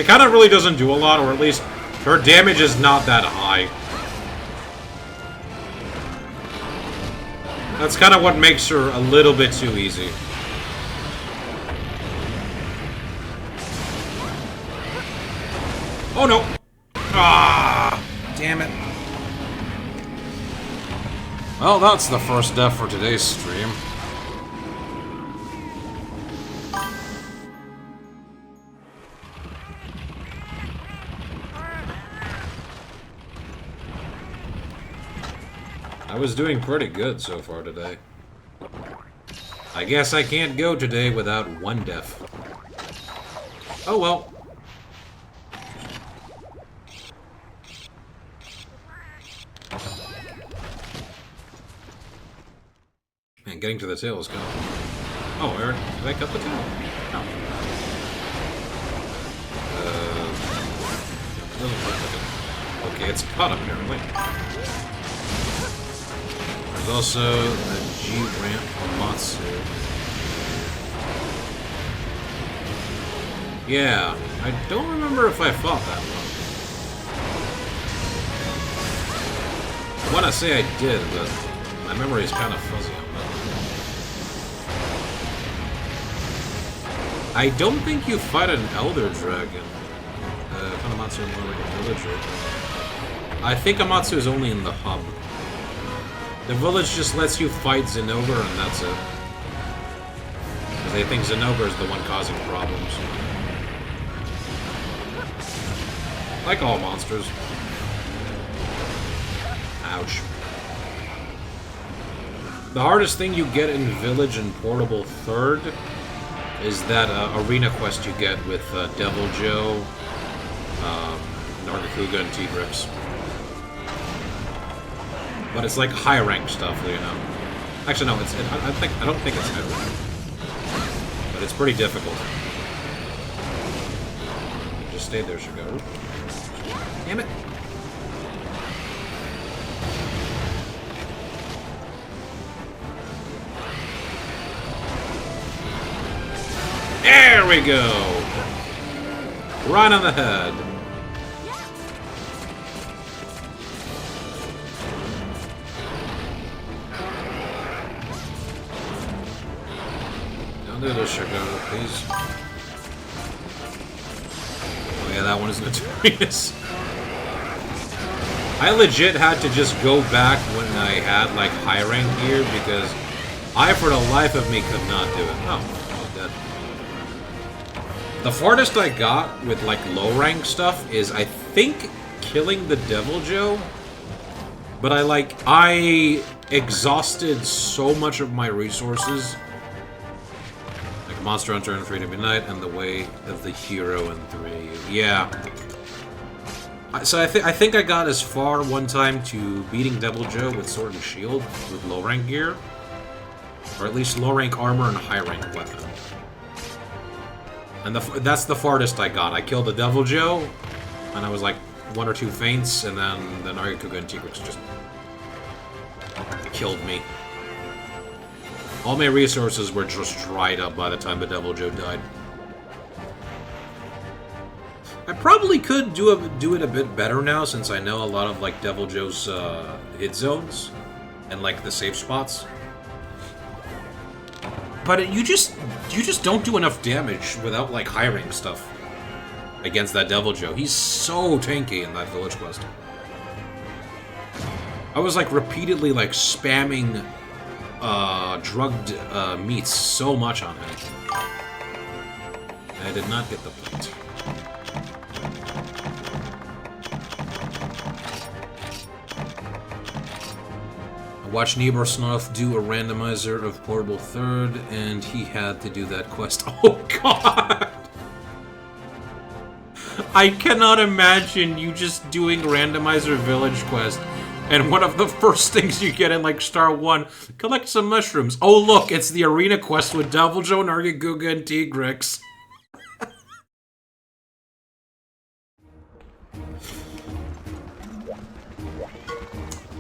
kind of really doesn't do a lot, or at least her damage is not that high. That's kind of what makes her a little bit too easy. Oh no! Ah! Damn it. Well, that's the first death for today's stream. I was doing pretty good so far today. I guess I can't go today without one death. Oh well. Man, getting to the tail is good. Oh, Eric, did I cut the tail? No. Doesn't look like it. Okay, it's cut apparently. There's also a G-Ramp Amatsu. Yeah, I don't remember if I fought that one. I want to say I did, but my memory is kind of fuzzy on that. I don't think you fight an Elder Dragon. Amatsu in more like a villager. I think Amatsu is only in the hub. The village just lets you fight Zinogre and that's it. Because they think Zinogre is the one causing problems. Like all monsters. Ouch. The hardest thing you get in Village and Portable 3rd is that arena quest you get with Devil Joe, Nargacuga, and Tigrex. But it's like high rank stuff, you know. Actually, no, I don't think it's high rank. But it's pretty difficult. Just stay there, Shigaru. Damn it! There we go! Right on the head. Don't do this, Shigaru, please. Oh yeah, that one is notorious. I legit had to just go back when I had, like, high rank gear, because I, for the life of me, could not do it. Oh, I was dead. The farthest I got with, like, low rank stuff is, I think, killing the Devil Joe. But I exhausted so much of my resources. Like Monster Hunter and Freedom Unite and The Way of the Hero in 3. Yeah. So I think I got as far one time to beating Devil Joe with Sword and Shield with low rank gear. Or at least low rank armor and high rank weapon. And that's the farthest I got. I killed the Devil Joe, and I was like 1 or 2 feints, and then the Nargacuga and Tigrex just killed me. All my resources were just dried up by the time the Devil Joe died. I probably could do it a bit better now, since I know a lot of like Devil Joe's hit zones and like the safe spots. But you just don't do enough damage without like high rank stuff against that Devil Joe. He's so tanky in that village quest. I was like repeatedly like spamming drugged meats so much on him. I did not get the point. I watched Nebersnoth do a randomizer of Portable 3rd, and he had to do that quest. Oh god! I cannot imagine you just doing randomizer village quest, and one of the first things you get in like Star 1, collect some mushrooms. Oh look, it's the arena quest with Devil Joe, Nargacuga, and Tigrex.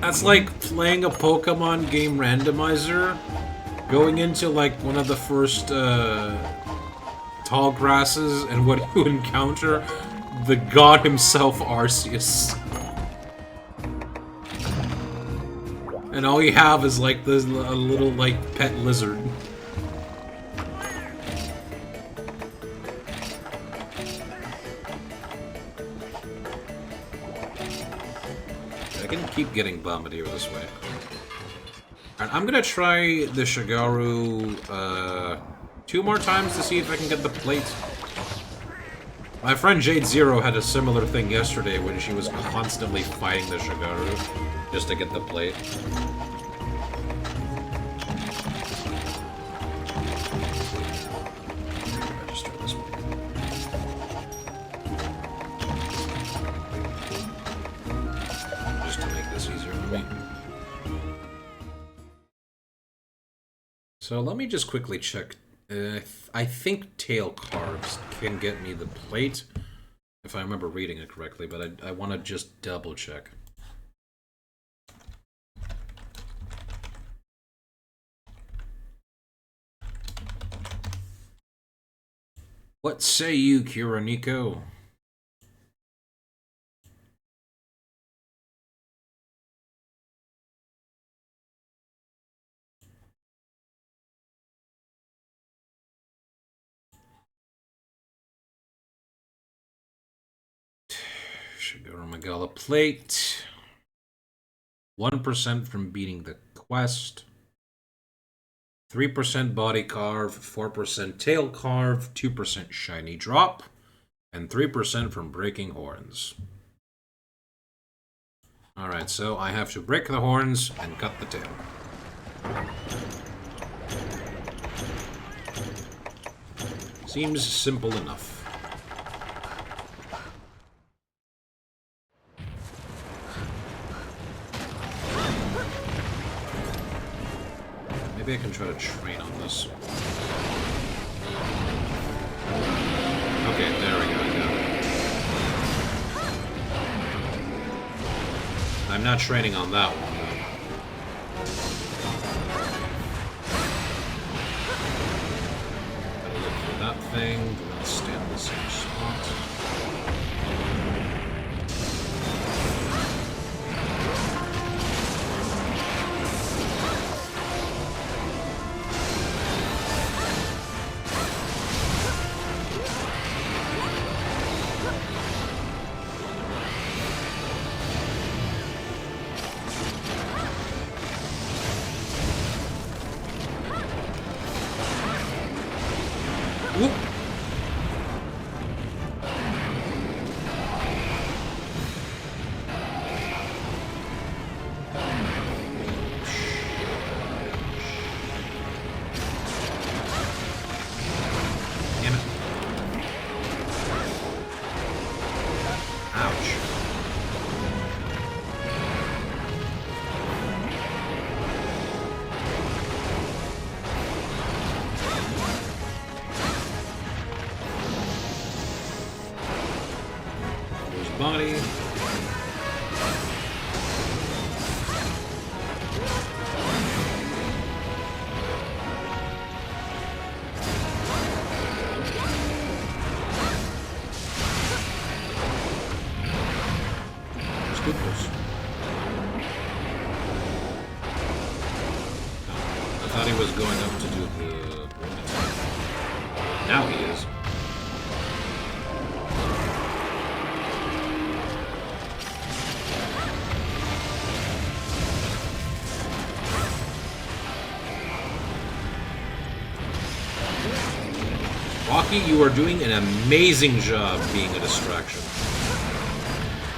That's like playing a Pokemon game randomizer, going into like one of the first tall grasses, and what you encounter, the god himself, Arceus. And all you have is like this little like pet lizard. I can keep getting Bombardier this way. Alright, I'm gonna try the Shigaru 2 more times to see if I can get the plate. My friend Jade Zero had a similar thing yesterday when she was constantly fighting the Shigaru just to get the plate. So let me just quickly check. I think tail carves can get me the plate, if I remember reading it correctly, but I want to just double check. What say you, Kiraniko? Shigeru Magala plate. 1% from beating the quest. 3% body carve, 4% tail carve, 2% shiny drop, and 3% from breaking horns. Alright, so I have to break the horns and cut the tail. Seems simple enough. Maybe I can try to train on this. Okay, there we go, I got it. I'm not training on that one, though. Gotta look for that thing, do not stand in the same spot. Whoop. Damn it. Ouch. Body. Scoopers. I thought he was going up to do the... Now he is. Rocky, you are doing an amazing job being a distraction.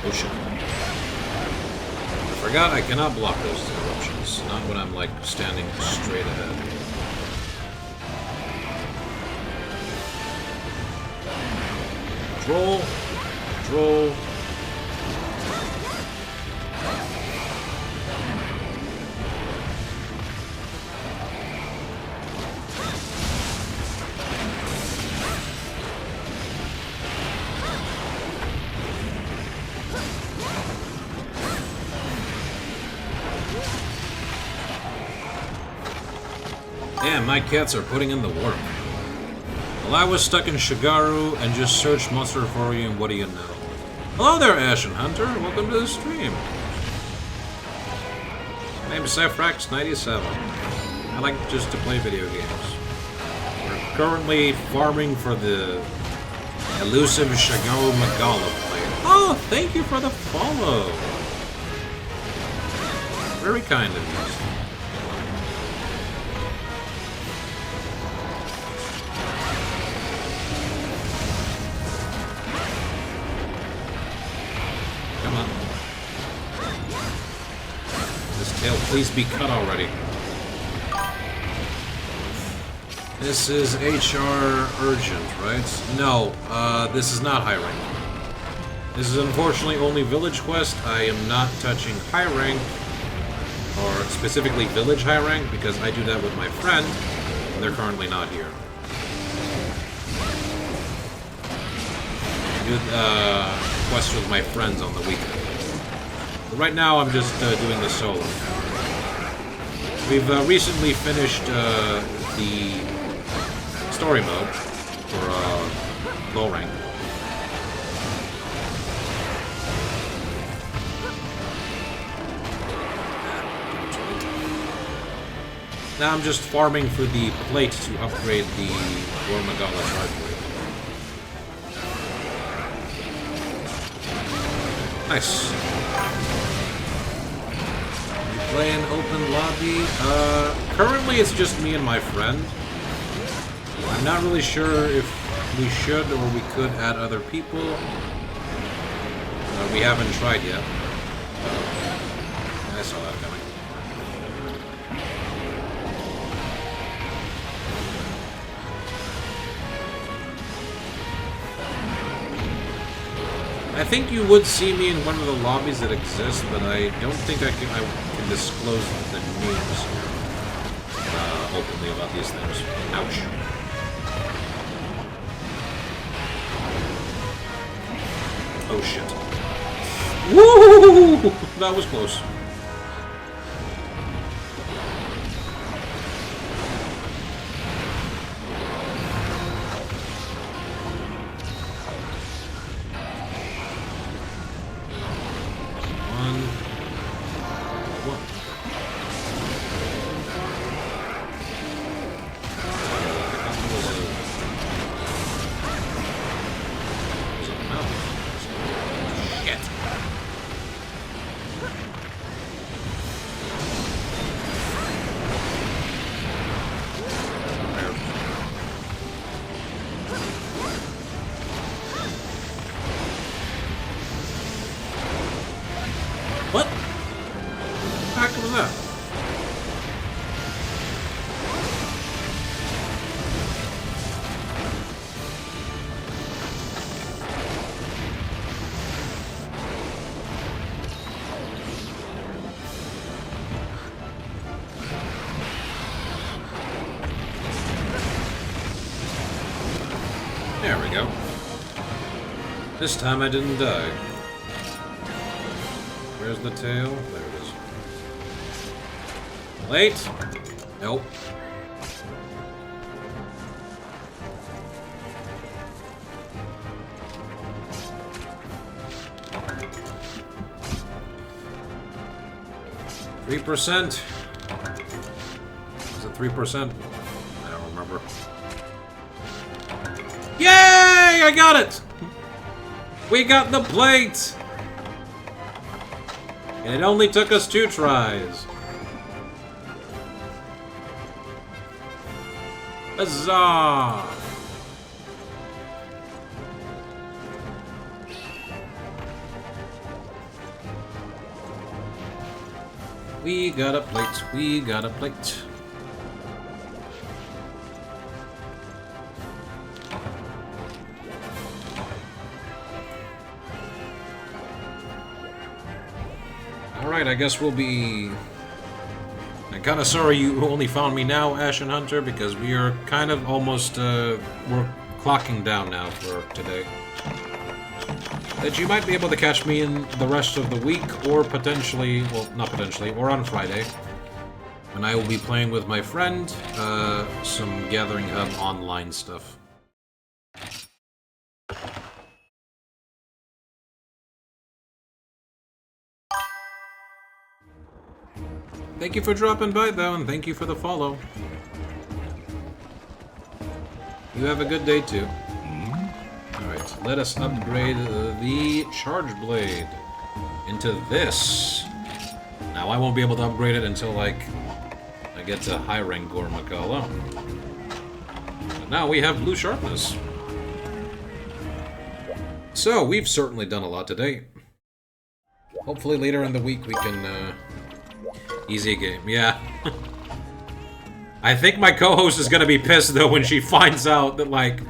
Oh shit. I forgot I cannot block those interruptions. Not when I'm, like, standing straight ahead. Control. Control. Damn, my cats are putting in the work. Well, I was stuck in Shigaru and just searched Monster for you, and what do you know? Hello there, Ashen Hunter. Welcome to the stream. My name is Cyphrax97. I like just to play video games. We're currently farming for the elusive Shigaru Magala plate. Oh, thank you for the follow. Very kind of you. Please be cut already. This is HR urgent, right? No, this is not high rank. This is unfortunately only village quest. I am not touching high rank, or specifically village high rank, because I do that with my friend. and they're currently not here. I do quests with my friends on the weekend. But right now, I'm just doing the solo. We've recently finished the story mode for low rank. Now I'm just farming for the plate to upgrade the Gore Magala charge rate. Nice. You play an open lobby? Currently it's just me and my friend. I'm not really sure if we should or we could add other people. We haven't tried yet. I saw that coming. I think you would see me in one of the lobbies that exist, but I don't think I can disclose the names openly about these things. Ouch. Oh shit. Woo! That was close. What? What the heck was that? There we go. This time I didn't die. Where's the tail? There it is. Late? Nope. %? Is it 3%? I don't remember. Yay! I got it! We got the plate! And it only took us 2 tries. Huzzah! We got a plate. We got a plate. Alright, I guess we'll be... I'm kind of sorry you only found me now, Ashen Hunter, because we are kind of almost, we're clocking down now for today. That you might be able to catch me in the rest of the week, or potentially, well, not potentially, or on Friday, when I will be playing with my friend, some Gathering Hub online stuff. Thank you for dropping by, though, and thank you for the follow. You have a good day, too. Alright, let us upgrade the Charge Blade into this. Now, I won't be able to upgrade it until, like, I get to high rank Gore Magala. But now we have Blue Sharpness. So, we've certainly done a lot today. Hopefully later in the week we can, easy game, yeah. I think my co-host is gonna be pissed, though, when she finds out that, like,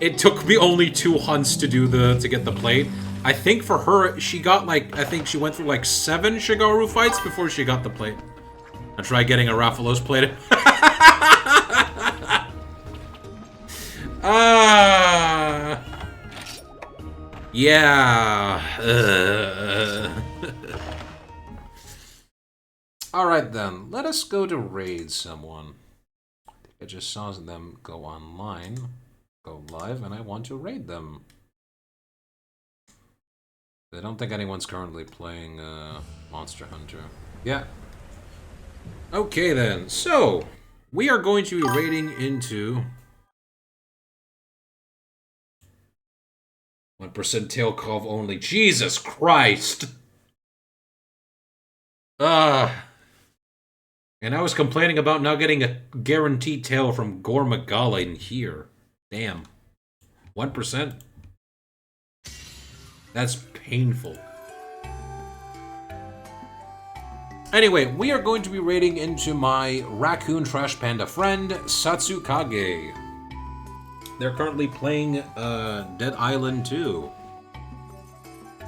it took me only 2 hunts to get the plate. I think for her, she got, like, I think she went through, like, 7 Shigaru fights before she got the plate. I tried getting a Rathalos plate. Ah! Yeah. Alright then, let us go to raid someone. I just saw them go online, go live, and I want to raid them. I don't think anyone's currently playing Monster Hunter. Yeah. Okay then, so we are going to be raiding into 1% tail cove only. Jesus Christ! And I was complaining about not getting a guaranteed tail from Gore Magala in here. Damn. 1%? That's painful. Anyway, we are going to be raiding into my raccoon trash panda friend, Satsukage. They're currently playing Dead Island 2.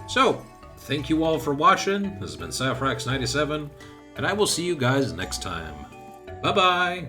So, thank you all for watching. This has been Saphrax97, and I will see you guys next time. Bye-bye!